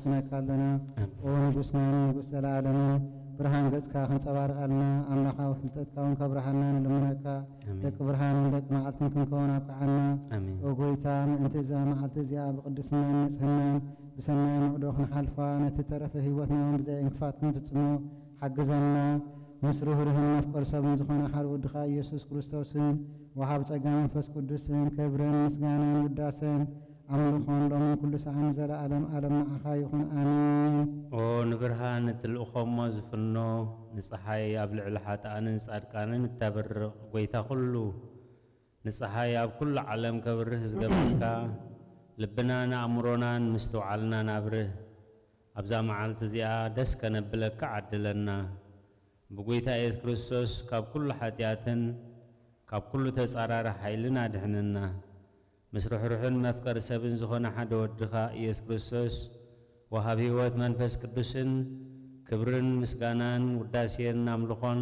نمسكنك لنا ونقصنا نقص العالم برهان قصك خنصبارق لنا أملاخا وفلتتك ونكبرهنا نلمنك لك برهان لك معلتنكم كون أبقعنا وقويتا أنت إذا معلت زيا بقدسنا نسهنا بسنا مقدوخ نحلفا نتترف هيوتنا ومزاي انكفاتكم فتسمو حقزنا مسروه رهن نفقر سبن زخونا حرب الدخاء يسوس كريستوسن وحاب تقام فس قدسن كبرن مسغانا وداسن أملخون لهم كل ساعة نزل ألم أخايخون آمين ونبرهان تلقهم مزفنو نصحي أبلع الحات أنا نسأل كان نتبر قويتا كله نصحي أب كل عالم كبره زقبلك لبنا أمرنا مستوعلنا نابره أبزا معالت زيا دسك نبلك عدلنا بقويتا إيس كريستوس كاب كل حاتياتن كاب كل تسعرار حيلنا دهننا مسروح روحن مفكر سبن زخون حد ودخا إيس كريستوس وهاب هيوت منفس قدسن كبرن مسغانان وداسين نملخون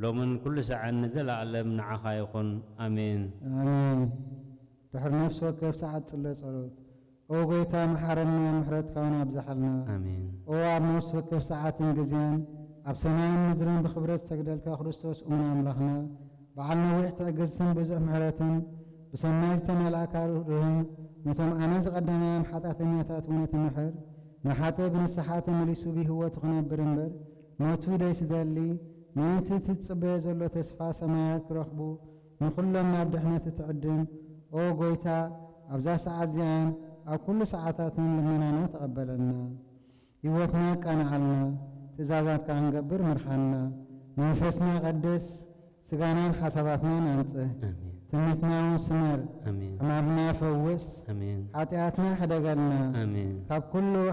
لومن كل ساعة نزل علم نعخا يخون آمين آمين بحر نفسه كيف ساعة صلي صلوت او قويتا محرمنا محرت كون أبزحلنا آمين او عبنوسه كيف ساعة انقزين أبسناين ندرن بخبرت تقدلك خريستوس أمنا أملخنا بعلنا ويحت أقزسن بزح محرتن بسنايز تملأك روحهم نتم أناز قدمهم حتى ثميتات ونت النحر نحاتي بن السحات مليسو به هو تخنى برنبر موتو ديس دالي نينتي تتصبه زلو تسفى سمايات كرخبو نخلهم نابدحنا تتعدم او قويتا أبزا ساعات زيان أو كل ساعاتات لمنا نتقبلنا يوتنا كان علنا تزازات كان قبر مرحانا نفسنا قدس سقانان حساباتنا ننصه تمتنا وسمر أمامنا فوس حاتياتنا حدقلنا كاب كله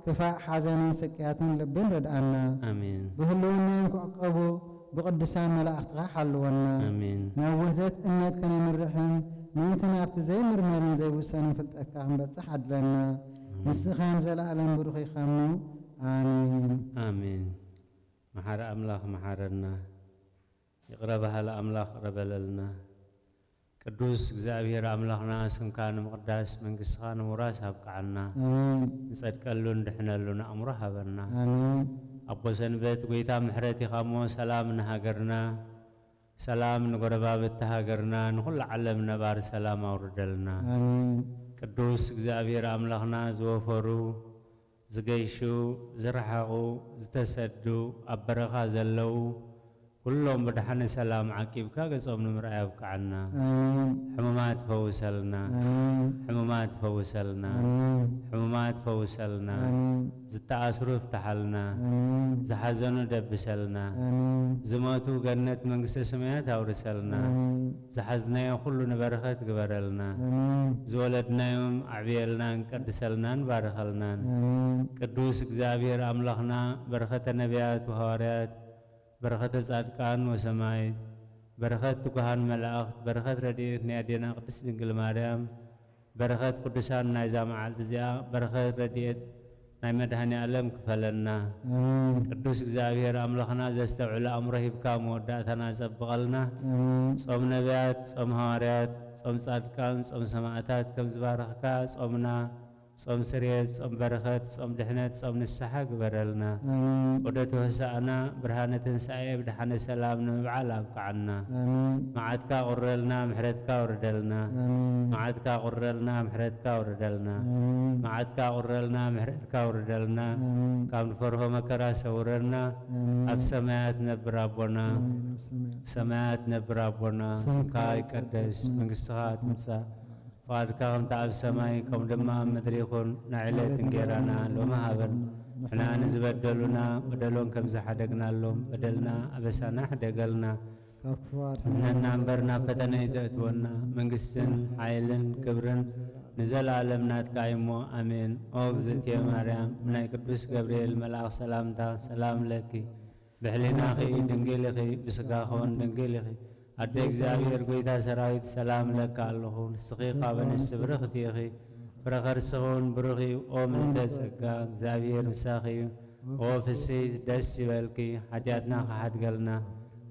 كفاء حزن سكياتنا لبن ردعنا بهلونا نكعقبو بقدسان ملاأختها حلونا نوهدت إنات كان مرحن نوتنا ابتزي مرمرين زي وساني فلتأكاهم بتصحد لنا نسخان زلالن بروخي خامنو آمين آمين محار أملاخ محارنا يقربها لأملاخ ربللنا قدوس እግዚአብሔር አምላኽና ስምካን መቅዳስ መንግሥትኻን ሙራስ አብቃዓና ንጸድቀሉን ድሕነሉን አእምሮ ሃበና አቦ ሰንበት ጎይታ ምሕረት ይኻሞ ሰላም ንሃገርና ሰላም ንጎረባብት ሃገርና ንኹሉ ዓለም ነባር ሰላም አውርደልና ቅዱስ እግዚአብሔር አምላኽና ዝወፈሩ ዝገይሹ ዝረሓቑ ዝተሰዱ ኣብ በረኻ ዘለው كلهم بدحنا سلام عقيب كاغصوم نمرأ يبقعنا حمومات فوسلنا حمومات فوسلنا حمومات فوسلنا زت أسرف تحلنا زحزنو دبسلنا زماتو جنة منقص سميات أورسلنا زحزنا كل نبرخت قبرلنا زولدنا يوم عبيلنا نقدسلنا نبارخلنا قدوس እግዚአብሔር أملاخنا برخة النبيات وهواريات بركة صادقان وسماي بركة تكهان ملاخت بركة رديت نادينا قدس دنقل مريم بركة قدسان نايزا معالتزيا بركة رديت نايمدهاني علم كفلنا قدوس እግዚአብሔር أملاخنا زستوعلا أمره بكا موداتنا سبقلنا صوم نبيات صوم هواريات صوم صادقان صوم سماعتات كم زبارخكا صومنا صوم سريت صوم بركات صوم دحنت صوم نسحق برلنا ودته هسانا برهانة سعيب دحن سلام نبعال أبقعنا معدك قرلنا محرتك وردلنا معدك قرلنا محرتك وردلنا معدك قرلنا محرتك وردلنا كم فرهم مكرا سورنا أب سماعات نبرابنا سماعات نبرابنا كاي قدس منقصات مسا فاركهم تعب سماي كم دما مدريكون نعلت انجيرانا لوما هابن احنا نزبدلنا بدلون كم زحدقنا لهم بدلنا أبسانا حدقلنا إننا نبرنا فتنا يدأتونا منقسن عيلن كبرن نزل عالمنا تقايمو أمين أوغزت يا مريم من قدوس جبريل ملاك سلامتا سلام لك بحلنا خي دنجيلخي بسقاخون دنجيلخي أدى እግዚአብሔር ጎይታ ሰራዊት ሰላም ለካ አለሁን ስኺቃ በንስብርኽ ቲኺ ፍረኸር ስኹን ብሩኺ ኦ ምልዕተ ጸጋ እግዚአብሔር ምሳኺ ኦ ፍስሕት ደስ ይበልኪ ኃጢአትና ኸሓድገልና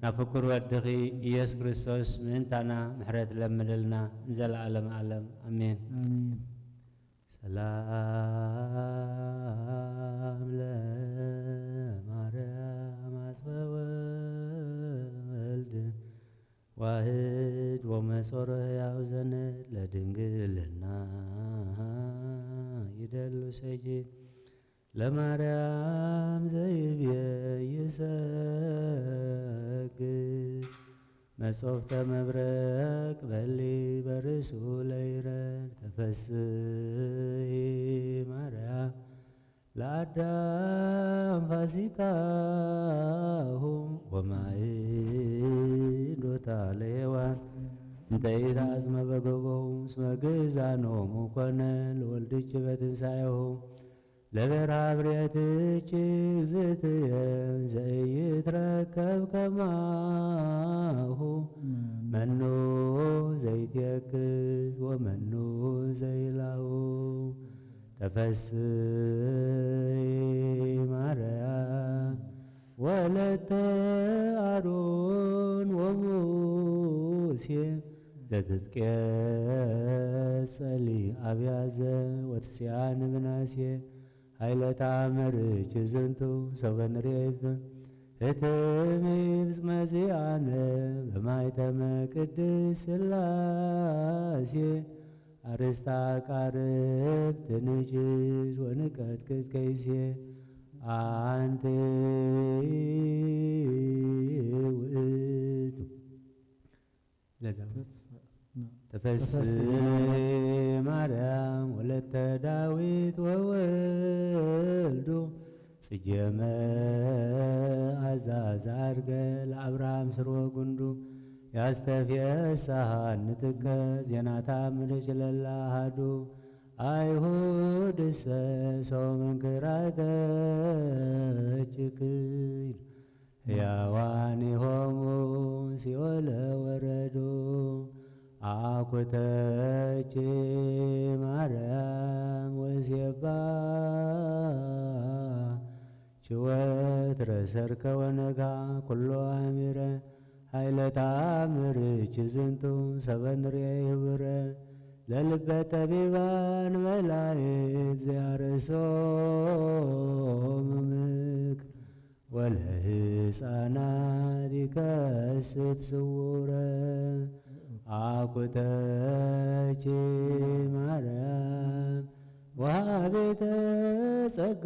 ናፍቁር ወድኺ ኢየሱስ ክርስቶስ ምእንታና ምሕረት ለምልልና እንዘለዓለም ዓለም አሜን ሰላም መጾረ ሕያው ዘንድ ለድንግልና ይደሉ ሰጅድ ለማርያም ዘይብየ ይሰግድ መጾፍተ መብረቅ በሊ በርእሱ ለይረድ ተፈስሒ ማርያም ለአዳም ፋሲካሁ ወማይዶታ ለሔዋን እንተ ኢታጽመ በገቦሙ እስመ ግእዛኖሙ ኮነ ለወልድኪ በትንሣኤሁ ለበርሃ ብርየትኪ እግዝእትየ ዘኢይትረከብ ከማሁ መኑ ዘይትየክዝ ወመኑ ዘይላሁ ተፈስሒ ማርያም ወለተ አሮን ወሙሴ ዘትትቄጸሊ አብያዘ ወትስያን ምናሴ ኃይለ ተአምርኪ ዝንቱ ሰበንሬት ህትሚ ብጽመ ዚአነ በማኅተመ ቅድስት ሥላሴ አርእስተ አቃርብ ትንጅድ ወንቀጥቅጥ ከይሴ አንቲ ውእቱ ለዳዊት ተፈስሒ ማርያም ወለተ ዳዊት ወወልዱ ጽጌ መዓዛ ዘዐርገ ለአብርሃም ስርወ ጉንዱ ያስተፍየሳሃ ንጥቀ ዜና ተአምርኪ ለእለ አሐዱ አይሁድሰ ሰው መንክራተችክን ሕያዋኒሆሙ ሲኦለ ወረዱ አኩተኪ ማርያም ወሴባኪ ወትረ ሠርከ ወነጋ ኩሎ አሚረ ኃይለ ተአምርኪ ዝንቱ ሰበንርየ ህቡረ ለልበ ጠቢባን መላእክት ዘያርሶሙ ምክር ወለሕፃናት ይከስት ስውረ አኩተኪ ማርያም ወሀቤተ ጸጋ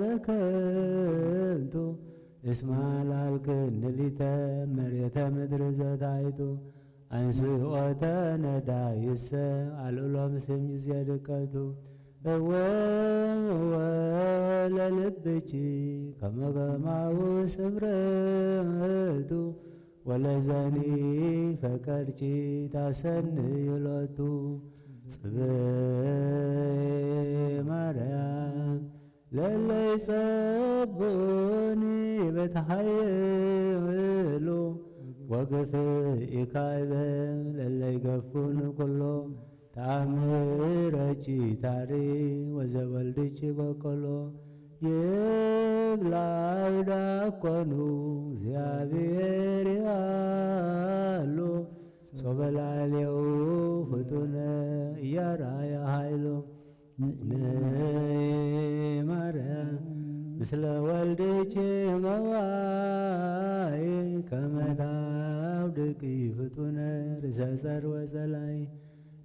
በከንቱ እስመ ላልክን ሊተ መሬተ ምድር ዘታይቱ አንስኦተ ነዳይሰ አልዕሎ ምስም ጊዜ ድቀቱ ለልብኪ ከመ ከማሁ ስምረቱ ወለዘኒ ፈቀድኪ ታሰንይ ሎቱ ጽብእ ማርያም ለእለ ይጸብኡኒ በተሃየሉ ወግፍኢካይበ ለእለ ይገፉን ኩሎ ተአምረኪ ታሪ ወዘወልድኪ በቆሎ ይብላዕ ዳኮኑ እግዚአብሔር ያሉ ሶበላሌው ፍጡነ እያራያ ኃይሎ ማርያም ምስለ ወልድኪ መዋይ ከመ ታውድቂ ፍጡነ ርእሰ ጸርወ ጸላይ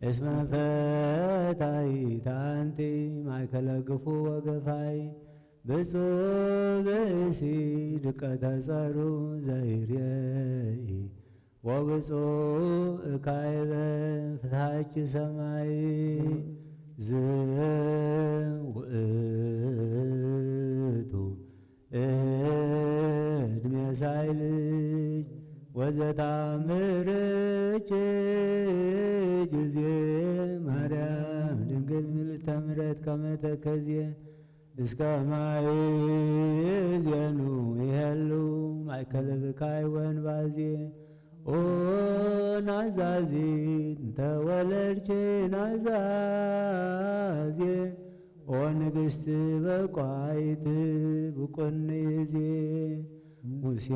እስመ ፈታሒት አንቲ ማእከለ ግፉ ወገፋይ ብፁዕ ብእሲ ድቀተ ጸሩ ዘይሬኢ ወብፁዕ እካይበ ፍትሐኪ ሰማይ ዝውእቱ ዕድሜ ሳይልጅ ወዘተአምርኪ ጊዜ ማርያም ድንግል ምልዕተ ምሕረት ከመ ተከዝየ እስከ ማእዜኑ ይሄሉ ማእከለ ብካይ ወእንባዜ ኦ ናዛዚት እንተ ወለድኪ ናዛዜ ኦ ንግሥት በቋይት ብቁንዜ ሙሴ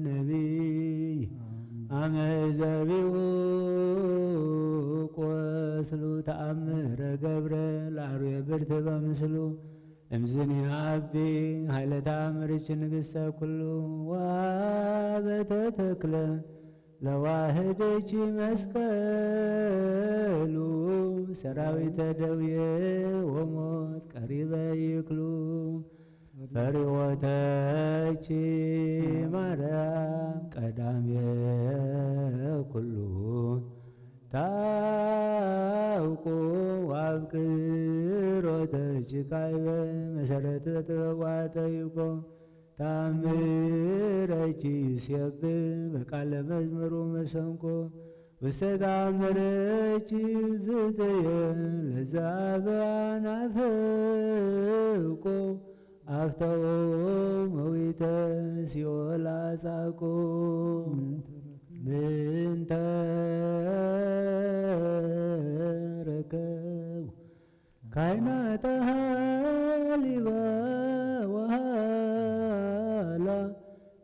ነቢይ አመ ዘቢኡ ቆስሉ ተአምረ ገብረ ለአርዌ ብርት በምስሉ እምዝኒ አቢ ኃይለታ ምርች ንግሥተ ኩሉ ወበተተክለ ለዋህደች መስቀሉ ሰራዊተ ደውየ ወሞት ቀሪበ ይክሉ ፈሪወተች ማርያም ቀዳሜ ኩሉ ታውቁ ዋብቅሮተች ካይበ መሰረተ ተዋጠይቆ ታምረች ሲብ በቃለ መዝሙሩ መሰንቆ ውስተ ታምረች ዝትየ ለዛብአን አፍቆ አፍተው መዊተ ሲኦል አጻቆ ምንተ ረከቡ ካህናተ ሀሊበ ወሃላ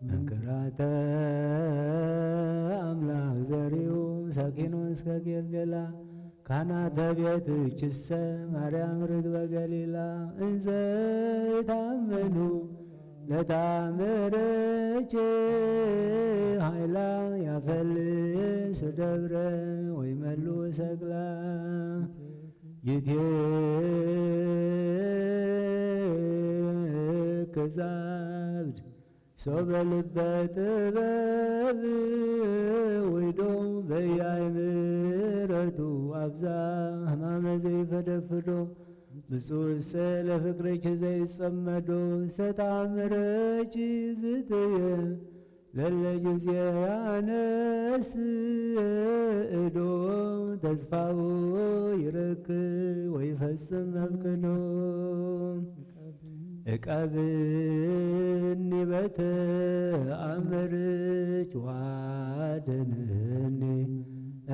መንክራተ አምላክ ዘሪው ሰኪኑ እስከ ጌልገላ ካህናተ ቤትችሰ ማርያም ርግበ ገሊላ እንዘ ይታመኑ ለታምረች ኃይላ ያፈልስ ደብረ ወይመሉ ሰቅላ ይትከዛብድ ሶበ ልበ ጥበብ ወይዶ በያይምረቱ አብዛ ህማመ ዘይፈደፍዶ ብፁዕሰ ለፍቅርች ዘይጸመዶ ዝተአምረች ዝትየ ለለጊዜ ያነስ እዶ ተስፋው ይረክብ ወይፈጽም መፍቅዶ እቀብኒ በተአምርች ዋድነኒ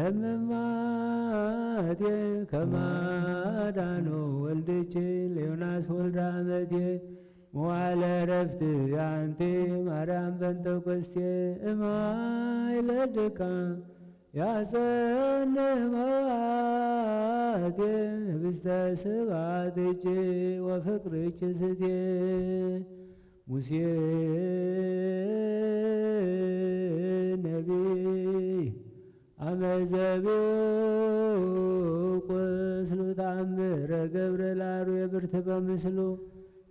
እምማቴ ከማዳኖ ወልድች ለዮናስ ወልደ አመቴ መዋዕለ ዕረፍት አንቲ ማርያም በንተኮስቴ እማይለ ድካም ያጸንመዋቴ ህብስተ ስብሐትች ወፍቅርች ስቴ ሙሴ ነቢይ አመዘቢው ቁስሉ ተአምረ ገብረ ላሩ የብርት በምስሉ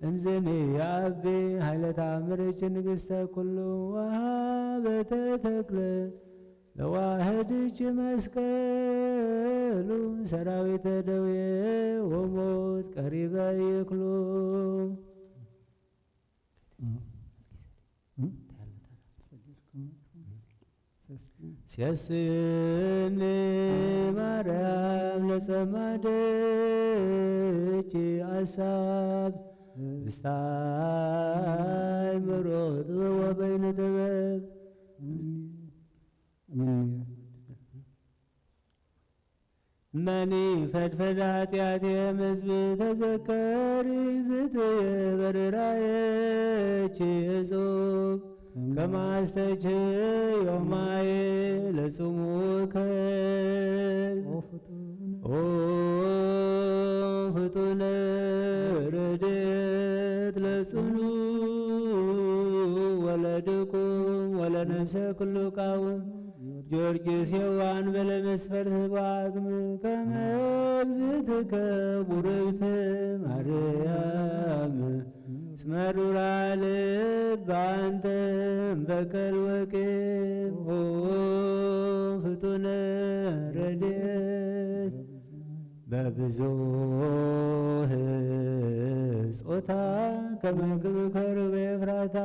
እምዝኒ አቢ ኃይለ ተአምረች ንግሥተ ኩሉ ወሀበተ ተክለ ለዋህድች መስቀሉ ሰራዊተ ደዌ ወሞት ቀሪበ ይክሉ ሲያስኒ ማርያም ለጸማደች አሳብ ምስታይ ምሮት ወበይነ ጥበብ መኒ ፈድፈድ ኃጢአት የምዝብ ተዘከሪ ዝትየ በርራየች እጹብ ከማስተች ዮማዬ ለጽሙከል ኦ ፍጡነ ረድኤት ለጽኑ ወለድኩም ወለነፍሰ ኩሉ ቃውም ጊዮርጊስ የዋን በለመስፈርት ጓግም ከመ እግዝእትከ ቡርክት ማርያም እስመ ዱራ ልብ አንተ እምበቀል ወቂም ኦ ፍጡነ ረድኤት በብዙ ጾታ ከመ ከርቤ ኤፍራታ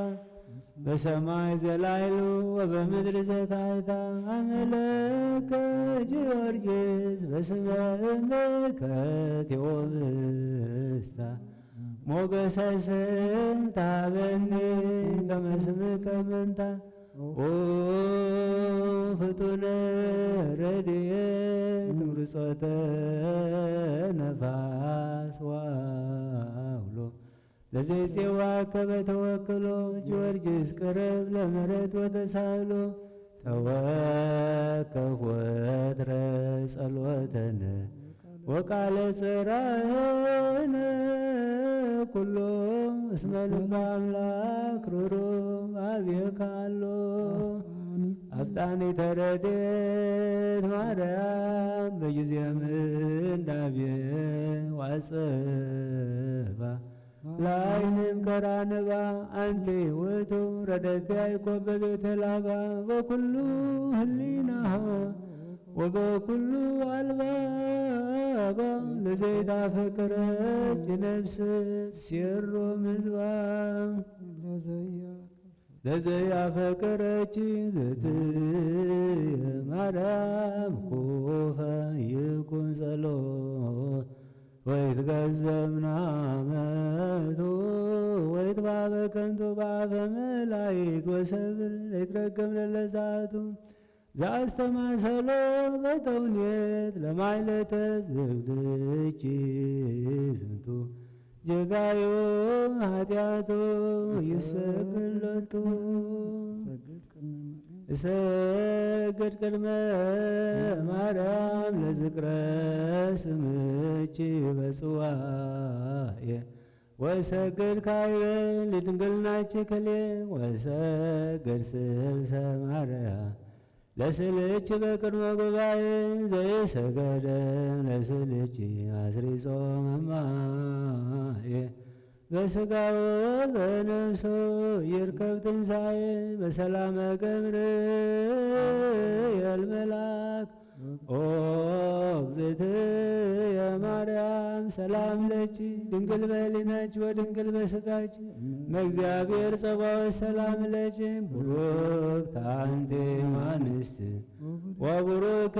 በሰማይ ዘላይሉ ወበምድር ዘታሕታ አመለከ ጊዮርጊስ በስመ እምከ ቴዎብስታ ሞገሰ ስም ታበኒ ከመ ስምከ ምንታ ኦ ፍጡነ ረድኤት ምርጾተ ነፋስ ዋውሎ ለዘይፄዋከ በተወክሎ ጊዮርጊስ ቅረብ ለምሕረት ወተሳህሎ ተወከፍ ወትረ ጸሎተነ ወቃለ ጽራህነ ኩሎ እስመ ልበ አምላክ ሩሩ አብየካሎ አፍጣኒ ተረድኤት ማርያም በጊዜ ምንዳቤ ዋጽባ ላይንም ቀራንባ አንቲ ውእቱ ረድኤተ ያዕቆብ በቤተ ላባ በኩሉ ህሊናሃ ወበኩሉ አልባባ ለዘይታፈቅረች ነፍስ ትሴሮ ምዝባ ለዘያፈቅረች ዘትየ ማርያም ኩፈ ይኩን ጸሎት ወይትገዘም ናመቱ ወይትባበ ከንቱ በአፈ መላእክት ወሰብእ ለይትረገም ለለሳቱ ዘአስተማሰሎ በተውኔት ለማይለተ ዝብድኪ ዝንቱ ጀጋዮ ኃጢአቶ ይሰግድ እሰግድ ቅድመ ማርያም ለዝክረ ስምኪ በጽዋየ ወሰግድ ካይበ ለድንግልናኪ ክልኤ ወሰግድ ስልሰ ማርያም ለስልኪ በቅድመ ጉባኤ ዘይሰገደ ለስልኪ አስሪጾ መማየ በሥጋው በነፍሶ ይርከብ ትንሣኤ በሰላመ ገብርኤል መልአክ ኦ እግዝእትየ ማርያም ሰላም ለኪ ድንግል በሕሊናኪ ወድንግል በሥጋኪ በእግዚአብሔር ጸባኦት ሰላም ለኪ ቡሩክት አንቲ እምአንስት ወቡሩክ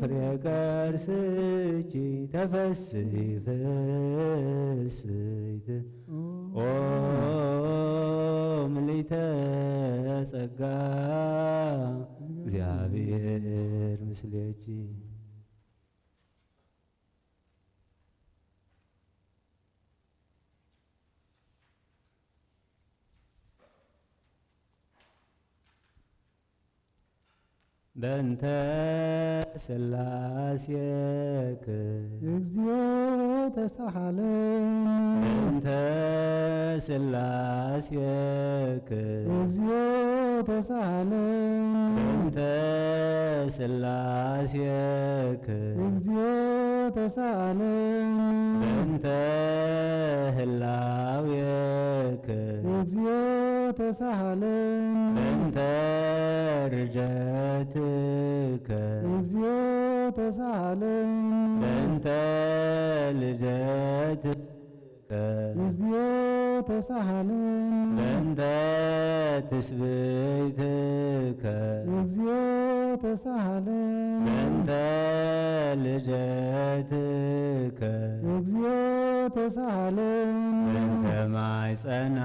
ፍሬ ከርሥኪ ተፈሥሒ ፍሥሕት ኦ ምልዕተ ጸጋ እግዚአብሔር ምስሌኪ በእንተ ሥላሴከ እግዚኦ ተሳሃለን በእንተ ሥላሴከ እግዚኦ ተሳሃለን በእንተ ሥላሴከ እግዚኦ ተሳሃለን በእንተ ህላዌከ እግዚኦ ተሳሃለን በእንተ ርደትከ እግዚኦ ተሳሃለን በእንተ ልደትከ እግዚኦ ተሳሃለን በእንተ ትስብእትከ እግዚኦ ተሳሃለን በእንተ ልደትከ እግዚኦ ተሳሃለን በእንተ ማኅፀና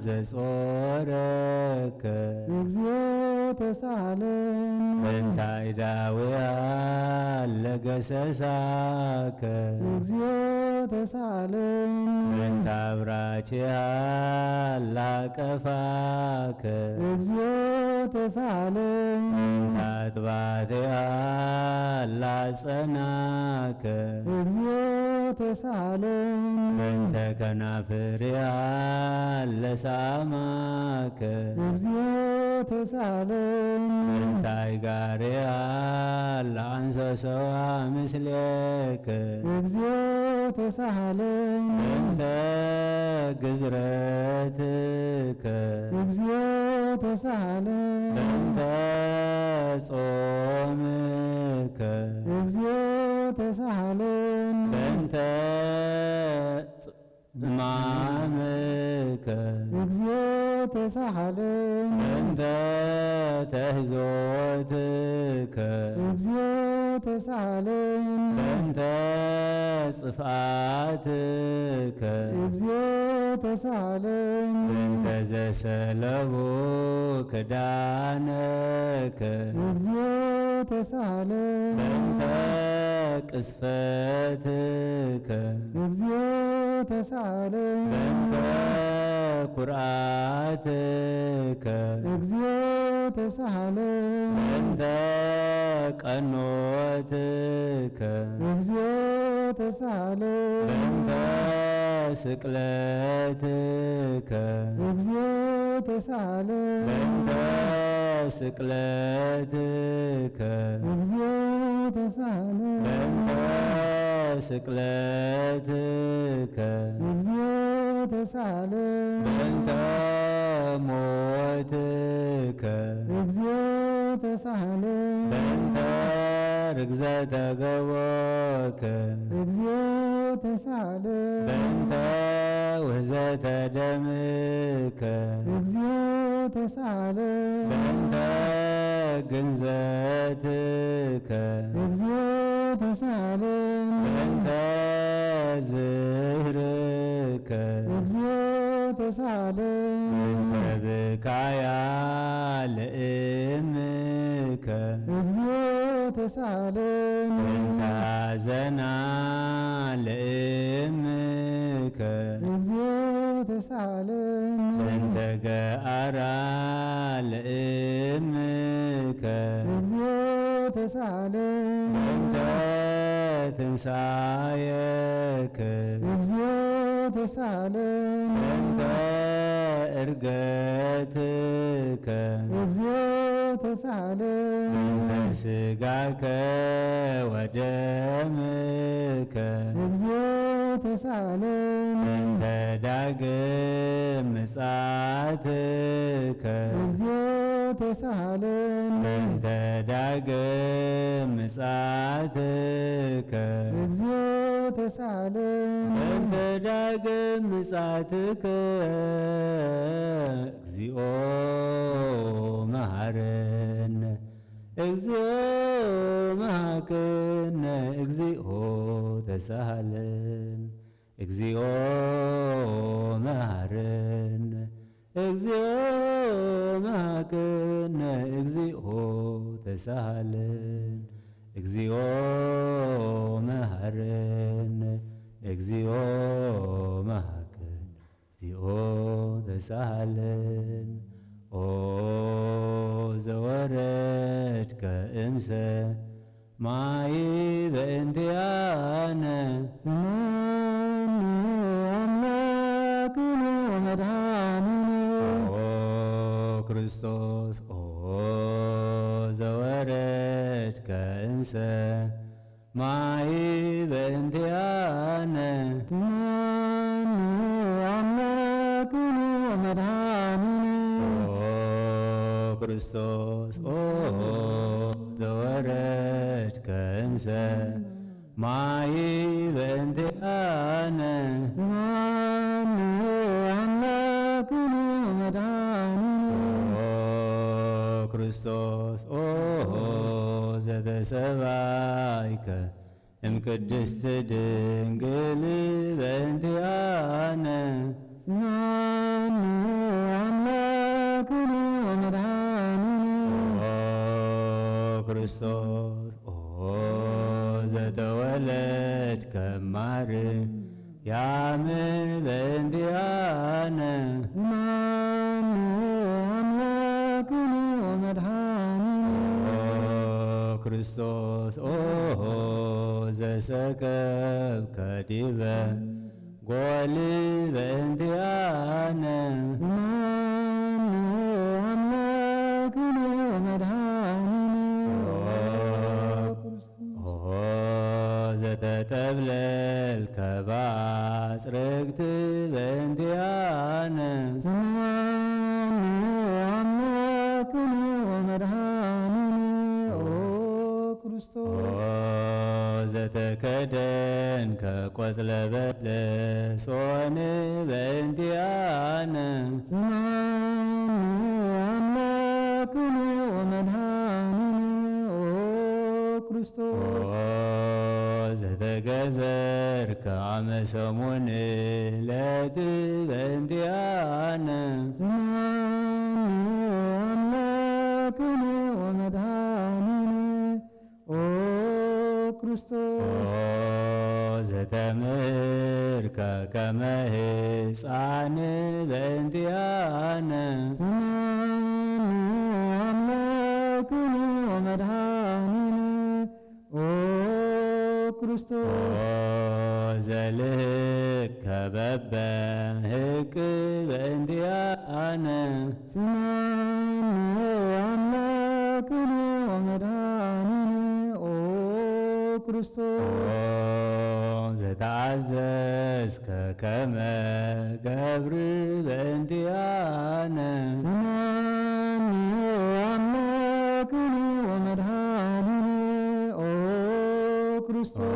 ዘጾረከ እግዚኦ ተሳሃለን በእንተ አይዳውያ ለገሰሳከ እግዚኦ ተሳሃለን በእንተ አብራችያ ላቀፋከ እግዚኦ ተሳሃለን በእንተ አጥባትያ ላጸናከ እግዚኦ ተሳሃለን በእንተ ከናፍርያ ለሳማከ እግዚኦ ተሳሃለን በእንተ አይጋርያ ለአንሶሰዋ ምስሌከ እግዚኦ ተሳሃለን በእንተ ግዝረትከ እግዚኦ ተሳሃለን በእንተ ጾምከ እግዚኦ ተሳሃለን በእንተ ሕማምከ እግዚኦ ተሳሃለን በእንተ ተሕዞትከ እግዚኦ ተሳሃለን በእንተ ጽፍአትከ እግዚኦ ተሳሃለን በእንተ ዘሰለቡ ክዳነከ እግዚኦ ተሳሃለን በእንተ ቅስፈትከ እግዚኦ ተሳሃለን በእንተ ኩርዓትከ እግዚኦ ተሳሃለን በእንተ ቀኖትከ እግዚኦ ተሳሃለን በእንተ ስቅለትከ እግዚኦ ተሳሃለን በእንተ ስቅለትከ እግዚኦ ተሳሃለን በእንተ ስቅለትከ እግዚኦ ተሳሃለን በእንተ ሞትከ እግዚኦ ተሳሃለን በእንተ ርግዘተ ገቦከ እግዚኦ ተሳሃለን በእንተ ውህዘተ ደምከ እግዚኦ ተሳሃለን በእንተ ግንዘትከ እግዚኦ ተሳሃለን በእንተ ዝህርከ እግዚኦ ተሳሃለን በእንተ ብካያ ለእምከ እግዚኦ ተሳሃለን በእንተ ሐዘና ለእምከ እግዚኦ ተሳሃለን በእንተ ገአራ ለእምከ እግዚኦ ተሳሃለን በእንተ ትንሣኤከ እግዚኦ ተሳሃለን በእንተ ዕርገትከ እግዚኦ ተሳሃለን በእንተ ሥጋከ ወደምከ እግዚኦ ተሳሃለን በእንተ ዳግም ምጽአትከ እግዚኦ ተሳሃለን በእንተ ዳግም ምጽአትከ እግዚኦ ተሳሃለን በእንተ ዳግም ምጽአትከ እግዚኦ መሐረነ እግዚኦ መሐከነ እግዚኦ ተሳሃለን እግዚኦ መሐረነ እግዚኦ መሐከነ እግዚኦ ተሳሃለን እግዚኦ መሐረነ እግዚኦ መሐከነ እግዚኦ ተሳሃለን ኦ ዘወረድከ እምሰማይ በእንቲአነ ስማኒ አምላክነ ወመድኃኒነ ኦ ክርስቶስ ኦ ዘወረድከ እምሰማይ በእንቲአነ ስማኒ አምላክነ ወመድኃኒነ ኦ ክርስቶስ ኦ ዘወረድከ እምሰማይ በእንቲአነ ስማኒ አምላክነ ወመድኃኒነ ኦ ክርስቶስ ኦ ዘተሰባይከ እምቅድስት ድንግል በእንቲአነ ስማኒ አምላክነ ወመድኃኒነ ኦ ክርስቶስ ኦ ዘተወለድከ እማርያም በእንቲአነ ስማኒ አምላክነ ወመድኃኒነ ኦ ክርስቶስ ኦ ዘሰቀብከ ዲበ ጎል በእንቲአነ ስማኒ አምላክነ ወመድኃኒነ ኦ ዘተጠብለልከ ባጽርግት በእንቲአነ ስማኒ አምላክነ ወመድኃኒነ ኦ ክርስቶስ ኦ ዘተከደንከ ቆጽለ በለሶን በእንቲአነ ስማኒ አምላክነ ወመድኃኒነ ኦ ክርስቶስ ኦ ዘተገዘርከ አመ ሰሙን ዕለት በእንቲአነ ስማኒ አምላክነ ወመድኃኒነ ክርስቶስ ዘተምህርከ ከመ ሕፃን በእንቲአነ አምላክነ ወመድኃኒነ ኦ ክርስቶስ ዘልከ በበ ሕቅ በእንቲአነ አምላክነ ወመድኃኒነ ኦ ክርስቶስ ዘተአዘዝከ ከመ ገብር በእንቲአነ አምላክነ ወመድኃኒነ ኦ ክርስቶስ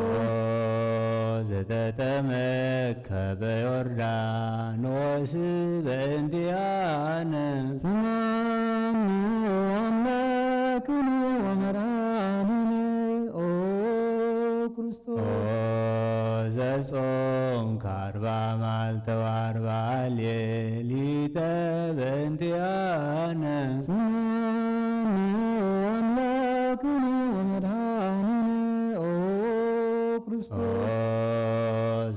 ዘተጠመቅከ በዮርዳኖስ በእንቲአነ አምላክነ ወመድኃኒነ ኦ ክርስቶስ ዘጾምከ 40 መዓልተ ወ40 ሌሊተ በእንቲአነ አምላክነ ወመድኃኒነ ኦ ክርስቶስ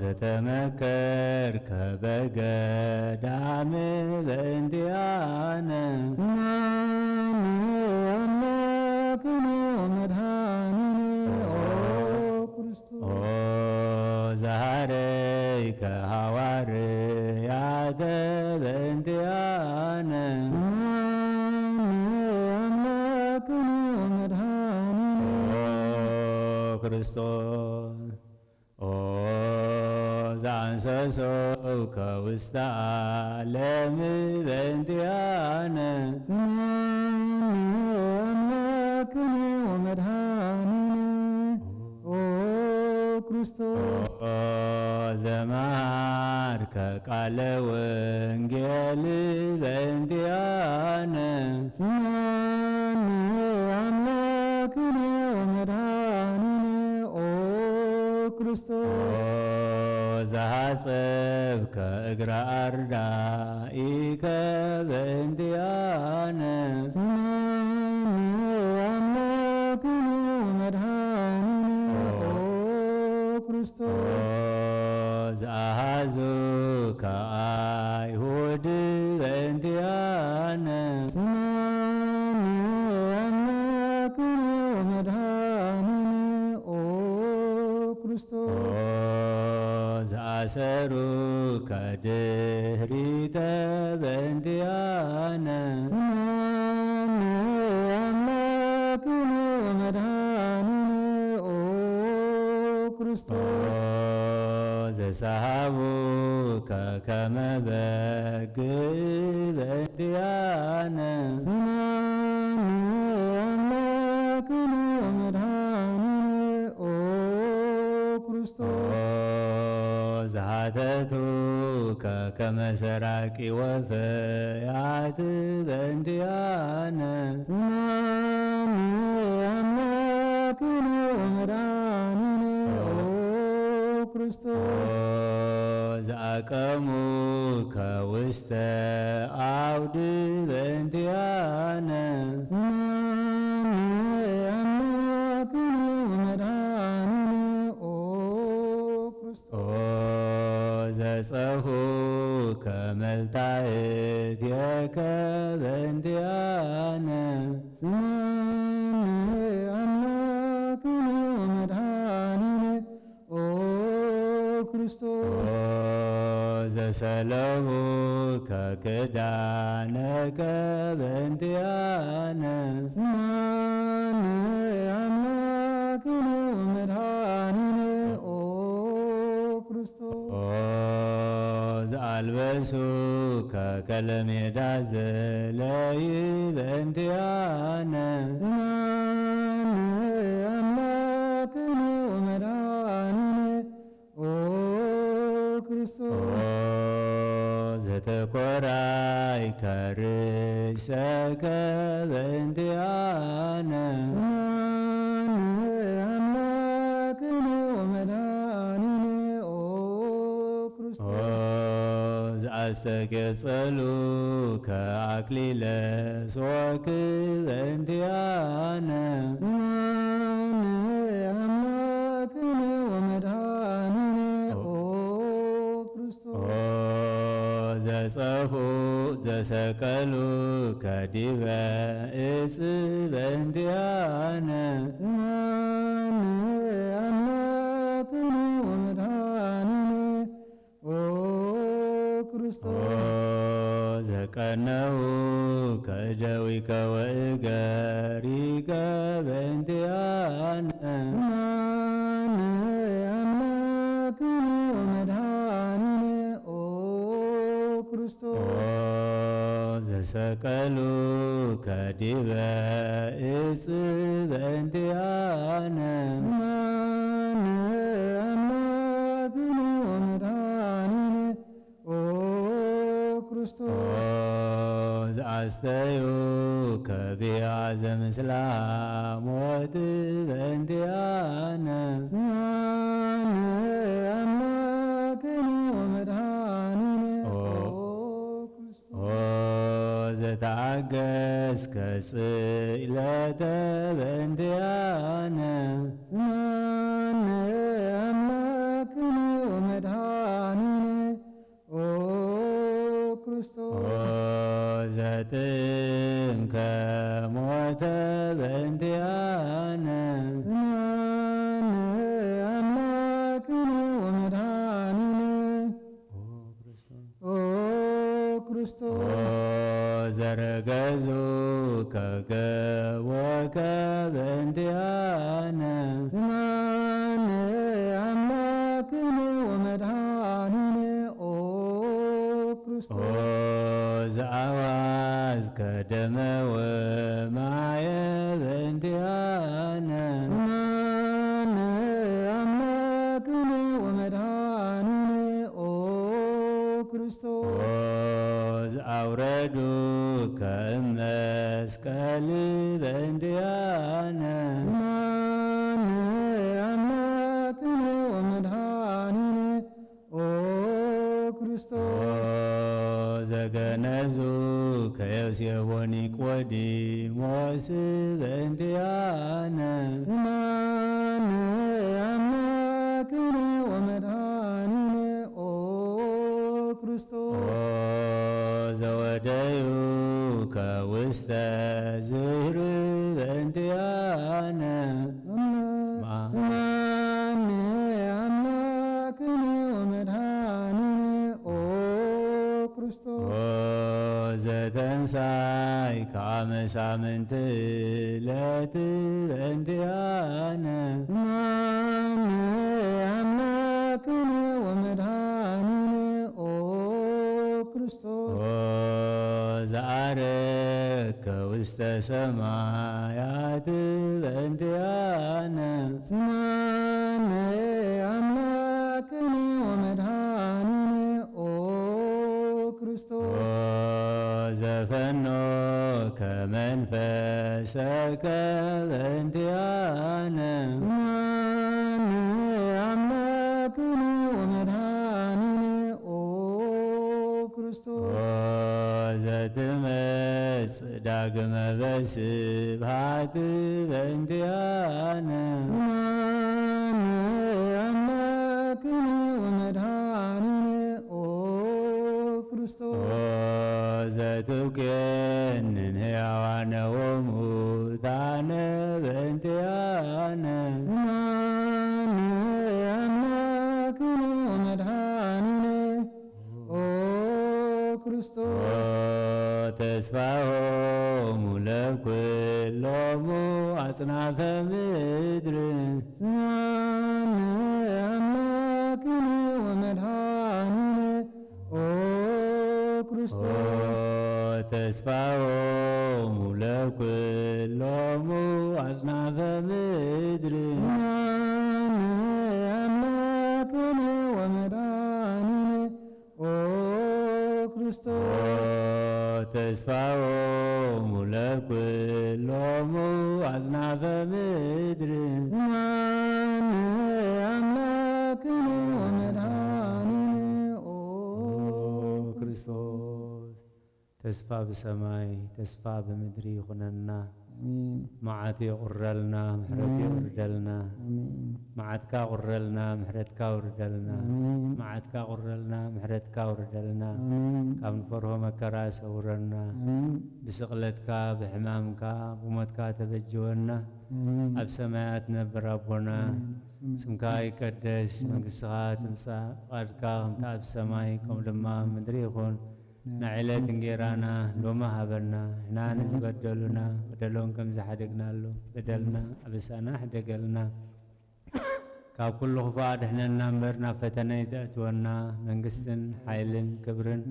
ዘተመከርከ በገዳም በእንቲአነ አምላክነ ወመድኃኒነ ኦ ክርስቶስ ዘሃረይከ ሐዋርያተ በእንቲአነ አምላክነ ወመድኃኒነ ክርስቶስ ዘአንሰሶከ ውስተ ዓለም በእንቲአነ አምላክነ ወመድኃኒነ ኦ ክርስቶስ ዘመሃርከ ቃለ ወንጌል በእንቲአነ አምላክነ ወመድኃኒነ ኦ ክርስቶስ ዘሐጸብከ እግረ አርዳኢከ በእንቲአነ አምላክነ ወመድኃኒነ ኦ ክርስቶስ ዘአሐዙከ አይሁድ በእንቲአነ አምላክነ ወመድኃኒነ ኦ ክርስቶስ ዘአሰሩከ ድኅሪተ በእንቲአነ አምላክነ ወመድኃኒነ ኦ ክርስቶስ ዘሰሃቡከ ከመ በግዕ በእንቲአነ አምላክነ ወመድኃኒነ ኦ ክርስቶስ ዘሃተቱከ ከመ ሰራቂ ወፈያት በእንቲአነ አምላክነ ወመድኃኒነ ኦ ክርስቶስ ዘአቀሙከ ውስተ አውድ በእንቲአነ አምላክነ ወመድኃኒነ ኦ ክርስቶስ ዘጸፉከ መልታእትየከ በእንቲአነ አምላክነ ወመድኃኒነ ኦ ክርስቶስ ዘሰለሙከ ክዳነከ በእንቲአነ አምላክነ ወመድኃኒነ ኦ ክርስቶስ ዘአልበሱከ ከለሜዳ ዘለይ በእንቲአነ አምላክነ ወመድኃኒነ ኦ ክርስቶስ ዘተኰራይከ ርእሰከ በእንቲአነ አምላክነ ወመድኃኒነ ኦ ክርስቶስ ዘአስተቄጸሉከ አክሊለ ሦክ በእንቲአነ ነጸፉ ዘሰቀሉ ከዲበ እጽ በእንቲአነ ስማነ አምላክነ ወመድኃኒነ ኦ ክርስቶስ ዘቀነው ከእደዊከ ወእገሪከ በእንቲአነ ስማነ አምላክነ ወመድኃኒነ ኦ ክርስቶስ ዘሰቀሉ ከዲበ እጽ በእንቲአነ ስማነ አምላክነ ወመድኃኒነ ኦ ክርስቶስ ዘአስተዩ ከቢያ ዘምስላ ሞት በእንቲአነ ስማነ አምላክነ ወመድኃኒነ ኦ ክርስቶስ ዘተአገስ ከጽእለተ በእንቲአነ ስማነ አምላክነ ወመድኃኒነ ኦ ክርስቶስ ዘጥምከ ሞተ በእንቲአነ ስማነ አምላክነ ወመድኃኒነ ኦ ክርስቶስ ዘረገዙ ከገቦከ በእንቲአነ ስማነ አምላክነ ወመድኃኒነ ኦ ክርስቶስ ዘአዋዝ ከደመ ወማየ በእንቲአነ ስማነ አምላክነ ወመድኃኒነ ኦ ክርስቶስ ዘአውረዱ ከመስቀል በእንቲአነ ስማነ አምላክነ ወመድኃኒነ ኦ ክርስቶስ ዘገነዙ ከዮሴፍ ወኒቆዲሞስ በእንቲአነ ስማነ አምላክነ ወመድኃኒነ ኦ ክርስቶስ ዘወደዩ ከውስተ ዝህር በእንቲአነ ስማነ አምላክነ ወመድኃኒነ ኦ ክርስቶስ ዘተንሳይ ከአመሳምንት ዕለት በእንቲአነ ስማነ አምላክነ ወመድኃኒነ ኦ ክርስቶስ ዘአረከ ውስተ ሰማያት በእንቲአነ ስማነ አምላክነ ወመድኃኒነ ኦ ክርስቶስ ዘፈኖ ከመንፈሰከ በእንቲአነ ስማነ አምላክነ ወመድኃኒነ ኦ ክርስቶስ ዘትመጽእ ዳግመ በስብሐት በእንቲአነ ስማነ አምላክነ ወመድኃኒነ ኦ ክርስቶስ ዘትውክየንን ሕያዋነ ወሙታነ በእንቲአነ ስማነ አምላክነ ወመድኃኒነ ኦ ክርስቶስ ተስፋሆሙ ለኵሎሙ አጽናፈ ምድር ስማነ አምላክነ ወመድኃኒነ ኦ ክርስቶስ ተስፋሆሙ ለኵሎሙ አጽናፈ ምድር ስማነ አምላክነ ወመድኃኒነ ኦ ክርስቶስ ተስፋሆሙ ለኵሎሙ አጽናፈ ምድር ስማነ አምላክነ ወመድኃኒነ ኦ ክርስቶስ ተስፋ በሰማይ ተስፋ በምድሪ ይኹነና معاتي قرلنا محرتي وردلنا معاتك قرلنا محرتك وردلنا معاتك قرلنا محرتك وردلنا كم فرهم مكراس ورنا بسقلتك بحمامك بمتك تبجونا أب سماياتنا بربنا سمكاي قدس منقصها تمسا قادك انت أب سمايكم لما مدريخون نعيلة انجيرانا لوما هبرنا هنا نزبدلنا بدلون كم زحدقنا له بدلنا أبسانا حدقلنا كاب كل خفاد احنا نمرنا فتنة تأتونا منقستن حيلن كبرن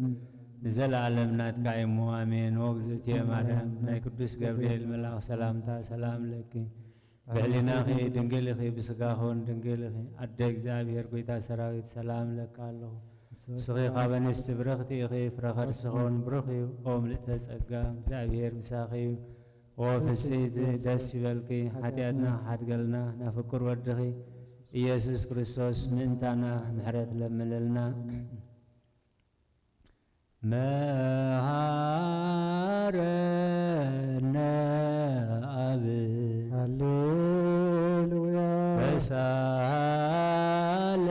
نزل عالمنا تقايمو امين وقزت يا مريم ناي قدس جبريل ملاك سلامتا سلام لك بهلنا خي دنجل خي بسقاهون دنجل خي أدك زابير قويتا سراويت سلام لك الله سخي قابن استبرختي خي فرخر سخون برخي قوم لتسقام زابير مساخي وفي السيد دس بلكي حتياتنا حد قلنا نفكر ودخي إيسوس كريستوس منتانا محرت لمللنا مهارنا أبي هللويا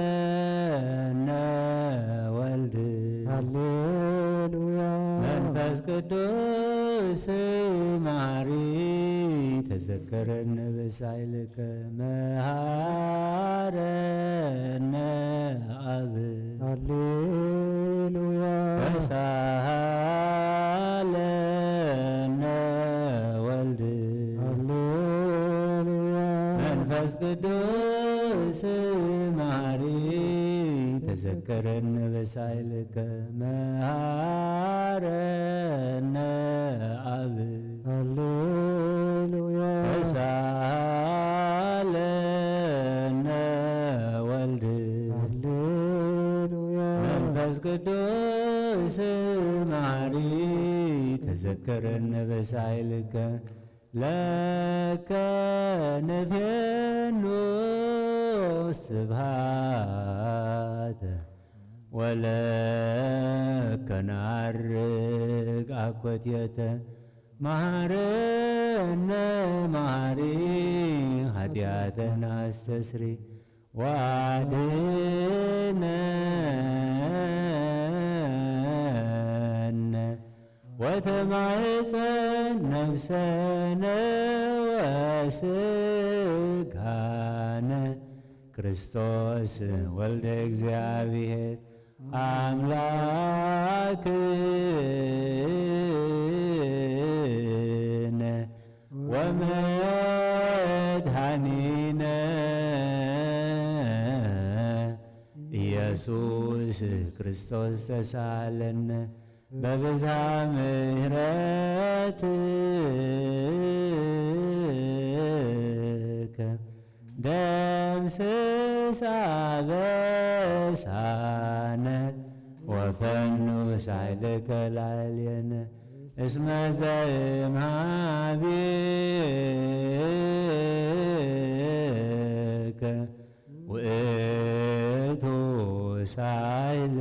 وسالنا ولد هللويا منفس قدوس معري تذكرنا بسعيلك مهارنا أبي هللويا وسالنا ولد هللويا منفس قدوس معري تذكرنا بسعيلك مهارنا أبي هللويا وسالنا ولد هللويا منفس قدوس معري تذكرنا بسعيلك لك نفين السبحات ولك نعرق أكوتيته مهارنا مهاري هدياتنا استسري وعدنا وتمعصن نفسنا وسكانا كريستوس ولد እግዚአብሔር አምላክነ ወመድኃኒነ ኢየሱስ ክርስቶስ ተሳለነ በብዛ ምሕረትከ ደምስስ አበሳነ ወፈኑስ ኃይልከ ላዕሌነ እስመ ዘእምኀቤከ ውእቱ ሳይል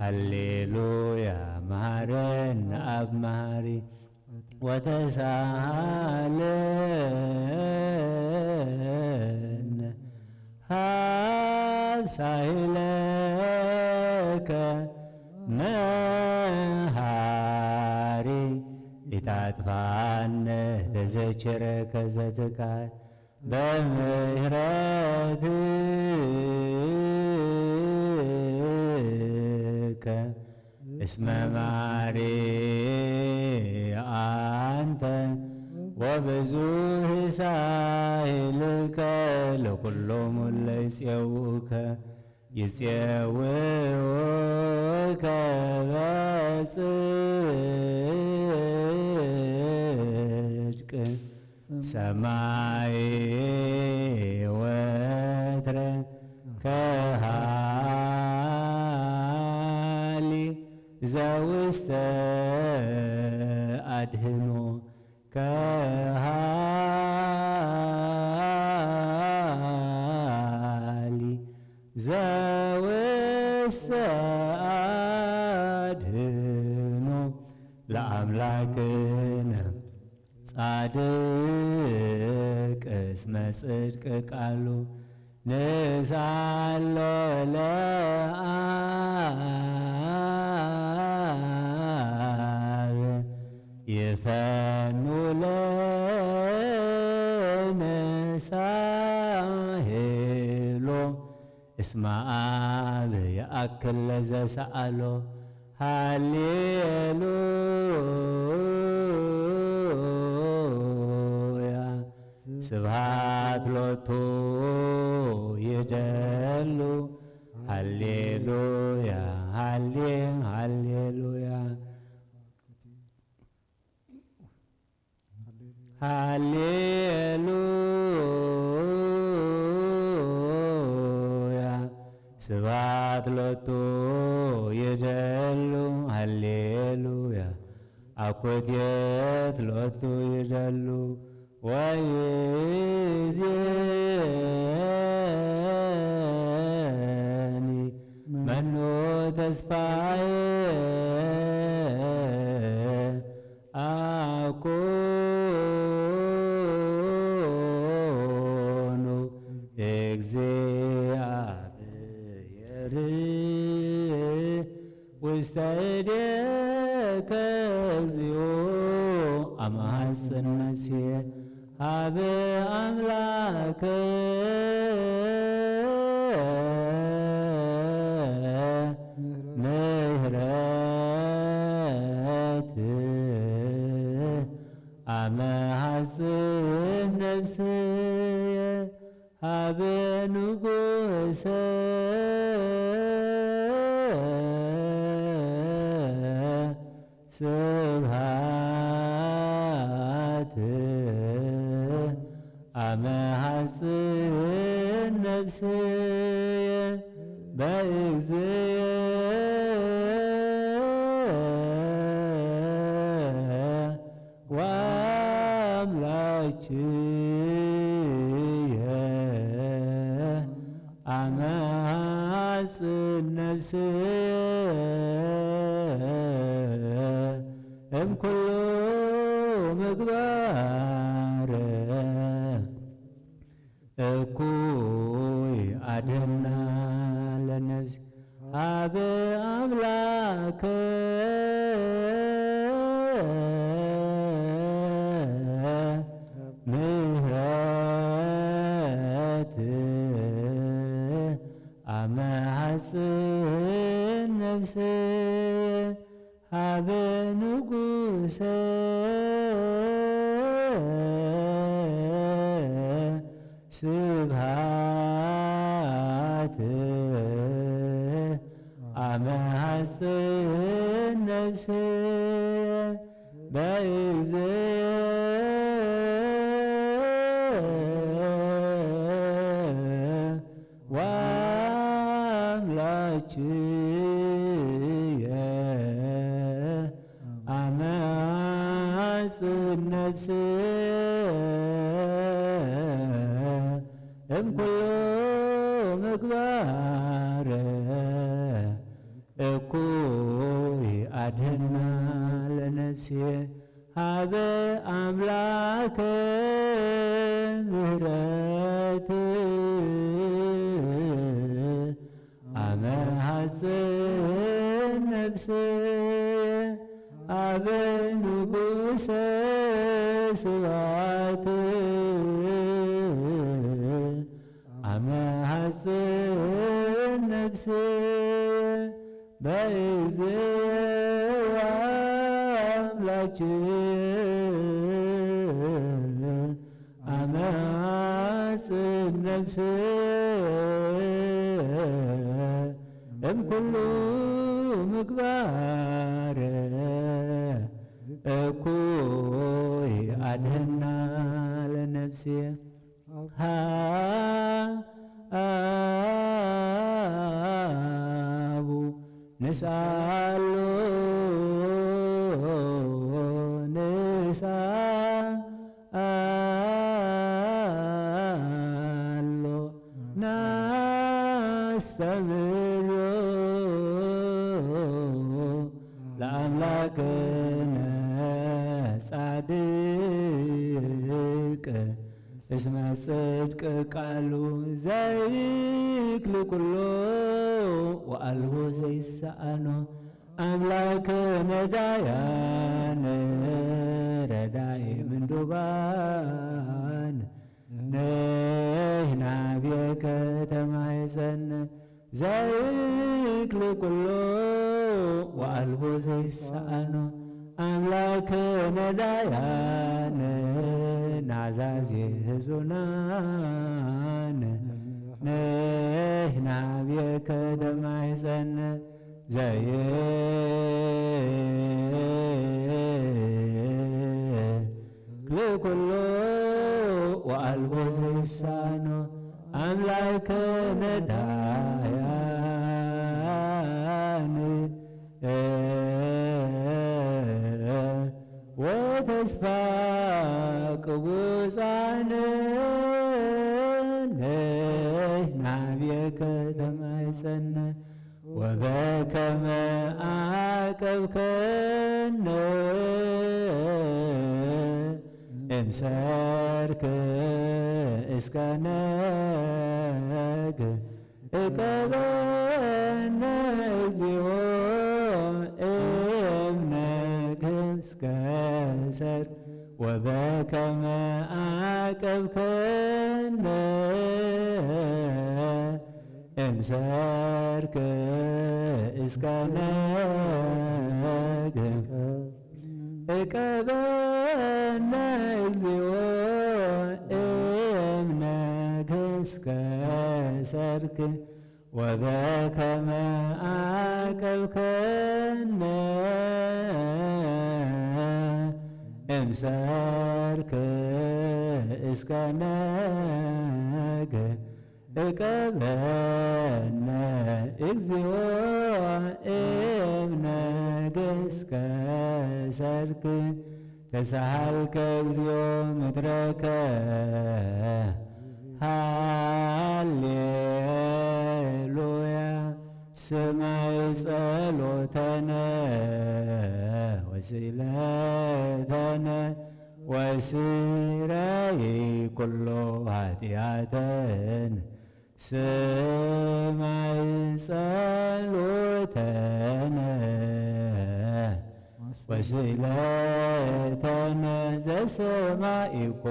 ሃሌሉያ መሐረነ አብ መሐሪ ወተሳሃለነ ሀብ ሳይለከ መሐሪ ኢታጥፋነ ተዘችረከ ዘትካል በምህረትከ እስመ ማሪ አንተ ወብዙሕ ሳይልከ ለኩሎሙ ለይፄውኡከ ይፄውኡከ በጽድቅ ሰማይ ወትረ ከሃሊ ዘውስተ አድህኖ ከሃሊ ዘውስተ አድህኖ ለአምላክነ ጻድቅ እስመ ጽድቅ ቃሉ ንሳሎ ለአብ ይፈኑ ለነሳሄሎ እስመ አብ ያእክል ለዘሰአሎ ሃሌሉያ ስብሐት ሎቱ ይደሉ ሃሌሉያ ሃሌሉያ ሃሌሉያ ስብሐት ሎቱ ይደሉ ሃሌሉያ አኮቴት ሎቱ ይደሉ ወይእዜኒ መኑ ተስፋዬ አኮኑ እግዚአብሔር ውስተ እዴከ እግዚኦ አማሐፅን ነፍሴ ሀበ አምላከ ምህረት አማሐፅን ነፍስየ ሀበ ንጉሠ ስብሐት አማሐፅን ነፍስየ በእግዚእ ወአምላክየ አማሐፅን ነፍስየ እምኩሉ ምግባር እኩይ አድኅና ለነፍስ ሀበ አምላከ ምህረት አማሐፅን ነፍስየ ሀበ ንጉሠ ስብሐት አማሐፅን ነፍስየ በእግዚእ ወአምላክየ አማሐፅን ነፍስየ እምኩሉ ምግባር እኩይ አድኅና ለነፍስየ ሀበ አምላከ ምህረት አማሐፅን ነፍስየ ሀበ ንጉሠ ስብሐት አማሐፅን ነፍስየ በእግዚእ ወአምላክየ አማሐፅን ነፍስየ እምኩሉ ምግባር እኩይ አድኅና ለነፍስየ አቡ ንሳሎ ንሳሎ ናስተምሮ ለአምላክነ ጻድቅ ጽድቅ እስመ ጽድቅ ቃሉ ዘይክል ኩሎ ወአልቦ ዘይሳአኖ አምላክ ነዳያን ረዳይ ምንዱባን ነህና ቤከ ተማይፀን ዘይክል ኩሎ ወአልቦ ዘይሳአኖ አምላክ ነዳያን ናዛዜ ህዙናን ነህና ቤከ ተማይፀን ዘይክል ኩሎ ወአልቦ ዘይሳኖ አምላከ ነዳያን ወተስፋ ቅቡፃን ነህና ቤከ ተማይፀነ ወበከመ አቀብከነ እምሰርክ እስከ ነግ እቀበነ እግዚኦ እምነግ እስከ ሰርክ ወበከመ አቀብከነ እምሰርክ እስከ ነግ እቀበነ እግዚኦ እምነግ እስከ ሰርክ ወበከመ አቀብከነ እምሰርክ እስከ ነግ እቀበነ እግዚኦ እምነግ እስከ ሰርክ ተሳሃልከ እግዚኦ ምድረከ ሃሌሉያ ስማይ ጸሎተነ ወስእለተነ ወስረይ ኩሎ ኃጢአተን ስማይ ጸሎተነ ወስእለተነ ዘሰማኢኮ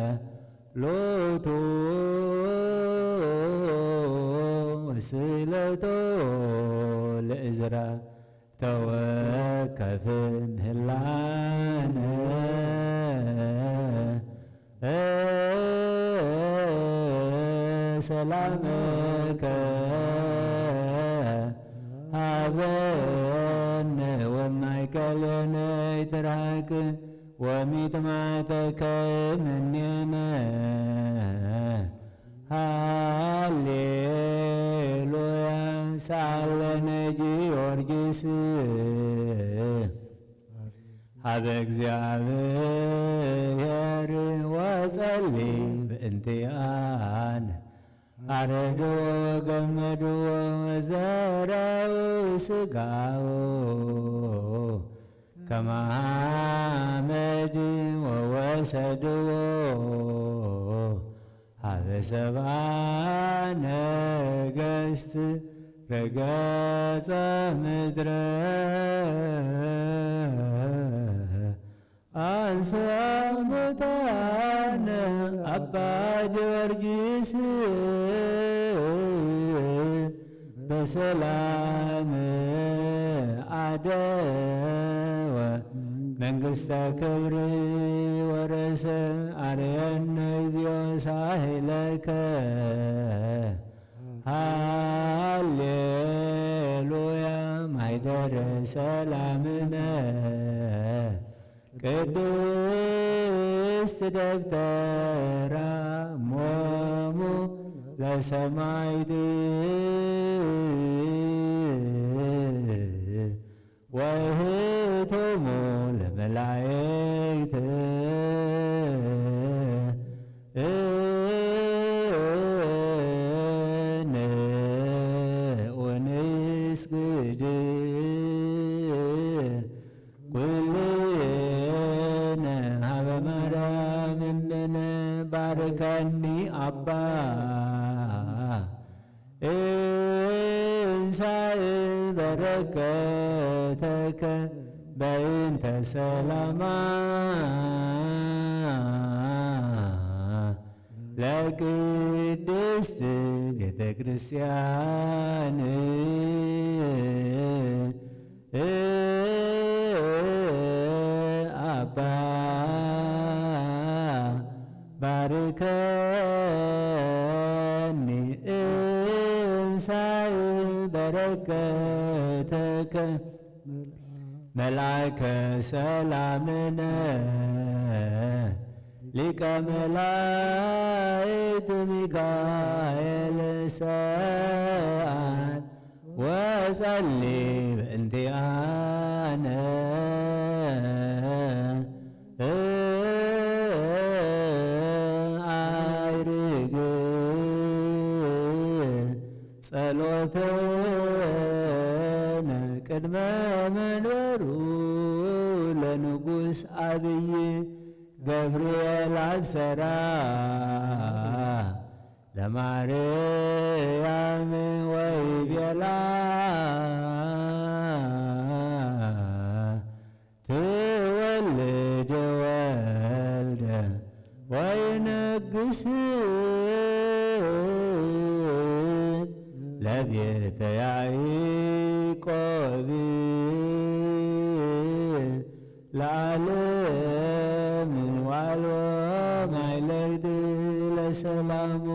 ጸሎቱ ወስእለቶ ለእዝራ ተወከፍን ህላነ ሰላመከ ሀበነ ወማእከለነ ይትረሐቅ ወሚጥማተከ እምኔነ ሃሌሉያ ሳለነ ጊዮርጊስ ሀበ እግዚአብሔር ወጸልይ በእንቲአነ አረዶ ወገመዶ ወዘረው ስጋው ከማመድ ወወሰድዎ ሀበ ሰብአ ነገሥት ረገጸ ምድረ አንሥአ ሙታነ አባ ጊዮርጊስ በሰላም አደወ መንግሥተ ክብር ወረሰ አርየነ እግዚኦ ሳህለከ ሃሌሉያ ማኅደረ ሰላምነ ቅድስት ደብተራ ሞሙ ዘሰማዕት ወእህቶሙ ለመላእክት ወንስግድ ኩልነ ሀበ ማርያም እምነ ባርከኒ አባ እንሳእ በረከተከ በእንተ ሰላማ ለቅድስት ቤተ ክርስቲያን አባ ባርከኒ እንሳእ በረከተከ መልአከ ሰላምነ ሊቀ መላእክት ሚካኤል ሰአል ወጸልይ በእንቲአነ አዕርግ ጸሎተነ ቅድመ መንበሩ ለንጉሥ አብይ ገብርኤል አብሰራ ለማርያም ወይቤላ ትወልድ ወልደ ወይነግስ ለቤተ ያዕቆብ ለዓለም ዋልዎ ማይለግድ ለሰላሙ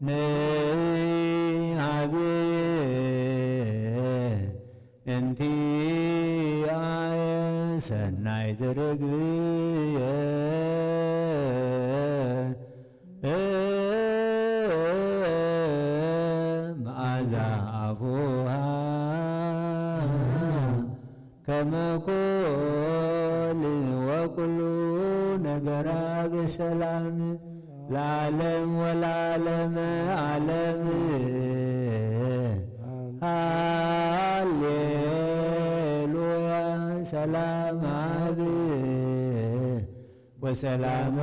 ነሃቤ እንቲአየ ሰናይት ርግብየ መዓዛ አፉሃ ከመ ኮል ወኩሉ ነገራ በሰላም ለዓለም ወለዓለመ ዓለም ሃሌሉያ ሰላም አብ ወሰላመ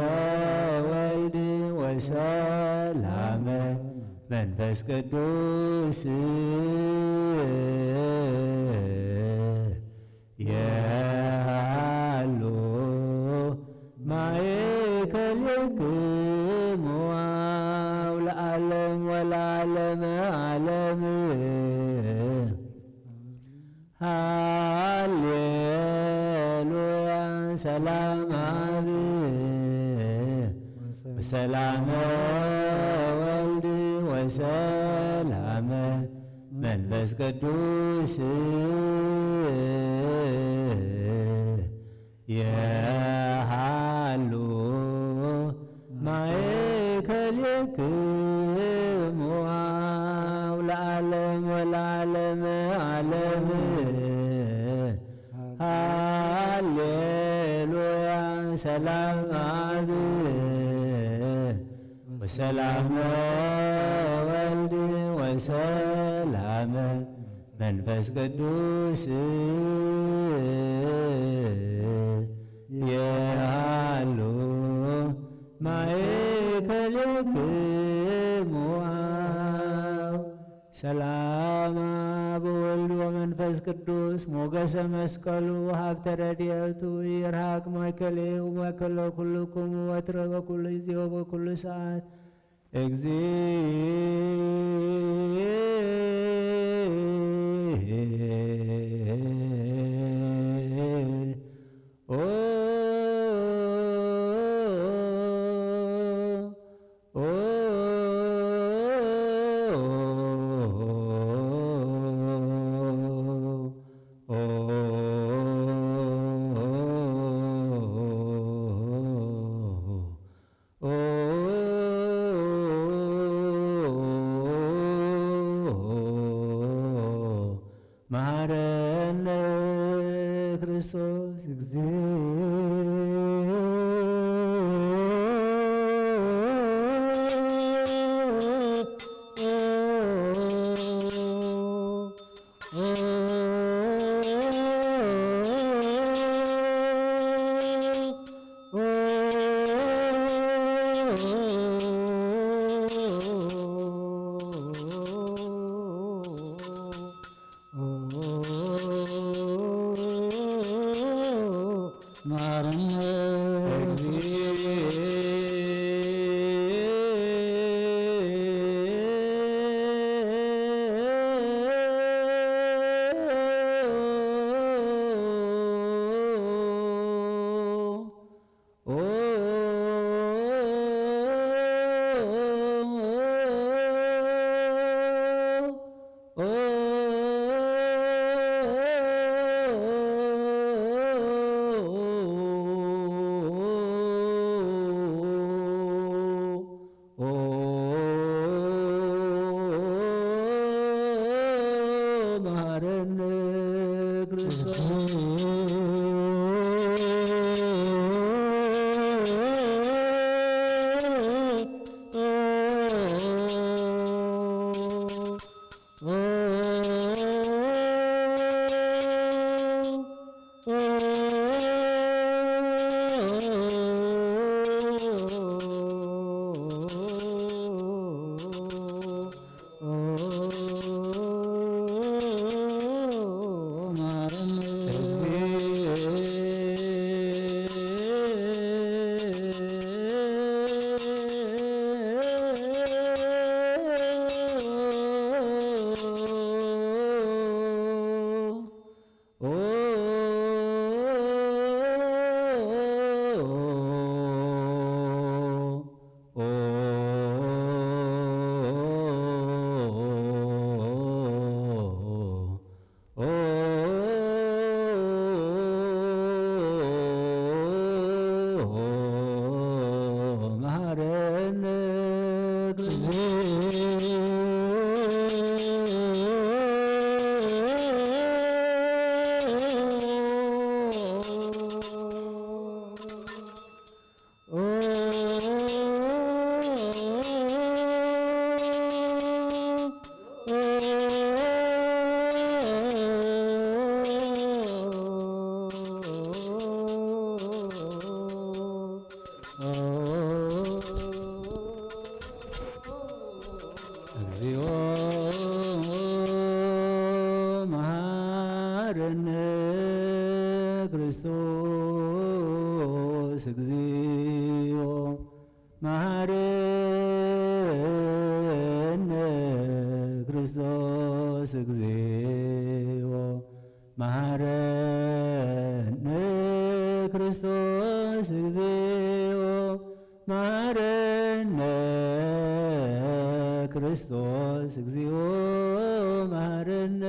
ወልድ ወሰላመ መንፈስ ቅዱስ የሃሎ ማእከልክሙ ለዓለም ወለዓለመ ዓለም ሃሌሉያ ሰላም አብ ወሰላመ ወልድ ወሰላመ መንፈስ ቅዱስ የሃሎ ማእከልክሙ ለዓለም ወለዓለመ ዓለም ሃሌሉያ ሰላም አብ ወሰላመ ወልድ ወሰላመ መንፈስ ቅዱስ የሃሎ ማእከልክሙ ሰላም በወልድ ወመንፈስ ቅዱስ ሞገሰ መስቀሉ ሀብተ ረድኤቱ ይርሐቅ ማእከሌሁ ማእከለ ኩልክሙ ወትረ በኩሉ ጊዜ ወበኩሉ ሰዓት ክርስቶስ እግዚኦ መሐረነ ክርስቶስ እግዚኦ መሐረነ ክርስቶስ እግዚኦ መሐረነ ክርስቶስ እግዚኦ መሐረነ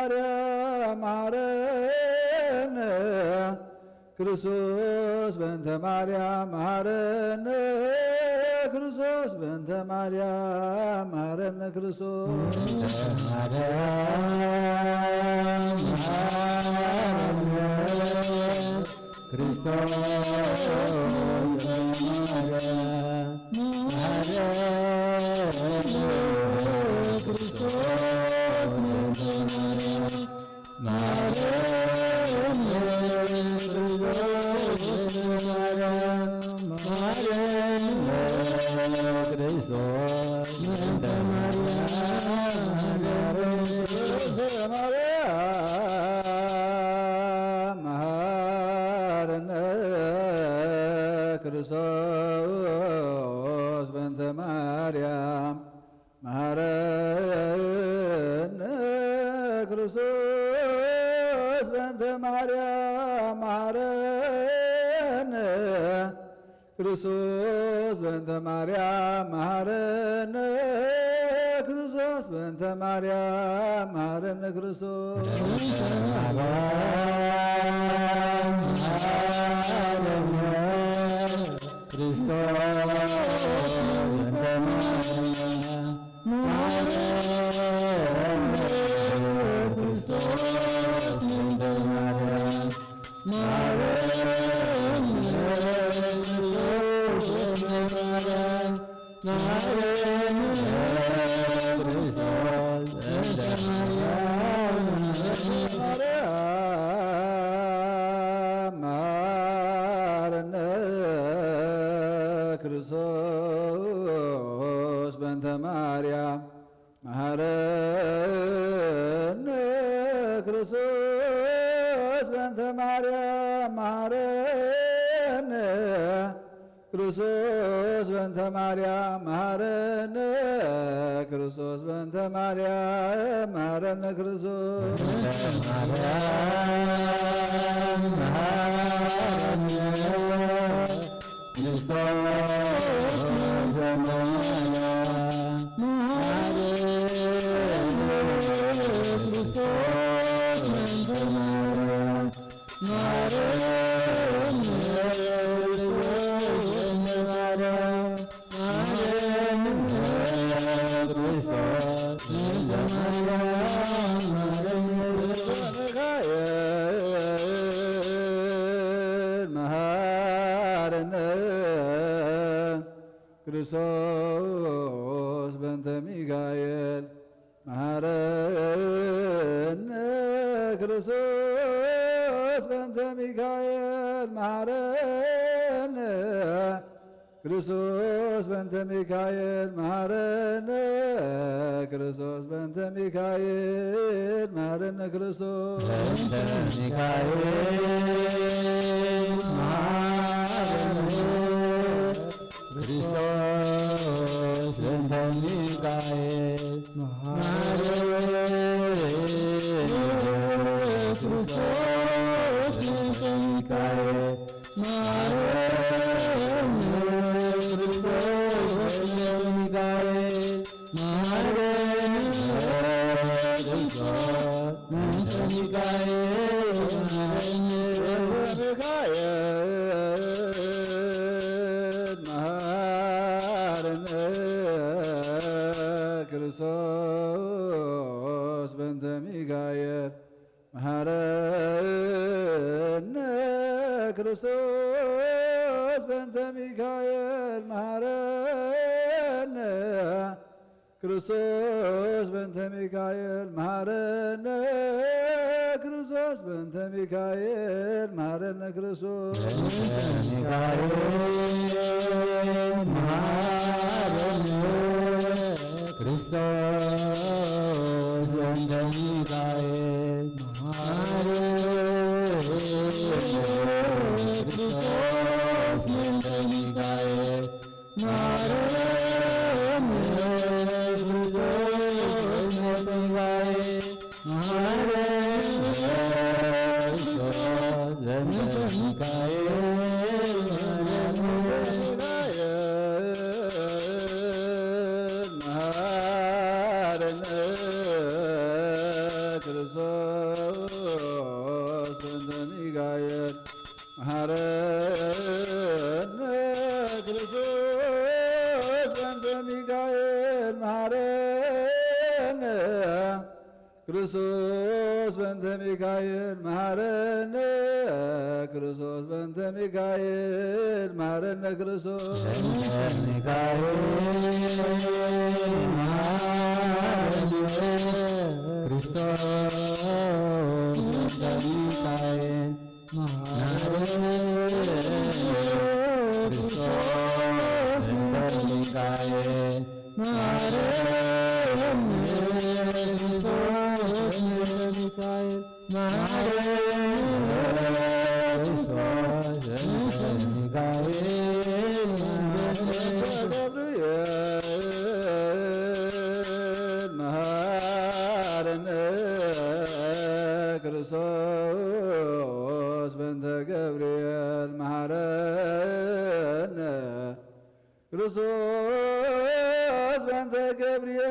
ማርያም መሐረነ ክርስቶስ በእንተ ማርያም መሐረነ ክርስቶስ በእንተ ማርያም መሐረነ ክርስቶስ ክርስቶስ በእንተ ማርያም መሐረነ ክርስቶስ በእንተ ማርያም መሐረነ ክርስቶስ በእንተ ማርያም መሐረነ ክርስቶስ በእንተ ማርያም መሐረነ ክርስቶስ ክርስቶስ በእንተ ማርያም መሐረነ ክርስቶስ በእንተ ማርያም መሐረነ ክርስቶስ በእንተ ማርያም መሐረነ ክርስቶስ በእንተ ማርያም መሐረነ ክርስቶስ ክርስቶስ በእንተ ሚካኤል መሐረነ ክርስቶስ በእንተ ሚካኤል መሐረነ ክርስቶስ በእንተ ሚካኤል መሐረነ ክርስቶስ በእንተ ሚካኤል መሐረነ ክርስቶስ ክርስቶስ በእንተ ሚካኤል ክርስቶስ በእንተ ሚካኤል መሐረነ ክርስቶስ በእንተ ሚካኤል መሐረነ ክርስቶስ በእንተ ሚካኤል መሐረነ ክርስቶስ በእንተ ሚካኤል መሐረነ ክርስቶስ ክርስቶስ በእንተ ሚካኤል ክርስቶስ በእንተ ሚካኤል መሐረነ በእንተ ሚካኤል መሐረነ ክርስቶስ በእንተ ሚካኤል መሐረነ ክርስቶስ በእንተ ሚካኤል መሐረነ ክርስቶስ በእንተ ሚካኤል መሐረነ ክርስቶስ ክርስቶስ በእንተ ገብርኤል መሐረነ ክርስቶስ በእንተ ገብርኤል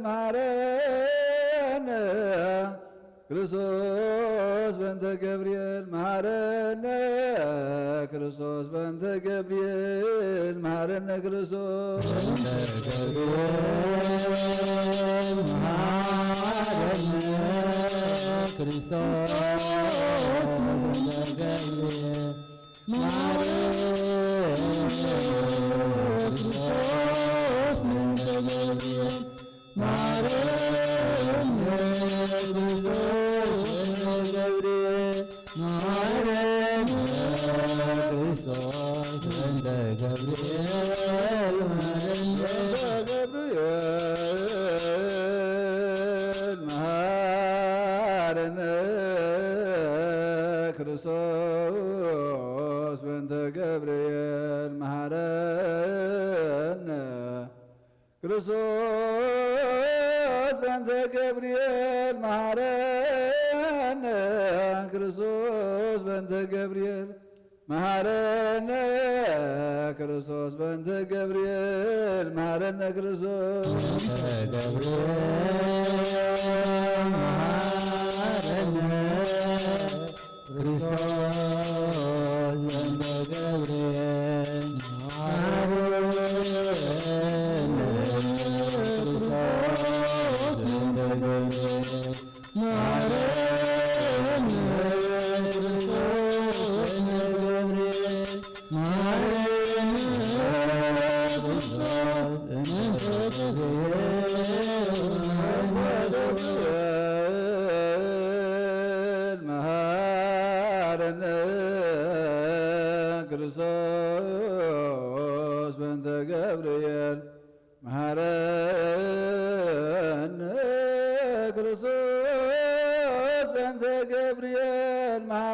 መሐረነ ክርስቶስ በእንተ ገብርኤል መሐረነ ክርስቶስ በእንተ ገብርኤል መሐረነ ክርስቶስ ክርስቶስ በእንተ ገብርኤል መሐረነ ክርስቶስ በእንተ ገብርኤል መሐረነ ክርስቶስ በእንተ ገብርኤል መሐረነ ክርስቶስ በእንተ ገብርኤል መሐረነ ክርስቶስ ክርስቶስ በእንተ ገብርኤል ክርስቶስ በእንተ ገብርኤል መሐረነ ክርስቶስ በእንተ ገብርኤል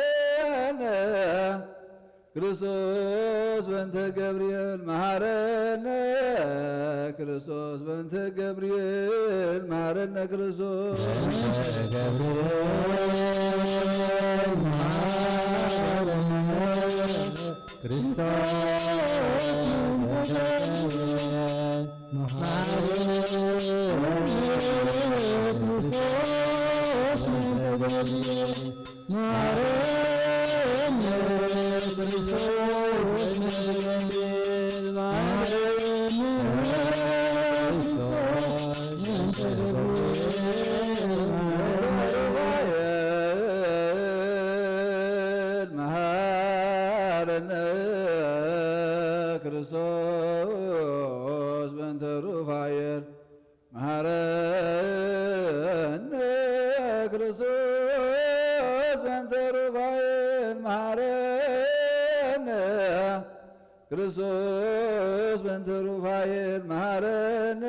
መሐረነ ክርስቶስ በእንተ ገብርኤል መሐረነ ክርስቶስ በእንተ ገብርኤል መሐረነ ክርስቶስ ክርስቶስ በእንተ ሩፋኤል መሐረነ ክርስቶስ በእንተ ሩፋኤል መሐረነ ክርስቶስ በእንተ ሩፋኤል መሐረነ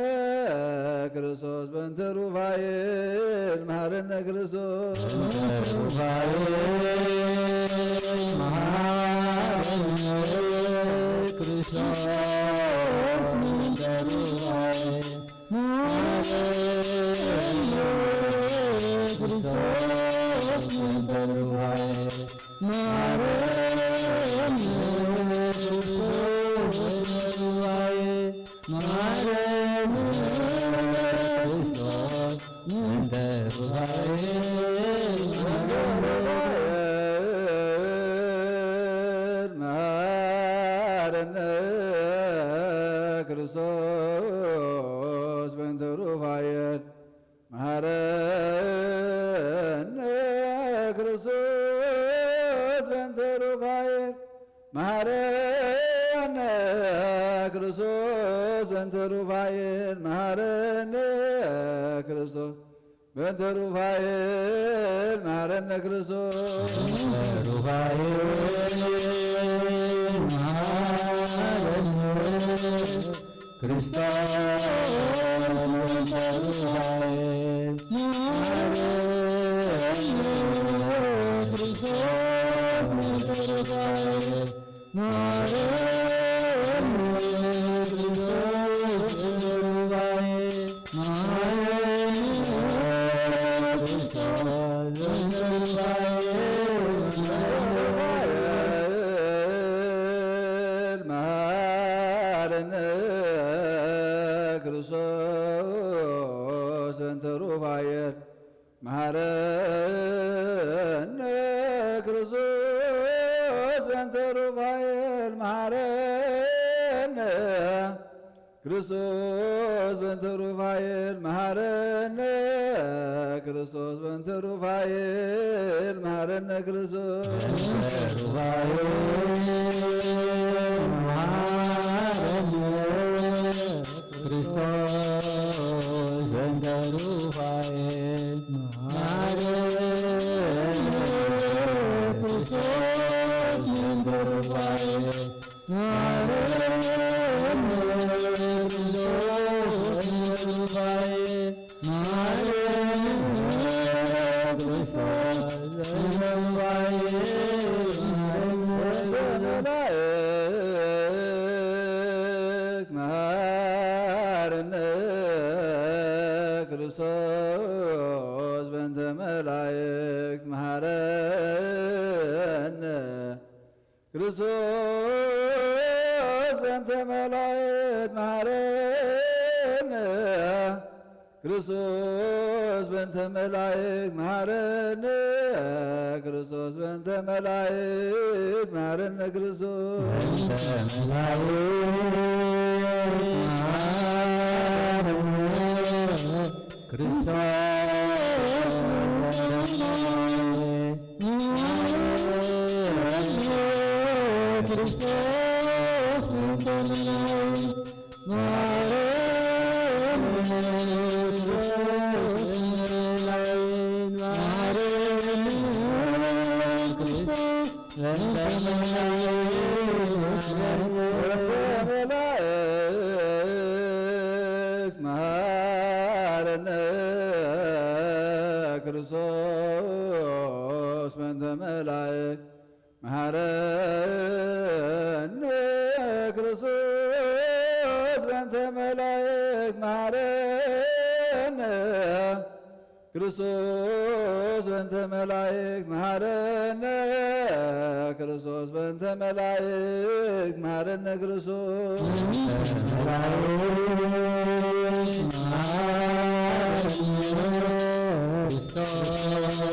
ክርስቶስ በእንተ ሩፋኤል መሐረነ ክርስቶስ Christos, መሐረነ ክርስቶስ በእንተ ሩፋኤል መሐረነ ክርስቶስ በእንተ ሩፋኤል መሐረነ ክርስቶስ መሐረነ ክርስቶስ በእንተ ሩፋኤል መሐረነ ክርስቶስ በእንተ ሩፋኤል መሐረነ ክርስቶስ በእንተ ሩፋኤል መሐረነ ክርስቶስ በእንተ መላእክት መሐረነ ክርስቶስ በእንተ መላእክት መሐረነ ክርስቶስ በእንተ መላእክት መሐረነ ክርስቶስ በእንተ መላእክት መሐረነ ክርስቶስ ክርስቶስ በእንተ መላእክት መሐረነ ክርስቶስ በእንተ መላእክት መሐረነ ክርስቶስ በእንተ መላእክት መሐረነ ክርስቶስ በእንተ መላእክት መሐረነ ክርስቶስ ክርስቶስ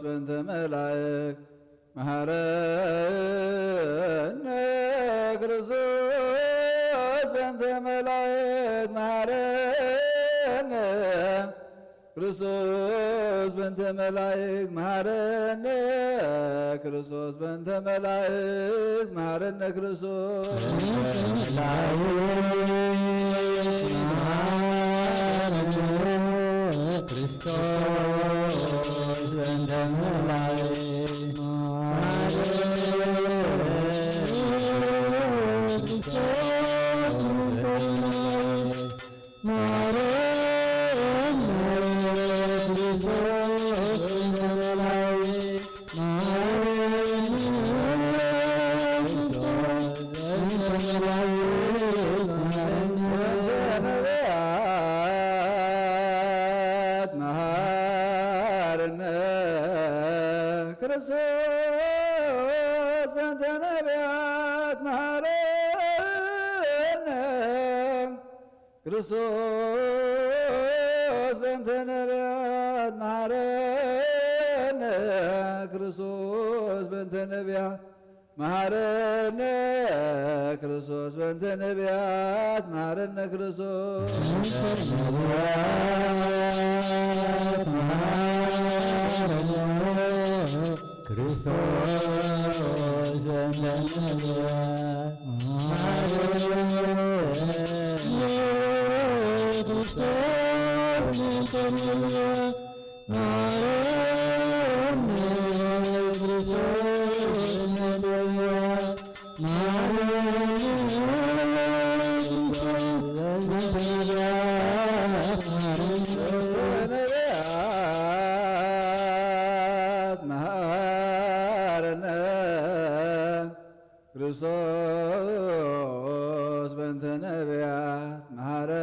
በእንተ መላእክት መሐረነ ክርስቶስ በእንተ መላእክት መሐረነ ክርስቶስ በእንተ መላእክት መሐረነ ክርስቶስ በእንተ መላእክት መሐረነ ክርስቶስ ክርስቶስ በእንተ ነቢያት መሐረነ ክርስቶስ በእንተ ነቢያት መሐረነ ክርስቶስ በእንተ ነቢያት መሐረነ ክርስቶስ በእንተ ነቢያት መሐረነ ክርስቶስ ክርስቶስ ነቢያት መሐረነ ክርስቶስ በእንተ ነቢያት መሐረነ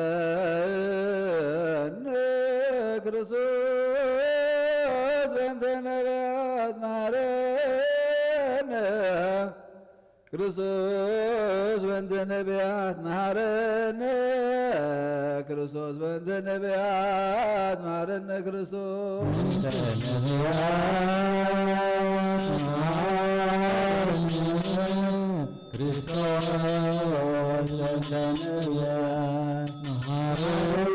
ክርስቶስ በእንተ ነቢያት መሐረነ ክርስቶስ በእንተ ነቢያት መሐረነ ክርስቶስ በእንተ ነቢያት መሐረነ ክርስቶስ ነቢያት መሐረነ ክርስቶስ በእንተ ነቢያት መሐረነ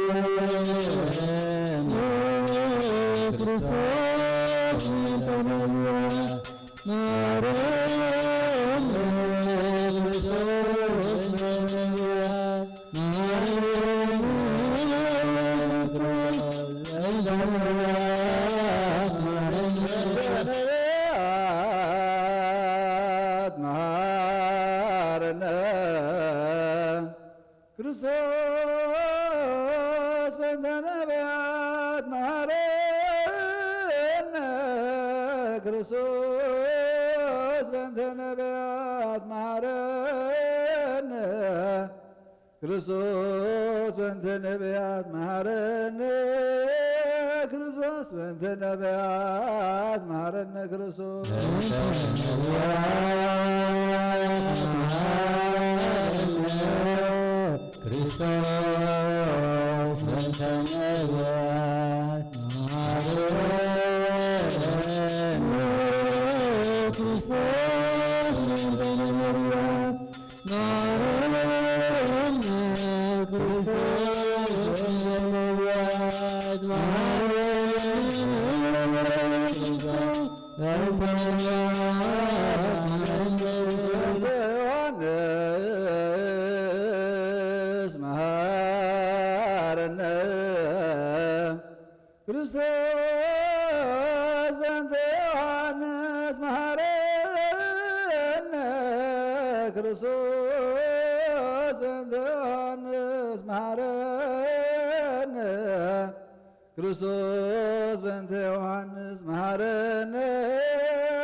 ክርስቶስ በእንተ ነቢያት መሐረነ ክርስቶስ በእንተ ነቢያት መሐረነ ክርስቶስ በእንተ ነቢያት መሐረነ ክርስቶስ ክርስቶስ በእንተ ነቢያት መሐረነ ክርስቶስ በእንተ ነቢያት መሐረነ ክርስቶስ በእንተ ነቢያት ዮሐንስ መሐረነ ክርስቶስ በእንተ ዮሐንስ መሐረነ ክርስቶስ በእንተ ዮሐንስ መሐረነ ክርስቶስ በእንተ ዮሐንስ መሐረነ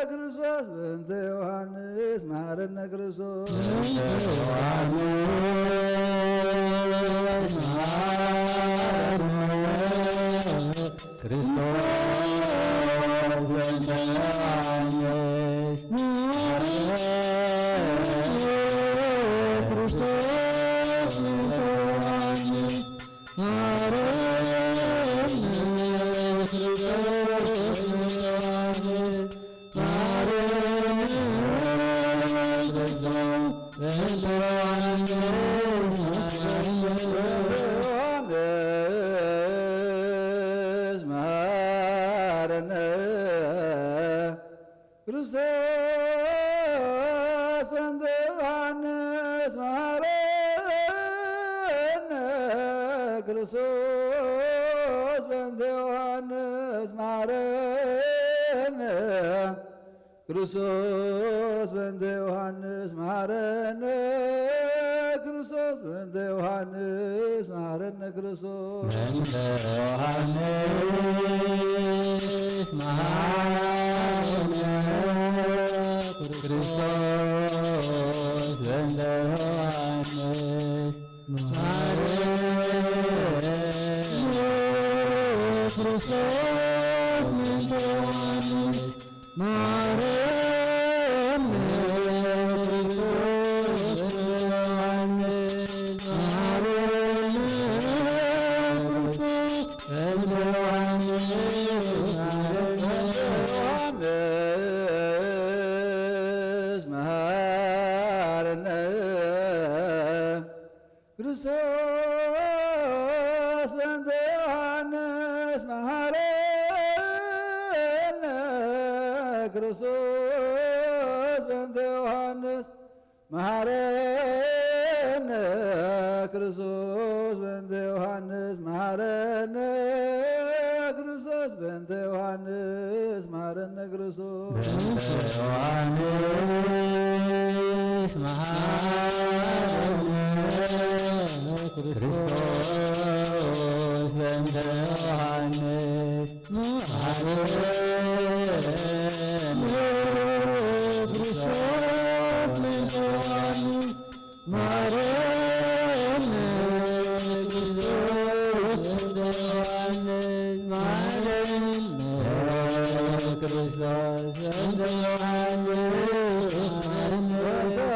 ክርስቶስ በእንተ ዮሐንስ መሐረነ ክርስቶስ ክርስቶስ በእንተ ዮሐንስ ዮሐንስ መሐረነ ክርስቶስ በእንተ ዮሐንስ መሐረነ ክርስቶስ በእንተ ዮሐንስ መሐረነ ክርስቶስ በእንተ ዮሐንስ መሐረነ ክርስቶስ በእንተ ዮሐንስ መሐረነ ክርስቶስ በእንተ ዮሐንስ መሐረነ ክርስቶስ በእንተ ዮሐንስ መሐረነ ክርስቶስ በእንተ ዮሐንስ ክርስቶስ በእንተ ዮሐንስ መሐረነ ክርስቶስ በእንተ ዮሐንስ መሐረነ ክርስቶስ በእንተ ዮሐንስ መሐረነ ክርስቶስ በእንተ ዮሐንስ መሐረነ ክርስቶስ ዮሐንስ ክርስቶስ በእንተ ዮሐንስ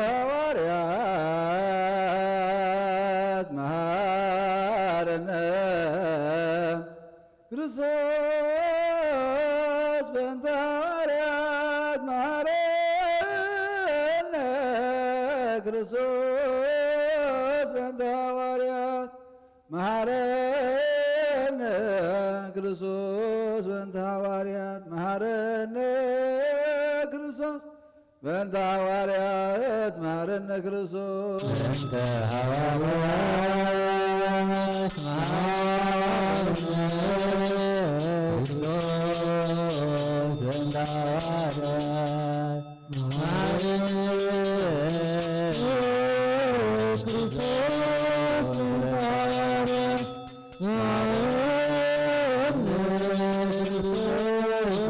ሐዋርያት መሐረነ ክርስቶስ በእንተ ሐዋርያት መሐረነ ክርስቶስ በእንተ ሐዋርያት መሐረነ ክርስቶስ በእንተ ሐዋርያት መሐረነ ክርስቶስ በእንተ ሐዋርያት መሐረነ ክርስቶስ በእንተ ሐዋርያት ክርስቶስ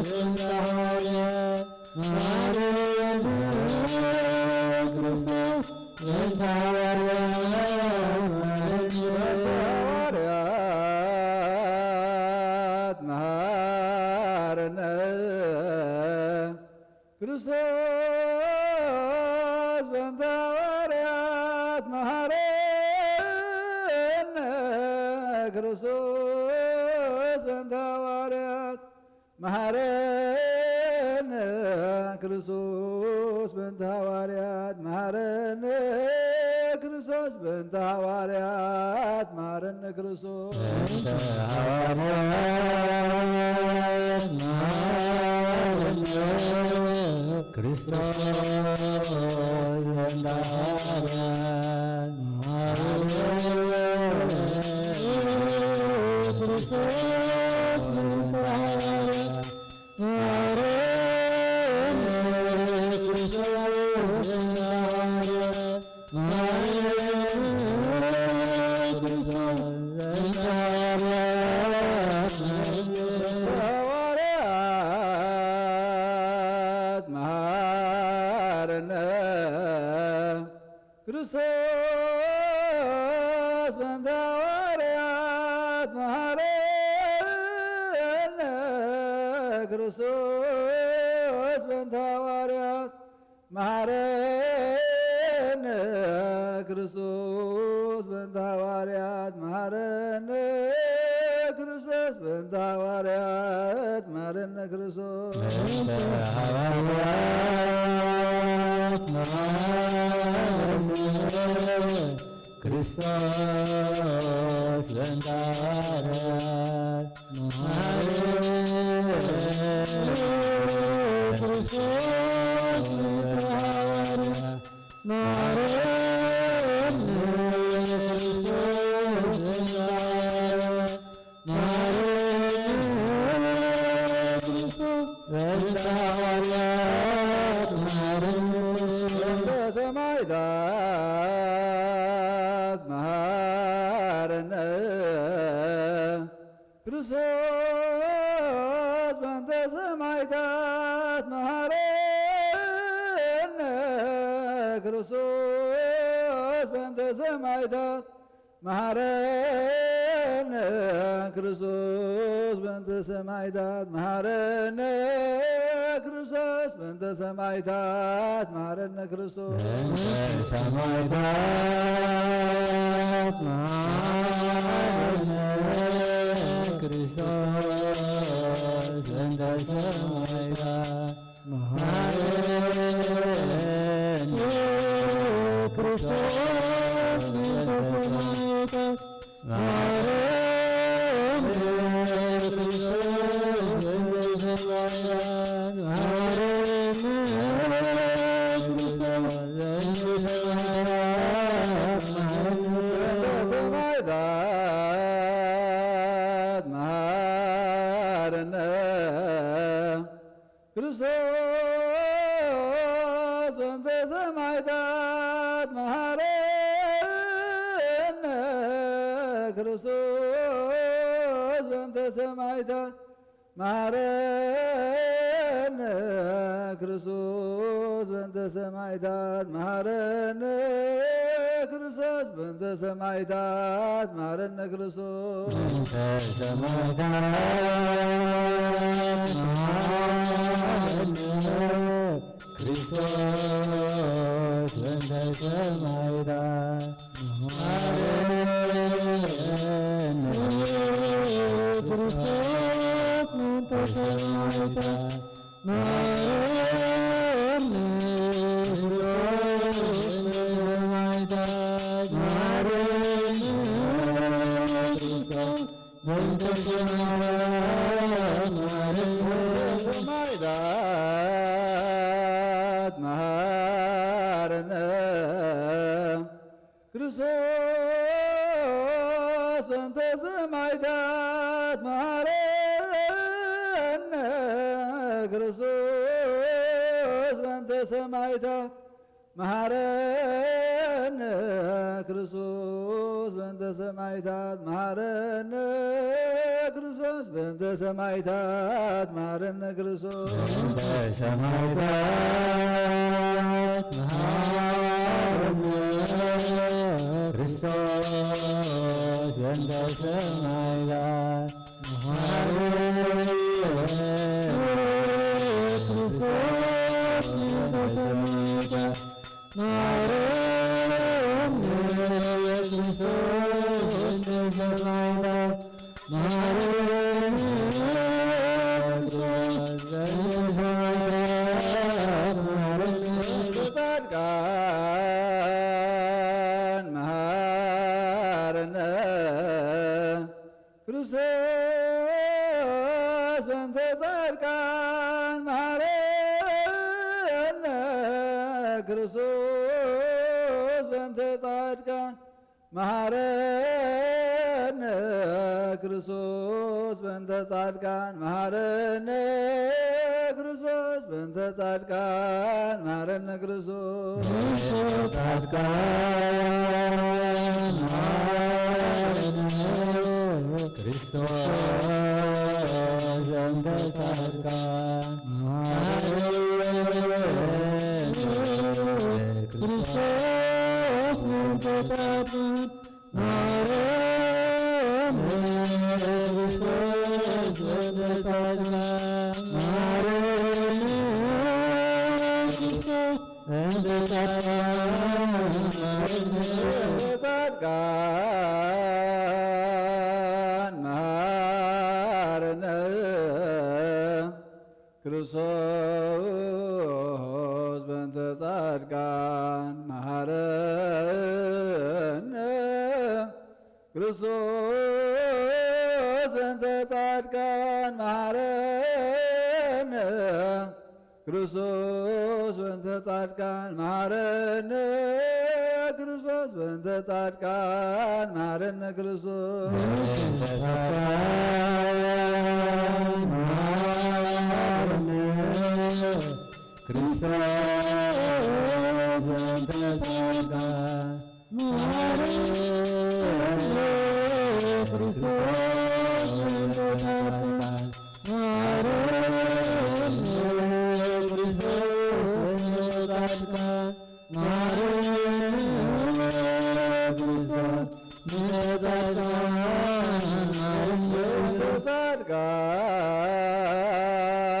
በእንተ ሐዋርያት ሐዋርያት መሐረነ ክርስቶስ በእንተ ሐዋርያት መሐረነ ክርስቶስ በእንተ ሐዋርያት መሐረነ ክርስቶስ በእንተ ሐዋርያት መሐረነ ክርስቶስ በእንተ ሐዋርያት መሐረነ ክርስቶስ በእንተ ሐዋርያት መሐረነ ክርስቶስ በእንተ ሐዋርያት መሐረነ ክርስቶስ በእንተ ሐዋርያት ሐዋርያት መሐረነ ክርስቶስ በእንተ ሐዋርያት መሐረነ ክርስቶስ በእንተ ሐዋርያት መሐረነ ክርስቶስ በእንተ ሐዋርያት መሐረነ ክርስቶስ በእንተ ሐዋርያት መሐረነ ክርስቶስ በእንተ ሐዋርያት መሐረነ ክርስቶስ በእንተ ሐዋርያት ሰማዕታት መሐረነ ክርስቶስ በእንተ ሰማዕታት መሐረነ ክርስቶስ በእንተ ሰማዕታት መሐረነ ክርስቶስ በእንተ ሰማዕታት መሐረነ ክርስቶስ በእንተ ሰማዕታት መሐረነ ክርስቶስ ሰማዕታት መሐረነ ክርስቶስ በእንተ ሰማዕታት መሐረነ ክርስቶስ በእንተ ሰማዕታት ክርስቶስ በእንተ ሰማዕታት መሐረነ ክርስቶስ በእንተ ሰማዕታት መሐረነ ክርስቶስ በእንተ ሰማዕታት መሐረነ ክርስቶስ በእንተ ሰማዕታት መሐረነ ክርስቶስ በእንተ ሰማዕታት ሰማዕታት መሐረነ ክርስቶስ በእንተ ሰማዕታት መሐረነ ክርስቶስ በእንተ ሰማዕታት መሐረነ ክርስቶስ በእንተ ሰማዕታት መሐረነ ክርስቶስ በእንተ ሰማዕታት ክርስቶስ በእንተ ጻድቃን መሐረነ ክርስቶስ በእንተ ጻድቃን መሐረነ ክርስቶስ በእንተ ጻድቃን መሐረነ ክርስቶስ ጻድቃን መሐረነ ክርስቶስ በእንተ ጻድቃን ክርስቶስ በእንተ ጻድቃን መሐረነ ክርስቶስ በእንተ ጻድቃን መሐረነ ክርስቶስ በእንተ ጻድቃን መሐረነ ክርስቶስ በእንተ ጻድቃን መሐረነ ክርስቶስ በእንተ ጻድቃን መሐረነ ክርስቶስ በእንተ ጻድቃን መሐረነ ክርስቶስ በእንተ ጻድቃን መሐረነ ክርስቶስ ክርስቶስ በእንተ ጻድቃን መሐረነ ክርስቶስ በእንተ ጻድቃን መሐረነ ክርስቶስ በእንተ ጻድቃን መሐረነ ክርስቶስ በእንተ ጻድቃን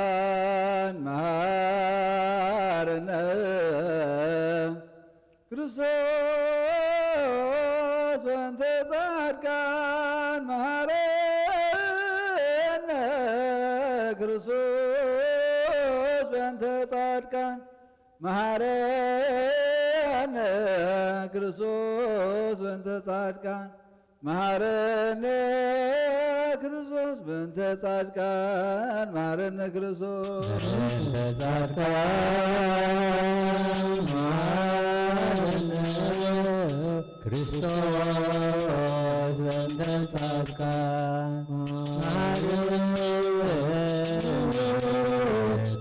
ጻድቃን መሐረነ ክርስቶስ በእንተ ጻድቃን መሐረነ ክርስቶስ በእንተ ጻድቃን መሐረነ ክርስቶስ በእንተ ጻድቃን መሐረነ ክርስቶስ በእንተ ጻድቃን መሐረነ ክርስቶስ በእንተ ጻድቃን መሐረነ ክርስቶስ በእንተ ጻድቃን መሐረነ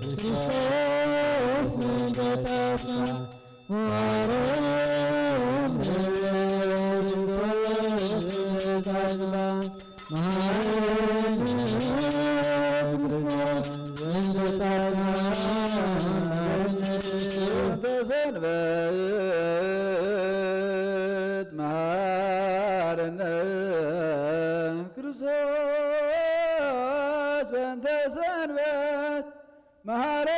ክርስቶስ በእንተ ጻድቃን ሰንበት መሐረነ ክርስቶስ በእንተ ሰንበት መሐረነ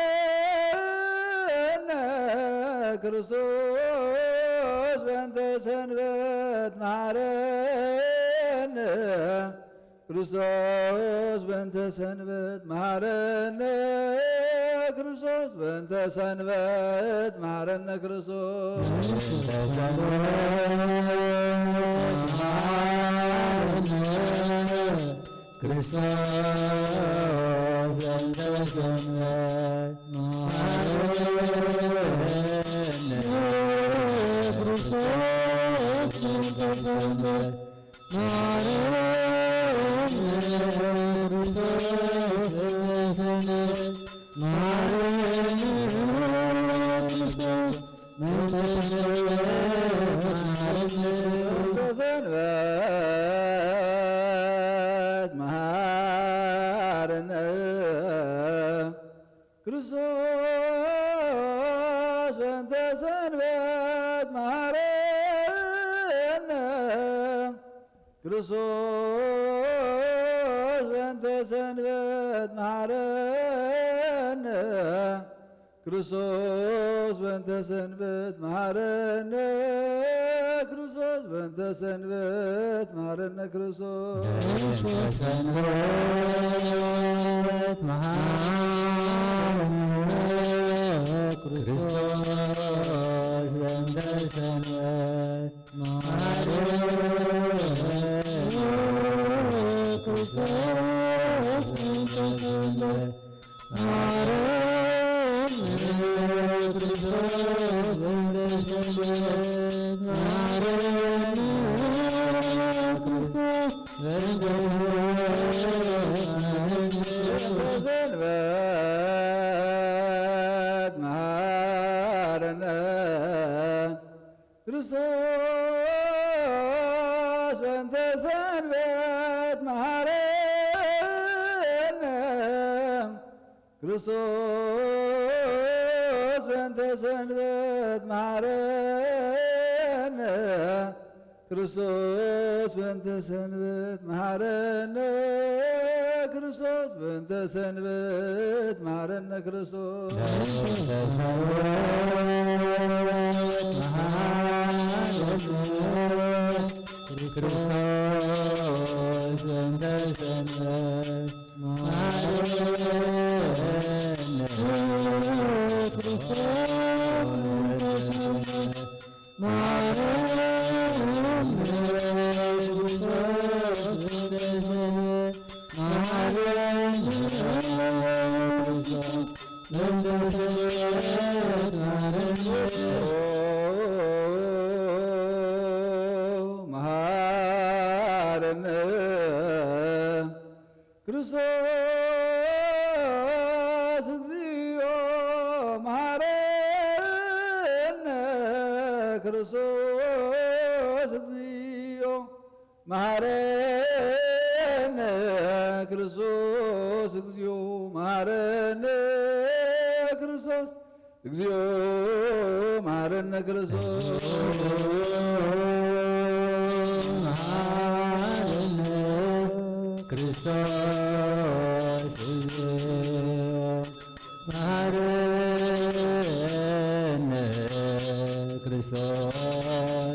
ክርስቶስ በእንተ ሰንበት መሐረነ ክርስቶስ በእንተ ሰንበት መሐረነ ክርስቶስ በእንተ ሰንበት መሐረነ ክርስቶስ ክርስቶስ በእንተ ሰንበት መሐረነ ክርስቶስ በእንተ ሰንበት ሰንበት መሐረነ ክርስቶስ በእንተ ሰንበት መሐረነ ክርስቶስ በእንተ ሰንበት መሐረነ ክርስቶስ በእንተ ሰንበት መሐረነ ክርስቶስ በእንተ ሰንበት መሐረነ ክርስቶስ ሰንበት መሐረነ ክርስቶስ በእንተ ሰንበት መሐረነ ክርስቶስ በእንተ ሰንበት ሰንበት መሐረነ ክርስቶስ በእንተ ሰንበት መሐረነ ክርስቶስ በእንተ ሰንበት መሐረነ ክርስቶስ በእንተ ሰንበት መሐረነ ክርስቶስ በእንተ ሰንበት መሐረነ ክርስቶስ ክርስቶስ በእንተ ሰንበት መሐረነ ክርስቶስ እግዚኦ መሐረነ ክርስቶስ እግዚኦ መሐረነ ክርስቶስ እግዚኦ መሐረነ ክርስቶስ እግዚኦ መሐረነ ክርስቶስ ክርስቶስ መሐረነ ክርስቶስ መሐረነ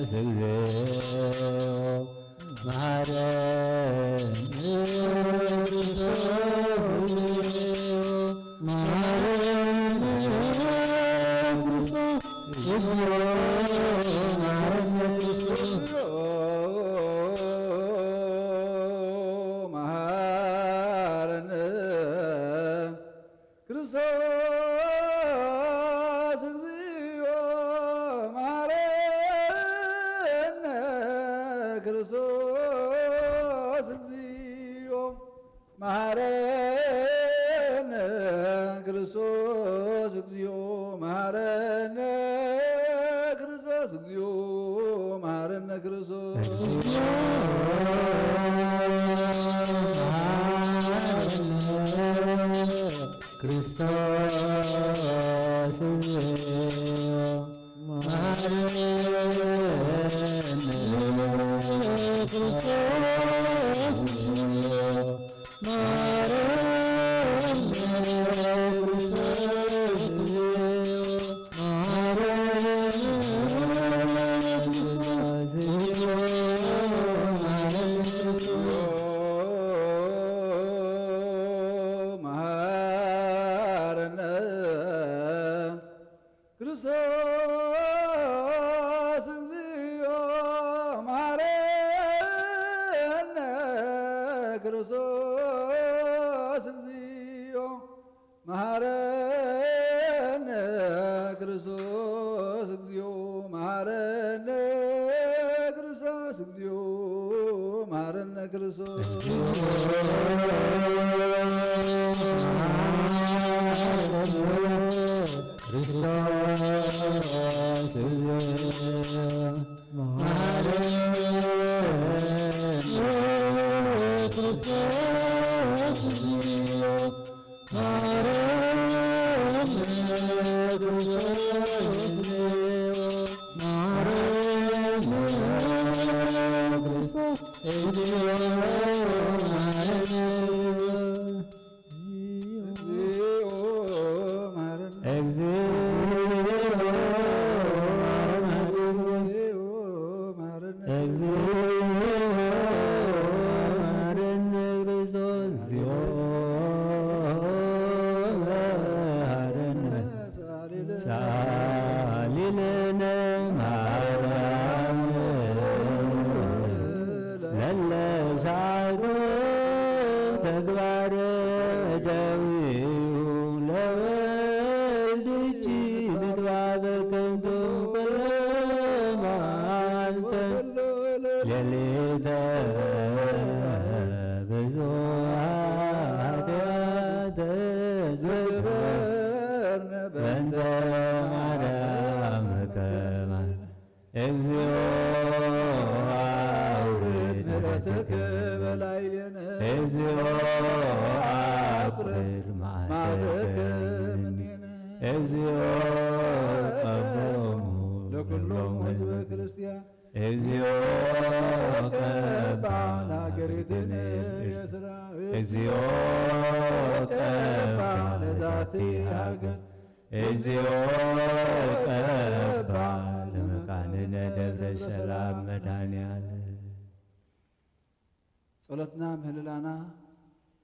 ጸሎትና ምህልላና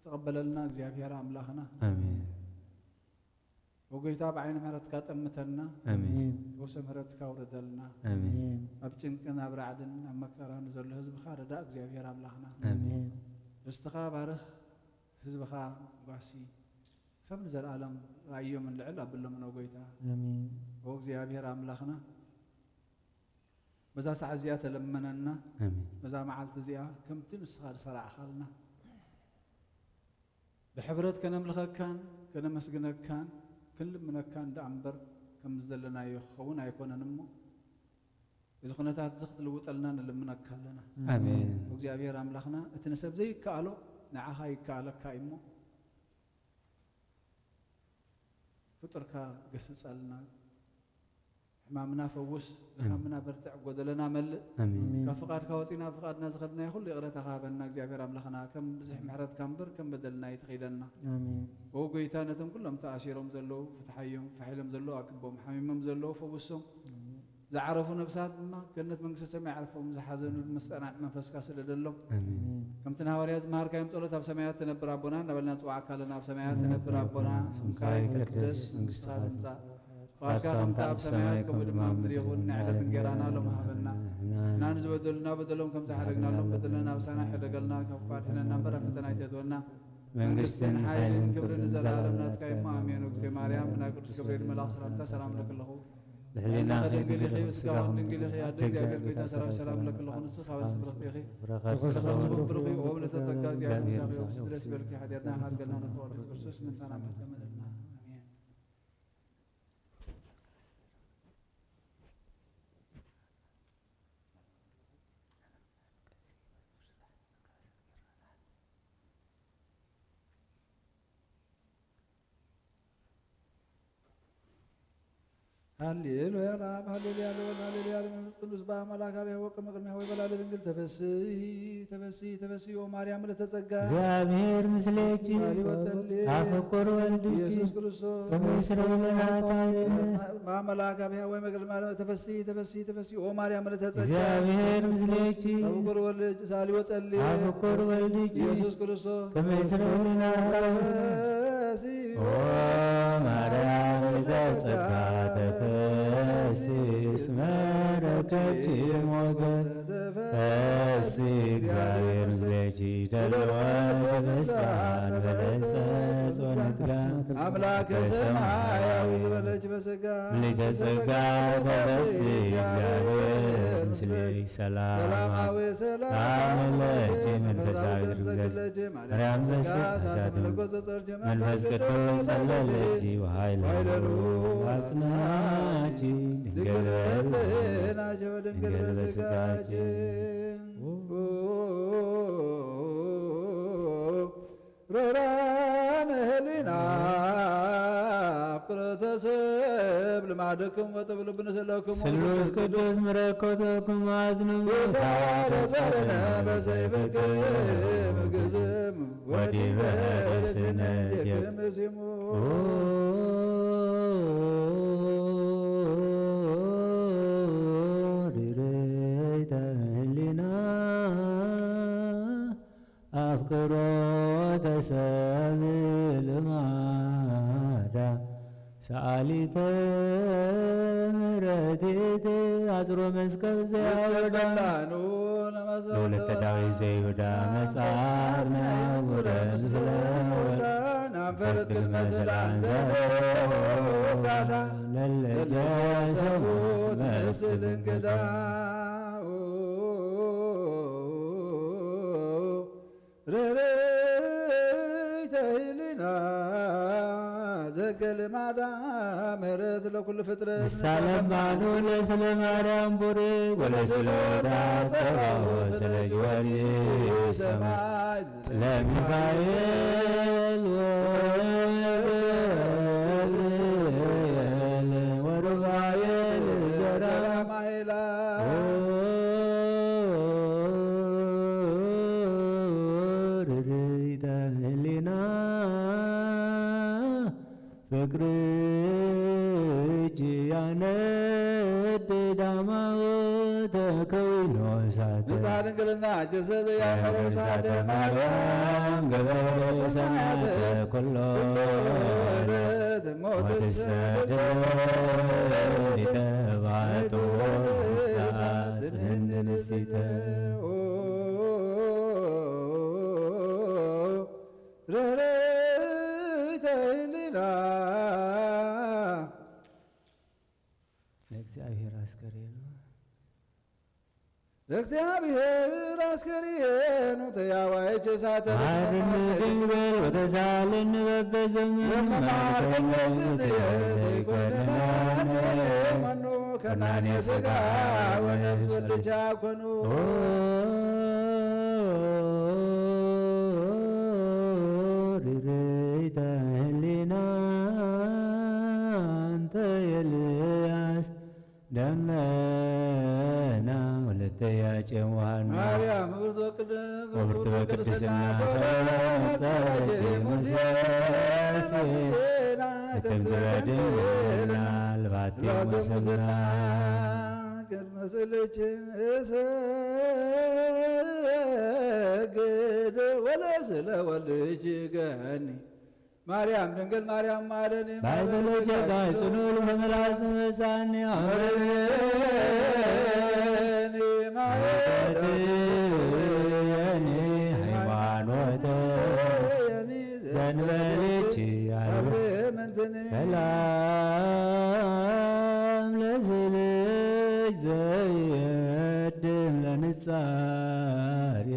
ተቀበለልና እግዚአብሔር አምላኽና አሜን። ወጌታ በዓይነ ምሕረትካ ጠምተና አሜን። ወሰብ ምሕረትካ ውረደልና አሜን። ኣብ ጭንቅን ኣብ ራዕድን ኣብ መከራን ዘሎ ህዝብኻ ረዳ እግዚአብሔር አምላኽና አሜን። ደስትኻ ባርኽ ህዝብኻ ጓሲ ክሳብ ንዘለኣለም ራእዮም ንልዕል ኣበሎም ነው ጌታ አሜን ወእግዚአብሔር አምላኽና በዛ ሰዓት እዚኣ ተለመነና አሜን። በዛ መዓልቲ እዚኣ ከምቲ ንስኻ ዝሰራዕኻልና ብሕብረት ከነምልኸካን ከነመስግነካን ክንልምነካን ዳእምበር ከም ዘለናዮ ክኸውን ኣይኮነን እሞ እዚ ኩነታት እዚ ክትልውጠልና ንልምነካ ኣለና አሜን። እግዚአብሔር አምላኽና እቲ ንሰብ ዘይከኣሎ ንዓኻ ይከኣለካ እሞ ፍጡርካ ገስጸልና ሕማምና ፈውስ ድኻምና በርትዕ ጎደለና መልእ آمين ካብ ፍቓድካ ወፂና ፍቓድና ዝኸድናዮ ኩሉ ይቕረታኻ ሃበና እግዚኣብሔር ኣምላኽና ከም ብዙሕ ምሕረትካ እምበር ከም በደልና ይትኺደና آمين ወጎይታ ነቶም ኩሎም ተኣሲሮም ዘለዉ ፍትሓዮም ፈሒሎም ዘለዉ ኣቅቦም ሓሚሞም ዘለዉ ፈውሶም ዝዓረፉ ነብሳት ድማ ገነት መንግስቲ ሰማይ ዓርፎም ዝሓዘኑ መስጠናዕ መንፈስካ ስለ ደሎም آمين ከምቲ ናሃዋርያ ዝመሃርካዮም ጸሎት ኣብ ሰማያት ትነብር ኣቦና እናበልና ንፅዋዕካ ኣለና ኣብ ሰማያት ትነብር ኣቦና ስምካ ይትቀደስ መንግስትኻ ትምጻእ ፍቓድካ ከምቲ ኣብ ሰማያት ከምኡ ድማ ኣብ ምድሪ ይኹን ንዕለት እንጀራና ሎም ሃበና እና ንዝበደሉና በደሎም ከም ዝሓደግናሎም በደለና ኣብሳና ሕደገልና ካብ ክፋድ ሕነና እምበር ኣብ ፈተና ይተትወና መንግስትን ሓይልን ክብርን ዘለዓለም ናትካ እሞ ኣሜን። እግዝእትየ ማርያም ናይ ቅዱስ ገብርኤል መልኣክ ሰላምታ ሰላም ለክለኹ بحلنا ድንግል ኢኺ ብስጋውን ድንግል ኢኺ ኣደ እግዚኣብሔር ጎይታ ሰራዊት ሰላም ለክለኹ ንስኻ ወንስ ብርኽቲ ኢኺ ዝለኸርዝኹ ብርኺ ኦም ነተጸጋ እግዚኣብሔር ምሳኺ ኦም ስድረስ በልኪ ሓጢአትና ሃርገልና ንክወርድ ክርስቶስ ምንታና መሕተመለልና ኣሜን። ሃሌሉያ ለአብ ሃሌሉያ ለወልድ ሃሌሉያ ለመንፈስ ቅዱስ በአምላክ አብ ያወቀ መቅድሚያ ወይ በላለ ድንግል ተፈስሒ ተፈስሒ ተፈስሒ ኦ ማርያም ለተጸጋ እግዚአብሔር ምስሌኪ አፍቁር ወልድኪ ኢየሱስ ክርስቶስ በምስረውናታል በአምላክ አብ ያወቀ መቅድሚያ ተፈስሒ ተፈስሒ ተፈስሒ ኦ ማርያም ለተጸጋ እግዚአብሔር ምስሌኪ አፍቁር ወልድ ሳሊ ወጸልይ አፍቁር ወልድኪ ኢየሱስ ክርስቶስ በምስረውናታል ኦ ማርያም ለተጸጋ ተፈስሒ እስመ ረከብኪ ሞገስ ፈሲ እግዚአብሔር ምስሌኪ ደልወ በሳን በለጸጽ ወነትጋ አምላከ ሰማያዊ በለች በሥጋ ምልዕተ ጸጋ ተፈስሒ እግዚአብሔር ምስሌኪ ሰላማዊ ሰላም ለኪ መንፈሳዊ ድርገት ማርያም ዘሳት መንፈስ ቅዱስ ጸለለኪ ወኃይለ አጽናኪ ድንግል ናቸው ድንግል በሥጋችን ሮራነ ህሊና ፍቅረተ ሰብ ልማድክም ወጥብልብን ስለክሙ ስሉስ ቅዱስ ምረኮተኩም አዝንም ሳረሰረነ በሰይፍክም ግዝም ወዲበ ርእስነ የክምሲሙ ድሬተ ህሊና አፍቅሮተ ሰብ ልማዳ ሰአሊተ ምሕረቴት አጽሮ መስቀል ዘያወዳኑ ለወለተ ዳዊት ዘይሁዳ መጽአት ነውረ ምስለ ወልድ ፈስትል መሰላን ዘወዳዳ ለለየሰሙት መስል እንግዳ ርርይተ ህሊና ዘገልማዳ ምሕረት ለኩሉ ፍጥረት ንሳለማኑ ለስለ ማርያም ቡርክ ወለስለ ወዳ ጸባኦ ስለ ጊዮርጊስ ሰማይ ስለ ሚካኤል ወገብርኤል ወሩፋኤል ዘራ ማይላ ርርይተ ህሊና ፍቅር እጅ ያነድድ አማወተ ከዊኖ እሳተ ንጽሐ ድንግልና ጀሰደ ያመረ እሳተ እሳተ ማርያም ገበሬ ሰማዕተ ኩሎ ወለት ወትሰ ሞትሰ ተባቶ ሰዓት ጽህንንስቲተ ርርይተ ህሊና ለእግዚአብሔር አስከሬኑ ለእግዚአብሔር አስከሬኑ ተያዋይች እሳተ አርን ድንግል ወተሳልን በበዘመን መኑ ከናኔ ሥጋ ወነፍስ ወልድቻ ኮኑ ርርይተ ህሊና አንተ ኤልያስ ኢያቄም ወሐና ማርያም ወብርት በቅድስና ሰለጸች ሙሴስ እክብድ በድንግልና ልባቴ ሙስና መስልች እሰግድ ወለስለ ወልጅ ገኒ ማርያም ድንግል ማርያም ማረኒ ባይበለጀ ጋይጽኑል በመላስ መሳኒ አምረኒ ማረኒ ሃይማኖተ ዘንበልች አልበ ሰላም ለዝልጅ ዘይድም ለንጻሬ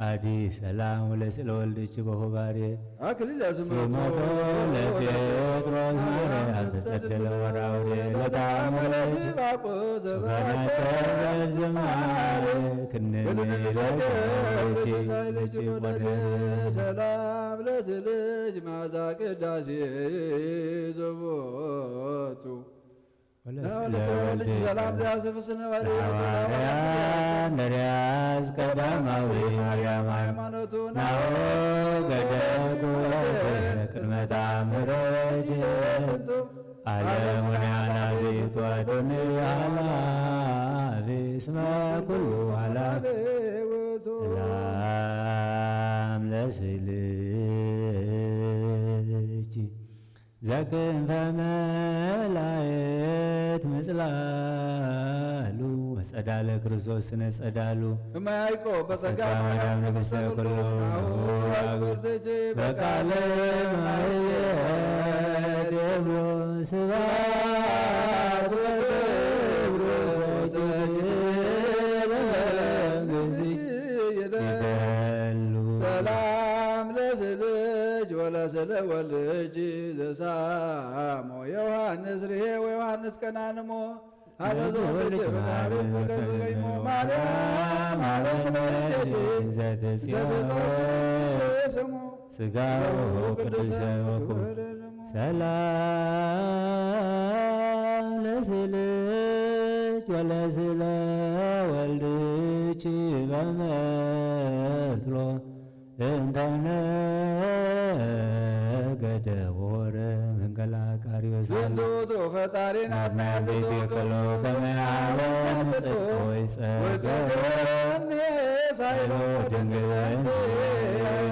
አዲ ሰላም ወለስለ ወልድች በሆባሬ አክሊለ ሲሞቶ ለጴጥሮስ ማርያም ተጸደለ ወራውሬ ለታመለች ሱባናቸው ዘማሬ ክንኔ ለልጅ ወደ ሰላም ለስልጅ ማዛ ቅዳሴ ዘቦቱ ሰላም ዘያስፍስነ ሐዋርያ እንድርያስ ቀዳማዊ ማርያም ሃይማኖቱ ናሁ ገደጉ ቅድመ ተአምረች ዓለሙን ያላቢቱ አዱንያ ኃላፊ እስመ ኩሉ ኃላፊ ሰላም ለስልጅ ዘክንፈ መላእክት ምጽላሉ ወጸዳለ ክርስቶስ ስነ ጸዳሉ እማያይቆ በጸጋ ማርያም ንግሥተ ኩሉ በቃለ ማየደብሮ ስብሐት ወክብር ይደሉ ሰላም ለስልጅ ወለስለ ወልጅ ዘሳሞ ዮሐንስ ርሄ ወዮሐንስ ቀናንሞ ሀበዘ ወልጅ በማርያም ተገዘይሞ ማርያም ዘተጽዮን ሥጋሁ ቅዱስ ወኩል ሰላም ለስልጅ ወለስለ ወልድች በመስሎ እንተነ ገደቦረ መንገላቃሪ ዝንቱቱ ፈጣሪና ናዝናዚት የክሎ ከመያለን ጽድቆይ ጸገን ሳይሎ ድንግልን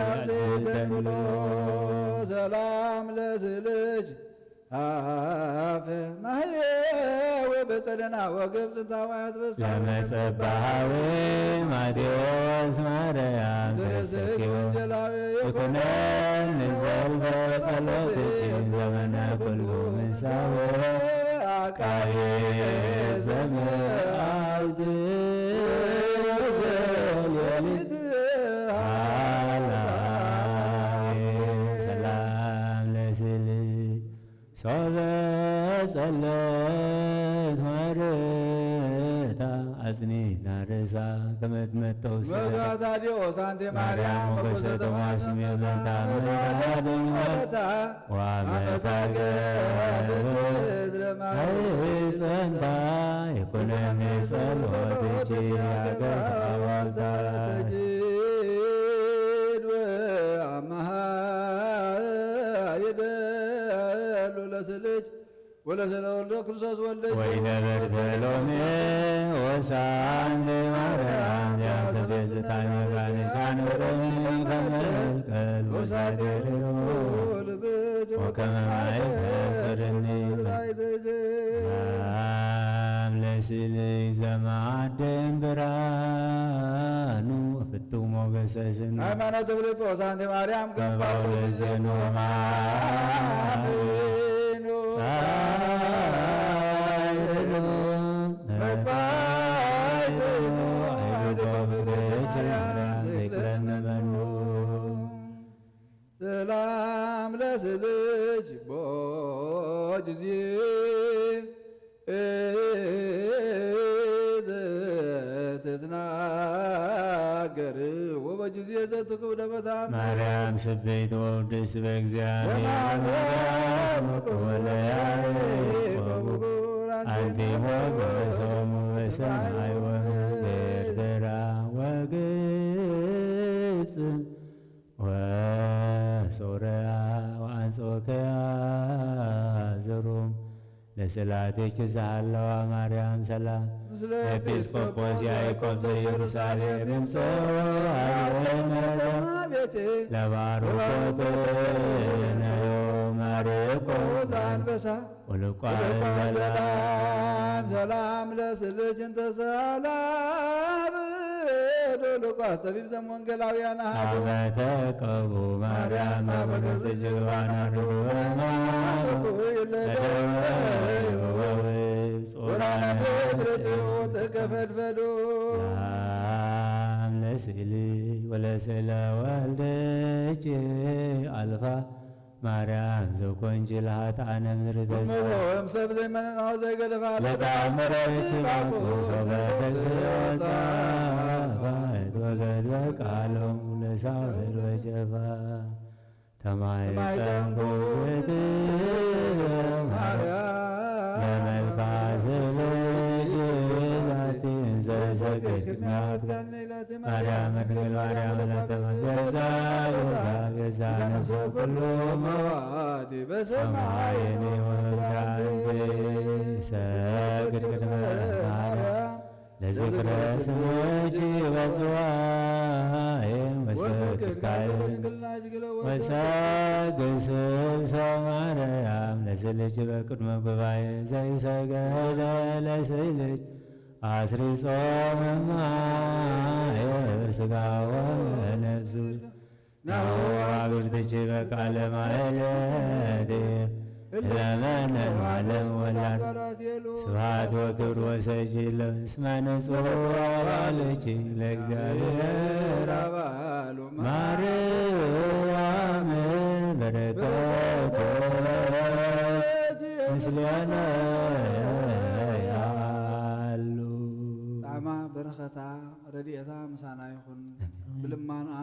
ያዝተንሎ ሰላም ለስልጅ አፈ ማህየው በጸደና ወግብ ጽንታዋያት በሳ ለመጸባሃዊ ማቴዎስ ማርያም ተሰኪው ይኩነን ንዘል በጸሎትች ዘመነ ኩሉ ምሳዌ ቃዬ ዘመአልት ሌሊት አላይ ሰላም ለስልጅ ሶበ ጸለት ማረታ አጽኒት ናርሳ ከመትመጠው መጋታዲዮ ሳንቴ ማርያም ሞገሰ ተማስም የበንታ መታደኝወታ ዋመታገጸንታ የኮነኔ ጸሎትች ያገባዋልታ ለስልጅ ወለስለ ወልደ ክርስቶስ ወልደ ወይነበድ ተሎሜ ወሳንት ማርያም ያሰቤዝታ መጋነሻን ወረኒ ከመልቀል ወሳቴርዮ ወከመማይ ተሰደኒ ሰላም ለስልጅ ዘማደን ብርሃኑ ፍቱ ሞገሰስን ሃይማኖተ ፊልጶስ አንቴ ማርያም ገባው ለዘኖማ ሰላም ለስልጅ ቦጊዜ ዘትትናገር ወበጊዜ ዘትክብደ በታም ማርያም ስበይት ወውድስ በእግዚአብሔር ወለያዕቆብ አንቲ ሞገሶሙ በሰማይ ወምድር ወሶርያ ወአንጾኪያ ዘሮም ለስላቴኪ ዘሃለዋ ማርያም ሰላም ኤጲስቆጶስ ያዕቆብ ዘኢየሩሳሌም እምጽአነ ለባሮኮትነዮ ማርቆስ አንበሳ ወልቋል ሰላም ሰላም ለስልጅ እንተ ሰላም ሉቃስ ጠቢብ ዘወንጌላውያን አሐዱ አመተቀቡ ማርያም አበገዝ ጅግባና ርጉማ ጾራነ ቤትርጥዮ ተከፈድፈዶ ሰላም ለስእልይ ወለስእለ ወልደኪ አልፋ ማርያም ዘኮንቺ ለኃጥአነ ምድር ተስፋ ወም ሰብ ዘይመነናሁ ዘይገደፋ ለተአምረኪ ማርቆስ ወበተስፋት ወገድበ ቃሎሙ ለሳብዕ ወጨፋ ተማኅፀንኩ ለመልካስ ልጅ ዛቲ እንዘ ሰገድ ቅድሚያት ማርያም ድንግል ማርያም ለተመገዛ ቤዛ ነፍሰ ኩሉ መዋቲ ሰማይኒ ወምድራንቲ ሰግድ ቅድመ ማርያም ለዝክረ ስምኪ በጽዋዕ ወሰግድ ካይን ወሰግድ ስልሰ ማርያም ለስልኪ በቅድመ ጉባኤ ዘይሰገደ ለስልኪ አስሪጾ መማየ በሥጋው ወነፍሱ ናሁ አብርትኪ በቃለ ማኅሌት ለመነን ዓለም ወላድ ስብሐት ወክብር ወሰጅድ እስመ ንጹሕ አባልኪ ለእግዚአብሔር አባሉ ማርያም በረከቱ ምስሌነ ያሉ ጣዕማ በረኸታ ረድኤታ ምሳና ይኹን ብልማንኣ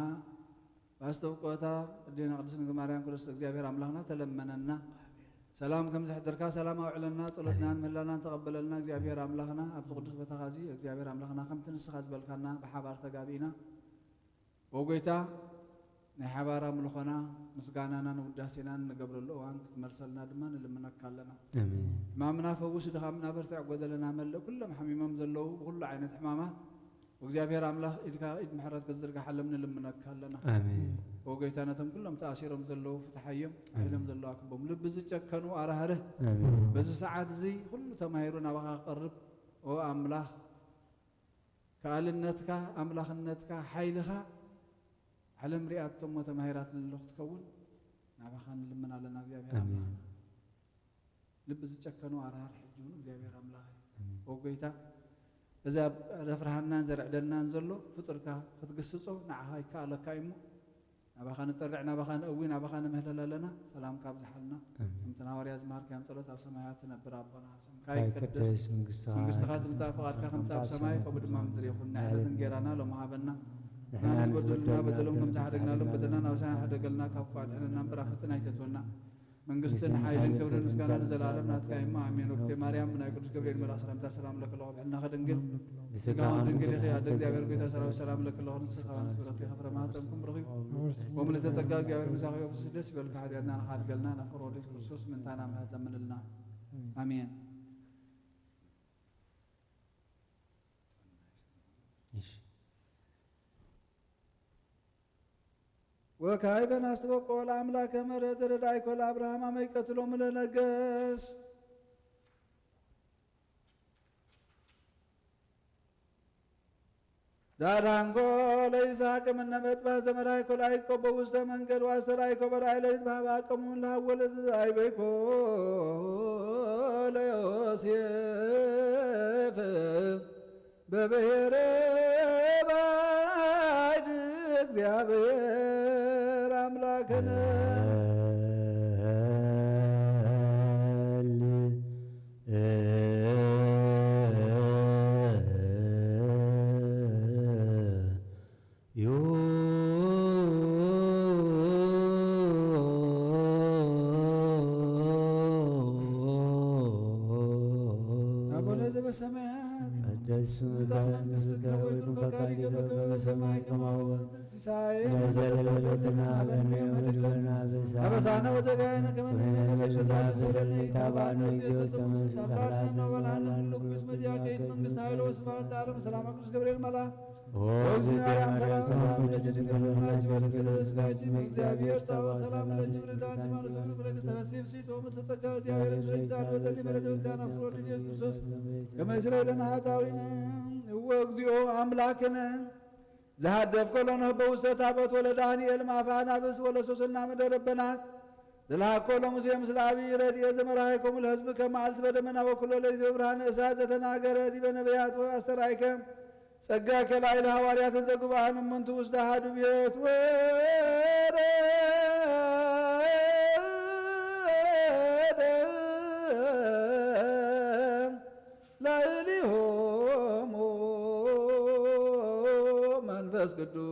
ባስተውቆታ እዴና ቅድስት ድንግል ማርያም ክርስቶስ እግዚአብሔር አምላኽና ተለመነና ሰላም ከም ዝሕድርካ ሰላም አውዕለና ጸሎትናን ምህላናን ተቐበለልና እግዚአብሔር አምላኽና ኣብቲ ቅዱስ ቦታ ኻዚ እግዚአብሔር አምላኽና ከምቲ ንስኻ ዝበልካና ብሓባር ተጋቢእና ወጎይታ ናይ ሓባር ኣምልኾና ምስጋናናን ውዳሴናን ንገብረሉ እዋን ክትመልሰልና ድማ ንልምነካ ኣለና ሕማምና ፈውስ ድኻምና በርትዕ ጎደለና መልእ ኩሎም ሓሚሞም ዘለዉ ብኩሉ ዓይነት ሕማማት ወእግዚአብሔር አምላኽ ኢድካ ኢድ ምሕረት ክዝርጋሓሎም ንልምነካ ኣለና ወጎይታ ነቶም ኩሎም ተኣሲሮም ዘለዉ ፍትሓዮም ሓይሎም ዘለዋ ክቦም ልቢ ዝጨከኑ ኣራህርህ በዚ ሰዓት እዚ ኩሉ ተማሂሩ ናባኻ ክቐርብ ኦ ኣምላኽ ከኣልነትካ ኣምላኽነትካ ሓይልኻ ዓለም ሪኣቶሞ ተማሂራት ንሎ ክትከውን ናባኻ ንልምን ኣለና እግዚአብሔር አምላኽ ልቢ ዝጨከኑ ኣራህር ሕጂውን እግዚአብሔር አምላኽ ወጎይታ እዛ ዘፍርሃናን ዘርዕደናን ዘሎ ፍጡርካ ክትግስጾ ንዓኻ ይከኣለካ እሞ ናባኻ ንጠርዕ ናባኻ ንእዊ ናባኻ ንምህለል ኣለና ሰላም ካብ ዝሓልና ከምቲ ናዋርያ ዝማሃርካዮም ጸሎት ኣብ ሰማያት ትነብር ኣቦና ስምካ ይቅደስ መንግስትኻ ትምጻእ ፈቓድካ ከምቲ ኣብ ሰማይ ከምኡ ድማ ምድሪ ይኹን ንዕለት እንጀራና ሎሚ ሃበና ንሕና ንበደሉና በደሎም ከም ዝሓደግናሎም በደልና ናብሳና ሓደገልና ካብ ኳድዕነና እምበር ኣብ ፈተና ኣይተትወና መንግስትን ሓይልን ክብርን ምስጋናን ዘለዓለም ናትካ እሞ ኣሜን። ወቅቴ ማርያም ናይ ቅዱስ ገብርኤል መልአክ ሰላምታ ሰላም ለክለኹ ብዕልናኸ ድንግል ስጋውን ድንግል ኢኺ ኣደ እግዚአብሔር ጌታ ሰራዊት ሰላም ለክለኹ ንስኻውን ስብረት ከፍረ ማህፀንኩም ረኺቡ ወምልዕተ ጸጋ እግዚአብሔር ምሳኺ ወብስ ደስ ይበልካ ሓጢአትና ንሓድገልና ናፍቅሮ ወልድ ክርስቶስ ምንታና ምህረት ለምንልና ኣሜን። ወካዕበ ናስተበቆ ለአምላከ ምሕረት ረዳእኮ ለአብርሃም አመ ይቀትሎሙ ለነገሥ ዛዳንጎ ለይስሐቅ እምነ መጥባሕ ዘመራእኮ ለያዕቆብ በውስተ መንገድ ወአስተርአይኮ በራእይ ሌሊት በኀበ አቅሙን ለሐወለ ዘአይበይኮ ለዮሴፍ በብሔረ ባዕድ እግዚአብሔር አምላክነ አቡነ ዘበሰማያት ቅድስት ስምከ ወይኩን ፈቃድከ በከመ በሰማይ ከማሁ ሲሳይ በዘለለትና በሚወድበና በዛ አበሳነ ወተጋይነ ከመነ ታባነ ጊዜው ተመስላላን ነው በላን ንጉስ መጃከይት መንግስት ኃይሎ ስፋት ዓለም ሰላም ቅዱስ ገብርኤል መላ እግዚአብሔር ጸባ ሰላም ለጅብርታን ማለት ነው ተፈሲፍ ሲቶ መተጸጋት ያገረ ዘይዛል በዘሊ መረጃና ፍሮ ኢየሱስ ከመስራኤልና ሀጣዊነ ወግዚኦ አምላክነ ዘሃደፍ ኮሎነ በውስተ ታቦት ወለዳንኤል ማፋና ብስ ወለሶስና መደረበናት ዘላኮ ለሙሴ ምስለ አብይ ረድኤ ዘመርሃይኮሙ ለሕዝብ ከመዓልት በደመና ወኩሎ ለሊት በብርሃነ እሳት ዘተናገረ ዲበ ነቢያት ወአስተርአይከ ጸጋ ከላይ ለሐዋርያት ዘጉባኤን እሙንቱ ውስተ አሐዱ ቤት ወረደ ላዕሌሆሙ መንፈስ ቅዱስ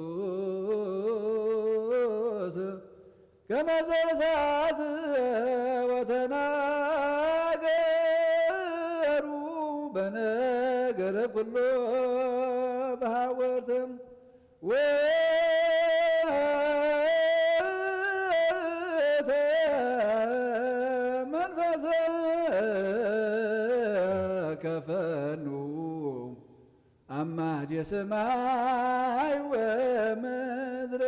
ከመ ዘእሳት ወተናገሩ በነገረ ኩሎ በሐወርትም ወተ መንፈሰ ከፈኑ አማድ የሰማይ ወምድር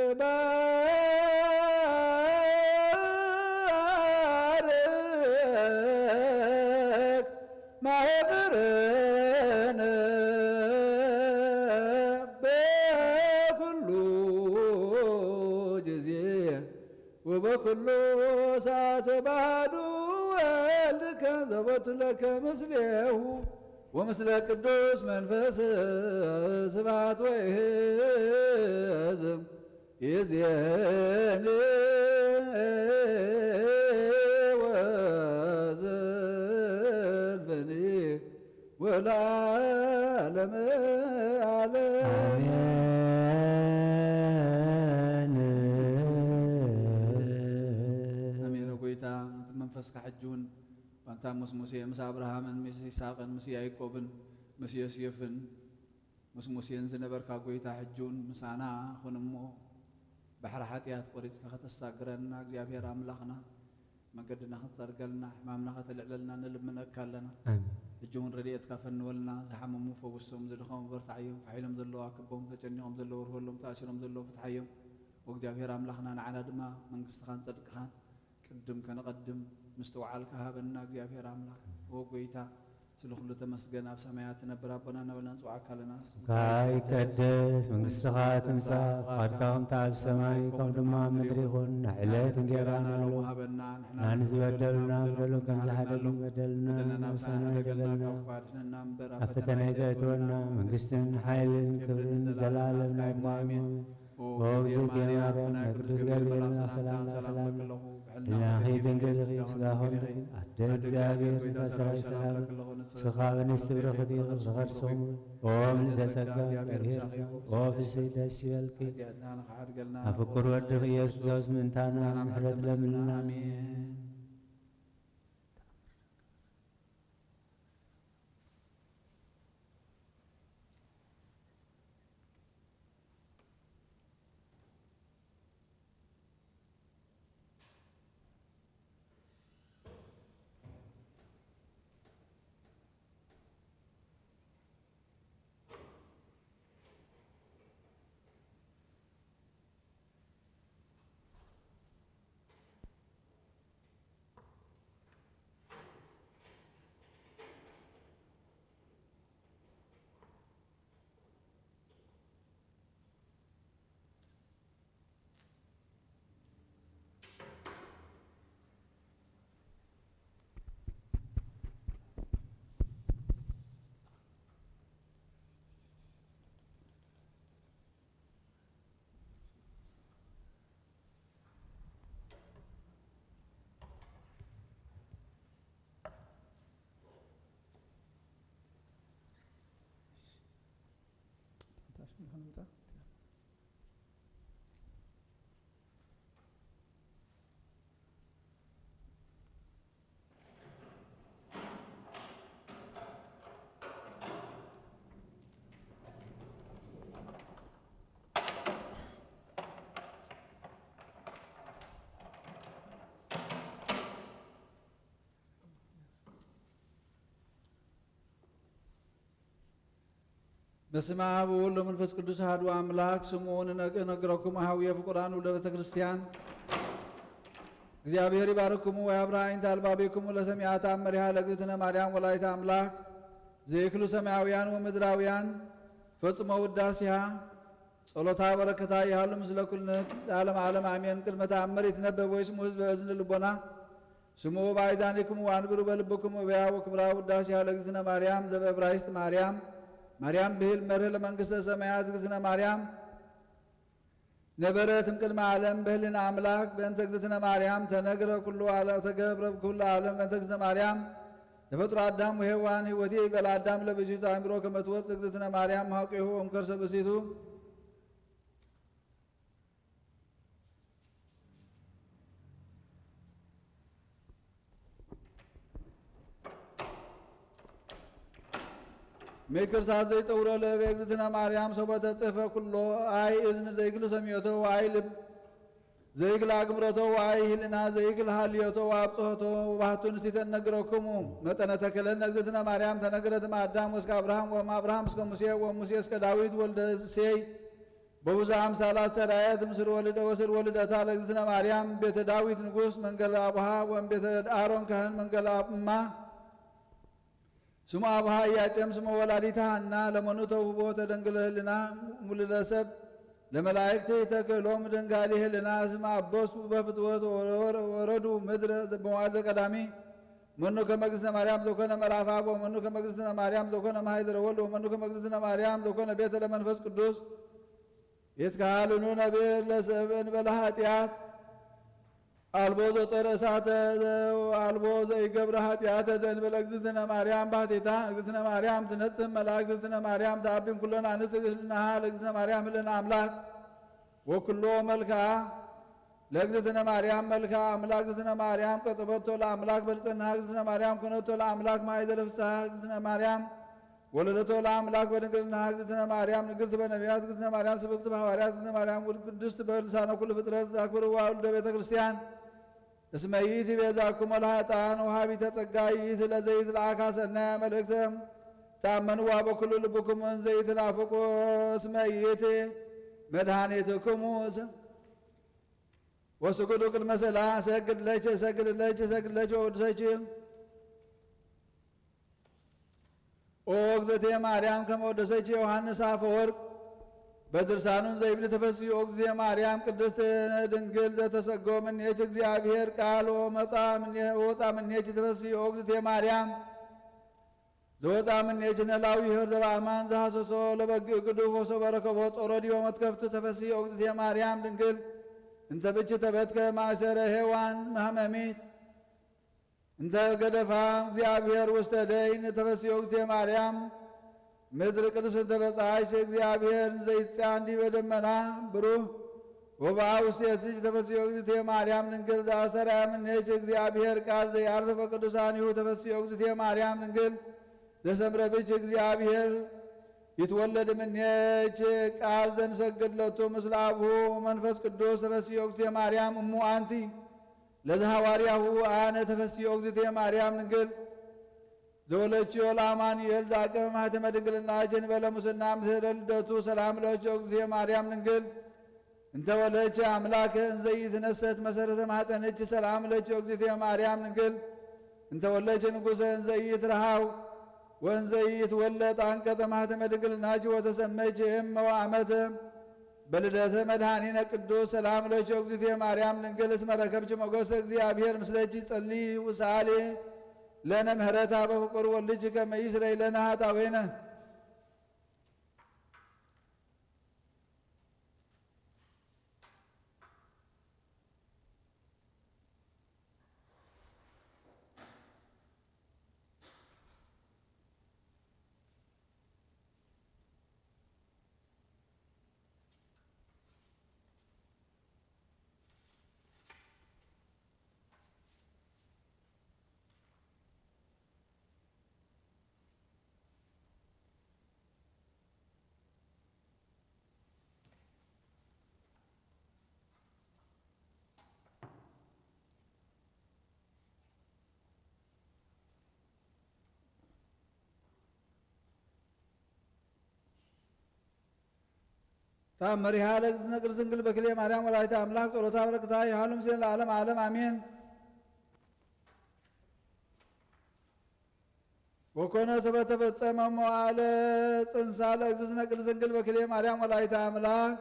ባረክ ማኅበረነ በኩሉ ጊዜ ወበኩሉ ሰዓት ባዱ ወልድከ ዘቦቱ ለከ ምስሌሁ ወምስለ ቅዱስ መንፈስ ስብሐት ወይሕዝም ይእዜኒ ወዘልፈኒ ወለዓለመ ዓለም አሜን። ጎይታ መንፈስ ካሕጁን ዋንታ ምስ ሙሴ ምስ አብርሃምን ምስ ይስሐቅን ምስ ያዕቆብን ምስ ዮሴፍን ምስ ሙሴን ዝነበርካ ጎይታ ሕጁን ምሳናኹን እሞ ባሕሪ ሓጢኣት ቆሪፅካ ከተሳግረና እግዚአብሔር ኣምላኽና መንገድና ክትፀርገልና ሕማምና ከተልዕለልና ንልምነካ ኣለና ሕጂውን ረድኤትካ ፈንወልና ዝሓመሙ ፈውሶም ዝድኸሙ በርታዕዮም ፋሒሎም ዘለዋ ክቦም ተጨኒቖም ዘለዉ ርህሎም ተኣሲሮም ዘለዉ ፍትሓዮም ወእግዚአብሔር ኣምላኽና ንዓና ድማ መንግስትኻን ፀድቅኻን ቅድም ከነቐድም ምስተውዓልካ ሃበና እግዚአብሔር አምላክ ወጎይታ ስለኹሉ ተመስገን ኣብ ሰማያት ትነብር ኣቦና እናበልና ንፅዋዕካ ኣለና ይቀደስ መንግስትኻ ትምጻእ ፈቃድካ ከምቲ ኣብ ሰማይ ከምኡ ድማ ኣብ ምድሪ ይኹን ንዕለት እንጀራና ሃበና ንሕና ዝበደሉና በደሉ ከም ዝሓደሉ በደልና ነብስና ይበደልና ኣብ ፈተና ይተእትወና መንግስትን ሓይልን ክብርን ዘላለም ናይሞ ኣሜን ወእግዝእትየ ማርያም ናይ ቅዱስ ገብርኤል ሰላም إلهي دنجل غيب سلاهم أدى እግዚአብሔር በሰራይ ሰላም ስኻ በንስት ብረኽቲ ዝኸር ሶሙ ወምን ተጸጋ ወፍስሕ ደስ ይበልኪ ኣፍቁር ወድኽ ኢየሱስ ክርስቶስ ምንታና ምሕረት ለምንና በስመ አብ ወወልድ ወመንፈስ ቅዱስ አሐዱ አምላክ። ስሙን ነግረኩም ሀዊየ ፍቁራን ወደ ቤተ ክርስቲያን እግዚአብሔር ይባርክሙ ወያብርሃኝ ታልባቤክሙ ለሰሚዓት አመሪሃ ለእግዝእትነ ማርያም ወላዲተ አምላክ ዘይክሉ ሰማያውያን ወምድራውያን ፈጽሞ ውዳሴሃ ጸሎታ በረከታ ይሃሉ ምስለ ኩልነት ለዓለም ዓለም አሜን። ቅድመ ተአምር ይትነበብ ወይስሙ ሕዝበ እዝነ ልቦና ስሙ በአይዛኒክሙ ወአንብሩ በልብክሙ በያ ወክብራ ውዳሴሃ ለእግዝእትነ ማርያም ዘበዕብራይስጥ ማርያም ማርያም ብሂል መርህ ለመንግሥተ ሰማያት እግዝእትነ ማርያም ነበረት እምቅድመ ዓለም በህሊና አምላክ በእንተ እግዝእትነ ማርያም ተነግረ ኩሉ ዓለም ተገብረ ኩሉ ዓለም በእንተ እግዝእትነ ማርያም ተፈጥሮ አዳም ወሔዋን ሕይወቴ ይበላ አዳም ለብእሲቱ አእምሮ ከመ ትወፅእ እግዝእትነ ማርያም ሀቄሁ እምከርሰ ብእሲቱ ምክርታ ዘይጠውረ ለበ እግዝእትነ ማርያም ሰበተ ጽሕፈ ኩሎ አይ እዝን ዘይክል ሰሚዮቶ አይ ልብ ዘይክል አግምረቶ አይ ህልና ዘይክል ሃልዮቶ አብጽሖቶ ወባህቱ ንስቲተ ነግረክሙ መጠነ ተከለነ እግዝእትነ ማርያም ተነግረት አዳም ወስከ አብርሃም ወእምአብርሃም እስከ ሙሴ ወሙሴ እስከ ዳዊት ወልደ እሴይ በብዙ አምሳል አስተርአየት ምስር ወልደ ወስር ወልደታ ለእግዝእትነ ማርያም ቤተ ዳዊት ንጉሥ መንገለ አቡሃ ወእም ቤተ አሮን ካህን መንገለ እማ ስሙ አቡሃ ኢያቄም ስሙ ወላዲተ ሐና ለመኑ ተውህቦ ተደንግለ ህልና ሙልለሰብ ለመላእክት ተክህሎም ድንጋሌ ህልና ስመ አበሱ በፍትወት ወረዱ ምድረ በመዋዕለ ቀዳሚ መኑ ከመ እግዝእትነ ማርያም ዘኮነ ምዕራፈ አብ ወመኑ ከመ እግዝእትነ ማርያም ዘኮነ ማኅደረ ወልድ ወመኑ ከመ እግዝእትነ ማርያም ዘኮነ ቤተ ለመንፈስ ቅዱስ ይትከሃልኑ ነቢር ለሰብእ እንበለ ኃጢአት አልቦ ዘጠረ እሳተ አልቦ ዘይገብረ ኃጢአተ ዘእንበለ እግዝእትነ ማርያም ባሕቲታ እግዝእትነ ማርያም ትነጽህ መላእክት እግዝእትነ ማርያም ተአቢን ኩሎን አንስት ህልናሃ ለእግዝእትነ ማርያም ህልነ አምላክ ወኩሎ መልክዓ ለእግዝእትነ ማርያም መልክዓ አምላክ እግዝእትነ ማርያም ቀጽበቶ ለአምላክ በንጽሕና እግዝእትነ ማርያም ኩነቶ ለአምላክ ማኅደረ ፍስሐ እግዝእትነ ማርያም ወለደቶ ለአምላክ በድንግልና እግዝእትነ ማርያም ንግሥት በነቢያት እግዝእትነ ማርያም ስብክት በሐዋርያት እግዝእትነ ማርያም ቅድስት በልሳነ ኩሉ ፍጥረት አክብርዋ ወልደ ቤተ ክርስቲያን እስመ ይእቲ ቤዛክሙ ለኃጥኣን ወሃቢተ ጸጋ ይእቲ ለዘይትለአካ ሰናየ መልእክተ ተአመንዋ በኩሉ ልብክሙ እንዘ ይትናፍቁ እስመ ይእቲ መድኃኒትክሙ ወስግዱ ቅድመ ሰላም ሰግድ ለች ወውድሰች ኦ እግዝእትየ ማርያም ከመ ወደሰች ዮሐንስ አፈወርቅ በድርሳኑን ዘይብል ተፈሥሒ ኦ እግዝእትየ ማርያም ቅድስት ድንግል ዘተሰጎ እምኔኪ እግዚአብሔር ቃል ወወፃ እምኔኪ ተፈሥሒ ኦ እግዝእትየ ማርያም ዘወፃ እምኔኪ ነላዊ ኄር ዘበአማን ዘሐሰሶ ለበግዕ ግዱፍ ወሰበ ረከቦ ጾሮ ዲበ መትከፍቱ ተፈሥሒ ኦ እግዝእትየ ማርያም ድንግል እንተ ብእሲ ተበትከ ማእሰረ ሔዋን መሐመሚት እንተ ገደፋ እግዚአብሔር ውስተ ደይን ተፈሥሒ ኦ እግዝእትየ ማርያም ምድር ቅድስት ተበጽሐች እግዚአብሔር ዘይትጽአን ዲበ ደመና ብሩህ ወበአ ውስቴትኪ ተፈሥሒ ኦ እግዝእትየ ማርያም ድንግል ዘአስተርአየ እምኔኪ እግዚአብሔር ቃል ዘያርፍ በቅዱሳኒሁ ተፈሥሒ ኦ እግዝእትየ ማርያም ድንግል ዘሰምረ ብኪ እግዚአብሔር ይትወለድ እምኔኪ ቃል ዘንሰግድ ሎቱ ምስለ አብሁ መንፈስ ቅዱስ ተፈሥሒ ኦ እግዝእትየ ማርያም እሙ አንቲ ለዘሐዋርያሁ አነ ተፈሥሒ ኦ እግዝእትየ ማርያም ድንግል ዘወለችዮ ለአማኑኤል ዘአቀፈ ማኅተመ ድንግልና ጀንበለ ሙስና ምድረ ልደቱ ሰላም ለኪ ኦ እግዝእትየ ማርያም ድንግል እንተ ወለድኪ አምላከ እንዘ ኢትነሰት መሰረተ ማኅፀንኪ ሰላም ለኪ ኦ እግዝእትየ ማርያም ድንግል እንተ ወለድኪ ንጉሠ እንዘ ኢትረኃው ወእንዘ ኢትወለድ አንቀጸ ማኅተመ ድንግልናኪ ወተሰመይኪ እመ ወአመተ በልደተ መድኃኒነ ቅዱስ ሰላም ለኪ ኦ እግዝእትየ ማርያም ድንግል እስመ ረከብኪ ሞገሰ እግዚአብሔር ምስለኪ ጸልዪ ውሳሌ ለነ ምህረታ በፍቁር ወልድኪ ከመ ይስረይ ለነ ኃጣውኢነ ታምሪሃ ለእግዝእትነ ቅድስት ድንግል በክልኤ ማርያም ወላዲተ አምላክ ጸሎታ በረከታ ይሃሉ ምስለ ለዓለም ዓለም አሜን። ወኮነ በተፈጸመ መዋዕለ ጽንሳ ለእግዝእትነ ቅድስት ድንግል በክልኤ ማርያም ወላዲተ አምላክ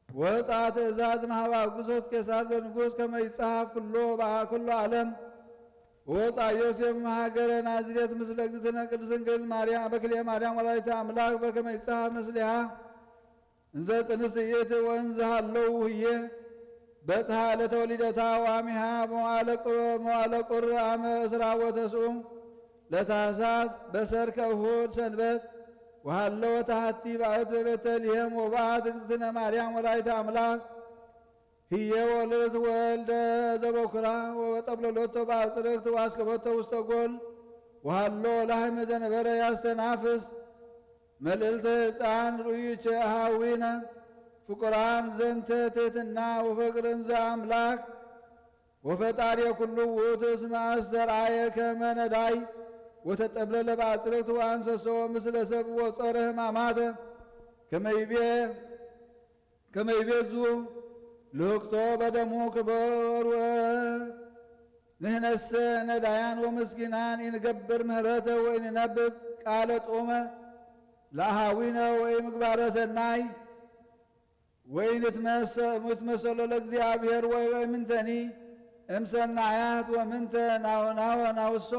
ወፃ ትእዛዝ እምኀበ አውግሶስ ቄሳር ለንጉሥ ከመ ይጻሐፍ ኩሎ ዓለም ወፃ ዮሴፍ እምሀገረ ናዝሬት ምስለ እግዝእትነ ቅድስት ድንግል ማርያም በክልኤ ማርያም ወላዲተ አምላክ በከመ ይጻሐፍ ምስሊሃ እንዘ ጽንስት ይእቲ ወእንዘ ሀለው ህዬ በጽሐ ዕለተ ወሊደታ ወአሚሃ መዋዕለ ቁር አመ እስራ ወተስዑ ለታኅሳስ በሰርከ እሑድ ሰንበት ወሀለወ ታሐቲ ባዕድ በቤተልሔም ወበዓት እግዝእትነ ማርያም ወላዲተ አምላክ ህየ ወለደት ወልደ ዘበኩራ ወጠብለሎቶ በአጽርቅት ወአስገቦቶ ውስተ ጎል ወሀሎ ላህመ ዘነበረ ያስተናፍስ መልዕልተ ሕፃን ሩይቼ አሃዊነ ፍቁራን ዘንተ ትሕትና ወፍቅርን ዘአምላክ ወፈጣሪ ኩሉ ውእቱ እስመ አስተርአየ ከመ ነዳይ ወተጠብለለ በአጽርቅት ወአንሰሶ ምስለ ሰብእ ወጾረ ሕማማተ ከመ ይቤዙ ልህቅቶ በደሙ ክቡር ንሕነሰ ነዳያን ወምስኪናን ይንገብር ምህረተ ወይንነብብ ቃለ ጦመ ለአሃዊነ ወይምግባረ ሰናይ ወይንትመሰሎ ለእግዚአብሔር ወይምንተኒ እምሰናያት ወምንተ ናውሶ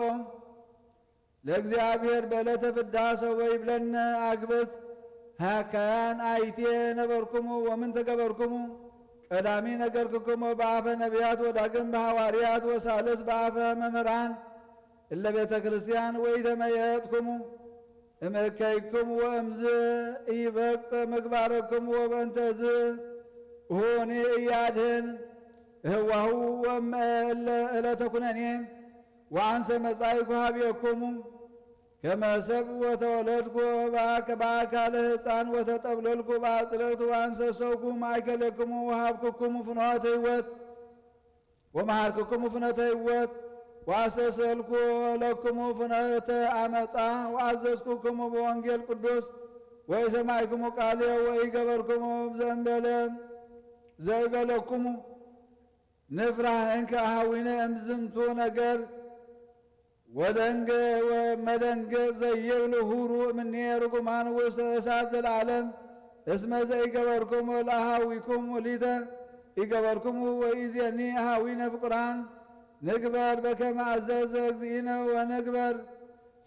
ለእግዚአብሔር በዕለተ ፍዳ ሰው ይብለነ አግብት ሃካያን አይቴ ነበርኩሙ ወምንተ ገበርኩሙ ቀዳሚ ነገርክኩሙ በአፈ ነቢያት ወዳግም በሐዋርያት ወሳልስ በአፈ መምህራን እለ ቤተ ክርስቲያን ወኢተመየጥኩሙ እምእከይክሙ ወእምዝ ኢበቅ ምግባረክሙ ወበእንተዝ ሁኒ እያድህን እህዋሁ ወእምእለ ዕለተ ኩነኔ ወአንሰ መጻኢኩ ኀቤክሙ ከመ ሰብእ ወተወለድኩ በአካለ ሕፃን ወተጠብለልኩ በአጽርቅት ወአንሰሶኩ ማእከለክሙ ወሀብክኩሙ ፍኖተ ሕይወት ወመሃርክኩሙ ፍኖተ ሕይወት ወአስተስእልኩ ለክሙ ፍኖተ አመፃ ወአዘዝኩክሙ በወንጌል ቅዱስ ወኢሰማዕክሙ ቃልየ ወኢገበርክሙ ዘእንበለ ዘይበለክሙ ንፍራህ እንከ አኀዊነ እምዝንቱ ነገር ወመደንገጽ ዘይብል ሁሩ እምኔ ርጉማን ውስተ እሳት ዘለዓለም እስመ ዘኢገበርክሙ ለአኀዊክሙ ሊተ ኢገበርክሙ ወኢዜኒ አኀዊነ ፍቁራን ንግበር በከመ አዘዘ እግዚእነ ወንግበር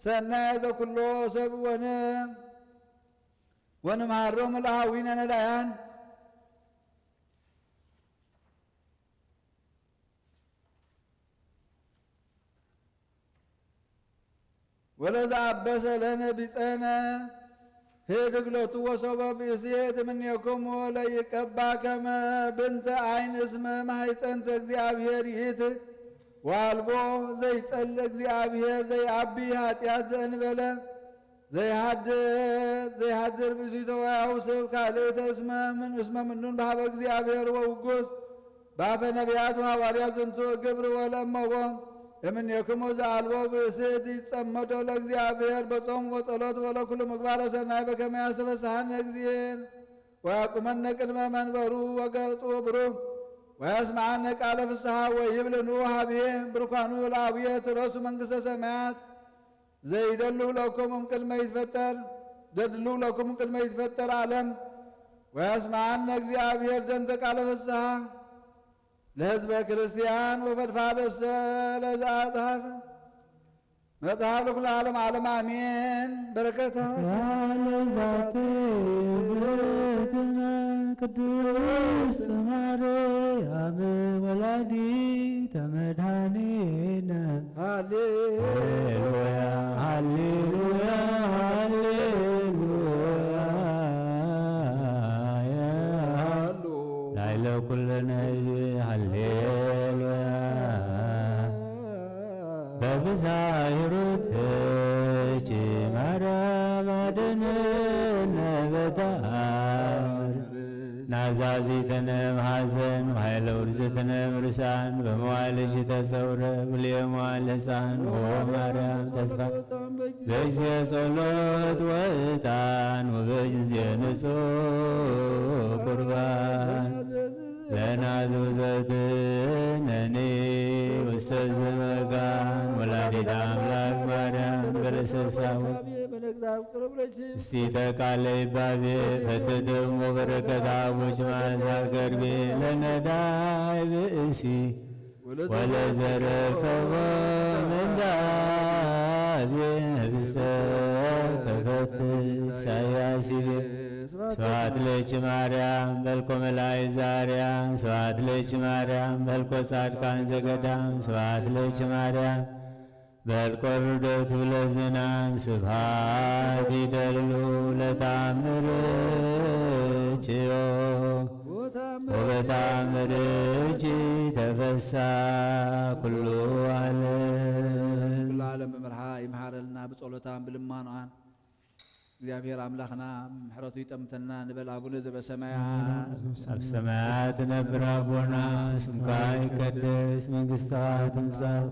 ሰናየ ዘኩሎ ሰብእ ወንምሃሮሙ ለአኀዊነ ነዳያን ወለዛ አበሰ ለነ ቢጸነ ህድግለቱ ወሰበ ብእሴት እምኔክሙ ለይቀባ ከመ ብንተ አይን እስመ ማኅፀንተ እግዚአብሔር ይእት ወአልቦ ዘይጸል እግዚአብሔር ዘይአቢ ኃጢአት ዘእንበለ ዘይሃድር ብእሲቶ ወያውስብ ካልእተ እስመ ምኑን በሀበ እግዚአብሔር ወውጉስ በአፈ ነቢያት ወሐዋርያት ዝንቱ ግብር ወለእመቦ እምኔክሙ ዘአልቦ ብእሲት ይጸመዶ ለእግዚአብሔር በጾም ወጸሎት ወለኩሉ ምግባረ ሰናይ በከመ ያስተፈስሐነ እግዚእነ ወያቁመነ ቅድመ መንበሩ ወገጹ ብሩህ ወያስምዐነ ቃለ ፍስሐ ወይብልኑ ሀብዬ ብርኳኑ ለአብዬ ትረሱ መንግሥተ ሰማያት ዘይደሉ ለክሙ ቅድመ ይትፈጠር ዓለም ወያስምዐነ እግዚአብሔር ዘንተ ቃለ ፍስሐ ለሕዝበ ክርስቲያን ወፈድፋደሰ ለዘአጽሐፈ መጽሐፍ ለኩሉ ዓለም ዓለም አሜን። በረከታ ያለዛት ዝትነ ቅድስት ማርያም ወላዲተ መድኃኒነ ሃሌሉያ ሃሌሉያ ሃሌሉያ ላዕለ ኩልነ ሃሌሉያ በብዝኃ ሂሩትኪ ማርያም አድኅነነ በተአምር አዛዚትነ ማሐዘን ወኃይለ ውርዘትነ ምርሳን በመዋዕለ ልጅተ ጸውረ ብልየ መዋዕለ ሕፃን ኦ ማርያም ተስፋ በጊዜ ጸሎት ወዕጣን ወበጊዜ ንጹሕ ቁርባን ለናዙዘትነኒ ውስተ ዘመጋን ወላዲተ አምላክ ማርያም በለሰብሳወት እስቲተ ቃለ ይባቤ ፈትትሙ በረከተ አቡች ማዛ ገርቤ ለነዳይ ብእሲ ወለዘረከቦ ምንዳቤ ህብስተ ከፈት ሳያሲቤ ስብሐት ለኪ ማርያም በልኮ መላይ ዛርያም ስብሐት ለኪ ማርያም በልኮ ጻድቃን ዘገዳም ስብሐት ለኪ ማርያም በልቆ ርደቱ ለዝናም ስብሐት ይደሉ ለታምርችዮ ወበታምርች ተፈሳ ኩሉ ዓለም ዓለም በመርሃ ይምሃረልና በጸሎታን ብልማኗን እግዚአብሔር አምላኽና ምሕረቱ ይጠምተና ንበል አቡነ ዘበሰማያት ኣብ ሰማያት ነብር አቡና ስምካ ይቀደስ መንግሥትኻ ትምጻእ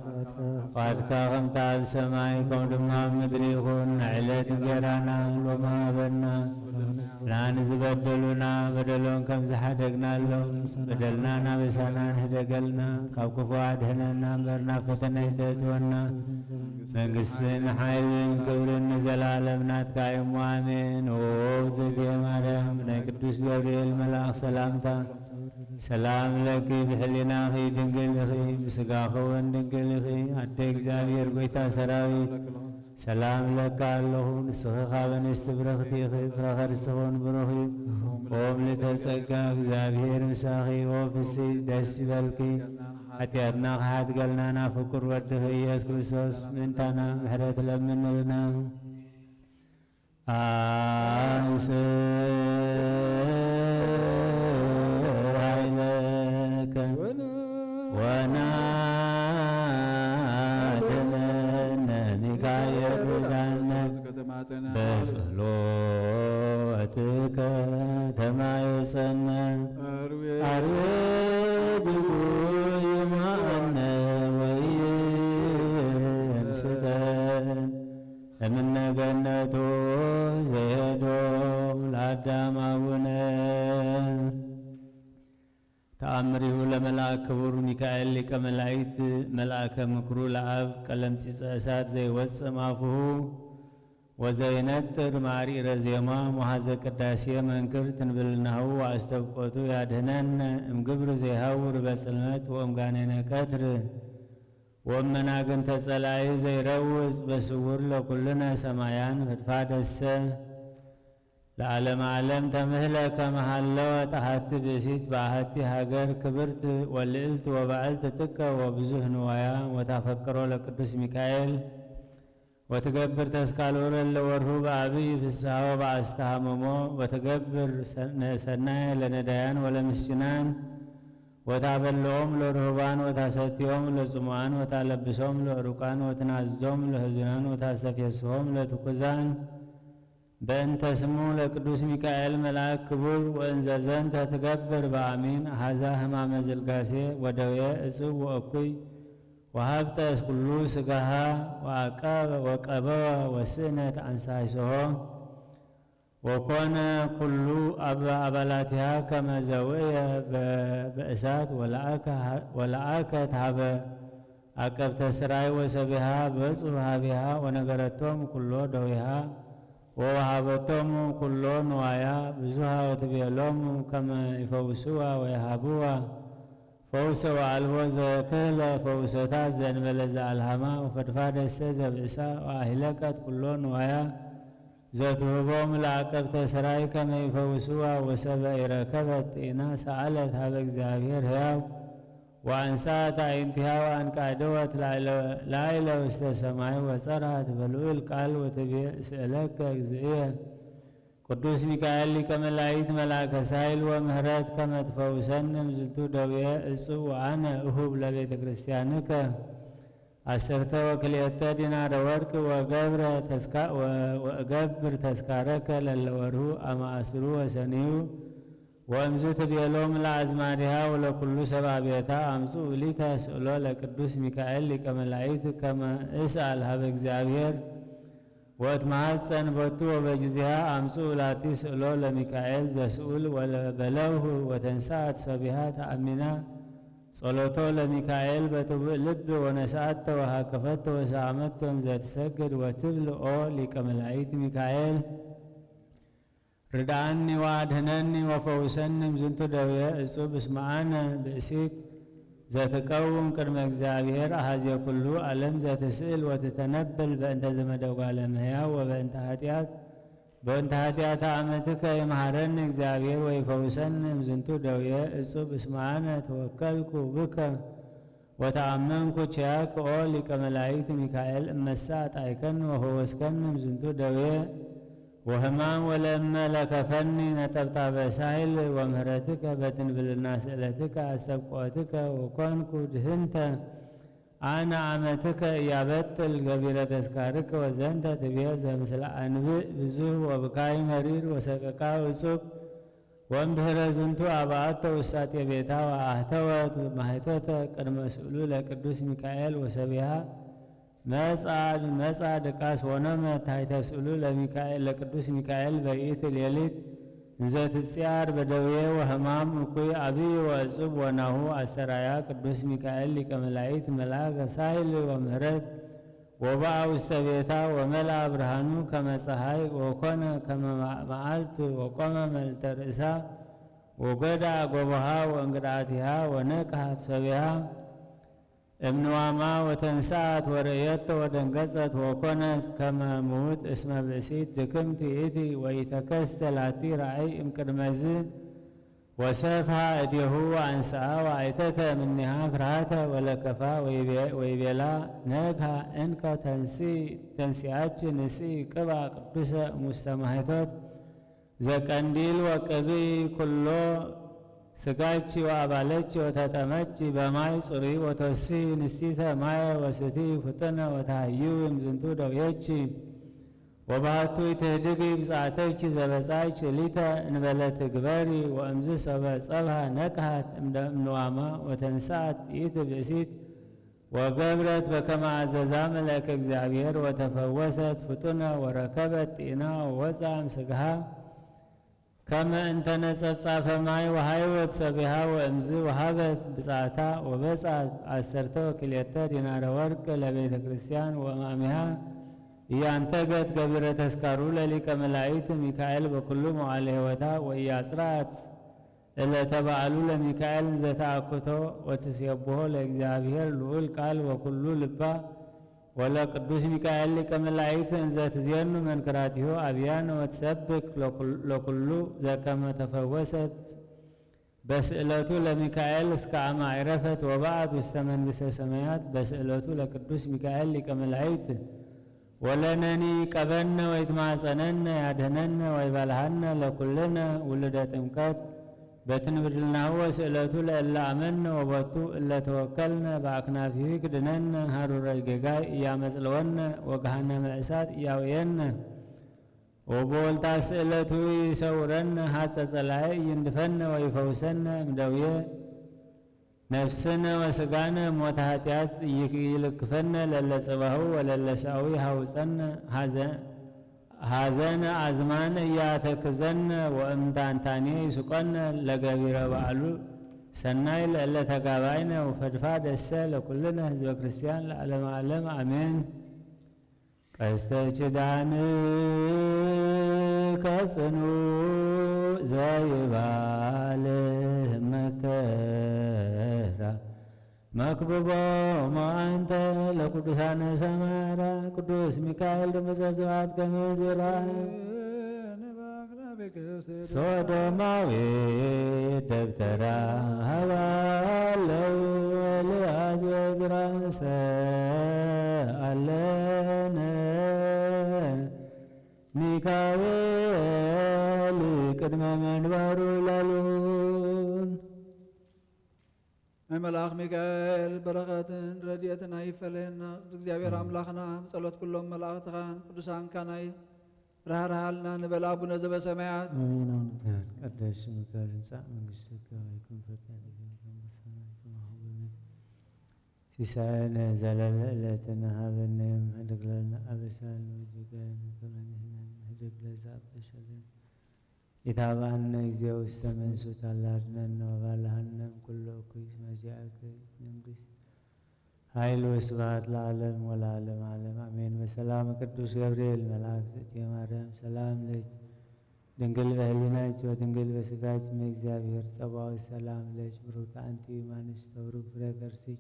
ፈቃድካ ከምቲ ኣብ ሰማይ ከም ድማ ኣብ ምድሪ ይኹን ዕለት እንጀራና ሎሚ ሃበና ናን ዝበደሉና በደሎን ከም ዝሓደግናሎም በደልና ናበሳና ንህደገልና ካብ ክፉ ኣድህነና እምበር ናብ ፈተና ይተእትወና መንግሥትን ሓይልን ክብርን ንዘላለም ናትካ እሞ አሜን። ኦ እግዝእትየ ማርያም ናይ ቅዱስ ገብርኤል መልአክ ሰላምታ ሰላም ለኪ ብሕሊናኺ ድንግል ኢኺ ብስጋኺ እውን ድንግል ኢኺ ኣደ እግዚአብሔር ጎይታ ሰራዊት ሰላም ለካ ኣለኹ ንስኺ ካብ ኣንስቲ ብረኽቲ ኢኺ ፍሬ ርእስኹን ብሩኽ እዩ ኦም ልተጸጋ እግዚአብሔር ምሳኺ ኦ ፍሥሕት ደስ ይበልኪ ኃጢአትና ክሓድገልና ናብ ፍቁር ወድኺ ኢየሱስ ክርስቶስ ምንታና ምሕረት ለምንልና ኃይለከ ወናድነነ ሚካኤል ዳነ በጸሎትከ ተማየጸነ አርዌ ድጉይ ማነ ወይምስጠን እምነገነቱ ዘሄዶ ለአዳም አቡነ ተአምሪሁ ለመልአክ ክቡር ሚካኤል ሊቀ መላእክት መልአከ ምክሩ ለአብ ቀለምፂፀ እሳት ዘይወፅእ ማፉሁ ወዘይነጥር ማሪረ ዜማ መሃዘ ቅዳሴ መንክር ትንብልናሁ ወአስተብቆቱ ያድህነን እምግብር ዘይሃውር በጽልመት ወእምጋኔነ ቀትር ወመናግን ተጸላይ ዘይረውፅ በስውር ለኩልነ ሰማያን ፍድፋደሰ ለዓለም ዓለም ተምህለ ከመሃለወ ጣሃቲ ብእሲት በአሐቲ ሃገር ክብርት ወልዕልት ወባዕልት ጥቀ ወብዙህ ንዋያ ወታፈቅሮ ለቅዱስ ሚካኤል ወትገብር ተስካልወረ ለወርሁ በአብይ ፍስሐ ወበአስተሃመሞ ወትገብር ሰናየ ለነዳያን ወለምስኪናን ወታበልዖም ለርሁባን ወታሰትዮም ለጽሙዓን ወታለብሶም ለዕሩቃን ወትናዝዞም ለሕዙናን ወታስተፍስሖም ለትኩዛን በእንተ ስሙ ለቅዱስ ሚካኤል መልአክ ክቡር ወእንዘ ዘንተ ትገብር በአሚን አሐዛ ህማመ ዝልጋሴ ወደዌ እጽብ ወእኩይ ወሀብተ ኩሉ ስጋሃ ወቀበወ ወስእነት አንሳይሶሆ ወኮነ ኩሉ አባላቲሃ ከመ ዘውእየ በእሳት ወለአከት ሀበ አቀብተ ስራይ ወሰቢሃ በጽሑ ሀቢሃ ወነገረቶም ኩሎ ደዊሃ ወወሃበቶም ኩሎ ንዋያ ብዙሃ ወትቤሎም ከመ ይፈውስዋ ወይሃብዋ ፈውሰ ወአልቦ ዘክህለ ፈውሰታት ዘእንበለ ዘአልሃማ ወፈድፋደሰ ዘብእሳ ወአሂለቀት ኩሎ ንዋያ ዘትህቦም ለአቀብተ ስራይ ከመ ይፈውስዋ ወሰበ ይረከበት ጤና ሰአለት ሀበ እግዚአብሔር ሕያው ወአንሳት አዕይንቲሃ ወአንቃደወት ላዕለ ውስተ ሰማይ ወጸርሐት በልዑል ቃል ወትቤ ስእለከ እግዚእየ ቅዱስ ሚካኤል ሊቀ መላእክት መልአከ ሳይል ወምህረት ከመ ትፈውሰኒ እምዝንቱ ደዌ እጽብ ወአነ እሁብ ለቤተ ክርስቲያንከ 12 ዲናረ ወርቅ ወገብር ተስካረከ ለለወርሁ አመ አስሩ ወሰኒዩ ወእምዝ ትቤሎም ለአዝማዲሃ ወለኩሉ ሰብአ ቤታ አምጽኡ ሊተ ስእሎ ለቅዱስ ሚካኤል ሊቀ መላእክት ከመ እስአል ሀበ እግዚአብሔር ወእትማሐፀን ቦቱ ወበጊዜሃ አምጽኡ ላቲ ስእሎ ለሚካኤል ዘስኡል በለውሁ ወተንሳት ሰቢሃ ተአሚና ጸሎቶ ለሚካኤል በጥቡዕ ልብ ወነስአተ ወሃከፈተ ወሰአመቶም ዘትሰግድ ወትብል ኦ ሊቀ መላእክት ሚካኤል ርዳአኒ ወአድኅነኒ ወፈውሰኒ እምዝንቱ ደዌ እጹብ እስመ አነ ብእሲት ዘትቀውም ቅድመ እግዚአብሔር አሐዜ ኩሉ ዓለም ዘትስእል ወትተነብል በእንተ ዘመደጓለ እመሕያው ወበእንተ ኃጢአተ አመትከ ይምሃረኒ እግዚአብሔር ወይፈውሰኒ እምዝንቱ ደዌ እጹብ እስመ አነ ተወከልኩ ብከ ወተአመንኩ ቸያከ ኦ ሊቀ መላእክት ሚካኤል እመሰ አጣይከኒ ወፈወስከኒ እምዝንቱ ደዌ ወሕማም ወለእመ ለከፈኒ ነጠብጣበ ሳይል ወምህረትከ በትንብልና ስእለትከ አስተብቆትከ ወኮንኩ ድህንተ አነ አመትከ እያበጥል ገቢረ ተስካርከ ወዘንተ ትቤ ዘምስለ አንብእ ብዙኅ ወብካይ መሪር ወሰቀቃ እጹብ ወእምድኅረ ዝንቱ አብአቶ ውሳጤ ቤታ ወአህተወት ማኅቶተ ቅድመ ስእሉ ለቅዱስ ሚካኤል ወሰቢሃ መጻ ድቃስ ወነመ ታሕተ ስእሉ ለቅዱስ ሚካኤል በይእቲ ሌሊት እንዘ ትጽያር በደዌ ወሕማም እኩይ አብይ ወእጹብ ወናሁ አስተራያ ቅዱስ ሚካኤል ሊቀ መላእክት መልአከ ሳይል ወምህረት ወበአ ውስተ ቤታ ወመልአ ብርሃኑ ከመ ፀሐይ ወኮነ ከመ መዓልት ወቆመ መልዕልተ ርእሳ ወገድአ ጎቦሃ ወእንግድአቲሃ ወነቅሐት ሰቢሃ እምንዋማ ወተንሳት ወርእየቶ ወደንገጸት ወኮነት ከመ ምውት እስመ ብእሲት ድክምቲ እቲ ወኢተከስተ ላቲ ራእይ እምቅድመዝ ወሰፍሐ እዴሁ ወአንስአ ወአይተተ እምኔሃ ፍርሃተ ወለከፋ ወይቤላ ነግሃ እንከ ተንሥአኪ ንስኢ ቅብአ ቅዱሰ እሙስተ ማኅቶት ዘቀንዲል ወቅብኢ ኩሎ ስጋቺ ወአባለቺ ወተጠመቺ በማይ ጽሪ ወተሲ ንስቲተ ማየ ወስቲ ፍጥነ ወታህይው እምዝንቱ ደዌቺ ወባህቱ ይትህድጊ ብጻዕተቺ ዘበጻይች ሊተ እንበለ ትግበሪ ወእምዝ ሰበ ጸብሃ ነቅሃት እምንዋማ ወተንሳት ይእቲ ብእሲት ወገብረት በከመ አዘዛ መልአከ እግዚአብሔር ወተፈወሰት ፍጡነ ወረከበት ጤና ወወፃ እምስግሃ ከመ እንተ ነጸብጻፈ ማይ ወሃይወት ሰቢሃ ወእምዝ ወሃበት ብጻዕታ ወበጻት 12 ዲናረ ወርቅ ለቤተ ክርስቲያን ወእማሚሃ እያንተገት ገቢረ ተስካሩ ለሊቀ መላእክት ሚካኤል በኩሉ መዋዕለ ሕይወታ ወኢያጽርዓት ዕለተ በዓሉ ለሚካኤል ዘተአኩቶ ወትሴብሖ ለእግዚአብሔር ልዑል ቃል ወኩሉ ልባ ወለቅዱስ ሚካኤል ሊቀ መላእክት እንዘ ትዜኑ መንክራቲሁ አብያን ወትሰብክ ለኩሉ ዘከመ ተፈወሰት በስእለቱ ለሚካኤል እስከ አመ ዐረፈት ወበአት ውስተ መንግሥተ ሰማያት በስእለቱ ለቅዱስ ሚካኤል ሊቀ መላእክት ወለነኒ ቀበነ ወይትማጸነነ ያድኅነነ ወይበልሐነ ለኩልነ ውልደ ጥምቀት በትንብድልናሁ ወስእለቱ ለእለ አመነ ወቦቱ እለ ተወከልነ በአክናፊሁ ይክድነነ ሀሩረ ጌጋይ እያመጽለወነ ወገሃነመ እሳት እያውየነ ወበወልታ ስእለቱ ይሰውረነ ሀጸ ጸላኤ ይንድፈነ ወይፈውሰነ እምደዌ ነፍስነ ወስጋነ ሞተ ኃጢአት ይልክፈነ ለለ ጽባሁ ወለለ ሰአዊ ይሃውፀነ ሐዘነ አዝማነ እያተክዘነ ወእምታንታኔ ይስቆነ ለገቢረ በዓሉ ሰናይ ለእለ ተጋባይነ ወፈድፋድ እሰ ለኩልነ ህዝበ ክርስቲያን ለዓለመ ዓለም አሜን። ቀስተ ኪዳን ከጽኑ ዘይባል መከራ መክብቦ ማንተ ለቅዱሳነ ሰማራ ቅዱስ ሚካኤል ድምፀ ስብሐት ከመዜራ ሶዶማዊ ደብተራ ሀባለው ልያዝ ወዝራ ሰአለነ ሚካኤል ቅድመ መንበሩ ለሉን መልአክ ሚካኤል በረኸትን ረድኤትን አይፈለየና እግዚአብሔር አምላኽና በጸሎት ኩሎም መላእክትኻን ቅዱሳን ካናይ ራራሃልና ንበል። አቡነ ዘበሰማያት አሜን። ቅዱስ ስምከ ትምጻእ መንግሥትከ ወይኩን ፈቃድከ በከመ በሰማይ ከማሁ በምድር ሲሳየነ ዘለለ ዕለትነ ሀበነ ዮም ኅድግ ለነ አበሳነ ወጌጋየነ ከመ ንሕነኒ ንኅድግ ለዘአበሰለነ ኢታብአነ እግዚኦ ውስተ መንሱት አላ አድኅነነ ወባልሐነ እምኩሉ እኩይ እስመ ዚአከ መንግሥት ኃይል ወስብሐት ለዓለም ወለዓለመ ዓለም አሜን። በሰላም ቅዱስ ገብርኤል መልአክ ዘእትየ ማርያም ሰላም ለኪ ድንግል በህሊናኪ ወድንግል በሥጋኪ እምእግዚአብሔር ጸባኦት ሰላም ለኪ ብሩክት አንቲ እምአንስት ወብሩክ ፍሬ ከርሥኪ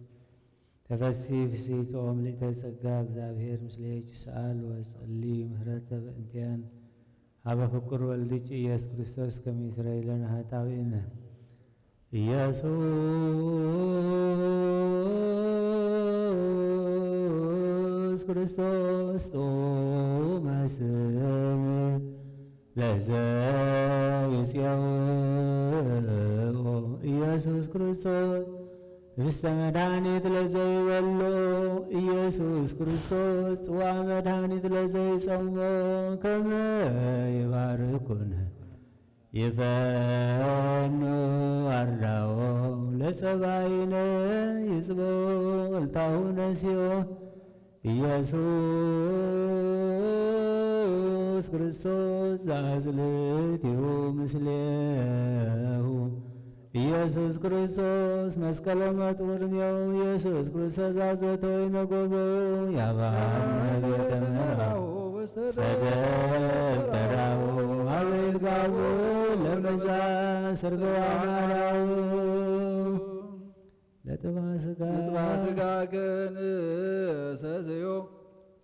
ተፈሥሒ ፍሥሕት ኦ ምልዕተ ጸጋ እግዚአብሔር ምስሌኪ ሰአል ወጸልዪ ምህረተ በእንቲአነ ሀበ ፍቁር ወልድኪ ኢየሱስ ክርስቶስ ከመ ይስረይ ለነ ኃጣውኢነ ኢየሱስ ክርስቶስ ጦመ ስም ለዘይጼውኦ ኢየሱስ ክርስቶስ ህብስተ መድኃኒት ለዘይበሎ ኢየሱስ ክርስቶስ ጽዋ መድኃኒት ለዘይጸሞ ከመ ይባርኩነ ይፈኑ አርዳኦ ለጸባይነ ይጽቦ እልታሁነ ሲዮ ኢየሱስ ክርስቶስ ዘአጽልእቲሁ ምስሌሁ ኢየሱስ ክርስቶስ መስቀለ መጥወርሜው ኢየሱስ ክርስቶስ አዘተወይነ ጎበው ያባነ ቤተ ምዕራው ሰደበራው አቤት ጋቡ ለመዛ ሰርገዋናራው ለጥባ ስጋ ከንሰስዮ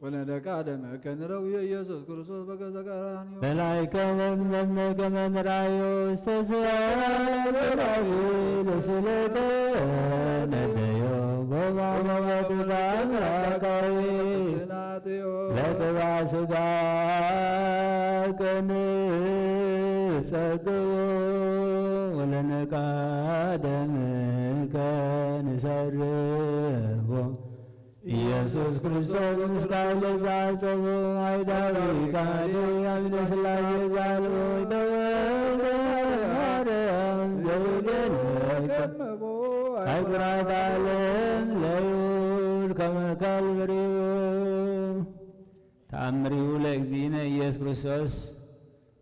ወለደቃ ደመ ከንረው ኢየሱስ ክርስቶስ በገዛ ቀራንዮ በላይ ከመመመ ከመንራዮ ስተስያሰራዊ ለስለተ ነደዮ በማመመቱ ታምራካዊ ለጥባ ስጋ ከንጸግቦ ወለነቃ ደም ከንሰርቦ ኢየሱስ ክርስቶስ ምስካለ ዘአጸቦ አይዳዊ ካዴ አምደ ሥላሴ ዛልቦ ተወልደ ማርያም ዘውዴነ አይኩራት ዓለም ለይሁድ ከመ ካልብሪው ተአምሪሁ ለእግዚእነ ኢየሱስ ክርስቶስ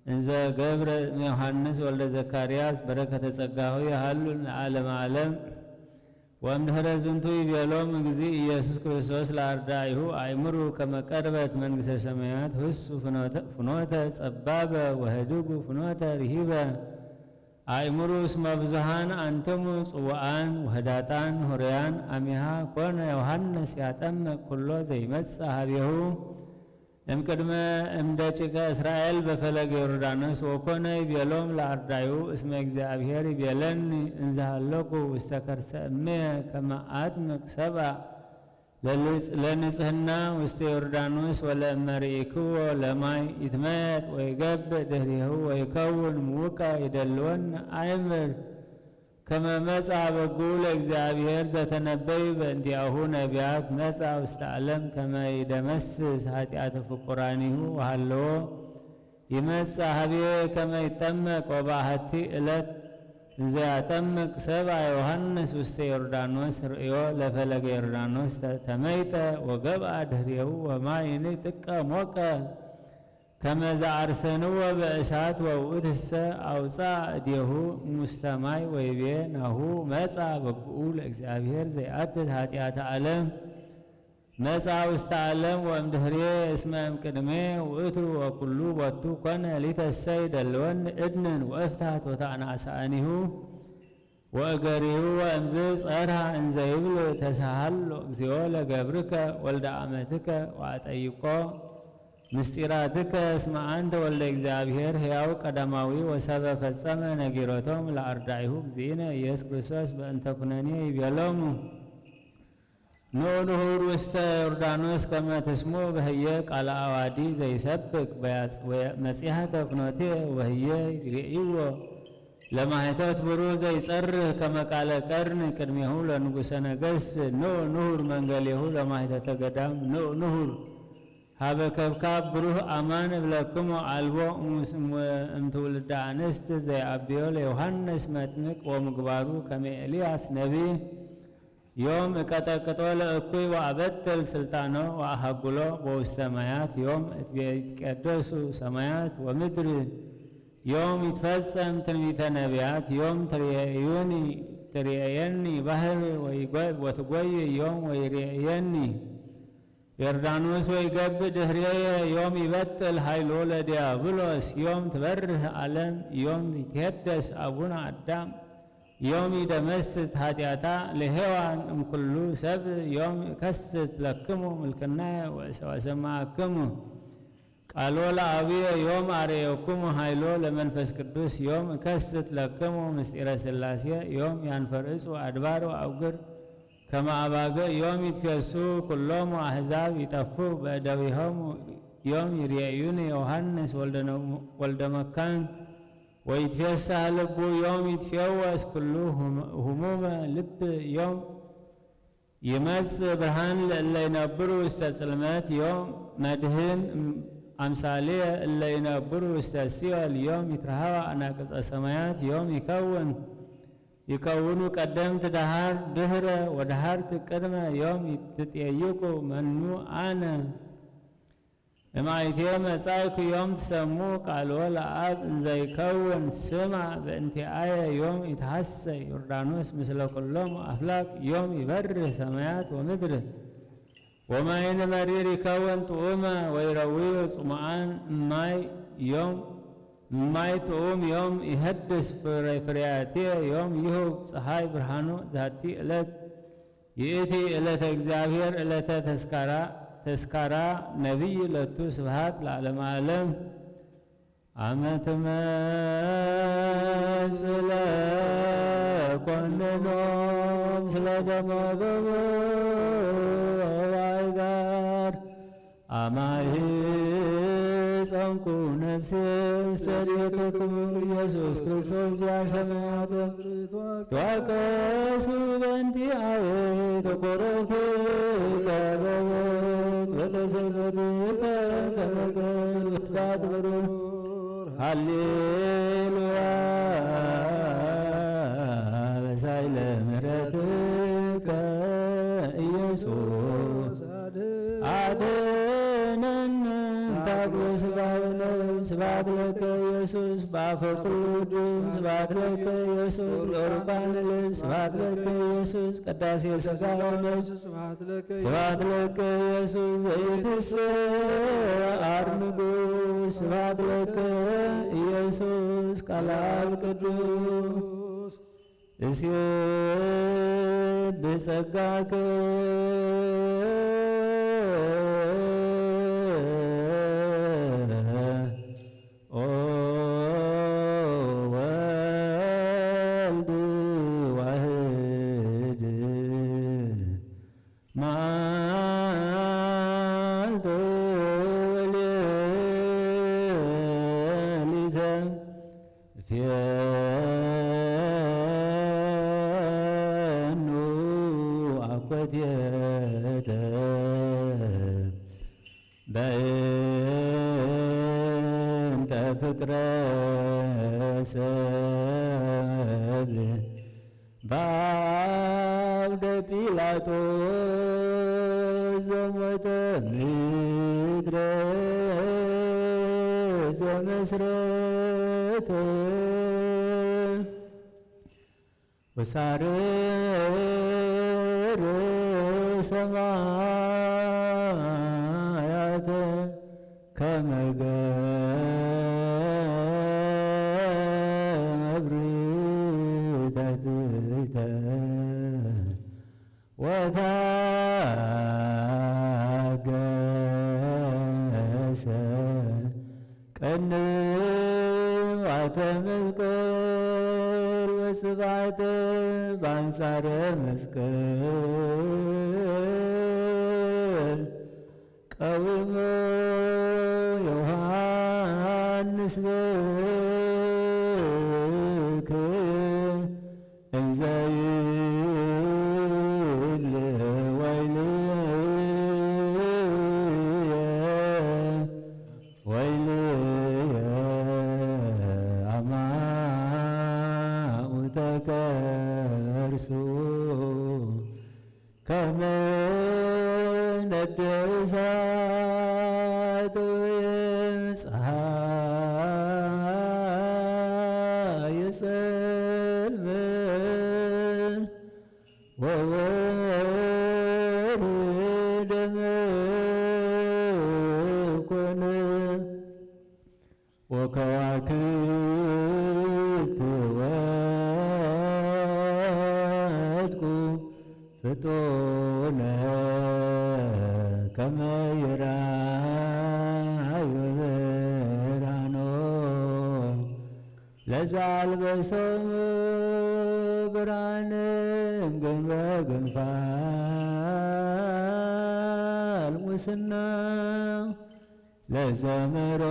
እንዘ ገብረ ዮሐንስ ወልደ ዘካርያስ በረከተ ጸጋሁ ያሃሉ ለዓለመ ዓለም ወእምድኅረ ዝንቱ ይቤሎም እግዚእ ኢየሱስ ክርስቶስ ለአርዳኢሁ አእምሩ ከመ ቀርበት መንግሥተ ሰማያት ህሱ ፍኖተ ጸባበ ወህድጉ ፍኖተ ርሂበ አእምሩ እስመ ብዙኃን አንትሙ ጽዋዓን ወህዳጣን ሆርያን አሚሃ ኮነ ዮሐንስ ያጠምቅ ኩሎ ዘይመጽእ ኀቤሁ እምቅድመ እምደጭቀ እስራኤል በፈለገ ዮርዳኖስ ወኮነ ይቤሎም ለአርዳኢሁ እስመ እግዚአብሔር ይቤለኒ እንዘ ሀለኩ ውስተ ከርሰ እምየ ከመ አጥምቅ ሰብአ ለንጽሕና ውስተ ዮርዳኖስ ወለእመ ርኢክዎ ለማይ ይትመየጥ ወይገብእ ድኅሬሁ ወይከውን ምውቃ ይደልወን አእምር ከመ መጽአ በጉ ለእግዚአብሔር ዘተነበይ በእንቲአሁ ነቢያት መጽአ ውስተ ዓለም ከመ ይደመስስ ኃጢአተ ፍቁራኒሁ ወሃለዎ ይመጽእ ኀቤየ ከመ ይጠመቅ ወበአሐቲ ዕለት እንዘ ያጠምቅ ሰብአ ዮሐንስ ውስተ ዮርዳኖስ ርእዮ ለፈለገ ዮርዳኖስ ተመይጠ ወገብአ ድኅሬሁ ወማይኒ ጥቀ ሞቀ ከመ ዘአርሰንዎ በእሳት ወውእትሰ አውፅአ እዴሁ እሙስተ ማይ ወይቤ ናሁ መጽአ በጉኡ ለእግዚአብሔር ዘይአትት ኃጢአተ ዓለም መጽአ ውስተ ዓለም ወእምድኅሬ እስመ እምቅድሜ ውእቱ ወኩሉ ቦቱ ኮነ ሊተሰይ ደልወን እድንን ወእፍታት ወተአናሳእኒሁ ወእገሪሁ ወእምዝ ጸርሃ እንዘ ይብል ተሳሃሎ እግዚኦ ለገብርከ ወልደ አመትከ ወአጠይቆ ምስጢራትከ እስመ አንተ ወልደ እግዚአብሔር ሕያው ቀዳማዊ ወሰበ ፈጸመ ነጊሮቶም ለአርዳኢሁ እግዚእነ ኢየሱስ ክርስቶስ በእንተ ኩነኔ ይቤሎሙ ኖንሁር ውስተ ዮርዳኖስ ከመ ትስሙ በህየ ቃለ አዋዲ ዘይሰብክ መጺሐተ ፍኖቴ ወህየ ርእይዎ ለማኅተት ብሩህ ዘይጸርህ ከመ ቃለ ቀርን ቅድሜሁ ለንጉሠ ነገሥት ኖ ንሁር መንገሌሁ ለማኅተተ ገዳም ኖ ንሁር ሀበ ከብካብ ብሩህ አማን እብለክሙ አልቦ እምትውልደ አንስት ዘየአብዮ ለዮሐንስ መጥምቅ ወምግባሩ ከመ ኤልያስ ነቢይ ዮም እቀጠቅጦ ለእኩይ ወአበትል ስልጣኖ ወአሃጉሎ በውስተ ማያት ዮም ይትቀደሱ ሰማያት ወምድር ዮም ይትፈጸም ትንቢተ ነቢያት ዮም ትሬየኒ ባህር ወትጎይ ዮም ወይሬየኒ ዮርዳኖስ ወይገብ ድህሬየ ዮም ይበጥል ኃይሎ ለዲያብሎስ ዮም ትበርህ ዓለም ዮም ይትሄደስ አቡነ አዳም ዮም ይደመስት ኃጢአታ ለሔዋን እምኩሉ ሰብ ዮም ከስት ለክሙ ምልክናየ ወሰማዕክሙ ቃሎ ለአብየ ዮም አርየክሙ ኃይሎ ለመንፈስ ቅዱስ ዮም ከስት ለክሙ ምስጢረ ሥላሴ ዮም ያንፈርጹ አድባር ወአውግር ከመ አባግዕ ዮም ይትፌሱ ኩሎሙ አሕዛብ ይጠፉ በእደዊሆሙ ዮም ይሬዩኒ ዮሐንስ ወልደ መካን ወይትፌሳህ ልቡ ዮም ይትፌወስ ኩሉ ህሙመ ልብ ዮም ይመጽእ ብርሃን ለእለ ይነብሩ ውስተ ጽልመት ዮም መድህን አምሳሌየ እለ ይነብሩ ውስተ ሲኦል ዮም ይትረሃባ አናቅጸ ሰማያት ዮም ይከውኑ ቀደምት ዳሃር ድህረ ወዳሃርት ቅድመ ዮም ትጠይቁ መኑ አነ እማይቴ መጻእኩ ዮም ትሰሙ ቃልዎ ለአብ እንዘ ይከውን ስማ በእንቲአየ ዮም ይትሐሰይ ዮርዳኖስ ምስለ ኩሎሙ አፍላቅ ዮም ይበርህ ሰማያት ወምድር ወማይን መሪር ይከውን ጥዑመ ወይረዊዩ ጽሙዓን እማይ ዮም እማይ ጥዑም ዮም ይህድስ ፍሬያትየ ዮም ይሁብ ፀሐይ ብርሃኑ ዛቲ ዕለት ይእቲ ዕለተ እግዚአብሔር ዕለተ ተስካራ ነቢይ ለቱ ስብሃት ለዓለመ ዓለም አመ ትመጽእ ለኰንኖም ስለ ደመ በባዕጋር አማሂ ጸንኩ ነፍሴ ውስተ ዲክክሙ ኢየሱስ ክርስቶስ ዘሰማያት ተዋቀሱ በእንቲአየ ተኰረብኩ ከበበት በተሰበትከ ከመገር ውትባት በሩር ሃሌሉያ በሳይለ ምሕረትከ ኢየሱስ አድኅነነ ታግሎ ሥጋ ወነፍስ ስብሐት ለከ ኢየሱስ በአፈ ቅዱስ ስብሐት ለከ ኢየሱስ ለሩቃነ ልብስ ስብሐት ለከ ኢየሱስ ቅዳሴ ሥጋ ወነፍስ ስብሐት ለከ ኢየሱስ ዘይትስዓር ንጉሥ ስብሐት ለከ ኢየሱስ ቃለ አብ ቅዱስ እስየብ በጸጋከ ኦ ወልድ ዋሕድ መዓልተ ወሌሊተ እፌኑ አኮቴተ በእንተ ፍቅረ ሰብእ በአብደ ጲላጦስ ዘሞተ ምድረ ዘመስረተ ወሳረረ ሰማያተ ከመ ገብር ተትሕተ ወታገሰ ቅንዋተ መስቀል ወስብሐተ በአንጻረ መስቀል ቀዊሞ ዮሐንስ በክ እንዘ ይብል ወይንየ ቅድሳት ፀሐይ ጽልም ወወርድ እምኮነ ወከዋክብት ወድቁ ፍጡነ ከመ ይርአዩ ብርሃኖ ለዘአልበሶሙ ብርሃነ እምገንበ ገንፋል ሙስና ለዘመሮሙ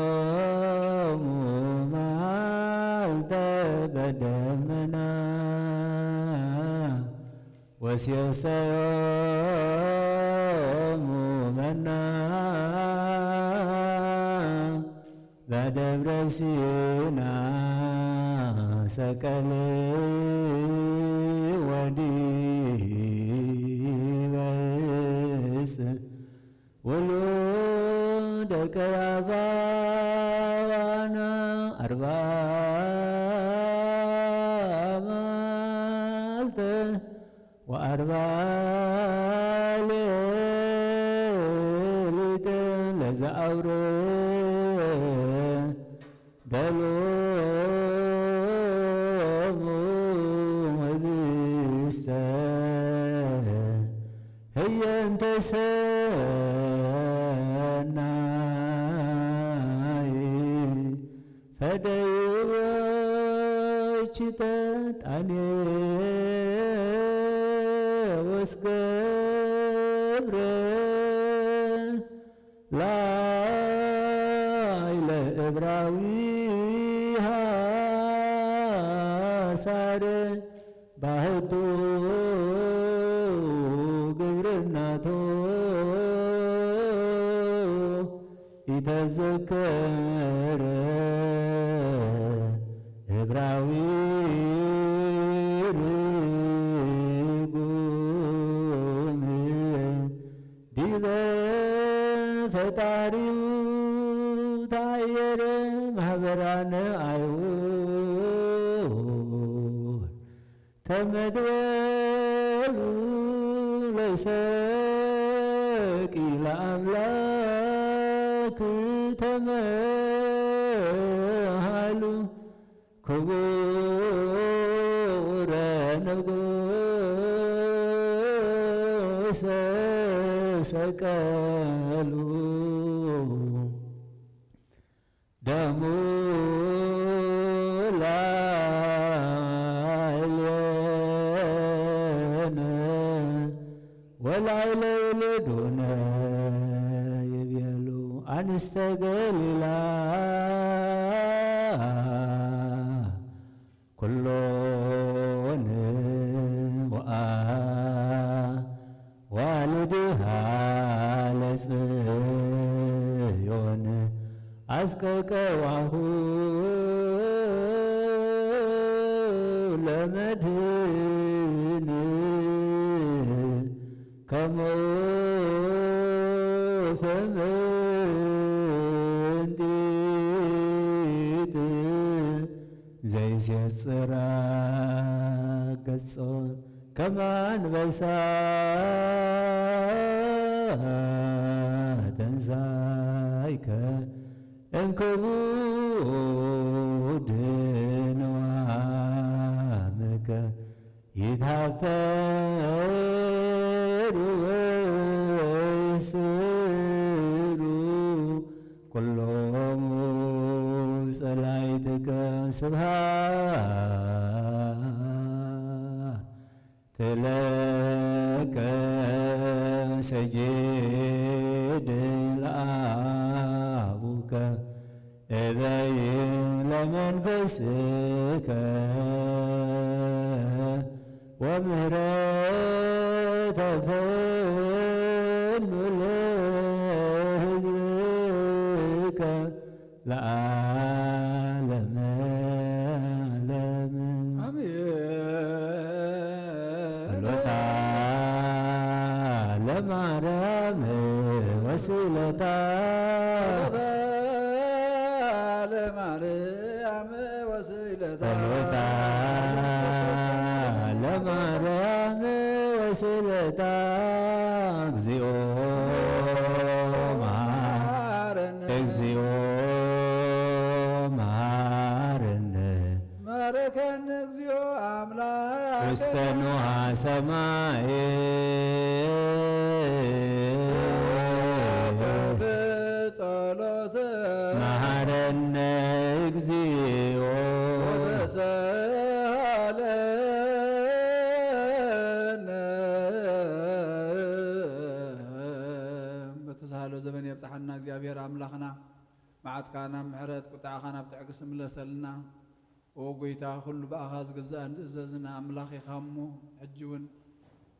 መዓልተ በደመና ወሴሰዮሙ መና በደብረ ሲና ሰቀል ወዲበ ዕፅ ወሉደ ቀያፋዋና አርብዓ መዓልተ ወአርብዓ ሌሊት ለዘአውረ ደሎሙ ህብስተ ህየንተ ሰናይ ፈደይዎችተ ጣኔዎስ ገብረ ላዕለ ዕብራዊሃ ሳረ ባህቱ ግብርናቶ ኢተዘከረ ዕብራዊ ርጉም ዲበ ፈጣሪው ታየረ ማኅበራነ አይሁድ ተመድወሉ ለሰቂለ አምላክ ተመሃሉ ክቡረ ንጉሠ ሰቀሉ ደሙ ላዕሌነ ወላዕለ ውሉድነ ይቤሉ አንስተ ገሊላ ኩሎን ዋልድሃ ለጽዮን አስቀቀዋሁ ለመድህን ከሞፈ ምንጢጥ ዘይሴጽራ ገጾ ከማንበሳ ተንሳይከ እንክቡድ ንዋምከ ይታፈሩ ወይስሩ ኩሎሙ ጸላእትከ ስብሐት ለከ ሰጅድ ለአቡከ እበይ ለመንፈስከ ወምህረተ ፈኑ ለሕዝብከ ለዓለመ ዓለም አሜን። ጸሎታ ለማርያም ወስለታ ለማርያም ወስለታ ጸሎታ ለማርያም ወስለታ እግዚኦ እግዚኦ መሐረነ ማረከን እግዚኦ አምላክ ውስተ ንዋየ ሰማይ ጸሎተ መሐረነ እግዚኦ በተሳሃለው ዘመን የብፅሐና እግዚአብሔር አምላኽና መዓትካና ምሕረት ቁጣዓኻ ናብ ትዕግስቲ ምለሰልና ኦ ጎይታ ኩሉ ብኣኻ ዝግዛእን ዝእዘዝና ኣምላኽ ኢኻ እሞ ሕጂ እውን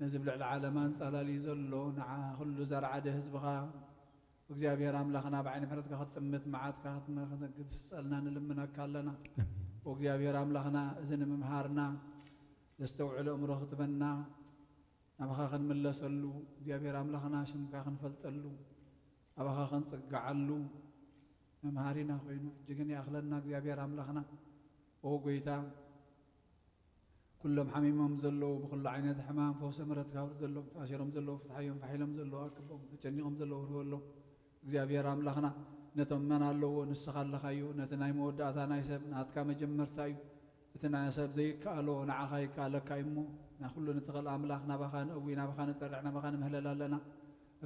ነዚ ብልዕሊ ዓለማን ጸላልዩ ዘሎ ንዓ ኩሉ ዘርዓደ ህዝብኻ እግዚአብሔር አምላኽና ብዓይኒ ምሕረትካ ክትጥምት መዓትካ ክትሰልና ንልምነካ ኣለና እግዚአብሔር አምላኽና እዚ ንምምሃርና ዘስተውዕሎ እምሮ ክትበና ናብኻ ክንምለሰሉ እግዚአብሔር አምላኽና ሽምካ ክንፈልጠሉ ኣባኻ ክንጽጋዓሉ መምሃሪና ኮይኑ እጅግን ይኣኽለና እግዚአብሔር አምላኽና ኦ ጎይታ ኩሎም ሓሚሞም ዘለዉ ብኩሉ ዓይነት ሕማም ፈውሲ ምሕረትካ ዘለዎም ተኣሲሮም ዘለዉ ፍትሓዮም ፋሒሎም ዘለዉ ኣክቦም ተጨኒቖም ዘለዉ ርህበሎም እግዚአብሔር አምላኽና ነቶም መን ኣለዎ ንስኻ ኣለኻዩ ነቲ ናይ መወዳእታ ናይ ሰብ ናትካ መጀመርታ እዩ እቲ ናይ ሰብ ዘይከኣሎ ንዓኻ ይከኣለካ እዩ እሞ ናኩሉ ንትኽእል ኣምላኽ ናባኻ ንእዊ ናባኻ ንጠርዕ ናባኻ ንምህለል ኣለና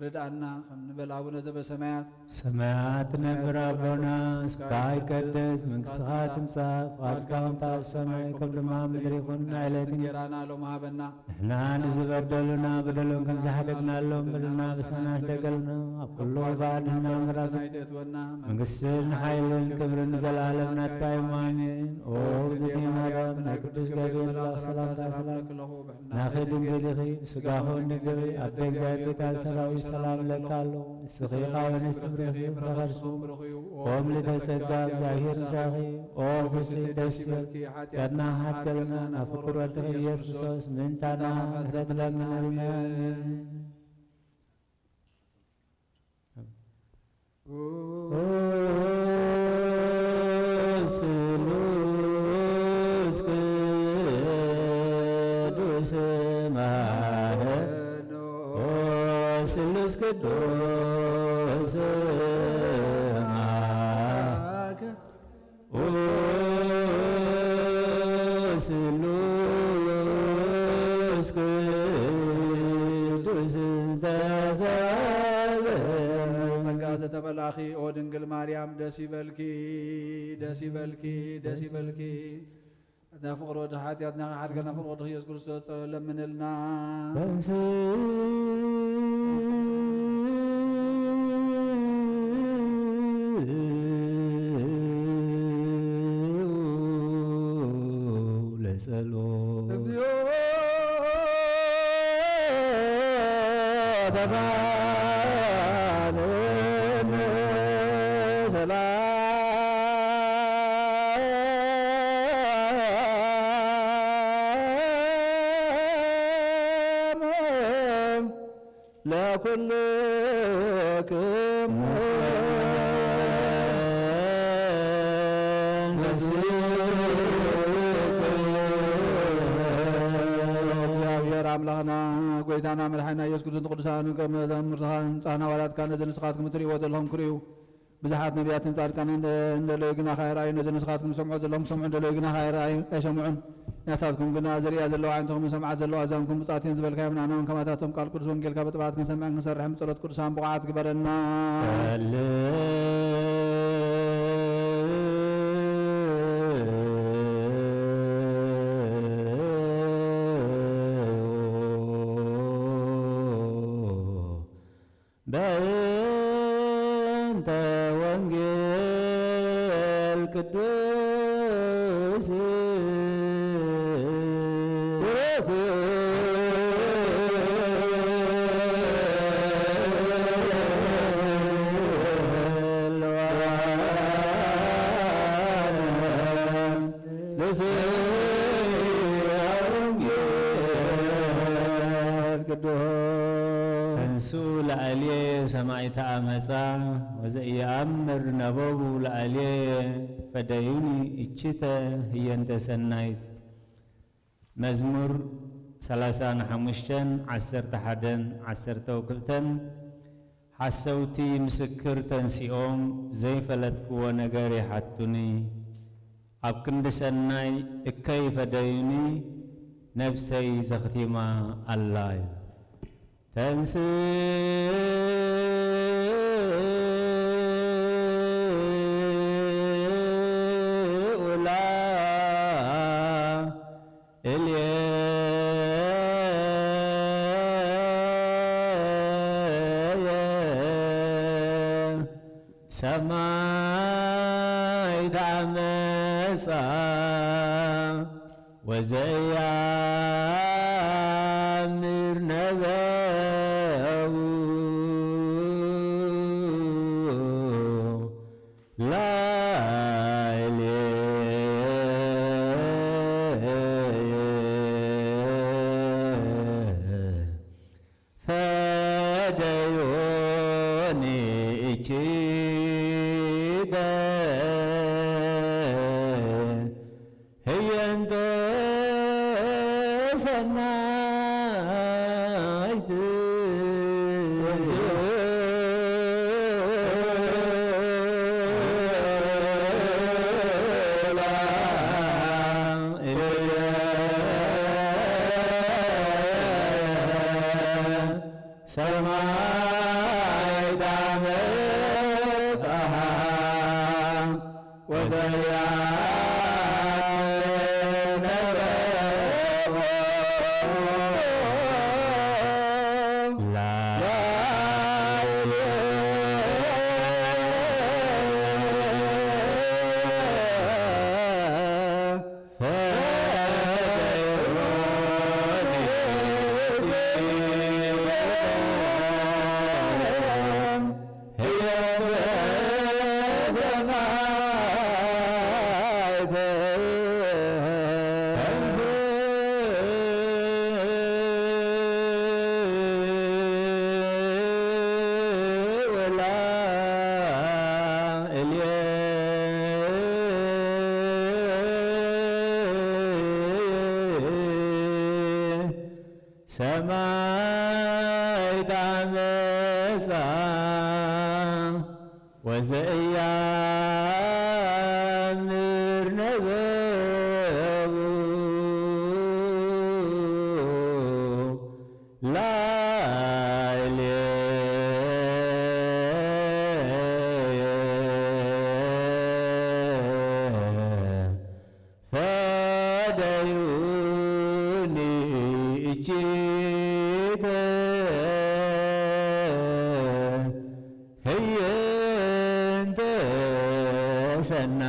ርዳእና ክንበል አቡነ ዘበሰማያት ሰማያት ነብር አቦና ስምካ ይቀደስ መንግሥትኻ ትምጻእ ፈቃድካ ኮንታ ኣብ ሰማይ ከም ድማ ምድሪ ይኹን ዕለት እንጀራና ሎሚ ሃበና ንሕና ንዝበደሉና በደሎም ከም ዝሓደግናሎም በደልና በሰና ደገልና ኣብ ኩሉ ባዕልና ምሕረት ኣይተእትወና መንግሥትን ሓይልን ክብርን ዘላለም ናትካ እዩ ኣሜን ኦ እግዝእትየ ማርያም ናይ ቅዱስ ገብርኤል መልአክ ሰላምታ ሰላም ናኺ ድንግል ኢኺ ብስጋኹን ድንግል ኣደ እግዚአብሔር ቃል ሰራዊት ሰላም ለካሉ ስኺኻ ወንስትምርኺ ረኸስኩ ኦም ልተጸጋ እግዚአብሔር ምሳኺ ኦ ፍስሕ ደስ ይበልኪ ቀድና ሓትገልና ናብ ፍቁር ወልድኺ ኢየሱስ ክርስቶስ ምንታና ምሕረት ለምነልና ስሉስ ቅዱስ ስሉስ ቅዱስ ማከ ስሉስ ቅዱስ ጸጋ ዘተመላኺ ኦ ድንግል ማርያም ደስ ይበልኪ ደስ ይበልኪ ደስ ይበልኪ ፍቅሮ ወዲ ሓጢአትና ሓድገና ፍቅሮ ወዲ ኢየሱስ ክርስቶስ ጸበል ለምንልና ለጸሎት እግዚኦ ተሳለን ሰላም ለኩልክሙ እግዚአብሔር አምላኽና ጎይታና መድሓኒና ኢየሱስ ክርስቶስ ቅዱሳን መዘምርትኻ ህንፃና ዋላትካ ነዚ ንስኻትኩም እትሪእዎ ዘለኹም ክርእዩ ብዙሓት ነቢያትን ጻድቃንን እንደለዩ ግና ካይረኣዩ ነዚ ንስኻትኩም ሰምዑ ዘለኹም ሰምዑ እንደለዩ ግና ካይረኣዩ ኣይሰምዑን ናታትኩም ግና ዘሪያ ዘለዋ ዓይንትኹም ሰምዓት ዘለዋ ኣዛንኩም ብፃትየን ዝበልካዮም ንዓናውን ከማታቶም ቃል ቅዱስ ወንጌልካ በጥባት ክንሰምዕን ክንሰርሕን ብጸሎት ቅዱሳን ብቑዓት ግበረና በእንተ ወንጌል ቅዱስ እንሱ لألي سمعت أمسا وزيأمر نبوب لألي فديوني إجتا هي انت سنايت مزمور 35 10 توكلتن حسوتي مسكر تنسيهم زي فلتكو ونقاري حتوني أبكند سناي كيف ديوني نفسي زختيما الله تنسي ولا سماي دعمسا وزيامر نبو لا فديوني إجيدا هي انت سنايت سماي دعمتها وزيان لا سماي دعمسا وزيامر نبو لا فديوني إجيدا هي انت سنايت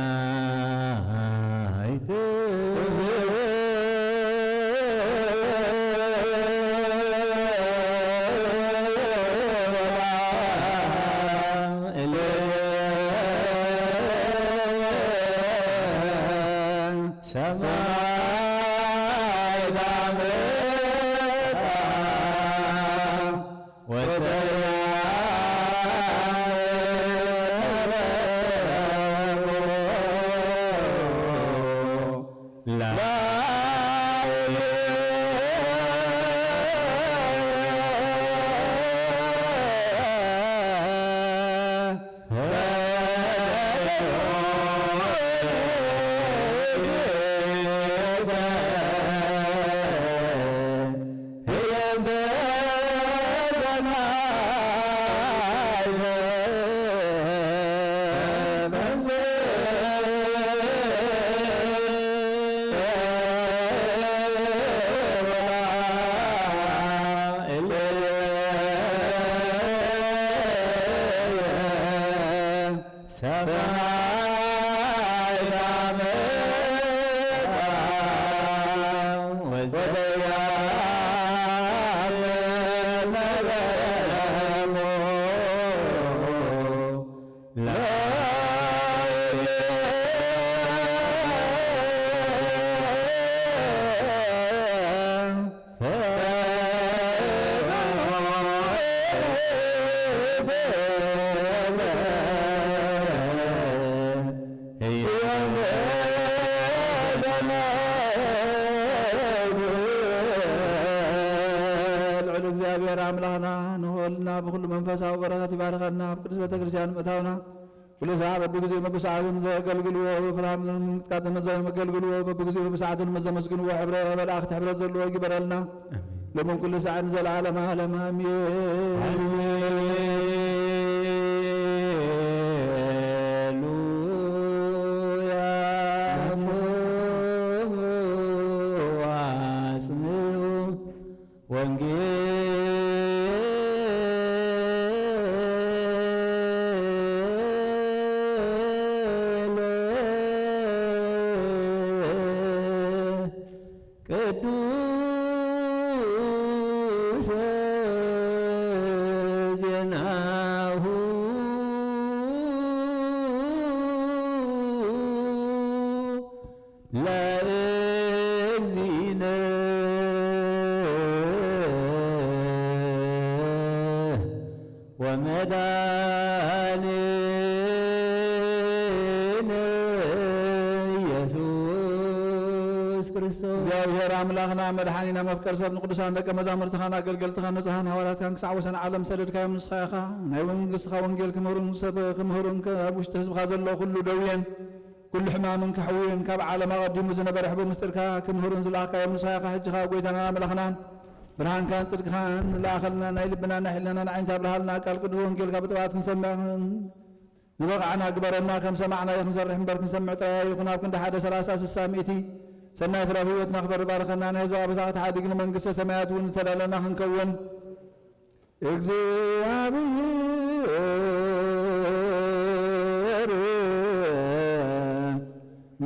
سماي دعمتها وزيان لا እግዚአብሔር አምላክና ንሆልና ብኩሉ መንፈሳዊ በረከት ይባርከና ቅዱስ ቤተክርስቲያን መታውና ኩሉ ሰዓት በጊዜው በሰዓቱን ዘገልግልዎ በፍርሃትን ምጥቃትን መገልግልዎ በጊዜው በሰዓቱን መዘመስግንዎ ሕብረ መላእክት ሕብረ ዘለዎ ይግበረልና ለምን ኩሉ ሰዓት ዘለዓለመ ዓለም እግዚአብሔር አምላክና መድኃኒና መፍቀር ሰብ ንቅዱሳን ደቀ መዛሙርትኻ ኣገልገልትኻ ንጹሃን ሃዋርያትካን ክሳዕ ወሰን ዓለም ሰደድካዮም ንስኻ ኢኻ ናይ መንግስትኻ ወንጌል ክምህሩን ሰብ ክምህሩን ኣብ ውሽጢ ህዝብኻ ዘሎ ኩሉ ደውየን ኩሉ ሕማምን ክሕውየን ካብ ዓለም ኣቐዲሙ ዝነበረ ሕቡ ምስጢርካ ክምህሩን ዝለኣካዮም ንስኻ ኢኻ ሕጂኻ ጎይታና ኣምላኽናን ብርሃንካን ጽድቅኻን ንለኣኸልና ናይ ልብና ናይ ሕሊናና ንዓይንታ ብርሃልና ቃል ቅዱስ ወንጌልካ ብጥባት ክንሰምዕ ዝበቕዓና ግበረና ከም ሰማዕና ክንሰርሕ እምበር ክንሰምዕ ጥራይ ይኹን ኣብ ክንዲ 1 30 60 ሚእቲ ሰናይ ፍረ ህይወትና ክበር ባርከና ናይ ህዝባ ብዛዕት ሓዲግ ንመንግስተ ሰማያት እውን ዝተዳለና ክንከውን እግዚአብሔር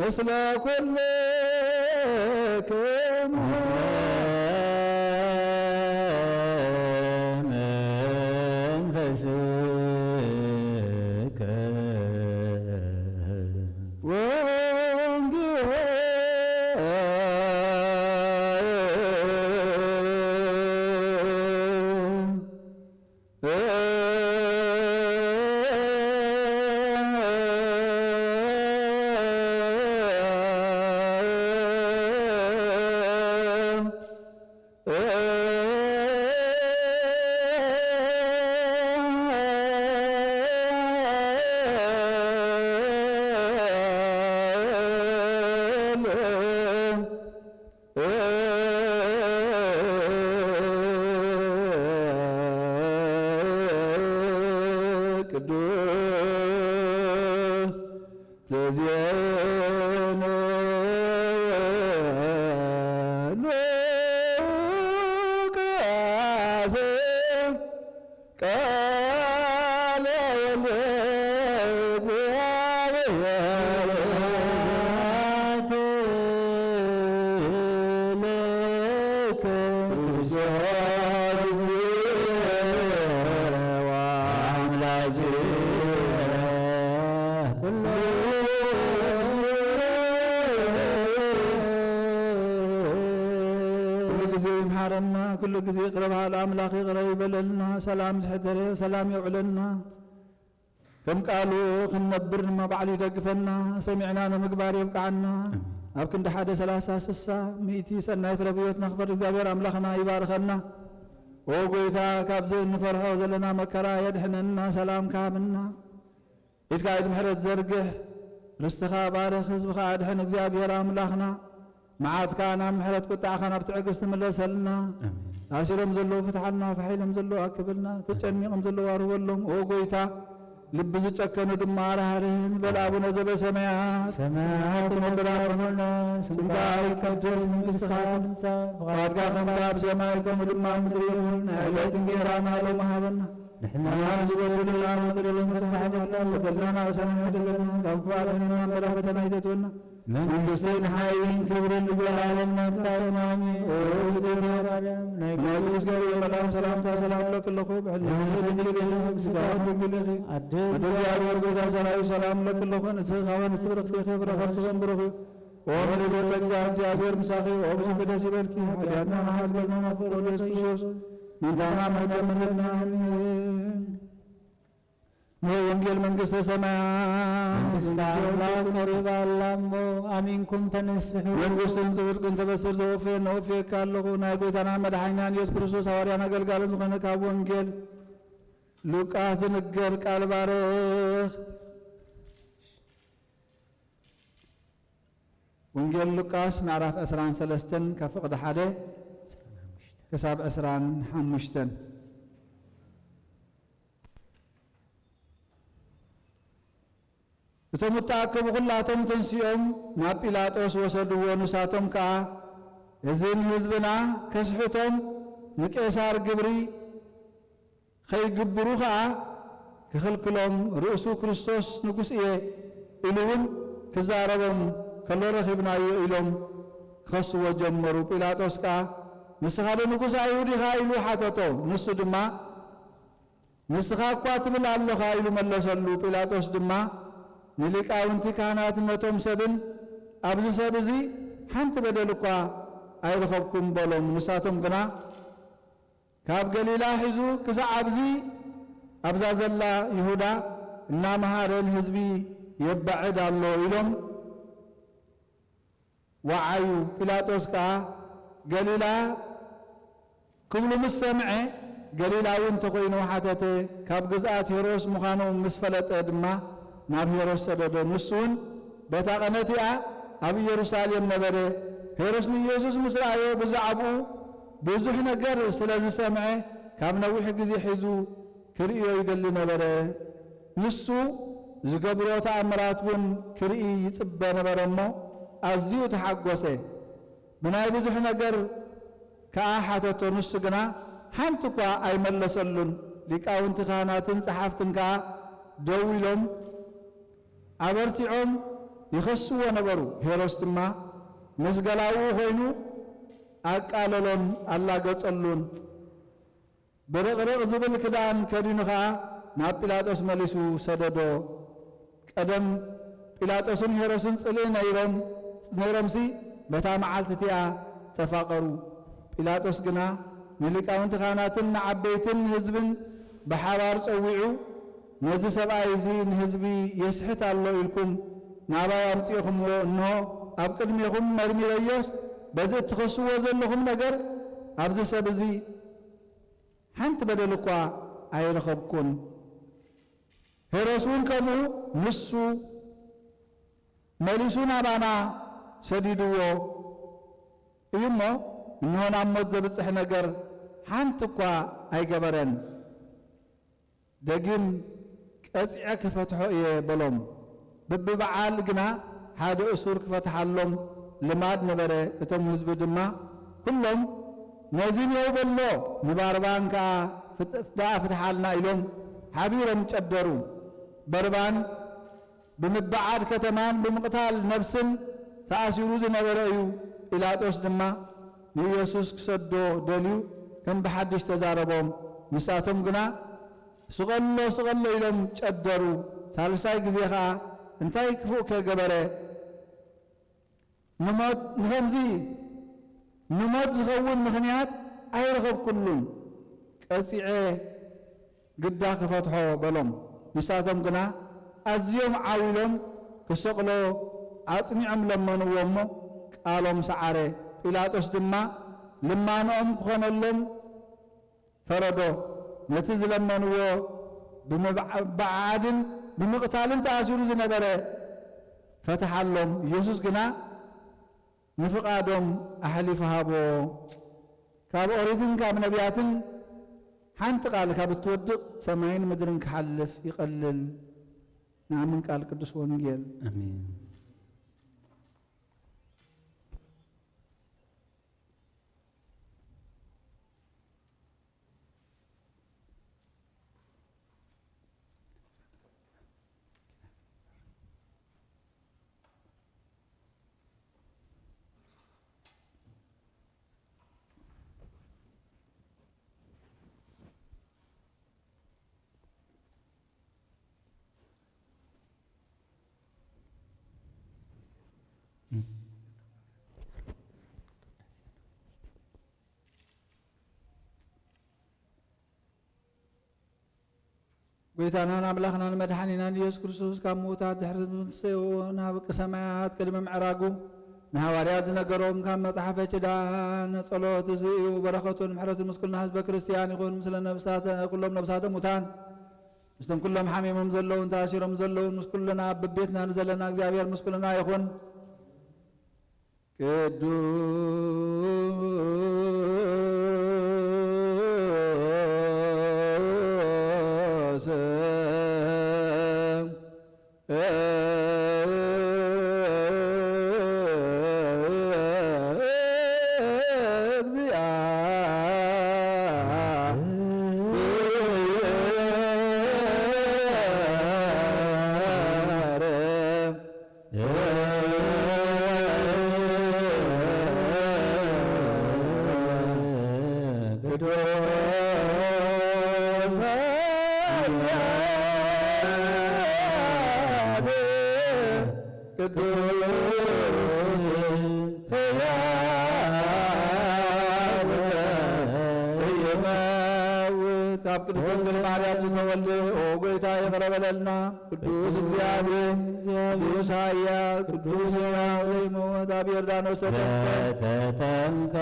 ምስለ ኩልክሙ መንፈስከ كل ጊዜ قربها الأملاك قرب يبللنا سلام زحدر سلام يعلنا كم قالوا خنبر ما بعلي دقفنا سمعنا مقبار يبقعنا أبكن دحاد 30 مئتي سنة في ربيوتنا خبر እግዚአብሔር أملاكنا يبارخنا وقويتا كابزين نفرها وزلنا مكرا يدحننا سلام كامنا إتقايد محرد زرقه رستخا بارخ حزبخا أدحن እግዚአብሔር أملاكنا معات كان محرد قطع خنا بتعقس تملسلنا أسيرهم زلوا فتحنا فحيلهم زلوا أكبلنا تجنيهم زلوا أرولهم وقويتا لب زكنوا دمار هارين بلابنا زب سماعات سماعات مبرارنا سماعك الجزم بالصحاب فقد كان كتاب سماعكم دمار مدريون عليت غيرنا لو مهابنا نحن نعوذ بالله من شر المتساعد وذلنا وسمعنا دلنا غفارنا برحمتنا يتونا من سين حيين كبر الزلال المختار مامي وزير الرجم نقول سكري ملام سلام سلام لك اللخوب حلنا بسكار بقلخي أدري أقول سلام لك اللخوب نسخوان استرق في خبر خرسوان بروخي ومن ذلك جابر مساخي وبسك دسبركي حياتنا محل بلنا مفر وليس من تمام من ወንጌል መንግሥተ ሰማያት መንግሥተ አምላክ ቀሪባ አላሞ አሚንኩም ተነስሑ መንግሥቱን ጽድቅን ተበስር ዘወፍየን ነወፍየካ ኣለኹ ናይ ጎይታና መድሓኒናን ኢየሱስ ክርስቶስ ሐዋርያን ኣገልጋልን ዝኾነ ካብ ወንጌል ሉቃስ ዝንገር ቃል ባርኽ ወንጌል ሉቃስ ምዕራፍ 23 ካብ ፍቕዲ 1 ክሳብ 25 እቶም ተኣከቡ ኩላቶም ተንሲኦም ናብ ጲላጦስ ወሰድዎ ንሳቶም ከዓ እዚ ንህዝብና ከስሕቶም ንቄሳር ግብሪ ከይግብሩ ከዓ ክኽልክሎም ርእሱ ክርስቶስ ንጉስ እየ ኢሉ እውን ክዛረቦም ከሎ ረኺብናዮ ኢሎም ክኸስዎ ጀመሩ። ጲላጦስ ከዓ ንስኻ ዶ ንጉስ ኣይሁድ ኢኻ ኢሉ ሓተቶ። ንሱ ድማ ንስኻ እኳ ትብል ኣለኻ ኢሉ መለሰሉ። ጲላጦስ ድማ ንሊቃውንቲ ካህናትን ነቶም ሰብን ኣብዚ ሰብ እዚ ሓንቲ በደል እኳ ኣይረኸብኩም በሎም። ንሳቶም ግና ካብ ገሊላ ሒዙ ክሳብ ኣብዛ ዘላ ይሁዳ እናመሃረን ህዝቢ የባዕድ ኣሎ ኢሎም ወዓዩ። ጲላጦስ ከዓ ገሊላ ክብሉ ምስ ሰምዐ ገሊላዊ እንተኮይኑ ሓተተ። ካብ ግዝኣት ሄሮስ ምዃኑ ምስ ፈለጠ ድማ ናብ ሄሮስ ሰደዶ። ንሱ እውን በታ ቀነት እያ ኣብ ኢየሩሳሌም ነበረ። ሄሮስ ንኢየሱስ ምስ ረኣዮ ብዛዕባኡ ብዙሕ ነገር ስለ ዝሰምዐ ካብ ነዊሕ ግዜ ሒዙ ክርእዮ ይደሊ ነበረ። ንሱ ዝገብሮ ተኣምራት እውን ክርኢ ይጽበ ነበረ እሞ ኣዝዩ ተሓጐሰ። ብናይ ብዙሕ ነገር ከዓ ሓተቶ። ንሱ ግና ሓንቲ እኳ ኣይመለሰሉን። ሊቃውንቲ ካህናትን ጸሓፍትን ከዓ ደው ኢሎም ኣበርቲዖም ይኸስዎ ነበሩ። ሄሮስ ድማ ምስ ገላኡ ኮይኑ ኣቃለሎን ኣላገጸሉን። ብርቕርቕ ዝብል ክዳን ከዲኑ ከዓ ናብ ጲላጦስ መሊሱ ሰደዶ። ቀደም ጲላጦስን ሄሮስን ጽልእ ነይሮምሲ በታ መዓልቲ እቲኣ ተፋቐሩ። ጲላጦስ ግና ንሊቃውንቲ ካህናትን ንዓበይትን ህዝብን ብሓባር ጸዊዑ ነዚ ሰብኣይ እዚ ንህዝቢ የስሕት ኣሎ ኢልኩም ናባይ ኣምፂኹምዎ እንሆ ኣብ ቅድሜኹም መርሚረዮስ በዚ እትኸስዎ ዘለኹም ነገር ኣብዚ ሰብ እዚ ሓንቲ በደል እኳ ኣይረኸብኩን። ሄሮስ እውን ከምኡ ንሱ መሊሱ ናባና ሰዲድዎ እዩ እሞ እንሆ ናብ ሞት ዘብፅሕ ነገር ሓንቲ እኳ ኣይገበረን። ደጊም ቀፂዐ ክፈትሖ እየ በሎም። በብበዓል ግና ሓደ እሱር ክፈትሓሎም ልማድ ነበረ። እቶም ህዝቢ ድማ ኩሎም ነዚ ንየው በሎ ንባርባን ከዓ ደኣ ፍትሓልና ኢሎም ሓቢሮም ጨደሩ። በርባን ብምበዓድ ከተማን ብምቕታል ነፍስን ተኣሲሩ ዝነበረ እዩ። ጲላጦስ ድማ ንኢየሱስ ክሰዶ ደልዩ ከም ብሓድሽ ተዛረቦም። ንሳቶም ግና ስቐሎ ስቐሎ ኢሎም ጨደሩ። ሳልሳይ ግዜ ከዓ እንታይ ክፉእ ከገበረ ንኸምዚ ንሞት ዝኸውን ምኽንያት ኣይረኸብኩሉን ቀፂዐ ግዳ ክፈትሖ በሎም። ንሳቶም ግና ኣዝዮም ዓዊሎም ክሰቕሎ ኣጽኒዖም ለመንዎ እሞ ቃሎም ሰዓረ። ጲላጦስ ድማ ልማኖኦም ክኾነሎም ፈረዶ። ነቲ ዝለመንዎ ብመባዓድን ብምቕታልን ተኣሲሩ ዝነበረ ፈትሓሎም። ኢየሱስ ግና ንፍቓዶም ኣሕሊፉ ሃቦ። ካብ ኦሪትን ካብ ነቢያትን ሓንቲ ቃል ካብ እትወድቕ ሰማይን ምድርን ክሓልፍ ይቐልል። ንኣምን ቃል ቅዱስ ወንጌል አሜን። ጎይታናን አምላኽናን መድኃኒናን ኢየሱስ ክርስቶስ ካብ ምውታት ድሕሪ ትንሣኤኡ ናብ ሰማያት ቅድሚ ምዕራጉ ንሐዋርያት ዝነገሮም ካብ መጽሓፈ ኪዳን ጸሎት እዚ እዩ። በረኸቱን ምሕረቱን ምስ ኩልና ህዝበ ክርስቲያን ይኹን ምስለ ነብሳተ ኩሎም ነብሳተ ሙታን ምስቶም ኩሎም ሓሚሞም ዘለውን ተኣሲሮም ዘለውን ምስ ኩልና በቤትና ንዘለና እግዚአብሔር ምስ ኩልና ይኹን። ካብ ቅድስት ድንግል ማርያም ዝተወልደ ኦ ጎይታ የቀረበለልና ቅዱስ እግዚአብሔር ቅዱስ ኃያል ቅዱስ ሕያው ዘይሞት ኣብ ዮርዳኖስ ተጠምቀ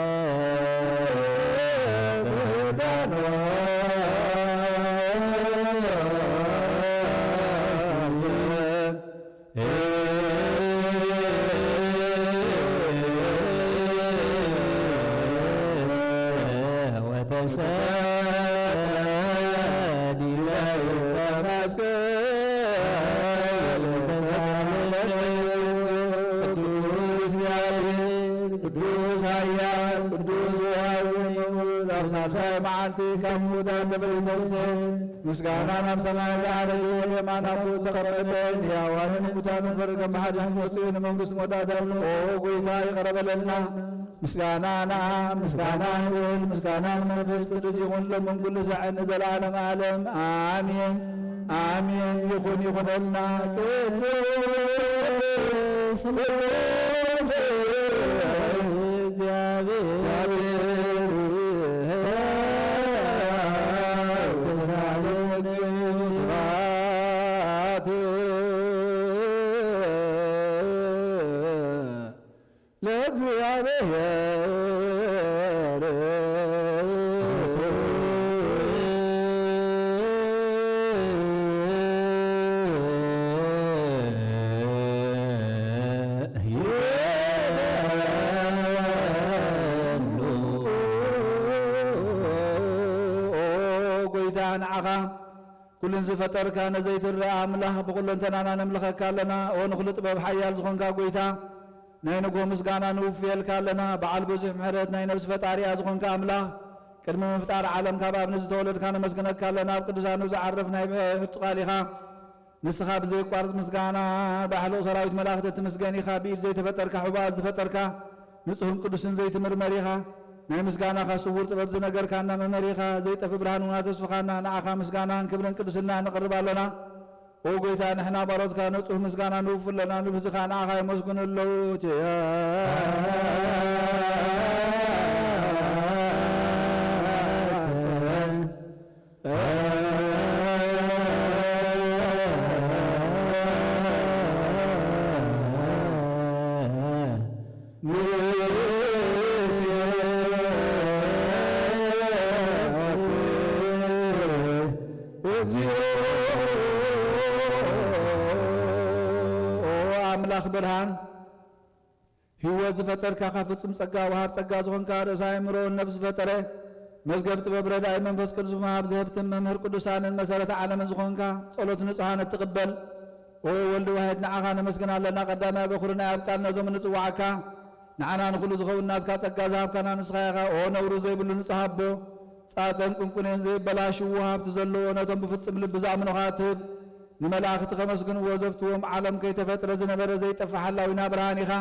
ምስጋና ናብ ሰማይ ዝዓረገ የማን አቦት ተቀበለን ሕያዋንን ሙታንን ፈረገ መሓድን ወጡ ንመንግስት መዳተን ኦ ጎይታ የቀረበለልና ምስጋናና ምስጋና ይሁን ምስጋና መንፈስ ቅዱስ ይሁን ለምን ኩሉ ሰዓት ዘላለም ዓለም አሜን አሜን። ይሁን ይሁንልና ቅዱስ ኩሉን ዝፈጠርካ ነዘይትረአ አምላኽ ብኩለንተናና ነምልኸካ ኣለና ኦ ንኹሉ ጥበብ ሓያል ዝኾንካ ጎይታ ናይ ንጎ ምስጋና ንውፍየልካ ኣለና በዓል ብዙሕ ምሕረት ናይ ነብሲ ፈጣሪያ ዝኾንካ ኣምላኽ ቅድሚ ምፍጣር ዓለም ካብ ኣብኒ ዝተወለድካ ነመስግነካ ኣለና ኣብ ቅዱሳኑ ዝዓርፍ ናይ ዕጡቓል ኢኻ ንስኻ ብዘይቋርፅ ምስጋና ባሕልቕ ሰራዊት መላእኽቲ ትምስገን ኢኻ ብኢድ ዘይተፈጠርካ ሕቡኣት ዝፈጠርካ ንጹህን ቅዱስን ዘይትምርመር ኢኻ ናይ ምስጋናኻ ስውር ጥበብ ዝነገርካና መመሪኻ ዘይጠፍ ብርሃን ውና ተስፍኻና ንዓኻ ምስጋናን ክብርን ቅድስና ንቕርብ ኣለና ኦ ጎይታ ንሕና ባሮትካ ንጹህ ምስጋና ንውፍለና ንብዝኻ ንዓኻ የመስግኑ ኣለዉ ብርሃን ህይወት ዝፈጠርካ ፍጹም ጸጋ ወሃብ ጸጋ ዝኾንካ ርእሰ አእምሮ ነብስ ፈጠረ መዝገብ ጥበብ ረዳኢ መንፈስ ቅዱስ መሃብ ዝህብትን መምህር ቅዱሳንን መሰረተ ዓለምን ዝኾንካ ጸሎት ንጹሃን እትቕበል ኦ ወልዲ ዋሕድ ንዓኻ ነመስግን ኣለና ቀዳማይ በኩርና ያብቃል ነዞም ንጽዋዓካ ንዓና ንኹሉ ዝኸውን ናትካ ጸጋ ዝሃብካና ንስኻ ኢኻ ኦ ነውሩ ዘይብሉ ንጹህ ኣቦ ጻፀን ቁንቁንን ዘይበላሽው ሃብቲ ዘለዎ ነቶም ብፍጽም ልቢ ዝኣምኑኻ ትህብ ንመላእኽቲ ከመስግንዎ ዘብትዎም ዓለም ከይተፈጥረ ዝነበረ ዘይጠፍሕ ሓላዊና ብርሃን ኢኻ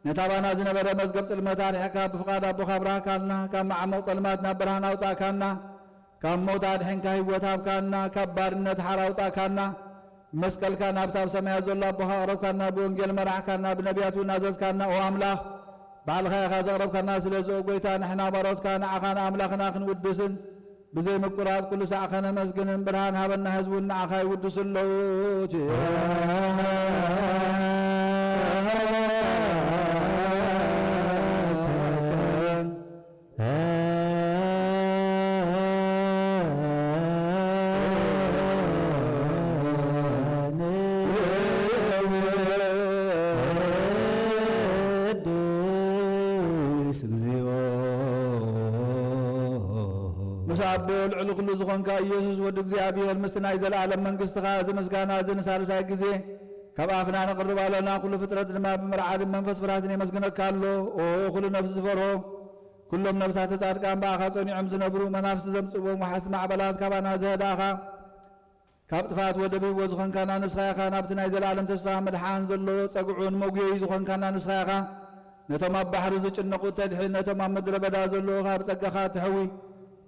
ነታባና ዝነበረ መዝገብ ጽልመት ኣርሒቕካ ብፍቓድ ኣቦኻ ብርሃካልና ካብ መዓሞቕ ጸልማት ናብ ብርሃን ኣውፃእካና ካብ ሞት ኣድሒንካ ህይወት ሃብካና ካብ ባርነት ሓር ኣውፃእካና መስቀልካ ናብታ ኣብ ሰማያት ዘሎ ኣቦኻ ኣቕረብካና ብወንጌል መራሕካና ብነቢያት ናዘዝካና ኦ ኣምላኽ ባዕልኻ ኢኻ ዘቕረብካና ስለዚ ኦ ጎይታ ንሕና ባሮትካ ንዓኻ ንኣምላኽና ክንውድስን بزي مقرات كل ساعة خنا مسجن برهان هبنا هزبنا عخاي ودس اللوج مسابل علو كل زخون كا يسوع ود እግዚአብሔር مستنا يزل عالم መንግስትኻ ዘመስጋና ዘነሳርሳይ ጊዜ ከባፍና ነቅርብ አለና ኩሉ ፍጥረት ድማ በመርዓድ መንፈስ ፍርሃትን የመስገነካሎ ኦ ኩሉ ነፍስ ዝፈሮ ኩሎም ነፍሳት ጻድቃን ባኻ ጸኒዖም ዝነብሩ መናፍስ ዘምጽቦም ወሐስ ማዕበላት ካባና ዘዳኻ ካብ ጥፋት ወደ ቢው ዝኾንካና ንስኻኻ ናብቲ ናይ ዘላለም ተስፋ መድሓን ዘሎ ጸጉዑን መጉየይ ዝኾንካና ንስኻኻ ነቶም ኣብ ባሕሪ ዝጭነቁ ተድሕን ነቶም ኣብ ምድረ በዳ ዘሎ ካብ ጸጋኻ ትሕዊ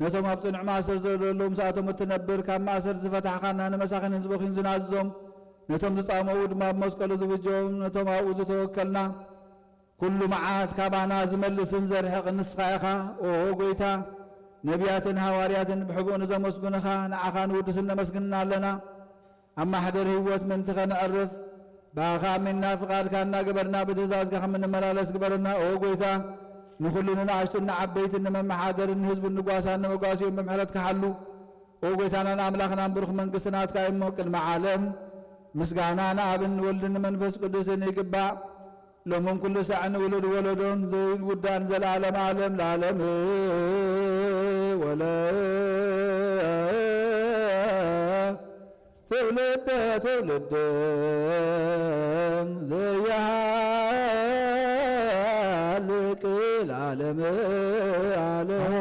ነቶም ኣብ ጽንዕ ማእሰር ዘሎ ምስኣቶም እትነብር ካብ ማእሰር ዝፈታሕኻና ንመሳኺን ህዝብኺን ዝናዝዞም ነቶም ዝጻመው ድማ መስቀሉ ዝብጆም ነቶም ኣብኡ ዝተወከልና ኩሉ መዓት ካባና ዝመልስን ዘርሕቕ ንስኻ ኢኻ ኦ ጐይታ ነቢያትን ሃዋርያትን ብሕቡእ ንዘመስግኑኻ ንዓኻ ንውድስን ነመስግንና ኣለና ኣብ ማሕደር ህይወት ምንቲ ኸንዕርፍ ባኻ ሚና ፍቓድካ እናገበርና ብትእዛዝካ ከምንመላለስ ግበረና ኦ ጐይታ ንኹሉ ንኣሽቱን ንዓበይትን ንመመሓደርን ህዝብን ንጓሳን ንመጓሲኦም ብምሕረት ክሓሉ ኦ ጐይታናን ኣምላኽናን ብሩኽ መንግስትናትካ እሞ ቅድመ ዓለም ምስጋና ንኣብን ወልድን መንፈስ ቅዱስን ይግባእ ሎምን ኩሉ ሳዕ ንውልድ ወለዶን ዘይውዳን ዘለዓለም ዓለም ለዓለም ወለ ትውልደ ትውልድ ዘያልቅ ለዓለም ዓለም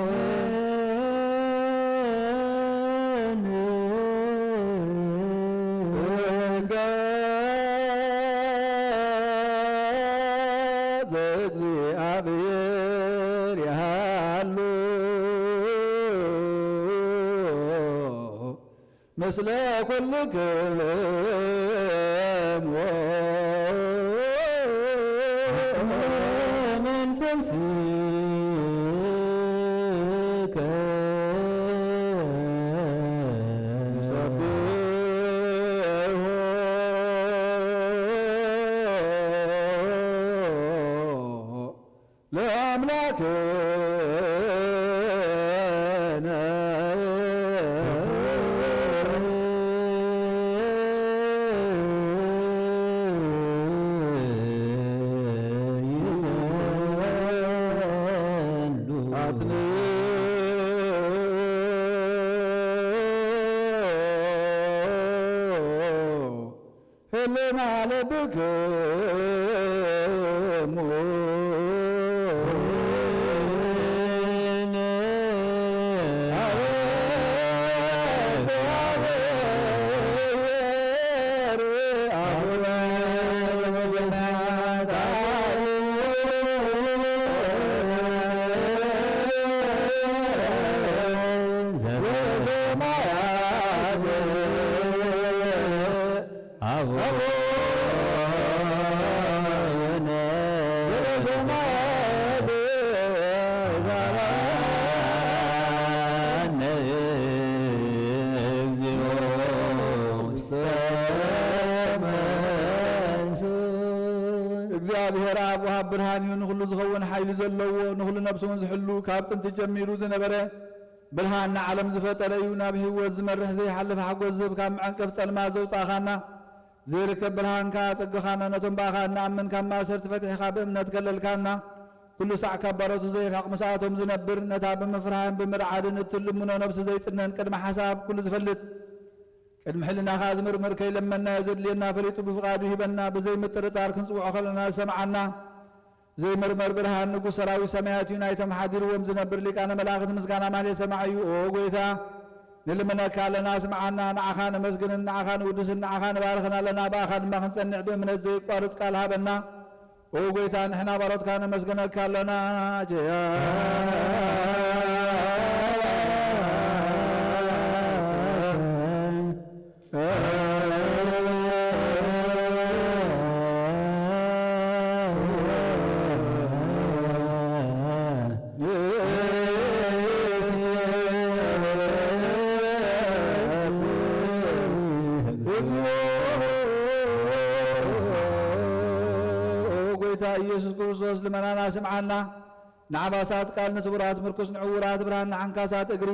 እግዚአብሔር ያሉ ምስለ ኩልክም መንፈስከ እግዚአብሔር አብ ወሃብ ብርሃን ይሁን ሁሉ ዝኸውን ኃይሊ ዘለዎ ንሁሉ ነብሱን ዝሕሉ ካብ ጥንቲ ጀሚሩ ዝነበረ ብርሃን ንዓለም ዝፈጠረ እዩ ናብ ህይወት ዝመርሕ ዘይሓልፍ ሓጎስ ዝህብ ካብ መዐንቀፍ ጸልማ ዘውፃኻና ዘይርከብ ብርሃንካ ጸግኻና ነቶም ባኻ ንኣምን ካብ ማእሰር ትፈትሒኻ ብእምነት ከለልካና ኩሉ ሳዕ ካብ ባሮቱ ዘይርሕቕ ምስኣቶም ዝነብር ነታ ብምፍርሃን ብምርዓድን እትልምኖ ነብሲ ዘይጽነን ቅድሚ ሓሳብ ኩሉ ዝፈልጥ ቅድሚ ሕልናኻ ዝምርምር ከይለመናዮ ዘድልየና ፈሊጡ ብፍቓዱ ሂበና ብዘይ ምጥርጣር ክንጽውዖ ከለና ዝሰምዓና ዘይምርመር ብርሃን ንጉሥ ሰራዊት ሰማያት እዩ ናይቶም ሓዲርዎም ዝነብር ሊቃነ መላእኽት ምስጋና ማለት ሰማዕ እዩ ኦ ጐይታ ንልምነካ ኣለና ስምዓና ንዓኻ ነመስግንን ንዓኻ ንውድስን ንዓኻ ንባርኽን ኣለና ብኣኻ ድማ ክንጸንዕ ብእምነት ዘይቋርጽ ቃል ሃበና ኦ ጐይታ ንሕና ባሮትካ ነመስግነካ ኣለና ጀያ ጎይታ ኢየሱስ ክርስቶስ ልመናና ስምዓና ንዓባሳት ቃል ንስቡራት ምርኩስ ንዕውራት ብርሃን ንዓንካሳት እግሪ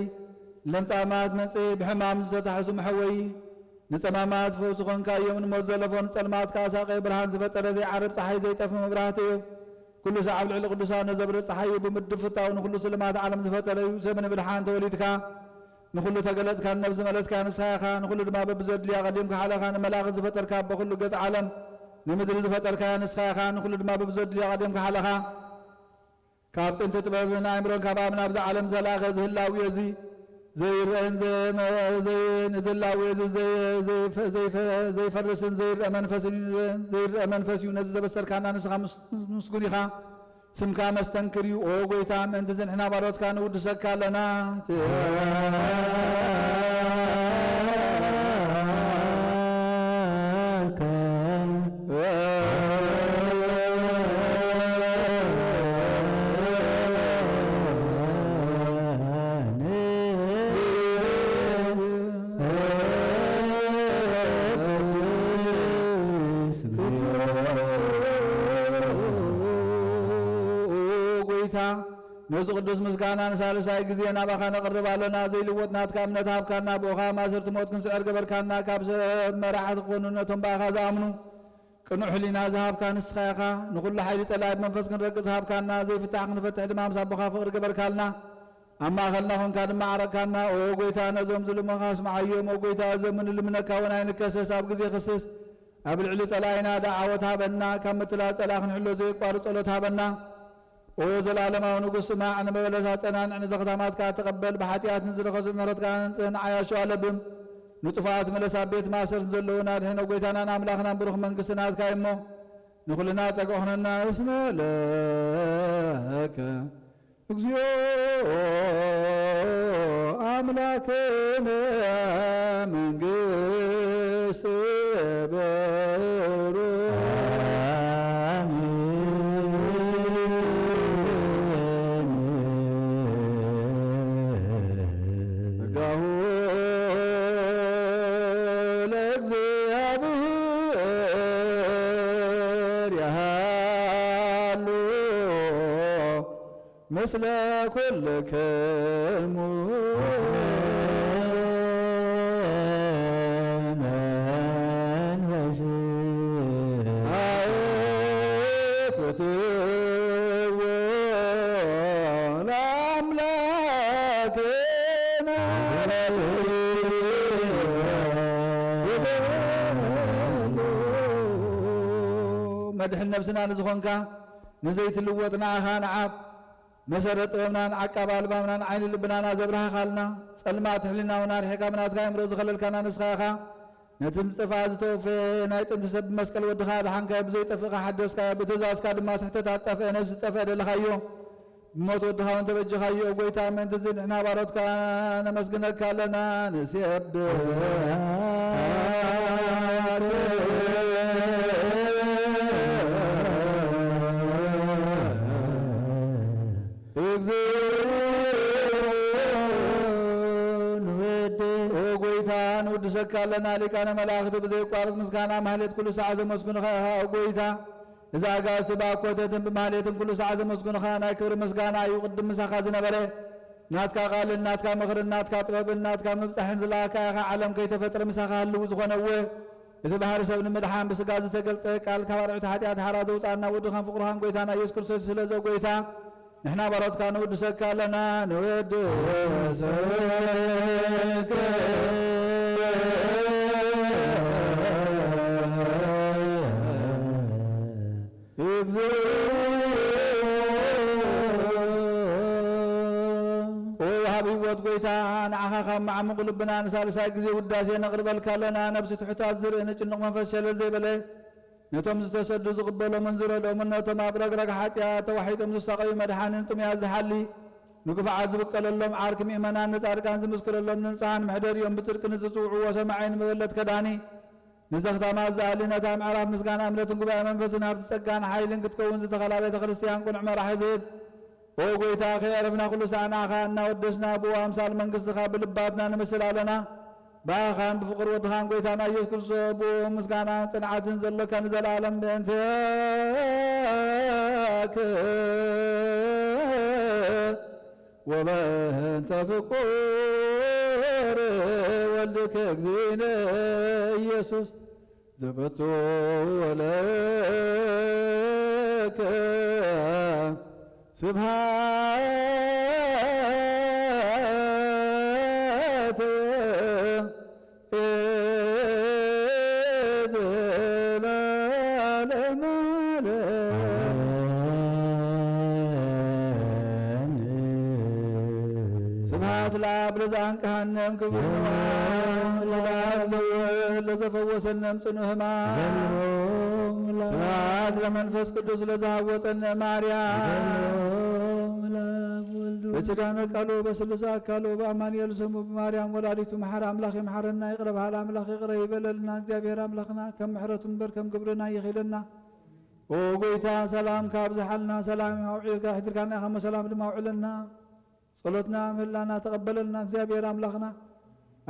ለምጻማት መንጽሔ ብሕማም ዝተታሕዙ መሐወይ ንጸማማት ፈውስ ኾንካዮም ንሞት ዘለፎ ንጸልማት ካሳቐ ብርሃን ዝፈጠረ ዘይዓርብ ፀሓይ ዘይጠፍ መብራህቲ እዩ ኩሉ ሰዓብ ልዕሊ ቅዱሳን ነዘብረ ፀሓይ ብምድብ ፍታው ንኩሉ ስልማት ዓለም ዝፈጠረ እዩ ሰብ ንብድሓን ተወሊድካ ንኩሉ ተገለጽካ ነብዚ መለስካ ንስኻ ኢኻ ንኩሉ ድማ በብዘድልያ ቀዲምካ ሓለኻ ንመላእኽቲ ዝፈጠርካ በኩሉ ገጽ ዓለም ንምድሪ ዝፈጠርካ ንስኻ ኢኻ ንኩሉ ድማ በብዘድልያ ቀዲምካ ሓለኻ ካብ ጥንቲ ጥበብን ኣእምሮን ካብ ኣብ ናብዚ ዓለም ዘላኸ ዝህላዊ እዚ ዘይርአን ዝህላዊ እዚ ዘይፈርስን ዘይርአ መንፈስ እዩ ነዚ ዘበሰልካና ንስኻ ምስጉን ኢኻ ስምካ መስተንክር እዩ ኦ ጎይታ ምእንቲ ዝንሕና ባሮትካ ንውድሰካ ኣለና ነዚ ቅዱስ ምስጋና ንሳልሳይ ግዜ ናባኻ ነቕርብ ኣለና ዘይልወጥ ናትካ እምነት ሃብካና ብኡኻ ማእሰርቲ ሞት ክንስዕር ገበርካና ካብ ሰብ መራሕቲ ክኾኑ ነቶም ባኻ ዝኣምኑ ቅኑዕ ሕሊና ዝሃብካ ንስኻ ኢኻ ንኹሉ ሓይሊ ጸላይ መንፈስ ክንረግፅ ዝሃብካና ዘይፍታሕ ክንፈትሕ ድማ ምስ ኣቦኻ ፍቕሪ ገበርካልና ኣብ ማእኸልና ኾንካ ድማ ዓረግካና ኦ ጎይታ ነዞም ዝልመኻ ስምዓዮም ኦ ጎይታ ዘምን ልምነካ እውን ኣይንከሰስ ኣብ ግዜ ክስስ ኣብ ልዕሊ ጸላይና ዳዓወት ሃበና ካብ ምትላል ጸላእ ክንሕሎ ዘይቋርፅ ጸሎት ሃበና ኦ ዘላለማዊ ንጉሥ ስማዕ ንመበለታ ጸናንዕ ንዘኽታማትካ ተቐበል ብሓጢኣት ንዝረኸዙ ምሕረትካ ንጽህ ንዓያሾ ኣለብም ንጡፋት መለሳት ቤት ማእሰርቲ ዘለዉና ድሕነ ጐይታናን ኣምላኽናን ብሩኽ መንግሥቲ ናትካ እሞ ንኹልና ጸግኦ ኹነና እስመ ለከ እግዚኦ ኣምላክነ መንግሥት በሩ ምስለ ኩልክሙ መንፈስ አየኩትዎ ለአምላክነ መድሕን ነብስና ንዝኾንካ ንዘይትልወጥ ንዓኻ ንዓብ መሰረት ጥበብናን ዓቃብ ኣልባብናን ዓይኒ ልብናና ዘብርሃኻልና ጸልማት ሕሊናውና ርሒካ ብናትካ እምሮ ዝኸለልካና ንስኻ ኢኻ ነቲ ዝጥፋ ዝተወፈ ናይ ጥንቲ ሰብ ብመስቀል ወድኻ ድሓንካዮ ብዘይጠፍእኻ ሓደስካዮ ብትእዛዝካ ድማ ስሕተት ኣጠፍአ ነዚ ዝጠፍአ ደለኻዮ ብሞት ወድኻ እውን ተበጅኻዮ ጎይታ ምእንቲ እዚ ንሕና ባሮትካ ነመስግነካ ኣለና ንስየብ ንውድሰካ ኣለና ሊቃነ መላእኽቲ ብዘይቋርፅ ምስጋና ማህሌት ኩሉ ሰዓት ዘመስግኑኻ ኢኻ ጎይታ እዛ ኣጋዝቲ ብኣኮተትን ብማህሌትን ኩሉ ሰዓት ዘመስግኑኻ ናይ ክብሪ ምስጋና እዩ ቅድም ምሳኻ ዝነበረ ናትካ ቃልን ናትካ ምኽርን ናትካ ጥበብን ናትካ ምብፃሕን ዝለኣካ ኢኻ ዓለም ከይተፈጥረ ምሳኻ ህልው ዝኾነዎ እቲ ባህሪ ሰብ ንምድሓን ብስጋ ዝተገልፀ ቃል ካብ ኣርዑቲ ሓጢኣት ሓራ ዘውፃና ውድኻን ፍቕሩኻን ጎይታና ኢየሱስ ክርስቶስ ስለዘ ጎይታ ንሕና ባሮትካ ንውድሰካ ኣለና ንወድሰከ ሃቢቦት ጎይታ ንዓኻ ካብ መዓሙቕ ልብና ንሳልሳይ ግዜ ውዳሴ ነቕርበልካ ኣለና ነብሲ ትሑታት ዝርኢ ንጭንቕ መንፈስ ሸለል ዘይበለ ነቶም ዝተሰዱ ዝቕበሎምን ዝረድኦምን ነቶም ኣብ ረግረግ ሓጢኣት ተዋሒጦም ዝሳቐዩ መድሓንን ጥሙያት ዝሓሊ ንግፍዓት ዝብቀለሎም ዓርኪ ምእመናን ንጻድቃን ዝምስክረሎም ንንጽሓን ምሕደር እዮም ብጽድቂ ንዝጽውዕዎ ሰማዓይ ንመበለት ከዳኒ ንዘኽታማት ዝኣሊ ነታ ምዕራፍ ምስጋና እምነትን ጉባኤ መንፈስን ሃብቲ ጸጋን ሓይልን ክትከውን ዝተኸላ ቤተ ክርስቲያን ቁኑዕ መራሒ ዝህብ ኦ ጎይታ ከየዕረፍና ኩሉ ሰዓት ንዓኻ እናወደስና ብኡ ኣምሳል መንግሥትኻ ብልባትና ንምስል ኣለና باخان بفقر ودخان قويتانا إيسوس كريستوس بو مسكانا صنعات زلك نزل عالم بأنتك وبأنت فقر ولدك اجزينا إيسوس ذبتو ولك سبحات زلال سبحات العاب لزعن كهنم كبير لزفوسنم صنهما سبحات لمنفس قدوس لزهوسن ማርያም በችዳነ ቃሉ በስሉሳ አካሉ በአማኑኤል ስሙ በማርያም ወላዲቱ መሐር አምላክ የመሐረና ይቅር በኋላ አምላክ ይቅር ይበለልና እግዚአብሔር አምላክና ከም ምሕረቱን በር ከም ግብርና ይኽልና ኦ ጎይታ ሰላም ካብዝሓልና ሰላም አውዒልካ ሕድርካና ከም ሰላም ድማ አውዕለና ጸሎትና ምህላና ተቀበለልና እግዚአብሔር አምላክና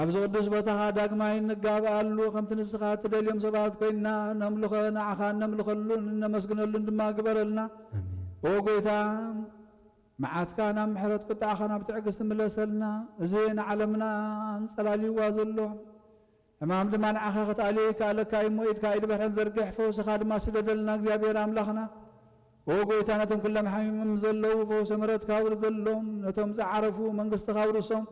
ኣብዚ ቅዱስ ቦታኻ ዳግማይ እንጋብኣሉ ከምቲ ንስኻ ትደልዮም ሰባት ኮይና ነምልኾ ንዓኻ ነምልኸሉን እነመስግነሉን ድማ ግበረልና ኦ ጎይታ መዓትካ ናብ ምሕረት ቁጣዕኻ ናብ ትዕግስቲ ምለሰልና እዚ ንዓለምና እንጸላልይዋ ዘሎ ሕማም ድማ ንዓኻ ክትኣልይ ከኣለካ እሞ ኢድካ ኢድ በርሐን ዘርግሕ ፈውስኻ ድማ ስደደልና እግዚአብሔር ኣምላኽና ኦ ጎይታ ነቶም ኩሎም ሓሚሞም ዘለዉ ፈውሲ ምሕረትካ ውርድ ዘሎም ነቶም ዝዓረፉ መንግስትኻ ውርሶም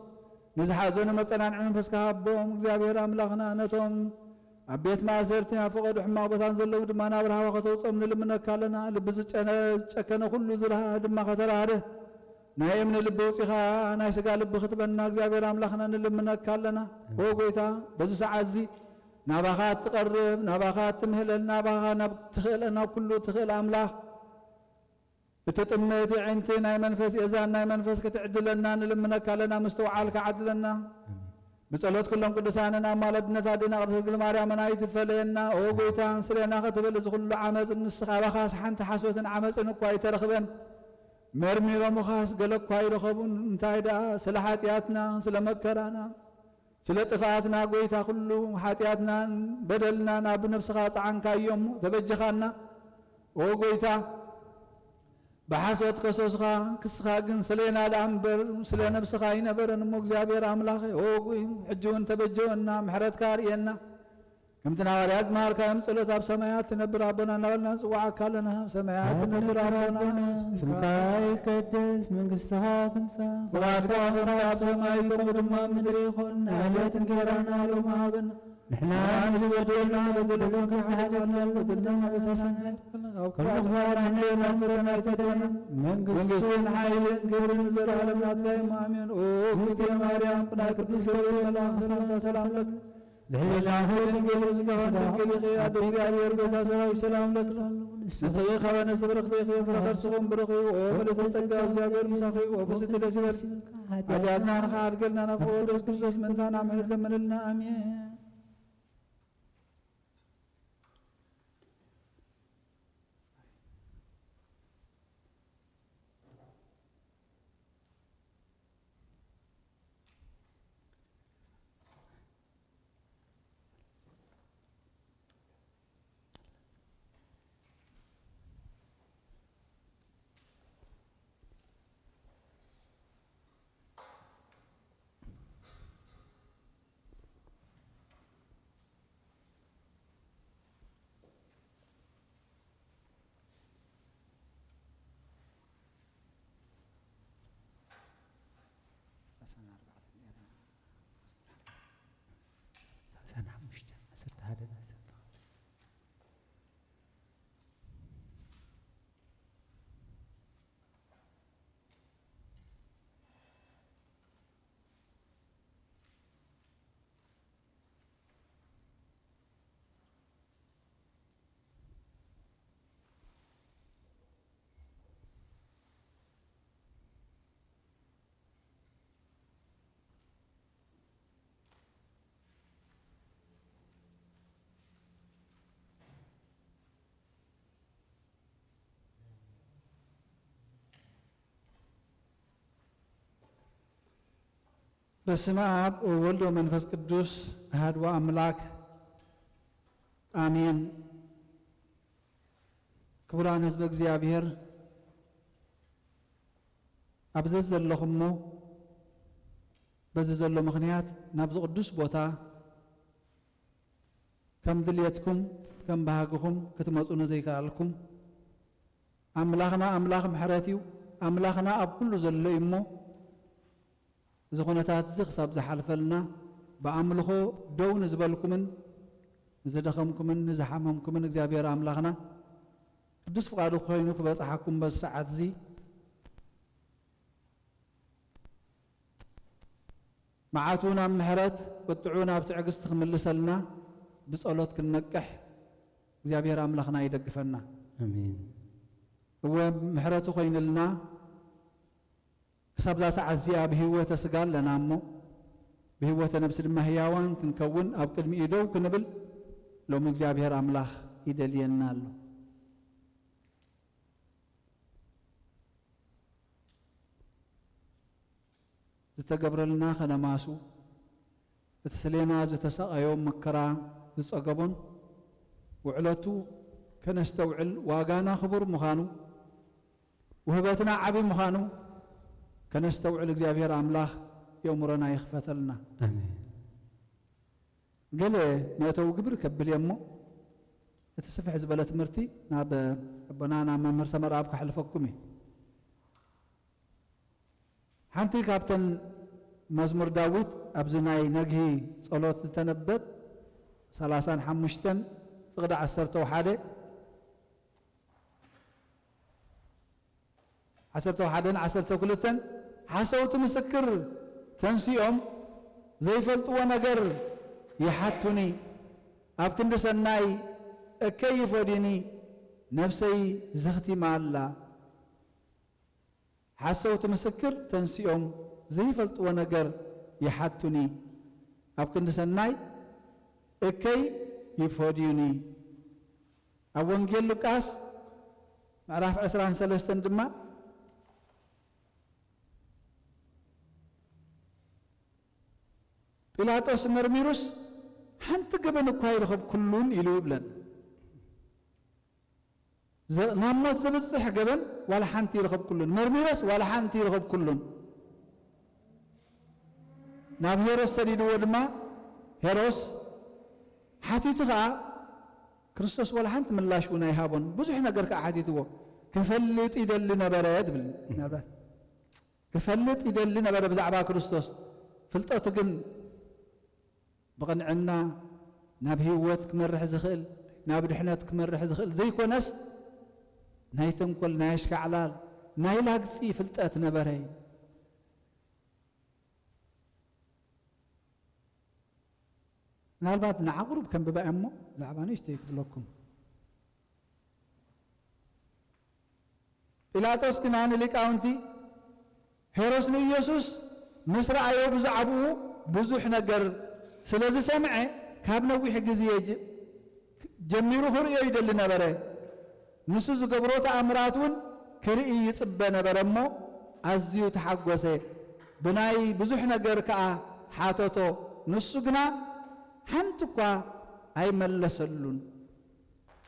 نزحازون مصنع منفسك هبهم እግዚአብሔር አምላክና ነቶም አቤት ማሰርት ያፈቀዱ ሕማቅ ቦታን ዘለው ድማ ናብርሃ ከተውጾም ንልምነካለና ልብ ዝጨከነ ሁሉ ዝረሃ ድማ ከተራሃደ ናይ እምነ ልብ ውፂኻ ናይ ስጋ ልብ ክትበና እግዚአብሔር አምላክና ንልምነካለና ኦ ጎይታ በዚ ሰዓት እዚ ናባኻ ትቀርብ ናባኻ ትምህለልና ናባኻ ናብ ትኽእለና ኩሉ ትኽእል አምላክ بتتمت عينتي ناي منفس إذا ناي منفس كتعدلنا نلمنك لنا مستوعال كعدلنا بصلوت كلهم قدساننا مالدنا تادينا قرص الماريا منايت فلينا او قويتان سلينا كتبل كل عمز النسخة وخاص حنت حسوة عمز انكواي ترخبن مرمي ومخاص قلق كواي رخبون انتايدا سلحاتياتنا سلمكرانا سلطفاتنا قويتا كله حاتياتنا بدلنا ناب نفسخا عنك يوم تبجخانا او قويتا بحسوت كسوسخا كسخا جن سلينا الأنبر سلينا بسخاينا برن مو እግዚአብሔር አምላክ ኦጉይ ሕጁን ተበጀውና ምሕረት ካርየና ከምትና ወሪያዝ ማርካም ጸሎት አብ ሰማያት ነብር አቦና ናወልና ጽዋዕ ካለና ሰማያት ነብር አቦና ስምካይ ቅድስ መንግሥትኻ ትምጻእ ወላድካ በሰማይ ከምድማ ምድሪ ይኹን ዕለት እንጀራና ሎሚ ሀበና نحنا نزودنا بدلوك زهدنا بدلنا بسسنا كل غفار احنا نغفرنا ارتدنا መንግሥትን ኃይልን ክብርን ዘላለም ላትካይም አሜን ኦ እግዝእቴ ማርያም ቅድስት ቅዱስ ገብርኤል መልአክ ሰላም ለክ ለላሁ ድንግል ስጋዋን ድንግል ይኼ አደ እግዚአብሔር ጌታ ሰራዊት ሰላም ለክ ንጽሕቲ ኸበነ ስብርኽቲ ይኼ ፍረኸርስኹም ብርኺ ኦ ምልዕተ ጸጋ እግዚአብሔር ምሳኺ ኦ ብስቲ ደስ ይበል ኃጢአትና ንኻ አድገልና ናብ ወልድ ክርስቶስ ምንታና ምሕረት ለምንልና አሜን በስመ አብ ወወልድ ወመንፈስ ቅዱስ አሐዱ አምላክ አሜን። ክቡራን ህዝበ እግዚአብሔር አብዘዝ ዘለኹሞ በዚ ዘሎ ምኽንያት ናብዚ ቅዱስ ቦታ ከም ድልየትኩም ከም ባህግኹም ክትመፁ ዘይከኣልኩም ኣምላኽና ኣምላኽ ምሕረት እዩ። ኣምላኽና ኣብ ኩሉ ዘሎ እዩ እሞ እዚ ኩነታት እዚ ክሳብ ዝሓልፈልና ብኣምልኾ ደው ንዝበልኩምን ንዝደኸምኩምን ንዝሓመምኩምን እግዚኣብሔር ኣምላኽና ቅዱስ ፍቃዱ ኮይኑ ክበፅሓኩም በዚ ሰዓት እዚ መዓቱ ናብ ምሕረት ቅጥዑ ናብ ትዕግስቲ ክምልሰልና ብጸሎት ክንነቅሕ እግዚአብሔር አምላኽና ይደግፈና አሜን። እወ ምሕረቱ ኮይንልና ክሳብ ዛ ሰዓት እዚኣ ብህይወተ ስጋ ኣለና እሞ ብህይወተ ነብሲ ድማ ህያዋን ክንከውን ኣብ ቅድሚኡ ደው ክንብል ሎሚ እግዚአብሔር አምላኽ ይደልየና ኣሎ። ዝተገብረልና ከነማሱ እቲ ስሌና ዝተሰቐዮም መከራ ዝጸገቦን ውዕለቱ ከነስተውዕል ዋጋና ክቡር ምዃኑ ውህበትና ዓቢ ምዃኑ ከነስተውዕል እግዚአብሔር አምላኽ የእምሮና ይኽፈተልና አሜን። ገለ መእተው ግብር ከብል የሞ እቲ ስፍሕ ዝበለ ትምህርቲ ናብ ኣቦና ናብ መምህር ሰመርኣብ ካሕልፈኩም እየ። ሓንቲ ካብተን መዝሙር ዳዊት ኣብዚ ናይ ነግሂ ጸሎት ዝተነበጥ 35 ፍቕዲ 11 ሓሰውቲ ምስክር ተንሲኦም ዘይፈልጥዎ ነገር ይሓቱኒ ኣብ ክንዲ ሰናይ እከይ ይፈዲኒ ነፍሰይ ዝኽቲማ ኣላ። ሓሰውቲ ምስክር ተንሲኦም ዘይፈልጥዎ ነገር ይሓቱኒ ኣብ ክንዲ ሰናይ እከይ ይፈዲዩኒ። ኣብ ወንጌል ሉቃስ ምዕራፍ 23 ድማ ጲላጦስ መርሚሩስ ሓንቲ ገበን እኳ ይረኸብ ኩሉን ኢሉ ይብለን። ናብ ሞት ዘብፅሕ ገበን ዋላ ሓንቲ ይረኸብ ኩሉን፣ መርሚሮስ ዋላ ሓንቲ ይረኸብ ኩሉን። ናብ ሄሮስ ሰዲድዎ ድማ ሄሮስ ሓቲቱ ከዓ ክርስቶስ ዋላ ሓንቲ ምላሽ እውን ኣይሃቦን። ብዙሕ ነገር ከዓ ሓቲትዎ ክፈልጥ ይደሊ ነበረ ትብል ናብራት ክፈልጥ ይደሊ ነበረ ብዛዕባ ክርስቶስ። ፍልጠቱ ግን ብቕንዕና ናብ ህይወት ክመርሕ ዝኽእል ናብ ድሕነት ክመርሕ ዝኽእል ዘይኮነስ ናይ ተንኰል ናይ ኣሽካዕላል ናይ ላግፂ ፍልጠት ነበረ። ምናልባት ንዓቕሩብ ከም ብባእ እሞ ዛዕባ ንእሽተይ ክብለኩም። ጲላጦስ ግና ንሊቃውንቲ ሄሮስ ንኢየሱስ ምስ ረኣዮ ብዛዕብኡ ብዙሕ ነገር ስለ ዝሰምዐ ካብ ነዊሕ ግዜ ጀሚሩ ክርእዮ ይደሊ ነበረ። ንሱ ዝገብሮ ተኣምራት እውን ክርኢ ይጽበ ነበረ እሞ ኣዝዩ ተሓጐሰ። ብናይ ብዙሕ ነገር ከዓ ሓተቶ ንሱ ግና ሓንቲ እኳ ኣይመለሰሉን።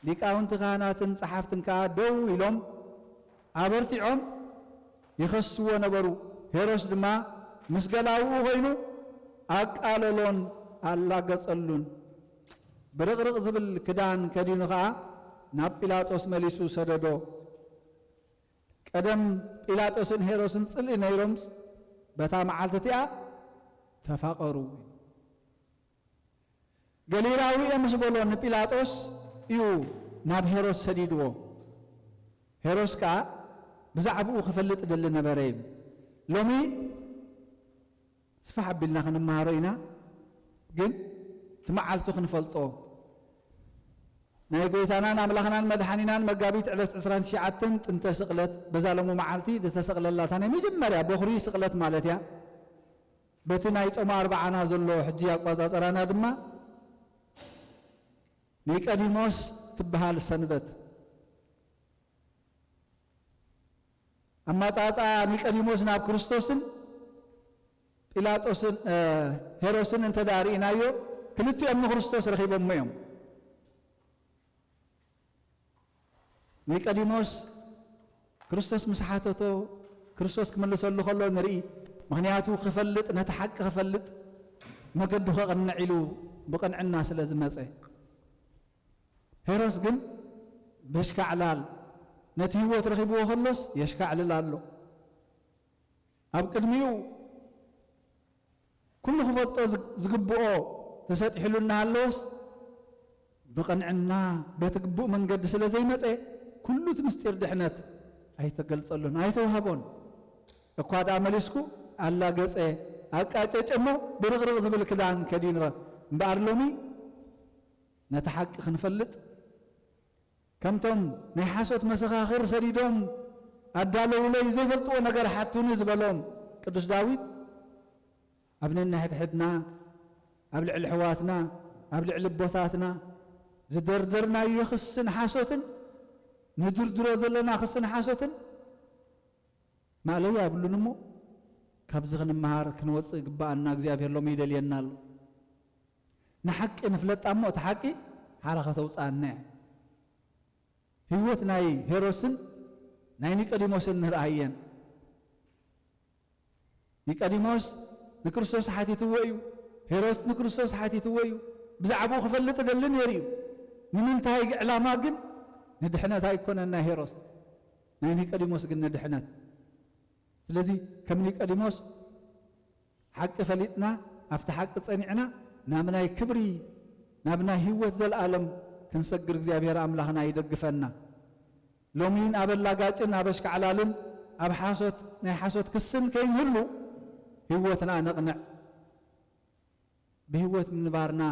ሊቃውንቲ ካህናትን ጸሓፍትን ከዓ ደው ኢሎም ኣበርቲዖም ይኸስዎ ነበሩ። ሄሮስ ድማ ምስ ገላውኡ ኮይኑ ኣቃለሎን ኣላገጸሉን። ብርቕርቕ ዝብል ክዳን ከዲኑ ከዓ ናብ ጲላጦስ መሊሱ ሰደዶ። ቀደም ጲላጦስን ሄሮስን ጽልኢ ነይሮም በታ መዓልቲ እቲኣ ተፋቐሩ። ገሊላዊ እየ ምስ በሎ ንጲላጦስ እዩ ናብ ሄሮስ ሰዲድዎ። ሄሮስ ከዓ ብዛዕብኡ ክፈልጥ ደሊ ነበረ እዩ። ሎሚ ስፋሕ ኣቢልና ክንመሃሮ ኢና፣ ግን እቲ መዓልቱ ክንፈልጦ ናይ ጎይታናን ኣምላኽናን መድሓኒናን መጋቢት ዕለት 29 ጥንተ ስቕለት በዛ ሎሙ መዓልቲ ዝተሰቕለላታ ናይ መጀመርያ በኹሪ ስቕለት ማለት እያ። በቲ ናይ ጾመ ኣርባዓና ዘሎ ሕጂ ኣቋጻጸራና ድማ ኒቆዲሞስ ትበሃል ሰንበት። ኣማጻጻ ኒቆዲሞስ ናብ ክርስቶስን ጲላጦስን ሄሮድስን እንተዳሪእናዮ ክልቲኦም ንክርስቶስ ረኺቦም እዮም ኒቆዲሞስ ክርስቶስ መስሓተቶ ክርስቶስ ክመልሰሉ ከሎ ንርኢ ምክንያቱ ክፈልጥ ነቲ ሓቂ ክፈልጥ መገዱ ከቕንዕ ኢሉ ብቕንዕና ስለ ዝመፀ ሄሮድስ ግን በሽካዕላል ነቲ ህይወት ረኺብዎ ከሎስ የሽካዕልል ኣሎ ኣብ ቅድሚኡ ኩሉ ክፈልጦ ዝግብኦ ተሰጢሕሉ እናሃለወስ ብቕንዕና በትግቡእ መንገዲ ስለ ዘይመፀ ኩሉ እቲ ምስጢር ድሕነት ኣይተገልፀሉን ኣይተዋህቦን እኳ ዳኣ መሊስኩ ኣላገፀ ኣቃጨጨሞ ብርቕርቕ ዝብል ክዳን ከዲኑ እምበኣር ሎሚ ነቲ ሓቂ ክንፈልጥ ከምቶም ናይ ሓሶት መሰኻኽር ሰዲዶም ኣዳለውለይ ዘይፈልጥዎ ነገር ሓቱኒ ዝበሎም ቅዱስ ዳዊት ኣብ ነንሕድሕድና ኣብ ልዕሊ ሕዋትና ኣብ ልዕሊ ቦታትና ዝደርደርናዮ ክስን ሓሶትን ንድርድሮ ዘለና ክስን ሓሶትን ማእለዊ ኣብሉን እሞ ካብዚ ክንመሃር ክንወፅእ ግባኣና እግዚኣብሔር ሎሚ ይደልየና ኣሎ ንሓቂ ንፍለጣ እሞ እቲ ሓቂ ሓራ ከተውፃአና ህይወት ናይ ሄሮድስን ናይ ኒቆዲሞስን ንርአየን ኒቆዲሞስ ንክርስቶስ ሓቲትዎ እዩ ሄሮድስ ንክርስቶስ ሓቲትዎ እዩ ብዛዕባኡ ክፈልጥ ደሊ ነይሩ እዩ ንምንታይ ዕላማ ግን ንድሕነት ኣይኮነን ናይ ሄሮድስ ናይ ኒቆዲሞስ ግን ንድሕነት ስለዚ ከም ኒቆዲሞስ ሓቂ ፈሊጥና ኣብቲ ሓቂ ፀኒዕና ናብ ናይ ክብሪ ናብ ናይ ህይወት ዘለኣለም ክንሰግር እግዚኣብሔር ኣምላኽና ይደግፈና ሎሚን ኣብ ኣላጋጭን ኣብ ኣሽካዕላልን ኣብ ሓሶት ናይ ሓሶት ክስን ከይህሉ ህይወትና ነቕንዕ ብህይወት ምንባርና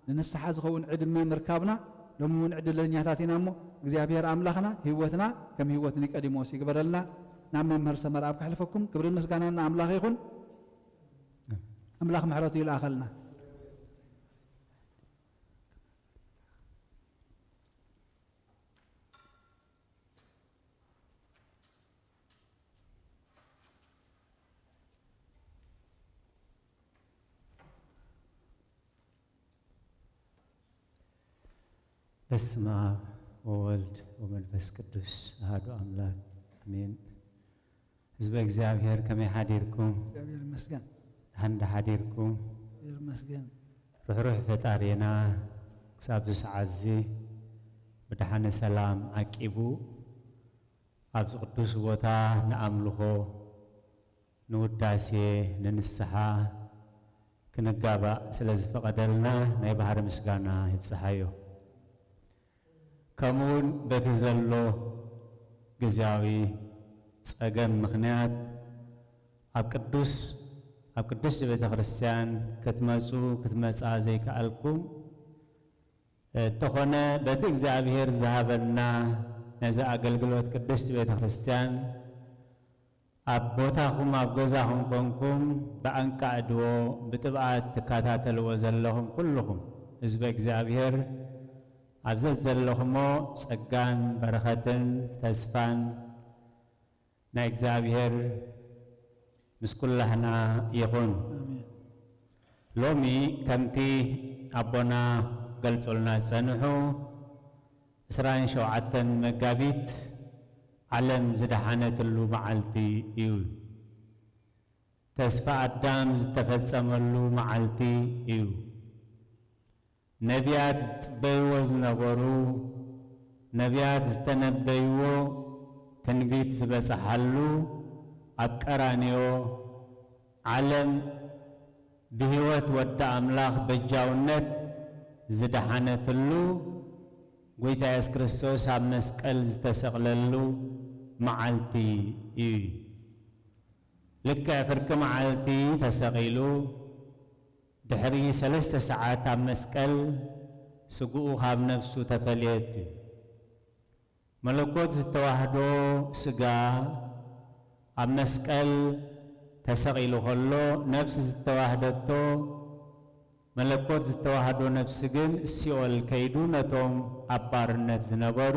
ንንስሓ ዝኸውን ዕድመ ምርካብና ሎሚ እውን ዕድለኛታት ኢና እሞ እግዚኣብሔር ኣምላኽና ህይወትና ከም ህይወት ኒቆዲሞስ ይግበረልና ናብ መምህር ሰመር ኣብ ካሕልፈኩም ክብርን ምስጋናና ኣምላኽ ይኹን ኣምላኽ ምሕረቱ ይልኣኸልና በስመ አብ ወወልድ ወመንፈስ ቅዱስ አሐዱ አምላክ አሜን። ህዝበ እግዚአብሔር ከመይ ሓዲርኩም? እግዚአብሔር ይመስገን። ሃንዳ ሓዲርኩም? እግዚአብሔር ይመስገን። ርኅሩሕ ፈጣሪና ክሳብ ሰዓት እዚ ብድሓነ ሰላም ዓቂቡ ኣብዚ ቅዱስ ቦታ ንኣምልኾ ንውዳሴ ንንስሓ ክንጋባእ ስለ ዝፈቐደልና ናይ ባህሪ ምስጋና ይብፅሓዮ። ከምኡውን በቲ ዘሎ ግዚያዊ ፀገም ምኽንያት ኣብ ቅዱስ ቤተ ክርስቲያን ክትመፁ ክትመፃ ዘይከኣልኩም እንተኾነ በቲ እግዚኣብሔር ዝሃበና ነዚ ኣገልግሎት ቅድስቲ ቤተ ክርስቲያን ኣብ ቦታኹም ኣብ ገዛኹም ኮንኩም ብኣንቃዕድዎ ብጥብዓት ትከታተልዎ ዘለኹም ኩልኹም ህዝበ እግዚኣብሔር ኣብዚ ዘለኹሞ ፀጋን በረኸትን ተስፋን ናይ እግዚኣብሔር ምስ ኩላህና ይኹን። ሎሚ ከምቲ ኣቦና ገልጾልና ዝፀንሑ 27 መጋቢት ዓለም ዝደሓነትሉ መዓልቲ እዩ። ተስፋ ኣዳም ዝተፈጸመሉ መዓልቲ እዩ። ነቢያት ዝፅበይዎ ዝነበሩ ነቢያት ዝተነበይዎ ትንቢት ዝበፅሓሉ ኣብ ቀራንዮ ዓለም ብህይወት ወዲ ኣምላኽ በጃውነት ዝደሓነትሉ ጎይታ ኢየሱስ ክርስቶስ ኣብ መስቀል ዝተሰቕለሉ መዓልቲ እዩ። ልክዕ ፍርቂ መዓልቲ ተሰቒሉ ድሕሪ 3 ሰዓት ኣብ መስቀል ስጉኡ ካብ ነፍሱ ተፈልየት እዩ። መለኮት ዝተዋህዶ ስጋ ኣብ መስቀል ተሰቒሉ ከሎ ነፍሲ ዝተዋህደቶ መለኮት ዝተዋህዶ ነፍሲ ግን ሲኦል ከይዱ ነቶም ኣብ ባርነት ዝነበሩ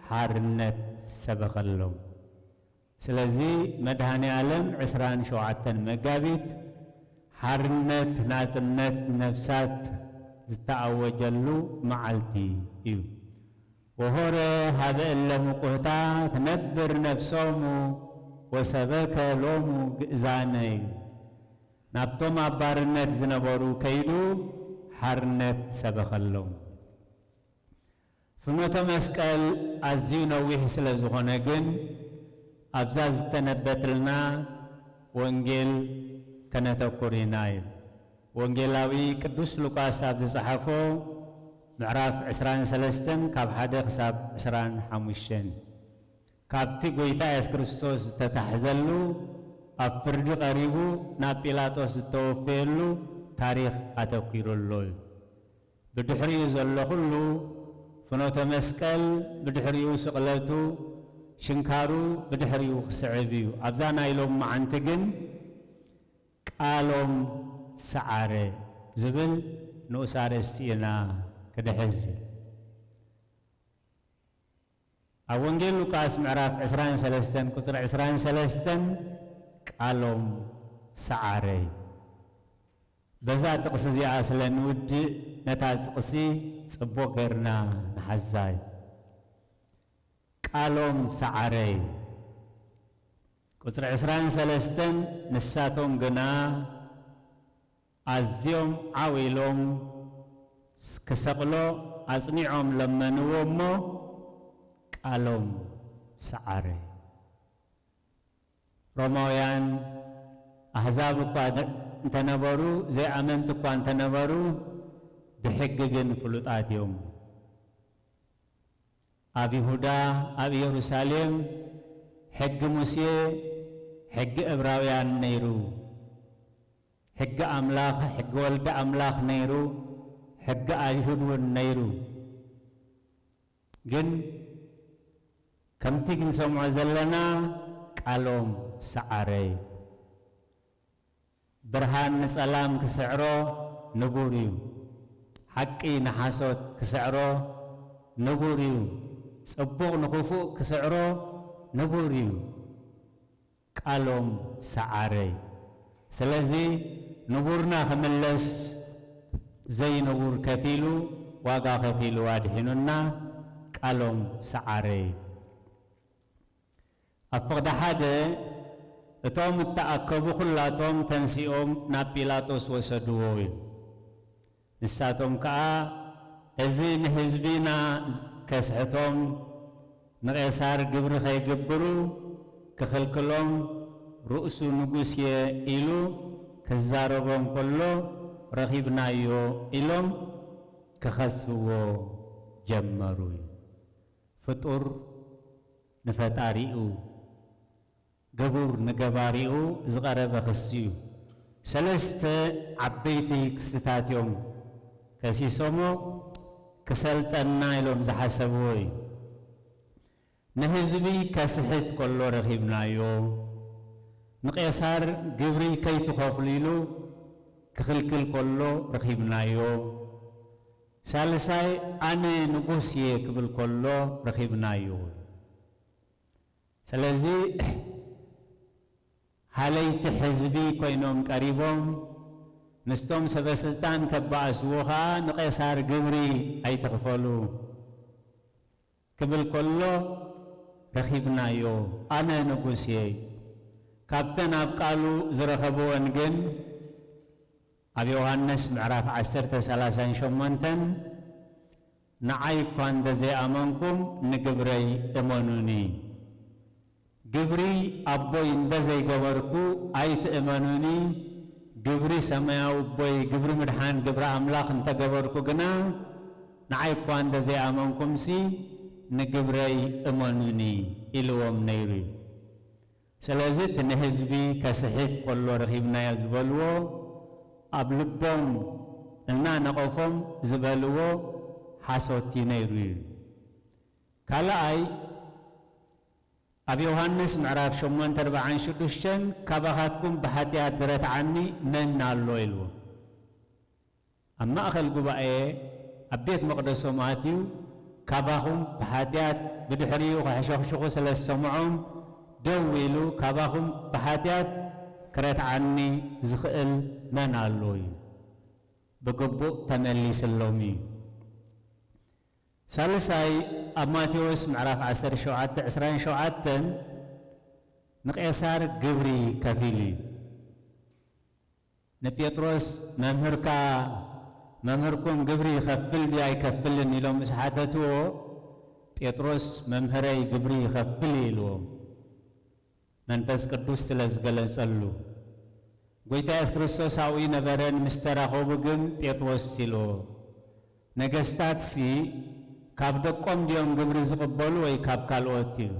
ሓርነት ሰበኸሎም። ስለዚ መድኃኔ ዓለም 27 መጋቢት حرنت نازنت نفسات زتعوجلو معلتي إيو وهوري هذا إلا مقهتا تنبر نفسهم وسبك لومو قئزاني نابتوم عبارنت زنبورو كيدو حرنت سبخ اللوم ፍኖተ መስቀል ኣዝዩ ነዊሕ ስለ ዝኾነ ግን ኣብዛ ዝተነበትልና ወንጌል ከነተኩር ኢና እዩ ወንጌላዊ ቅዱስ ሉቃስ ኣብ ዝፀሓፎ ምዕራፍ 23 ካብ 1 ክሳብ 25 ካብቲ ጎይታ ኢየሱስ ክርስቶስ ዝተታሕዘሉ ኣብ ፍርዲ ቀሪቡ ናብ ጲላጦስ ዝተወፈየሉ ታሪክ ኣተኪሩሉ እዩ ብድሕሪኡ ዘሎ ኩሉ ፍኖተ መስቀል ብድሕሪኡ ስቕለቱ ሽንካሩ ብድሕሪኡ ክስዕብ እዩ ኣብዛ ናይሎም መዓንቲ ግን ቃሎም ሰዓረ ዝብል ንኡስ ኣርእስቲ ኢና ክድሕዝ ኣብ ወንጌል ሉቃስ ምዕራፍ 23 ቁፅሪ 23 ቃሎም ሰዓረ በዛ ጥቕሲ እዚኣ ስለ ንውድእ ነታ ጥቕሲ ጽቡቕ ጌርና ንሓዛይ ቃሎም ሰዓረ ቁፅሪ 23 ንሳቶም ግና ኣዝዮም ዓዊሎም ክሰቕሎ ኣጽኒዖም ለመንዎ እሞ ቃሎም ሰዓረ ሮማውያን ኣሕዛብ እኳ እንተነበሩ ዘይኣመንቲ እኳ እንተነበሩ ብሕጊ ግን ፍሉጣት እዮም ኣብ ይሁዳ ኣብ ኢየሩሳሌም ሕጊ ሙሴ ሕጊ ዕብራውያን ነይሩ ሕጊ ኣምላኽ ሕጊ ወልደ ኣምላኽ ነይሩ ሕጊ ኣይሁድ እውን ነይሩ ግን ከምቲ ክንሰምዖ ዘለና ቃሎም ሰዓረ ብርሃን ንጸላም ክስዕሮ ንቡር እዩ ሓቂ ንሓሶት ክስዕሮ ንቡር እዩ ጽቡቕ ንኽፉእ ክስዕሮ ንቡር እዩ ቃሎም ሰዓረ ስለዚ ንቡርና ክምለስ ዘይንቡር ከፊሉ ዋጋ ከፊሉ ኣድሒኑና ቃሎም ሰዓረ ኣብ ፍቕዲ ሓደ እቶም እተኣከቡ ኩላቶም ተንሲኦም ናብ ጲላጦስ ወሰድዎ እዩ ንሳቶም ከዓ እዚ ንህዝቢና ከስሕቶም ንቄሳር ግብሪ ከይግብሩ ክኽልክሎም ርእሱ ንጉስ እየ ኢሉ ክዛረቦም ከሎ ረኺብናዮ ኢሎም ክኸስዎ ጀመሩ እዩ ፍጡር ንፈጣሪኡ ገቡር ንገባሪኡ ዝቐረበ ክሲ እዩ ሰለስተ ዓበይቲ ክስታት እዮም ከሲሶሞ ክሰልጠና ኢሎም ዝሓሰብዎ እዩ ንህዝቢ ከስሕት ከሎ ረኺብናዮ ንቄሳር ግብሪ ከይትኸፍሉ ኢሉ ክኽልክል ከሎ ረኺብናዮ ሳልሳይ ኣነ ንጉስ እየ ክብል ከሎ ረኺብናዮ ስለዚ ሃለይቲ ሕዝቢ ኮይኖም ቀሪቦም ንስቶም ሰበስልጣን ከበኣስዎ ከዓ ንቄሳር ግብሪ ኣይትኽፈሉ ክብል ከሎ ረኺብናዮ ኣነ ንጉስ እየ ካብተን ኣብ ቃሉ ዝረኸብዎን ግን ኣብ ዮሃንስ ምዕራፍ 10:38 ንዓይ እኳ እንደዘይኣመንኩም ንግብረይ እመኑኒ ግብሪ ኣቦይ እንደዘይገበርኩ ኣይትእመኑኒ ግብሪ ሰማያዊ ቦይ ግብሪ ምድሓን ግብሪ ኣምላኽ እንተገበርኩ ግና ንዓይ እኳ እንደዘይኣመንኩምሲ ንግብረይ እመኑኒ ኢልዎም ነይሩ እዩ ስለዚ እቲ ንህዝቢ ከስሕት ከሎ ረኺብናዮ ዝበልዎ ኣብ ልቦም እናነቐፎም ዝበልዎ ሓሶት ነይሩ እዩ ካልኣይ ኣብ ዮሃንስ ምዕራፍ 8:46 ካባኻትኩም ብሓጢኣት ዝረትዓኒ መን ኣሎ ኢልዎ ኣብ ማእኸል ጉባኤ ኣብ ቤት መቕደሶም ኣትዩ ካባኹም ብሓጢኣት ብድሕሪኡ ክሕሸኽሽኹ ስለ ዝሰምዖም ደው ኢሉ ካባኹም ብሓጢኣት كرتعني زخل من علوي بقبو تمليس اللومي سالساي أماتيوس معرف عسر شوعات عسرين شوعاتن نقيسار قبري كفيلي نبيتروس ممهركم قبري يخفل بيا يكفلني لهم إسحاتتو بيتروس ممهري قبري يخفلي لهم منفس قدوس تلزقل سألو قويتا يس كريستوس هاوي نبرن مستراخو بقم بيتروس سيلو نقستات سي كاب دقوم ديوم قبري زقبولو وي كاب كالوتيو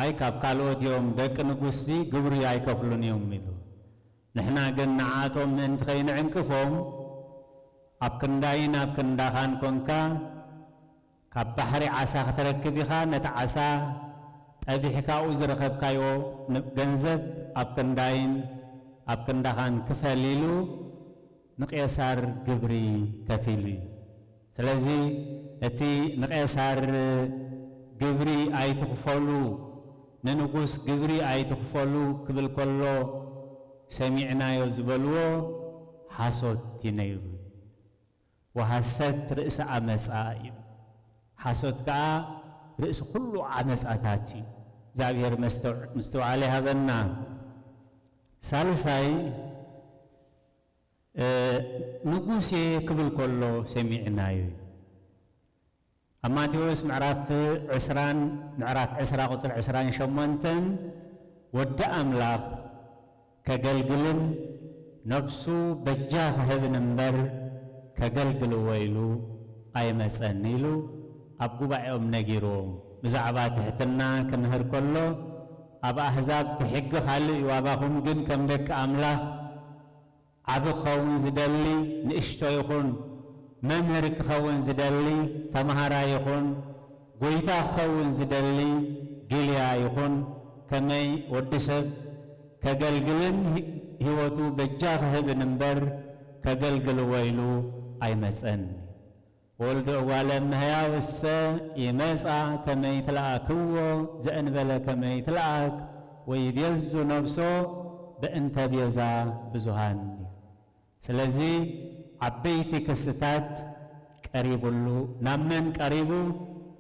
أي كاب كالوت يوم دك نقصي قبري أي كفلون يوم ميلو نحنا قلنا عاتهم من تخين عنكفهم أبكنداين أبكنداهان كونكا كاب بحري عسا تركبيها نتعسا أبي حكاو زرخب كايو نجنزب أبكنداين أبكنداهان كفاليلو نقيسار قبري كفيلي سلازي أتي نقيسار قبري أي تخفلو ننقص قبري أي تخفلو قبل كله سمعنا يزبلو حسد تنيرو وحسد رئيس عمس آئم حسد كا رئيس كله عمس آتاتي زابير مستوى عليها بنا سالساي نقصي قبل كله سمعنا أماتيوس معرف عسران قصر عسران شمانتن ودى أملاك كجلجلن نفسه بجاه هذا نمبر كجلجل ويلو أي مسأنيلو أبو بعيم نجيروم بزعبات حتنا كنهر كله أبا أحزاب تحق خالي وأباهم جن كم بك أملاك أبو خوان زدلي نشتو يكون ممهرك خوان زدلي تمهرا يكون قويتا خوان زدلي جيليا يكون كمي ودسب كجلجلن هوتو بجاه بنمبر كجلجل ويلو أي مسأن ولد أولم هيا وسا يمسع كما يتلعكو زأن بلا كما يتلعك ويبيزو نفسه بأنت بيزا بزهان سلازي عبيتي كستات قريب له نامن قريبو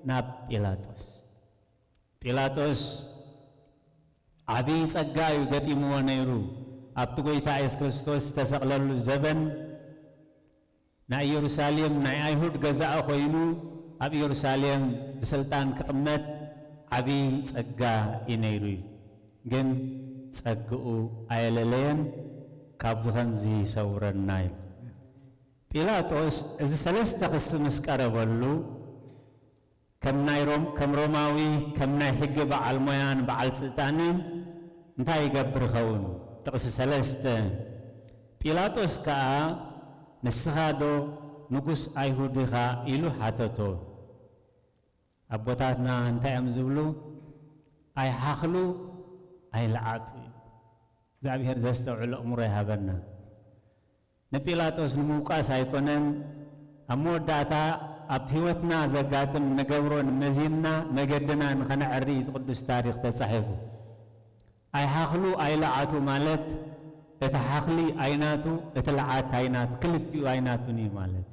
ناب بيلاطوس عبي صقايو قتيمو ونيرو أبتو قويتا عيس كريستوس تسقلل الزبن نا يروساليم نا أيهود غزاء خوينو أب يروساليم بسلطان كقمت عبي صقا ينيرو جن صقو أيللين كابزهم زي سورن نايل بيلاطوس إذا سلست قسم اسكاربلو كم روماوي كم ناي حق بعل مويان بعل سلطانين انتا يقبر خون تقس سلست بيلاطوس كا نسخادو نقص أيهودها إلو حاتتو أبوتاتنا انتا يمزبلو أي حاخلو أي لعاتو ذابي هرزا استوعلو أمره هابنا نبيلاطوس نموقع سايكونن أمور داتا أبهوتنا زقاتم نقورون مزيننا مقدنا نخنع الرئيس قدس تاريخ تصحفه أي حاخلو أي لعاتو مالت اتحاخلي أيناتو اتلعات أيناتو كلتيو أيناتوني مالت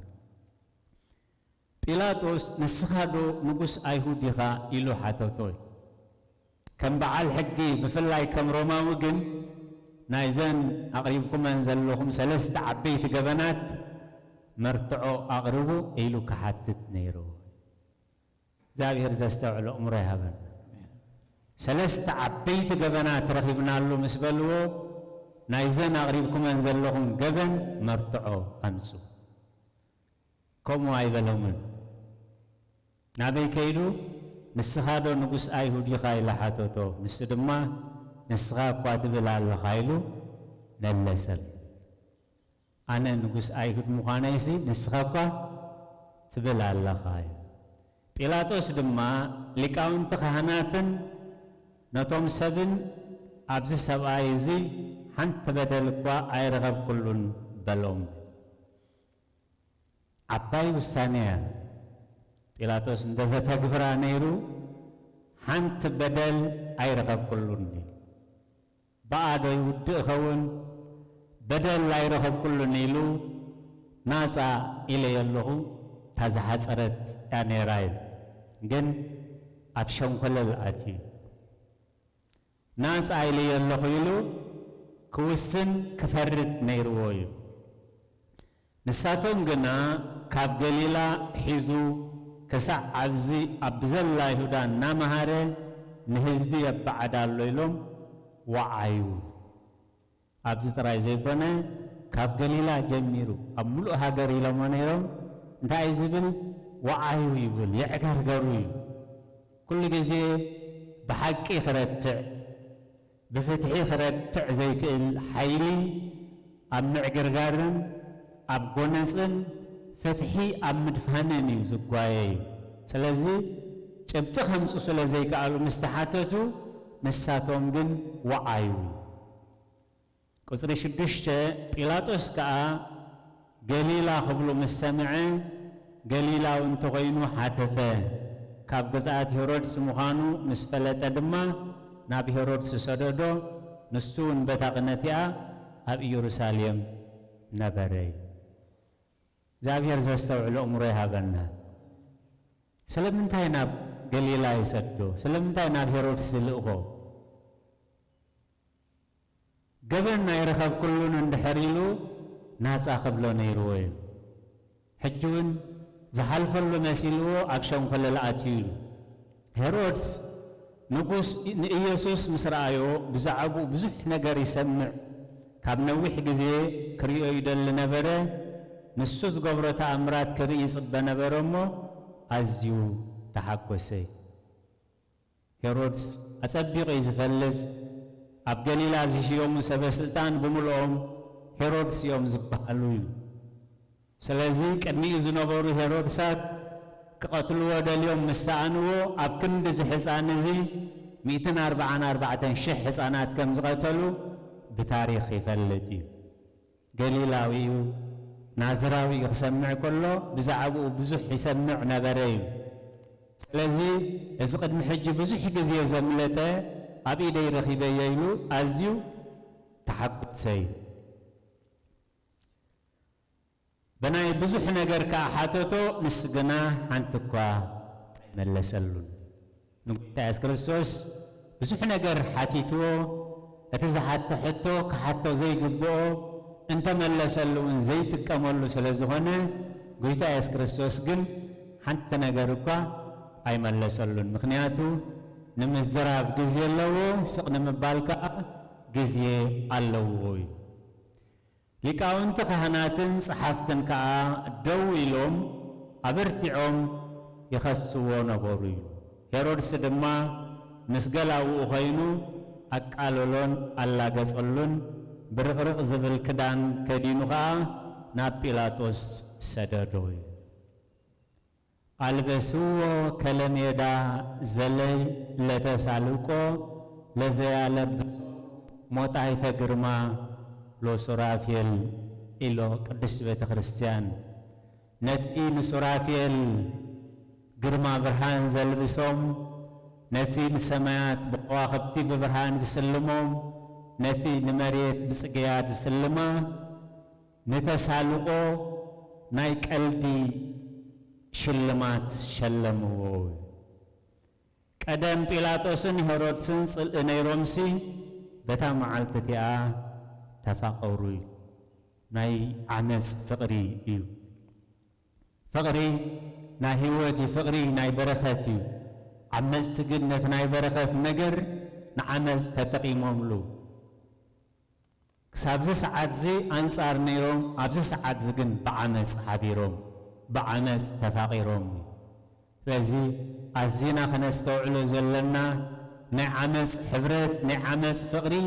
بيلاطوس نسخادو نقص أيهوديها إلو حاتوتوي كم بعال حقي بفلاي كم روماوغن نايزن أقريبكم أنزلوهم سلست عبيت قبنات مرتعو أقربو إيلو كحاتت نيرو ذابي هرزا استوعلو أمره هبن سلست عبيت قبنات رخبنا له مسبلو نايزن أقريبكم أنزلوهم قبن مرتعو أمسو كومو أيبلومن نابي كيلو نسخادو نقص أيهودي خاي لحاتوتو نسدما نسخا قواتب الله خايلو نلسل أنا نقص أيهود مخانيسي نسخا تبلا الله خايل بيلاطوس دما لكاون تخهناتن نتوم سبن أبز سبايزي حنت بدلقوا أيرغب كلون بلوم عباي والثانية بيلاطوس اندزا تقبرا نيرو حنت بدل أيرغب كلون بعد يودئخون بدل لا يرهب كل نيلو ناسا إلي يلغو تازحات أرد يعني رايل جن أبشون كل الآتي ناسا إلي يلغو يلو كوسن كفرت نيروي نساتهم جنا كاب جليلا حيزو كسع عبزي أبزل لا يهودان نامهارن نهزبي يبعد الليلهم وعيو أبزي ترى زيبنا كاب جليلا جميرو أملو هاجري لما نيرهم انت عايزبل وعيو يقول يعكر قروي كل جزء بحقي خرجت بفتحي خرجت زيك الحيلي أم نعجر قارن أب قنصن فتحي أم مدفهنني زقواي سلازي شبت خمس سلازي قالوا مستحاتتو نساتهم جن وعيو قصري شدشت بيلاطوس كا جليلا خبلو مسمعه جليلا وانتو غينو حاتته كاب جزات هيرودس مخانو مسفلت دما نابي هيرودس سددو نسون بتاقنتيا اب يروساليم نبري زابير زستوعل امره هابنا سلمنتاي ناب جليلا يسدو سلمنتاي ناب هيرودس لقو قبلنا يرخب كلنا اندحريلو ناس أخبلو نيروي حجون زحلف اللو مسيلو أكشون كل الآتيل هيرودس نقوس إيسوس مسرعيو بزعبو بزح نقر يسمع كاب نوح جزي كريو يدل نبره نسوس قبرة أمرات كريو صد نبرمو أزيو تحكوسي هيرودس أسبق يزفلس أب جليلا زي يوم سبستان بملوم هيرودس يوم زبالوي سلازي كني زنبورو هيرودسات كقتلوا اليوم مستعنو أب كند زي حسان زي 244 شح حسانات كم زقتلوا بتاريخ يفلتي جليلاوي نازراوي يسمع كله بزعبو بزح يسمع نبري سلازي يزقد محج بزح جزي زملته أبي دي رخيبه يلو أزيو تحقق سي بناي بزح نجر كأحاتتو نسجنا حنتكوا ملسلون نقول تاس كريستوس بزح نجر حاتيتو أتزحت تحتو كحتو زي قبو أنت ملسلون زي تكملو سلزهنا قلت تاس كريستوس جن حنت نجركوا أي ملسلون مخنياتو نمزراب جزية اللوو سقنا مبالكا جزية اللووي لكاون تخهناتن صحافتن كا دويلوم أبرتعوم يخصوون غوري هيرودس دما مسقلاو أخينو أكالولون ألا قصلون برغرق زبل كدان كدينوها ناب بيلاطوس سددوي ألبسوه كلميدا زلي لتسالوكو لزيالبس موتاي تجرما لو سرافيل إلو قدس بيت خريستيان نتي نسرافيل جرما برهان زلبسوم نتي نسمايات بقواخبتي ببرهان زسلموم نتي نمريت بسقيات زسلما نتسالوكو نايك ألدي ሽልማት ሸለምዎ ቀደም ጲላጦስን ሄሮድስን ጽልእነይሮምሲ በታ መዓልትቲኣ ተፋቀሩ ናይ ዓመፅ ፍቅሪ እዩ ፍቅሪ ናይ ህይወት ፍቅሪ ናይ በረኸት እዩ ዓመፅቲ ግን ነቲ ናይ በረኸት ነገር ንዓመፅ ተጠቂሞምሉ ክሳብዚ ሰዓት ዚ አንጻር ነይሮም ኣብዚ ሰዓት ዚ ግን ብዓመፅ ሓቢሮም بعمز تفاقيرهم فزي أزينا خنستوعلو زلنا نعمز حبرت نعمز فقري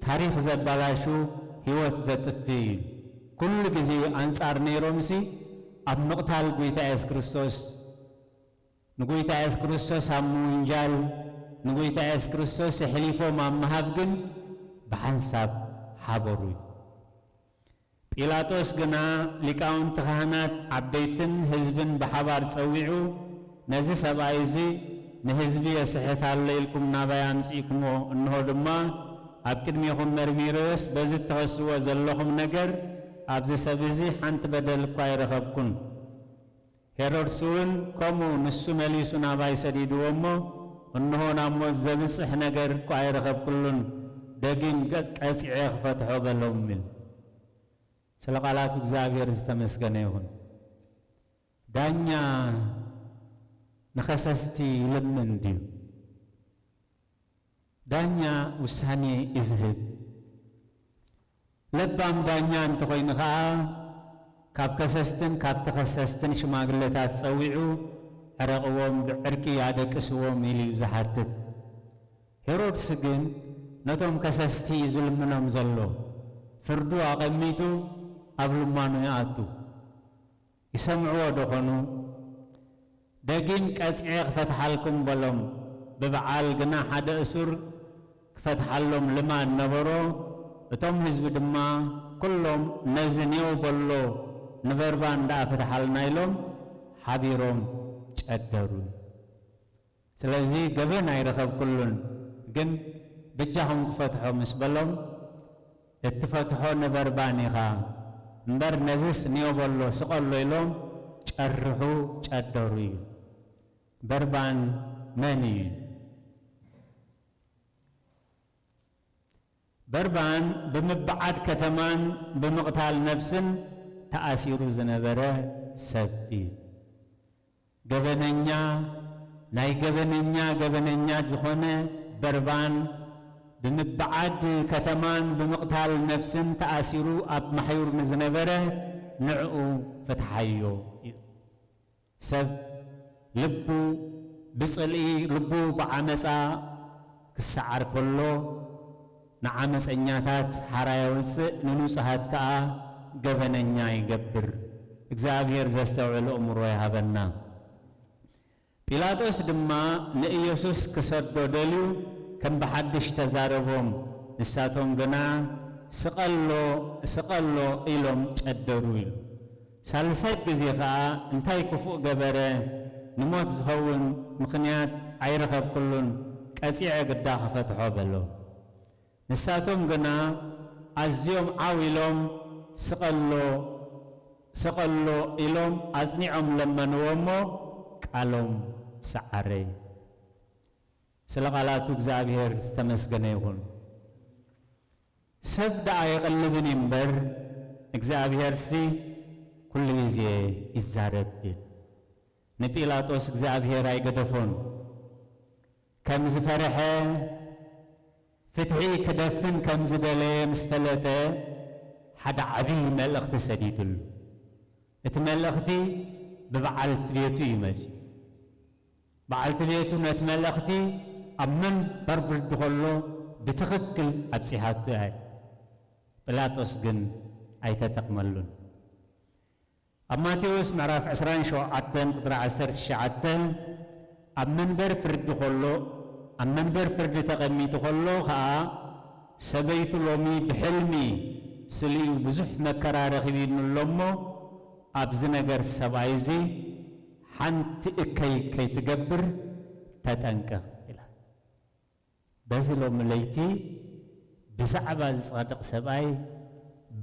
تاريخ زبالاشو هيوت زتفي كل جزي أنصار نيرومسي أب نقتال قويتا إس كريستوس نقويتا إس كريستوس همو إنجال نقويتا إس كريستوس حليفو ما مهابقن بحنساب حابروي ጲላጦስ ግና ሊቃውንት ካህናት ዓበይትን ህዝብን ብሓባር ፀዊዑ ነዚ ሰብኣይ እዚ ንህዝቢ የስሕት ኣሎ ኢልኩም ናባይ ኣምፂእኩሞ እንሆ ድማ ቅድሚኹም መርሚሮስ በዚ ተኸስዎ ዘለኹም ነገር ኣብዚ ሰብ እዚ ሓንቲ በደል እኳ ይረኸብኩን ሄሮድስ እውን ከምኡ ንሱ መሊሱ ናባይ ሰዲድዎ እሞ እንሆ ናብ ሞት ዘብፅሕ ነገር እኳ ይረኸብኩሉን ደጊም ቀፂዐ ክፈትሖ በሎም ኢል ስለ ቃላቱ እግዚአብሔር ዝተመስገነ ይሁን ዳኛ ንኸሰስቲ ይልምን ድዩ ዳኛ ውሳኔ ይዝህብ ለባም ዳኛ እንተኾይኑ ከዓ ካብ ከሰስትን ካብ ተኸሰስትን ሽማግለታት ፀዊዑ ዕረቕዎም ብዕርቂ ያደቅስዎም ኢሉ ዝሓትት ሄሮድስ ግን ነቶም ከሰስቲ ዝልምኖም ዘሎ ፍርዱ ኣቐሚጡ ኣብ ልማኑ ይኣቱ ይሰምዕዎ ደኾኑ ደጊም ቀፂዐ ክፈትሓልኩም በሎም ብበዓል ግና ሓደ እሱር ክፈትሓሎም ልማድ ነበሮ እቶም ህዝቢ ድማ ኩሎም ነዚ ኔው በሎ ንበርባን እንዳፈትሓልና ኢሎም ሓቢሮም ጨደሩ ስለዚ ገበን ኣይረኸብኩሉን ግን ብጃኹም ክፈትሖ ምስ በሎም እትፈትሖ ንበርባን ኢኻ እምበር ነዚስ ኔው በሎ ስቐሎ ኢሎም ጨርሑ ጨደሩ እዩ በርባን መን እዩ በርባን ብምብዓድ ከተማን ብምቕታል ነፍስን ተኣሲሩ ዝነበረ ሰብ እዩ ገበነኛ ናይ ገበነኛ ዝኾነ በርባን ብምብዓድ ከተማን ብምቕታል ነፍስን ተኣሲሩ ኣብ ማሕዩር ንዝነበረ ንዕኡ ፍትሓዮ እዩ ሰብ ልቡ ብፅልኢ ልቡ ብዓመፃ ክሰዓር ከሎ ንዓመፀኛታት ሓራይ ውፅእ ንንጹሃት ከዓ ገበነኛ ይገብር እግዚአብሔር ዘስተውዕል እምሮ ይሃበና ጲላጦስ ድማ ንኢየሱስ ክሰዶ ደልዩ ከም ብሓድሽ ተዛረቦም ንሳቶም ግና ስቐሎ ኢሎም ጨደሩ ኢሉ ሳልሳይ ግዜ ከዓ እንታይ ክፉእ ገበረ ንሞት ዝኸውን ምኽንያት ኣይረኸብኩሉን ቀፂዐ ግዳ ክፈትሖ በሎ ንሳቶም ግና ኣዝዮም ዓዊሎም ስቐሎ ኢሎም ኣጽኒዖም ለመንዎ እሞ ቃሎም ሰዓረ ስለ ቃላቱ እግዚአብሔር ዝተመስገነ ይሁን ሰብ ደኣ ይቕልብን እምበር እግዚአብሔር ኩሉ ግዜ ይዛረብ ንጲላጦስ እግዚአብሔር ኣይገደፎን ከም ዝፈርሐ ፍትሒ ክደፍን ከም ዝደለየ ምስ ፈለጠ ሓደ ዓብይ መልእኽቲ ሰዲድሉ እቲ መልእኽቲ ብበዓልቲ ቤቱ ይመጽ በዓልቲ ቤቱ ነቲ መልእኽቲ ኣብ መንበር ብርዲ ከሎ ብትኽክል ኣብፂሓቱ እያ ጲላጦስ ግን ኣይተጠቕመሉን ኣብ ማቴዎስ ምዕራፍ 27 ቁጥሪ 19 ኣብ መንበር ፍርዲ ከሎ ኣብ መንበር ፍርዲ ተቐሚጡ ከሎ ከዓ ሰበይቱ ሎሚ ብሕልሚ ስልዩ ብዙሕ መከራ ረኺብኑሎ እሞ ኣብዚ ነገር ሰብኣይ እዚ ሓንቲ እከይ ከይትገብር ተጠንቀቕ ኢላ በዚ ሎሚ ለይቲ ብዛዕባ ዝጸድቕ ሰብኣይ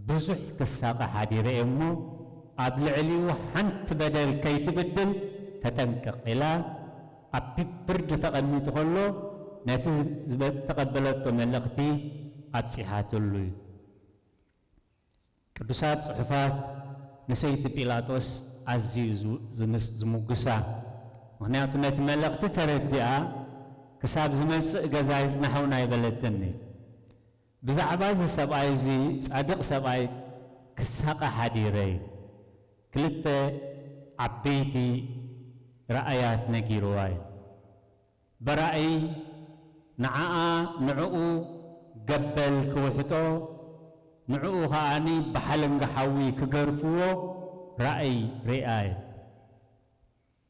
ብዙሕ ክሳቐ ሓዲረ እሞ ኣብ ልዕሊኡ ሓንቲ በደል ከይትብድል ተጠንቀቕ ኢላ ኣብ ፍርዲ ተቐሚጡ ከሎ ነቲ ዝተቐበለቶ መልእኽቲ ኣብፂሓትሉ እዩ ቅዱሳት ጽሑፋት ንሰይቲ ጲላጦስ ኣዝዩ ዝሙግሳ ምክንያቱ ነቲ መልእኽቲ ተረዲኣ ክሳብ ዝመጽእ ገዛ ይጽናሐውና ኣይበለትን ብዛዕባ እዚ ሰብኣይ እዚ ጻድቕ ሰብኣይ ክሳቐ ሓዲረ ክልተ ዓበይቲ ረኣያት ነጊርዋ እዩ በራእይ ንዕኡ ገበል ክውሕጦ ንዕኡ ከዓኒ ብሓለንጋ ሓዊ ክገርፍዎ ራእይ ሪኣ እዩ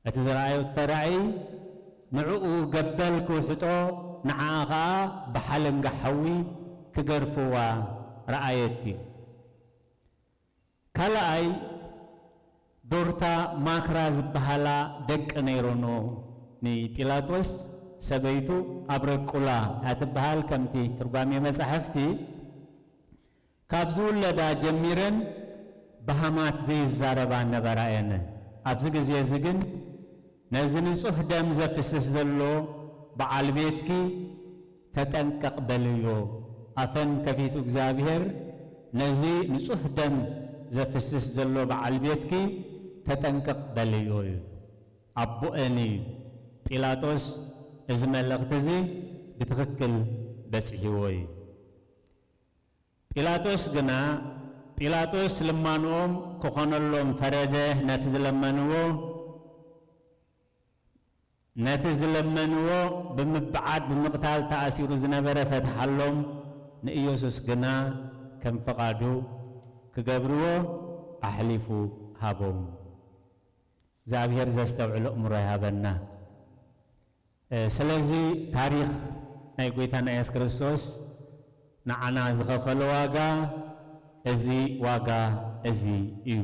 እቲ ዝረኣዮ ተራእይ ንዕኡ ገበል ክውሕጦ ንዓ ከዓ ብሓለንጋ ሓዊ ክገርፍዋ ረኣየት እዩ ካልኣይ ዶርታ ማክራ ዝበሃላ ደቂ ነይሮኖ ንጲላጦስ ሰበይቱ አብረቁላ ያትበሃል ከምቲ ትርጓሜ መጻሕፍቲ ካብዙ ወለዳ ጀሚረን በሃማት ዘይዛረባ ነበራ የነ ኣብዚ ጊዜ እዚ ግን ነዚ ንጹህ ደም ዘፍስስ ዘሎ በዓል ቤትኪ ተጠንቀቕ በልዮ ኣፈን ከፊቱ እግዚአብሔር ነዚ ንጹህ ደም ዘፍስስ ዘሎ በዓል ቤትኪ ተጠንቀቕ በልዮ እዩ ኣቦአኒ ጲላጦስ እዚ መልእኽቲ እዚ ብትኽክል በጽሒዎ እዩ ጲላጦስ ልማንኦም ክኾነሎም ፈረደ ነቲ ዝለመንዎ ብምብዓድ ብምቕታል ተኣሲሩ ዝነበረ ፈትሓሎም ንኢየሱስ ግና ከም ፈቓዱ ክገብርዎ ኣሕሊፉ ሃቦም እግዚአብሔር ዘስተውዕሎ እምሮ ይሃበና ስለዚ ታሪኽ ናይ ጎይታና ኢየሱስ ክርስቶስ ንዓና ዝኸፈለ ዋጋ እዚ ዋጋ እዚ እዩ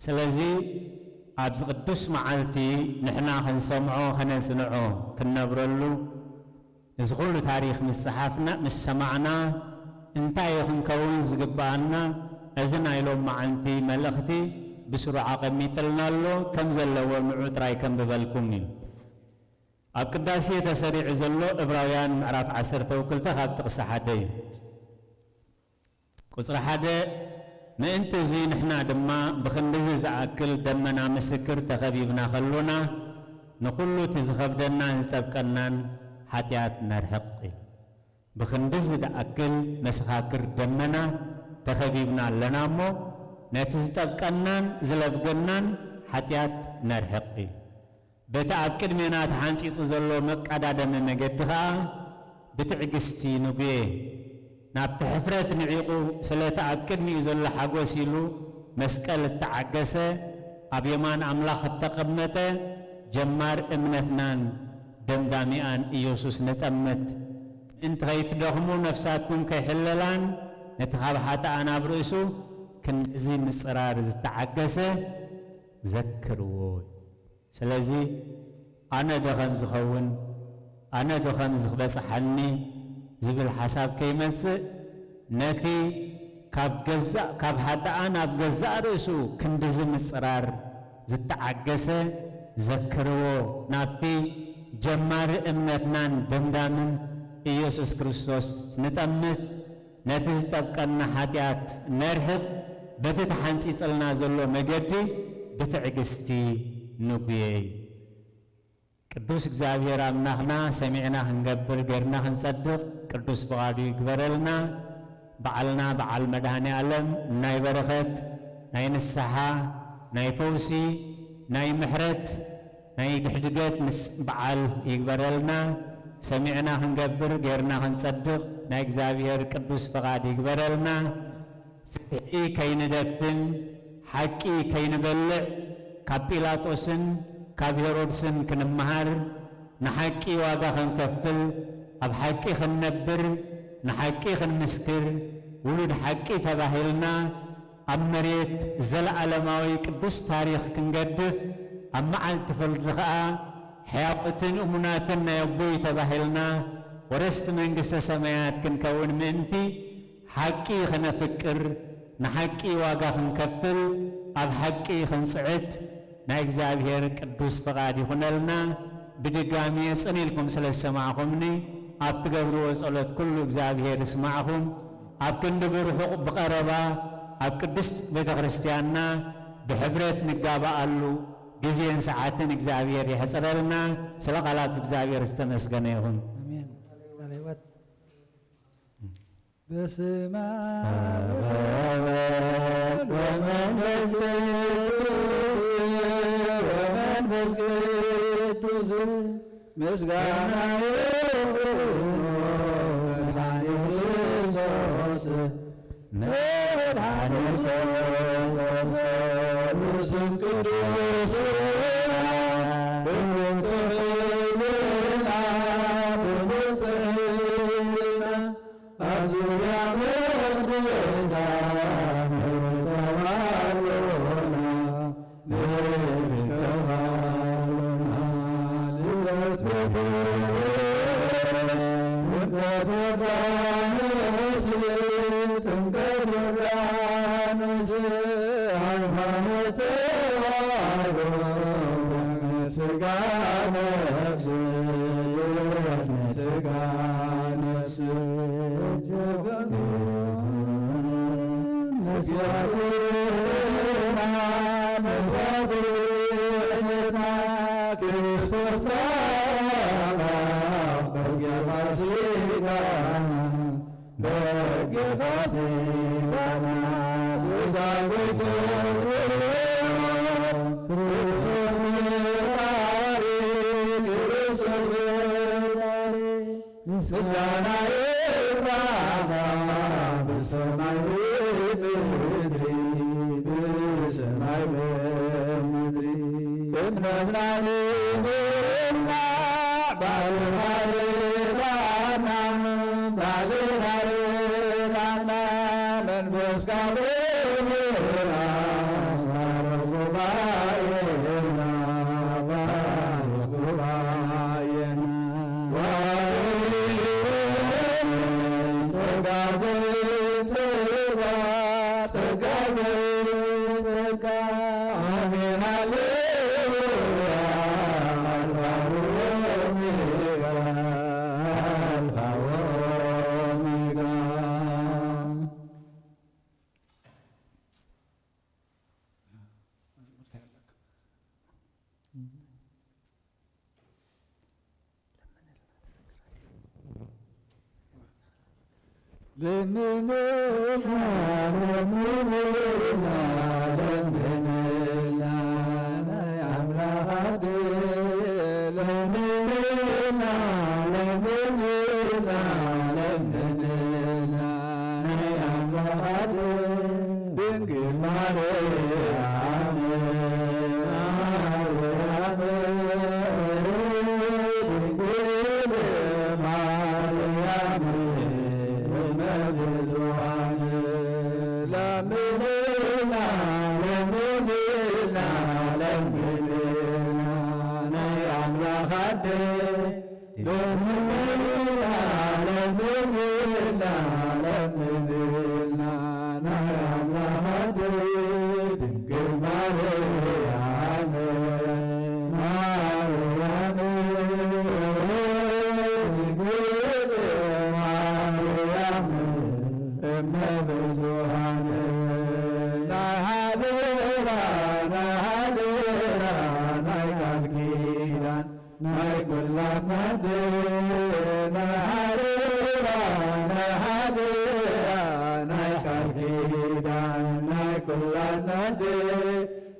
ስለዚ ኣብዚ ቅዱስ መዓልቲ ንሕና ክንሰምዖ ከነጽንዖ ክንነብረሉ እዚ ኩሉ ታሪኽ ምስ ፀሓፍና ምስ ሰማዕና እንታይ ክንከውን ዝግባአና እዚ ናይ ሎም መዓልቲ መልእኽቲ ብስሩዓ ቀሚጥልናሎ ከም ዘለዎ ምዑ ጥራይ ከም ብበልኩም እዩ ኣብ ቅዳሴ ተሰሪዑ ዘሎ ዕብራውያን ምዕራፍ 12 ካብ ጥቕሲ 1 እዩ ቁጽሪ 1 ምእንቲ እዚ ንሕና ድማ ብኽንዲዚ ዝኣክል ደመና ምስክር ተኸቢብና ኸሎና ንኹሉ እቲ ዝኸብደናን ዝጠብቀናን ሓጢኣት ነርሕቕ እዩ ብኽንዲዚ ዝኣክል መሰኻክር ደመና ተኸቢብና ኣለና እሞ ነቲ ዝጠብቀናን ዝለብገናን ሓጢኣት ነርሕቕ እዩ በቲ ኣብ ቅድሜና ተሓንፂፁ ዘሎ መቃዳደሚ መገዲ ኸዓ ብትዕግስቲ ንጉየ ናብቲ ሕፍረት ንዒቑ ስለቲ ኣብ ቅድሚኡ ዘሎ ሓጐስ ኢሉ መስቀል እተዓገሰ ኣብ የማን ኣምላኽ እተቐመጠ ጀማር እምነትናን ደምዳሚኣን ኢየሱስ ንጠመት ምእንቲ ከይትደኽሙ ነፍሳትኩም ከይሕለላን ነቲ ካብ ሓጥኣን ኣብ ርእሱ ክንዚ ምጽራር ዝተዓገሰ ዘክርዎ ስለዚ ኣነ ዶኸም ዝኸውን ኣነ ዶኸም ዝኽበጽሐኒ ዝብል ሓሳብ ከይመጽእ ነቲ ካብ ሓጥኣን ኣብ ገዛእ ርእሱ ክንዲዚ ምጽራር ዝተዓገሰ ዘክርዎ ናብቲ ጀማሪ እምነትናን ደምዳምን ኢየሱስ ክርስቶስ ንጠምት ነቲ ዝጠብቀና ሓጢኣት ነርሕቕ በቲ ተሓንፂፅልና ዘሎ መገዲ ብትዕግስቲ ንጉየ ቅዱስ እግዚአብሔር ኣምላኽና ሰሚዕና ክንገብር ገርና ክንጸድቕ ቅዱስ ፍቓዱ ይግበረልና በዓልና በዓል መድኃኔ ዓለም ናይ በረኸት ናይ ንስሓ ናይ ፈውሲ ናይ ምሕረት ናይ ድሕድገት በዓል ይግበረልና ሰሚዕና ክንገብር ገርና ክንጸድቕ ናይ እግዚአብሔር ቅዱስ ፍቓድ ይግበረልና ፍትሒ ከይንደፍን ሓቂ ከይንበልዕ ካብ ጲላጦስን ካብ ሄሮድስን ክንመሃር ንሓቂ ዋጋ ክንከፍል ኣብ ሓቂ ክንነብር ንሓቂ ክንምስክር ውሉድ ሓቂ ተባሂልና ኣብ መሬት ዘለዓለማዊ ቅዱስ ታሪኽ ክንገድፍ ኣብ መዓልቲ ፍርዲ ኸዓ ሕያውትን እሙናትን ናይ ኣቦይ ተባሂልና ወረስቲ መንግሥተ ሰማያት ክንከውን ምእንቲ ሓቂ ክነፍቅር ንሓቂ ዋጋ ክንከፍል ኣብ ሓቂ ክንጽዕት ናይ እግዚአብሔር ቅዱስ ፍቓድ ይኹነልና ብድጋሚ ጽኒልኩም ስለ ዝሰማዕኹምኒ ኣብ ትገብርዎ ጸሎት ኩሉ እግዚአብሔር ይስማዕኹም ኣብ ክንዲ ብርሑቕ ብቐረባ ኣብ ቅድስት ቤተ ክርስቲያንና ብሕብረት ንጋባኣሉ ጊዜን ሰዓትን እግዚአብሔር ይሕጽረልና ስለ ቃላቱ እግዚአብሔር ዝተመስገነ ይኹን በስመ አብ ወመንፈስ ቅዱስ ምስጋና መድኃኒት ክርስቶስ መድኃኒት ክርስቶስ ቅዱስ Amen. ነፍስ ስጋ ነፍስ ክርስቶስ በሰማይ በምድር በሰማይ በምድር እምነት ላለምና ባልሃርዳና ባልሃርዳና መንፈስ ጋብራ ባረጉባኤና ባረጉባኤና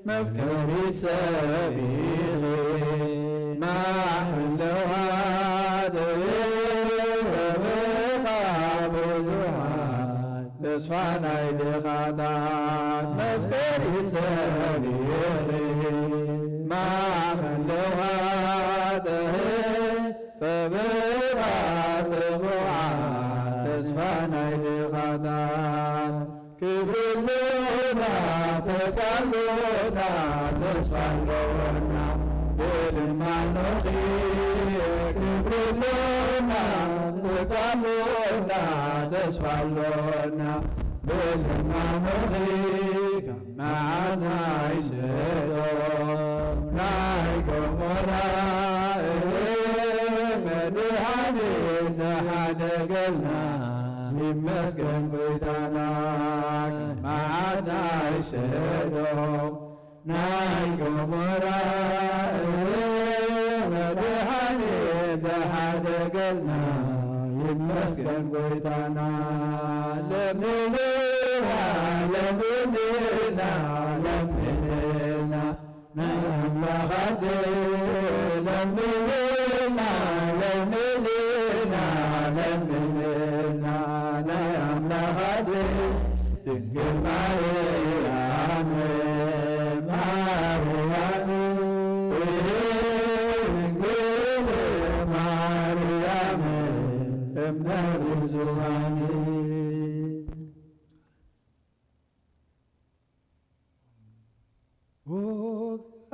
مفكري سبيل ما حلوات وبقى بزوحات بصفانا يدخاتات مفكري سبيل ما حلوات فبقى بزوحات بصفانا يدخاتات كبرنا سكالونا تسفلونا بالمعنوخي كبرنا سكالونا تسفلونا بالمعنوخي كما عنا يسيرون نايكم ورائهم مدحاني زحاد قلنا مسكن بيتاناك ما عدا يسيرهم نايكم ورائهم مدحاني زحاد قلنا مسكن بيتانا لمنينا لمنينا لمنينا نعم لغدي لمنينا لمنينا لمنينا نعم لغدي دنقل مريم مريم دنقل مريم النبي زماني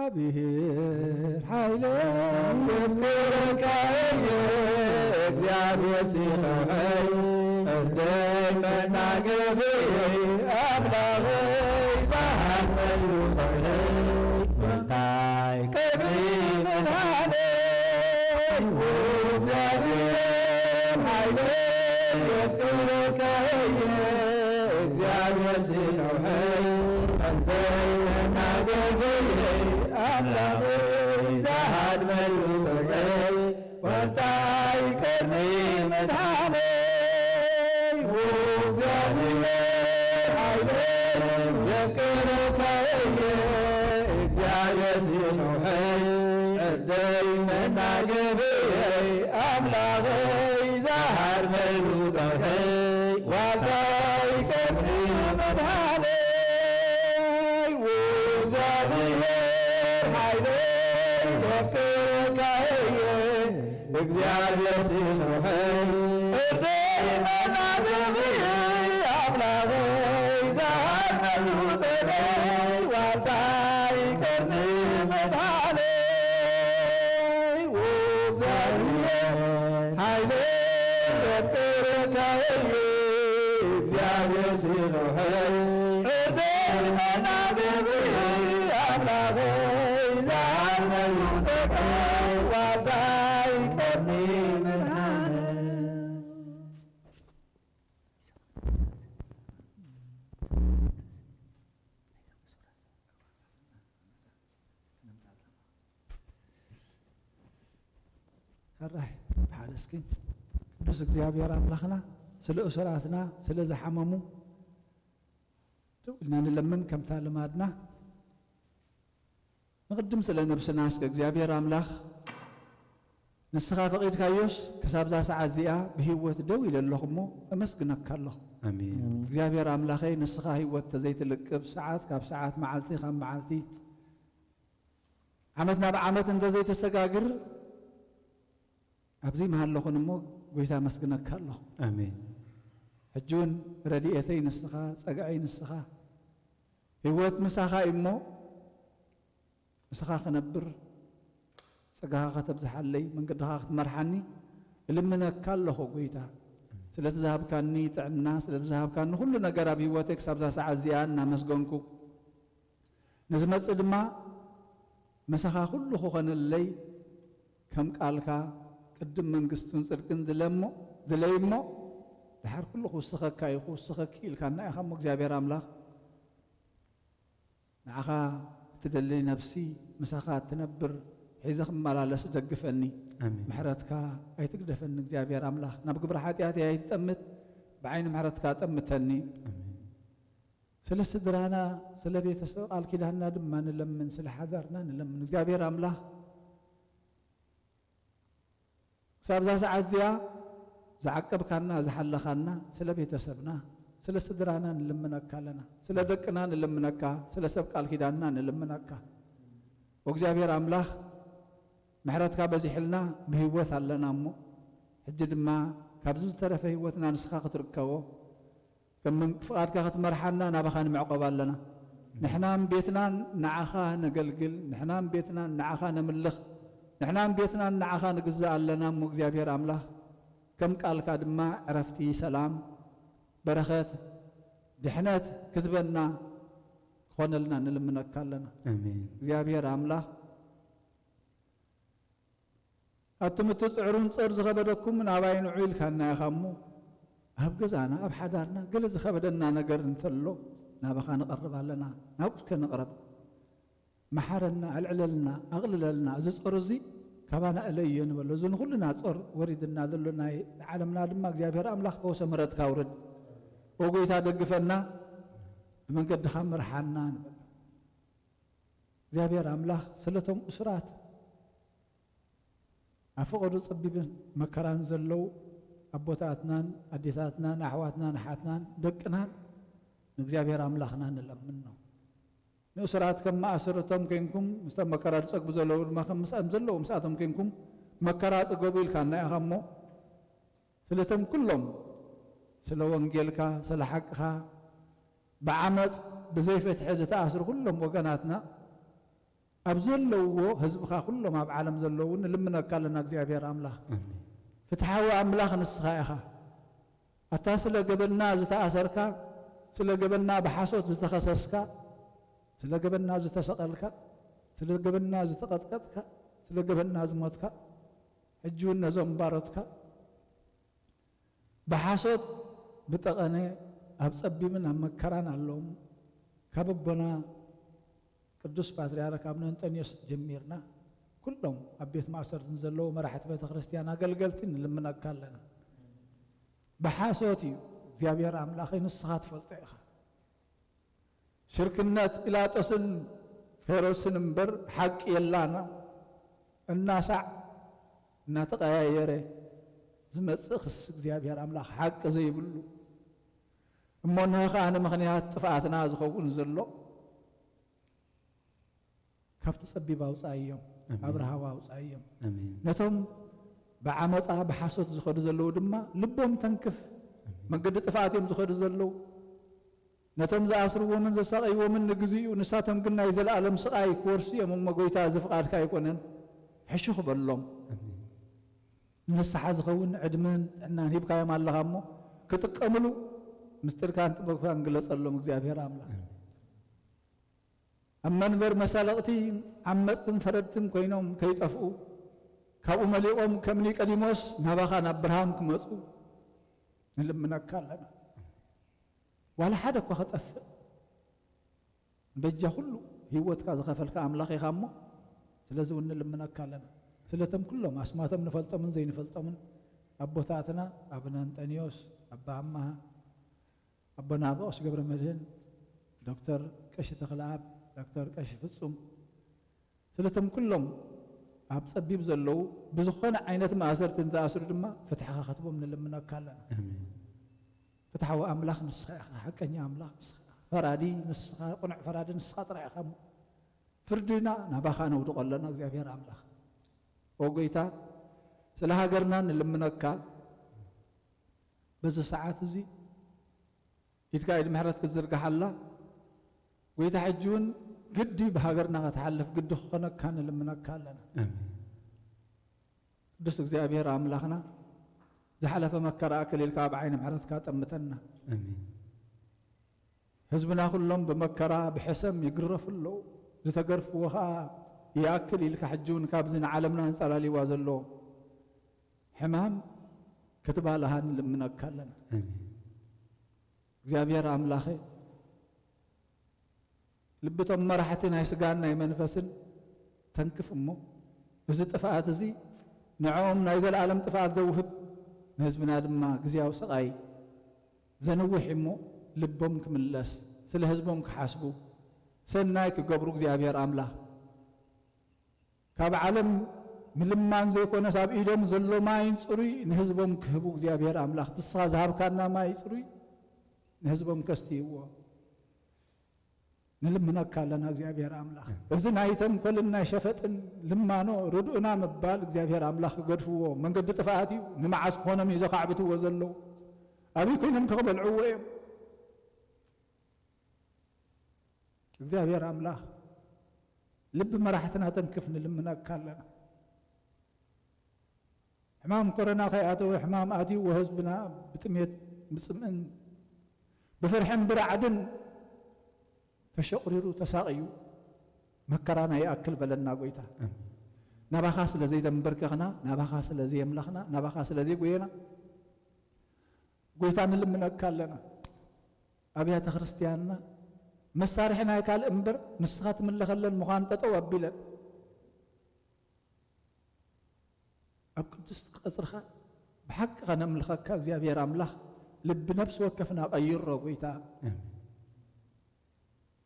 وكبير حيلم يذكرك እግዚአብሔር ሲኸውኸይ እንደይ መናገፊ አምላኸይ ዛሃመዩ ተክለይ ወንታይ ቅድሚ መድኃኔ እግዚአብሔር ኃይሌ የፍቅርከየ እግዚአብሔር ሲነውሐይ አንተናገርየ አምላኬ ዛሃድመሉ ተቀይ ወልታይ ቀርኒ መድኃኔይ እግዚአብሔር ኃይሌ የፍቅርከየ እግዚአብሔር ሲነውሐይ ዕደይ መናገርየይ አምላኸይ ዛሃድመሉ ተቀይ ወልታይ ቀርኒ መድኃኔይ እግዚአብሔር ኃይሌ የፍቅርከየ እግዚአብሔር ሲነውሐይ ዕደይ መናገርየይ አምላኸይ ዛሃድመሉ ተቀይ ወልታይ ቀርኒ መድኃኔይ እግዚአብሔር ኃይሌ የፍቅርከየ እግዚአብሔር ሲነውሐይ ዕደይ መናገርየይ አምላኸይ ዛሃድመሉ ተቀይ ወልታይ ቀርኒ መድኃኔይ هراي بحالسكين ቅዱስ እግዚአብሔር አምላኽና ስለ እሱራትና ስለ ዝሓመሙ ኢልና ንለምን ከምታ ልማድና ንቅድም ስለ ነብስና እስከ እግዚአብሔር አምላኽ ንስኻ ፈቒድካዮስ ክሳብ ዛ ሰዓት እዚኣ ብሂወት ደው ኢለ ኣለኹ እሞ ኣመስግነካ ኣለኹ አሜን እግዚአብሔር አምላኸይ ንስኻ ሂወት ተዘይትልቅብ ሰዓት ካብ ሰዓት መዓልቲ ካብ መዓልቲ ዓመት ናብ ዓመት እንተዘይተሰጋግር ኣብዚ መሃለኹን እሞ ጎይታ መስግነካ ኣለኹ አሜን ሕጂ እውን ረድኤተይ ንስኻ ፀግዐይ ንስኻ ሂወት ምሳኻ እሞ ንስኻ ክነብር ፀጋኻ ከተብዝሓለይ መንገድኻ ክትመርሓኒ እልምነካ ኣለኹ ጎይታ ስለ ትዝሃብካኒ ጥዕና ስለ ትዝሃብካኒ ኩሉ ነገር ኣብ ሂወተይ ክሳብ ዛ ሰዓት እዚኣ እናመስገንኩ ንዝመፅእ ድማ ምሳኻ ኩሉ ክኾነለይ ከም ቃልካ ቅድም መንግስትን ጽድቅን ድለይ እሞ ድሓር ኩሉ ክውስኸካ ኢኹ ውስኸኪ ኢልካና ኢኻ እሞ እግዚአብሔር ኣምላኽ ንዓኻ እትደሊ ነፍሲ ምሳኻ እትነብር ሒዘ ክመላለስ ደግፈኒ ምሕረትካ ኣይትግደፈኒ እግዚአብሔር ኣምላኽ ናብ ግብሪ ሓጢኣት ኣይትጠምት ብዓይኒ ምሕረትካ ጠምተኒ ስለ ስድራና ስለ ቤተሰብ ቃል ኪዳንና ድማ ንለምን ስለ ሓዳርና ንለምን እግዚአብሔር ኣምላኽ ክሳብ ዛ ሰዓት እዚኣ ዝዓቀብካና ዝሓለኻና ስለ ቤተሰብና ስለ ስድራና ንልምነካ ኣለና ስለ ደቅና ንልምነካ ስለ ሰብ ቃል ኪዳንና ንልምነካ ወእግዚአብሔር ኣምላኽ ምሕረትካ በዚሕልና ብሂወት ኣለና እሞ ሕጂ ድማ ካብዚ ዝተረፈ ሂወትና ንስኻ ክትርከቦ ከም ፍቓድካ ክትመርሓና ናባኻ ንምዕቆብ ኣለና ንሕናም ቤትናን ንዓኻ ነገልግል ንሕናም ቤትናን ንዓኻ ነምልኽ ንሕናም ቤትናን ንዓኻ ንግዛእ ኣለና እሞ እግዚአብሔር ኣምላኽ ከም ቃልካ ድማ ዕረፍቲ ሰላም በረኸት ድሕነት ክትበና ክኾነልና ንልምነካ ኣለና እግዚአብሔር ኣምላኽ ኣብቶም እትፅዕሩን ፀር ዝኸበደኩም ናባይ ንዑ ኢልካና ኢኻ እሞ ኣብ ገዛና ኣብ ሓዳርና ገለ ዝኸበደና ነገር እንተሎ ናባኻ ንቐርብ ኣለና ናብኡስከ ንቕረብ መሓረና ኣልዕለልና ኣቕልለልና እዚ ፆር እዚ ካባና እለዮ ንበሎ እዚ ንኩሉና ፆር ወሪድና ዘሎ ናይ ዓለምና ድማ እግዚአብሔር ኣምላኽ ፈወሰ ምሕረትካ ውርድ ወጎይታ ደግፈና ብመንገድኻ ምርሓና ንበሎ እግዚአብሔር ኣምላኽ ስለቶም እሱራት ኣብ ፍቕዱ ፀቢብን መከራን ዘለው ኣቦታትናን ኣዴታትናን ኣሕዋትናን ኣሓትናን ደቅናን ንእግዚአብሔር ኣምላኽና ንለምን ነው ንእሱራት ከም ማእሰረቶም ኮይንኩም ምስቶም መከራ ዝፀግቡ ዘለዉ ድማ ከም ምስኦም ዘለዉ ምስኣቶም ኮይንኩም መከራ ፅገቡ ኢልካና ኢኻ እሞ ስለቶም ኩሎም ስለ ወንጌልካ ስለ ሓቅኻ ብዓመፅ ብዘይፈትሒ ዝተኣስሩ ኩሎም ወገናትና ኣብ ዘለውዎ ህዝብኻ ኩሎም ኣብ ዓለም ዘለዉ ንልምነካ ኣለና እግዚአብሔር ኣምላኽ ፍትሓዊ ኣምላኽ ንስኻ ኢኻ ኣታ ስለ ገበና ዝተኣሰርካ ስለ ገበና ብሓሶት ዝተኸሰስካ ስለ ገበና ዝተሰቐልካ ስለ ገበና ዝተቐጥቀጥካ ስለ ገበና ዝሞትካ ሕጂውን ነዞም ባሮትካ ብሓሶት ብጠቐነ ኣብ ጸቢብን ኣብ መከራን ኣለዎም ካብ ኣቦና ቅዱስ ፓትርያርክ ኣቡነ አንጦንዮስ ጀሚርና ኩሎም ኣብ ቤት ማእሰርትን ዘለዉ መራሕቲ ቤተ ክርስቲያን ኣገልገልቲ ንልምነካ ኣለና ብሓሶት እዩ እግዚኣብሔር ኣምላኸይ ንስኻ ትፈልጦ ኢኻ ሽርክነት ጲላጦስን ሄሮድስን እምበር ሓቂ የላና እናሳዕ እናተቐያየረ ዝመጽእ ክስ እግዚኣብሔር ኣምላኽ ሓቂ ዘይብሉ እሞ ንኸ ንምኽንያት ጥፍኣትና ዝኸውን ዘሎ ካብቲ ጸቢብ ኣውፃእዮም ኣብ ረሃብ ኣውፃእዮም ነቶም ብዓመፃ ብሓሶት ዝኸዱ ዘለዉ ድማ ልቦም ተንክፍ መንገዲ ጥፍኣት እዮም ዝኸዱ ዘለዉ ነቶም ዝኣስርዎምን ዘሰቐይዎምን ንግዚኡ ንሳቶም ግን ናይ ዘለኣለም ስቓይ ክወርሱ እዮም እሞ ጎይታ ዝፍቓድካ ኣይኮነን ሕሹኽ በሎም ንንስሓ ዝኸውን ዕድመን ጥዕናን ሂብካዮም ኣለኻ እሞ ክጥቀምሉ ምስጢርካን ጥበብካን ግለጸሎም እግዚኣብሔር ኣምላኽ ኣብ መንበር መሳለቕቲ ዓመፅትን ፈረድትን ኮይኖም ከይጠፍኡ ካብኡ መሊቖም ከም ኒቆዲሞስ ናባኻ ናብ ብርሃን ክመፁ ንልምነካ ኣለና ዋላ ሓደ እኳ ክጠፍእ በጃ ኩሉ ህይወትካ ዝኸፈልካ ኣምላኽ ኢኻ እሞ ስለዚ እውን ንልምነካ ኣለና ስለቶም ኩሎም ኣስማቶም ንፈልጦምን ዘይንፈልጦምን ኣቦታትና ኣቡነ አንጦንዮስ ኣባ ኣማሃ ኣቦና በቐሽ ገብረ መድህን ዶክተር ቀሺ ተኽለኣብ ዶክተር ቀሺ ፍጹም ስለቶም ኩሎም ኣብ ጸቢብ ዘለዉ ብዝኾነ ዓይነት ማእሰርቲ እንተኣስሩ ድማ ፍትሕኻ ኸትቦም ንልምነካ ኣለና ፍትሓዊ ኣምላኽ ንስኻ ኢኻ ሓቀኛ ኣምላኽ ንስኻ ፈራዲ ንስኻ ቁኑዕ ፈራዲ ንስኻ ጥራይ ኢኻ እሞ ፍርድና ናባኻ ነውድቆ ኣለና እግዚኣብሔር ኣምላኽ ኦ ጎይታ ስለ ሃገርና ንልምነካ በዚ ሰዓት እዚ ኢድካ ኢድ ምሕረት ክትዝርጋሓላ ጎይታ ሕጂ እውን ግዲ ብሃገርና ከተሓልፍ ግዲ ክኾነካ ንልምነካ ኣለና ቅዱስ እግዚአብሔር ኣምላኽና ዝሓለፈ መከራ ኣክሊልካ ኣብ ዓይኒ ምሕረትካ ጠምተና ህዝብና ኩሎም ብመከራ ብሕሰም ይግረፉ ኣለዉ ዝተገርፍዎ ከዓ ይኣክል ኢልካ ሕጂ እውን ካብዚ ንዓለምና እንጸላሊዋ ዘሎ ሕማም ክትባልሃ ንልምነካ ኣለና እግዚኣብሔር ኣምላኸ ልብቶም መራሕቲ ናይ ስጋን ናይ መንፈስን ተንክፍ እሞ እዚ ጥፍኣት እዚ ንዕኦም ናይ ዘለኣለም ጥፍኣት ዘውህብ ንህዝብና ድማ ግዝያዊ ስቓይ ዘንውሕ እሞ ልቦም ክምለስ ስለ ህዝቦም ክሓስቡ ሰናይ ክገብሩ እግዚኣብሔር ኣምላኽ ካብ ዓለም ምልማን ዘይኮነስ ኣብ ኢዶም ዘሎ ማይ ጽሩይ ንህዝቦም ክህቡ እግዚኣብሔር ኣምላኽ ትስኻ ዝሃብካና ማይ ጽሩይ ንህዝቦም ከስትይዎ ንልምነካ ኣለና እግዚኣብሔር ኣምላኽ እዚ ናይ ተንኰልን ናይ ሸፈጥን ልማኖ ርዱእና ምባል እግዚኣብሔር ኣምላኽ ክገድፍዎ መንገዲ ጥፍኣት እዩ ንመዓዝ ክኾኖም እዩ ዘኻዕብትዎ ዘለዉ ኣብይ ኮይኖም ክቕበልዕዎ እዮም እግዚአብሔር አምላክ ልብ መራሕትና ተንክፍ ንልምነካ ኣለና ሕማም ኮሮና ከይኣተወ ሕማም ኣትዩ ወህዝብና ብጥሜት ብፅምእን ብፍርሕን ብራዕድን ተሸቕሪሩ ተሳቕዩ መከራና ይኣክል በለና ጎይታ ናባኻ ስለ ዘይተንበርክኽና ናባኻ ስለ ዘየምለኽና ናባኻ ስለ ዘይጎየና ጎይታ ንልምነካ ኣለና ኣብያተ ክርስቲያንና መሳርሒ ናይ ካልእ እምበር ንስኻ ትምለኸለን ምዃን ጠጠው ኣቢለን ኣብ ቅዱስ ቀፅርኻ ብሓቂ ኸነምልኸካ እግዚኣብሔር ኣምላኽ ልቢ ነብሲ ወከፍና ቀይሮ ጎይታ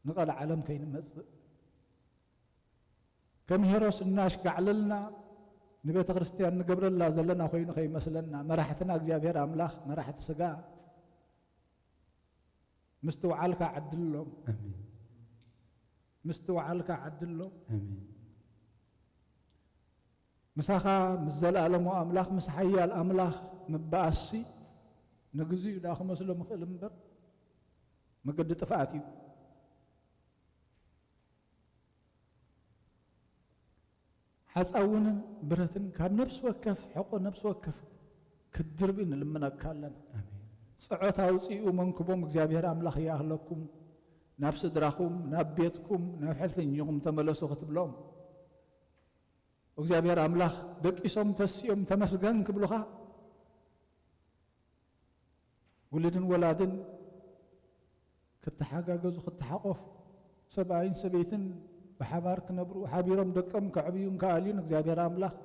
ንቐልዕ ዓለም ከይንመፅእ ከም ሄሮስ እናሽጋዕለልና ንቤተ ክርስቲያን ንገብረላ ዘለና ኮይኑ ከይመስለና መራሕትና እግዚኣብሔር ኣምላኽ መራሕቲ ስጋ مستوعلك عدلهم مستوعلك عدلهم مساخا مزل ألم وأملاخ مسحيا الأملاخ مباسي نجزي داخل مسلم مخلمبر ما قد تفاتي حسأون برثن كان نفس وكف حق نفس وكف كدربين لمن أكلن صعوت أوصيو منكبهم እግዚአብሔር አምላኽ ያህለኩም ናብስ ድራኹም ናብ ቤትኩም ናብ ሕልፍኝኹም ተመለሱ ክትብሎም እግዚአብሔር አምላኽ ደቂሶም ተሲኦም ተመስገን ክብሉኻ ውልድን ወላድን ክትሓጋገዙ ክትሓቆፍ ሰብኣይን ሰበይትን ብሓባር ክነብሩ ሓቢሮም ደቀም ክዕብዩን ከኣልዩን እግዚአብሔር አምላኽ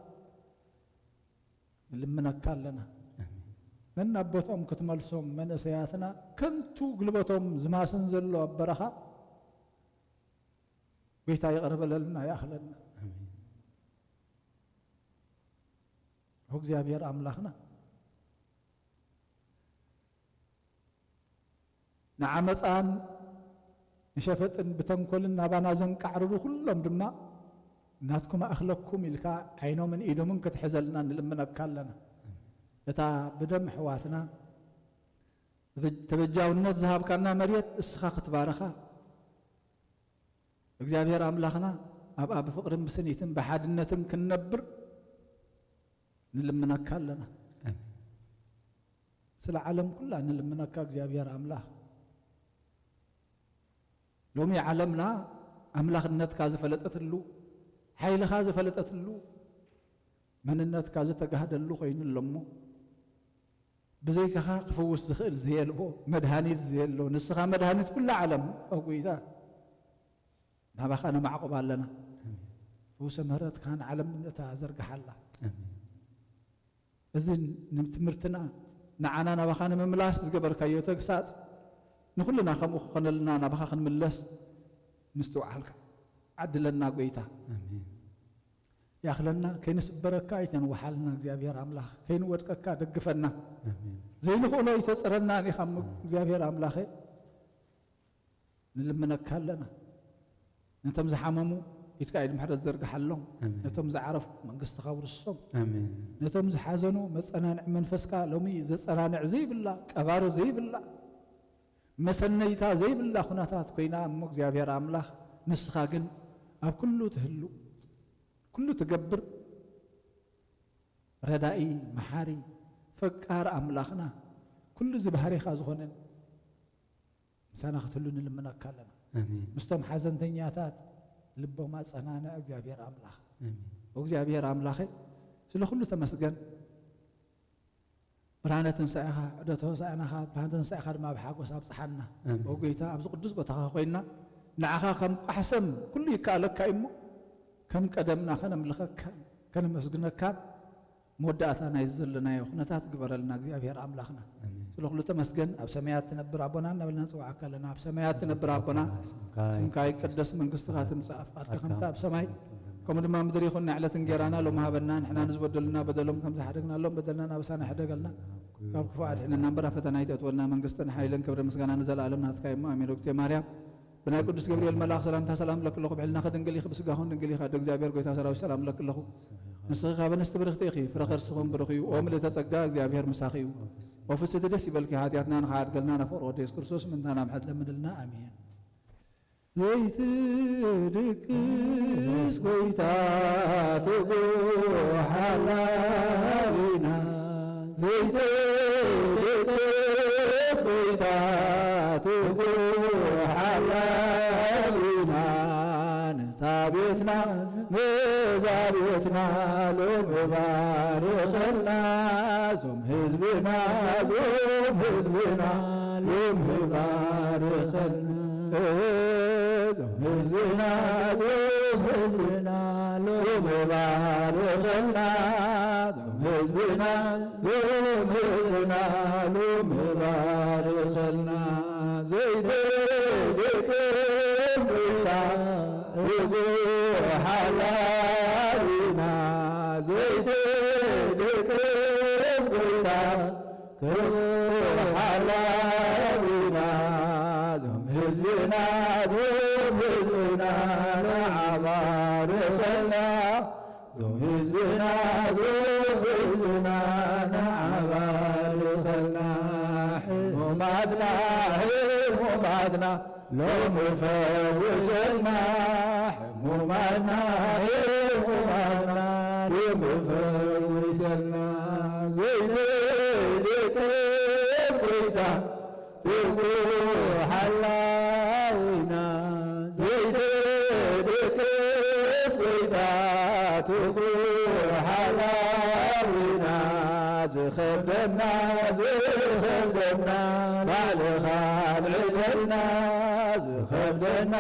ንልምነካ ኣለና መን ኣቦቶም ክትመልሶም መንእሰያትና ከንቱ ግልበቶም ዝማስን ዘሎ ኣብ በረኻ ጌታ ይቕረበለልና ይኣኽለና እግዚአብሔር አምላኽና ንዓመፃን ንሸፈጥን ብተንኮልን ናባና ዘንቃዕርሩ ኩሎም ድማ እናትኩም ኣኽለኩም ኢልካ ዓይኖምን ኢዶምን ክትሕዘልና ንልምነካ ኣለና እታ ብደም ሕዋትና ተበጃውነት ዝሃብካና መሬት እስኻ ክትባረኻ እግዚአብሔር አምላኽና ኣብኣ ብፍቕርን ብስኒትን ብሓድነትን ክንነብር ንልምነካ ኣለና ስለ ዓለም ኩላ ንልምነካ እግዚአብሔር አምላኽ ሎሚ ዓለምና ኣምላኽነትካ ዝፈለጠትሉ ሓይልኻ ዝፈለጠትሉ መንነትካ ዝተጋህደሉ ኮይኑ ኣሎሞ ብዘይካኻ ክፍውስ ዝኽእል ዘየልቦ መድሃኒት ዘየሎ ንስኻ መድሃኒት ኩላ ዓለም ኣጎይታ ናባኻ ነማዕቆብ ኣለና ፍውሰ ምህረትካን ዓለምነታ ዘርግሓላ እዚ ንትምህርትና ንዓና ናባኻ ንምምላስ ዝገበርካዮ ተግሳጽ ንኩልና ከምኡ ክኾነልና ናባኻ ክንምለስ ምስትውዓልካ ዓድለና ጎይታ ያኽለና ከይንስበረካ ይተንወሓልና እግዚአብሔር አምላኽ ከይንወድቀካ ደግፈና ዘይንኽእሎ ይተፅረና ኒኻ እግዚአብሔር አምላኸ ንልምነካ ኣለና ነቶም ዝሓመሙ ኢትካ ኢድ ምሕረት ዘርግሓሎም ነቶም ዝዓረፉ መንግስትኻ ውርሶም ነቶም ዝሓዘኑ መፀናንዕ መንፈስካ ሎሚ ዘፀናንዕ ዘይብላ ቀባሪ ዘይብላ መሰነይታ ዘይብላ ኩነታት ኮይና እሞ እግዚአብሔር አምላኽ ንስኻ ግን ኣብ ኩሉ ትህሉ ኩሉ ትገብር ረዳኢ መሓሪ ፈቃር አምላኽና ኩሉ ዝባህሪኻ ዝኾነን ምሳና ክትህሉ ንልምነካ ኣለና ምስቶም ሓዘንተኛታት ልቦም ኣፀናንዕ እግዚአብሔር አምላኽ እግዚአብሔር አምላኸ ስለ ኩሉ ተመስገን ብርሃነ ትንሣኤኻ ዕደቶ ሆሳዕናኻ ብርሃነ ትንሣኤኻ ድማ ብሓጎስ ኣብፅሓና ጌታ ኣብዚ ቅዱስ ቦታኻ ኮይንና ንዓኻ ከም ቋሕሰም ኩሉ ይከኣለካ እሞ ከም ቀደምና ከነምልኸካ ከነመስግነካ መወዳእታ ናይ ዘለናዮ ኩነታት ግበረልና እግዚአብሔር አምላኽና ስለ ኩሉ ተመስገን ኣብ ሰማያት ትነብር ኣቦና እናበልና ንፅዋዕካ ኣለና ኣብ ሰማያት ትነብር ኣቦና ስምካ ይቅደስ መንግስትኻ ትምጻእ ኣፍቃድካ ከምታ ኣብ ሰማይ ከምኡ ድማ ምድሪ ይኹን ንዕለት እንጀራና ሎም ሃበና ንሕና ንዝበደሉና በደሎም ከም ዝሓደግናሎም በደልና ናበሳና ሕደገልና ካብ ክፉ ኣድሕነና እምበር ፈተና ይተእትወና መንግስትን ሓይልን ክብሪ ምስጋና ንዘለኣለም ናትካ እሞ ኣሜን ወቅቴ ማርያም بناي قدس جبريل ملاك سلام لك الله بحلنا خدن قلي خبس جاهون قلي خد جابر قوي تاسر سلام لك الله نسخ هذا نستبرخ تيخي فرخر سخون برخيو ومل تتسجى جابر مساخيو وفي السدس يبلك هاتياتنا نخاد قلنا نفور وديس كرسوس من ثنا محد لمن لنا آمين زيت دكس قويتا تبو حلالنا زيت دكس قويتا تبو حلالنا نتابتنا نزابتنا لوم بارخنا زم حزبنا لوم بارخنا زم حزبنا لوم بارخنا زم حزبنا لوم بارخنا زيد حلالنا زيد دكس بيتا حلالنا زم حزبنا نعبار خلنا زم حزبنا نعبار خلنا حموماتنا لو مفوزنا حموماتنا لو مفوزنا زيد بيتا تقول حلالنا زيد بيتا تقول ዝኸብደና ዝኸብደና ባዕልኻ ልዕለልና ዝኸብደና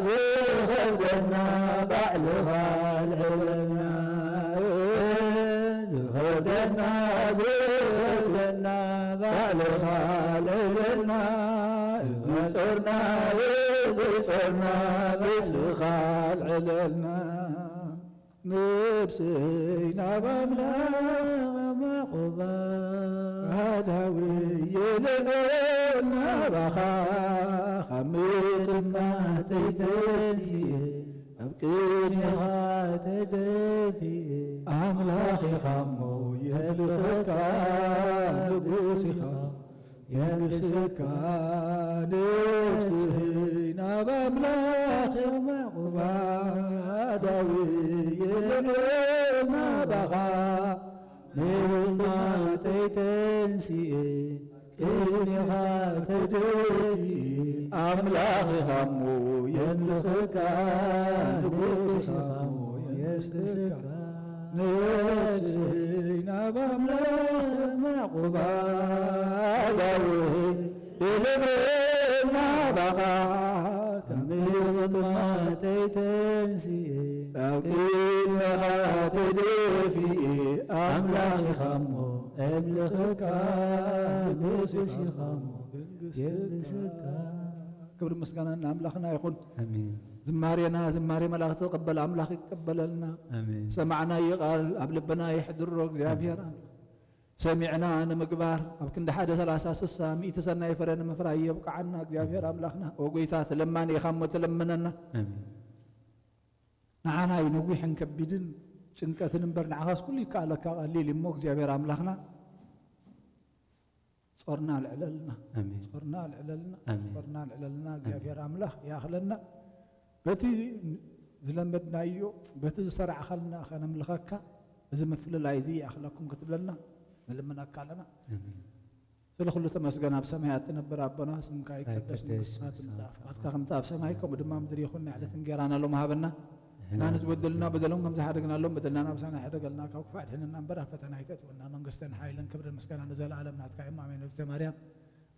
ዝኸብደና ባዕልኻ ልዕለልና ዝኸብደና ዝኸብደና ባዕልኻ ልዕለልና ዝጾርና ዝጾርና ንስኻ ልዕለልና نبسينا بملاغ معقوبة هداوي يلنا بخا خميت ما تيتسي أبكيني غاد دفي أملاخي خمو يلفكا نبوسي خمو يلسكا نبسينا بملاغ معقوبة هداوي يلنا بغا لما تيتنسي كيني غاتدري أملاخي خمو يملخكا نبوسي خمو يسلسكا نفسينا بملاخ معقوبة داوي يلنا بغا لما تيتنسي أوكيل هاتدفي أملاخي خمو أملخك نفسي خمو يلسك كبر مسكنا أملاخنا يكون آمين زمارينا زماري ملاك تقبل أملاخي قبل لنا آمين سمعنا يقال أبلبنا يحضر እግዚአብሔር سمعنا أنا مقبار أبكن ده حدا 36 100 سنة يفرن مفراي يبقى عنا እግዚአብሔር أملاخنا وقيتات لما يخمو تلمننا آمين نعنا ينوح كبدن شنكة نمبر نعاس كل كالك قليل موك እግዚአብሔር أملاخنا صرنا العللنا آمين صرنا العللنا آمين صرنا العللنا እግዚአብሔር أملاخ يا أخلنا بتي زلمدنا يو بتي سرع خلنا خنا ملخكا إذا مفل لايزي أخلاكم كتلنا نلمنا كالنا آمين سلخ له تمسجنا بسمايات نبر ربنا اسمك يقدس مسات مزاف أتكلم تاب سمايكم بدم ما مدري يخلنا على تنجرانا لهم هابنا نحن تبدلنا بدلهم كم زحرقنا لهم بدلنا بسنا حرقنا كوك فعل هنا نبرة فتنا هيكت وإننا ننقستن حيلا كبر المسكنة نزل عالمنا تكايم عمين الجماريا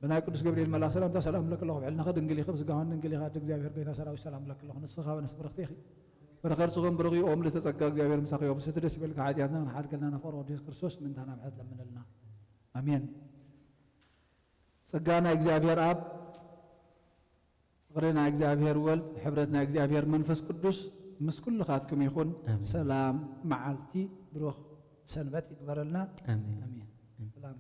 بنا قدس جبريل ملاك سلام سلام لك الله وعلنا خد انجلي خبز قهان انجلي خد እግዚአብሔር ጌታ ሰራዊት ሰላም ለክ ለሆነ ስኻ ወነስብር ختيخ برخر صغن برغي اوم لتتقى እግዚአብሔር مسخ يوم ستدس بالك عادياتنا نحد قلنا نفر وديس ክርስቶስ من تنا بعد لمنلنا امين ጸጋና እግዚአብሔር አብ ፍቅርና እግዚአብሔር ወልድ ሕብረትና እግዚአብሔር መንፈስ ቅዱስ ምስ ኩልኻትኩም ይኹን ሰላም መዓልቲ ብሩኽ ሰንበት ይግበረልና آمين امين سلام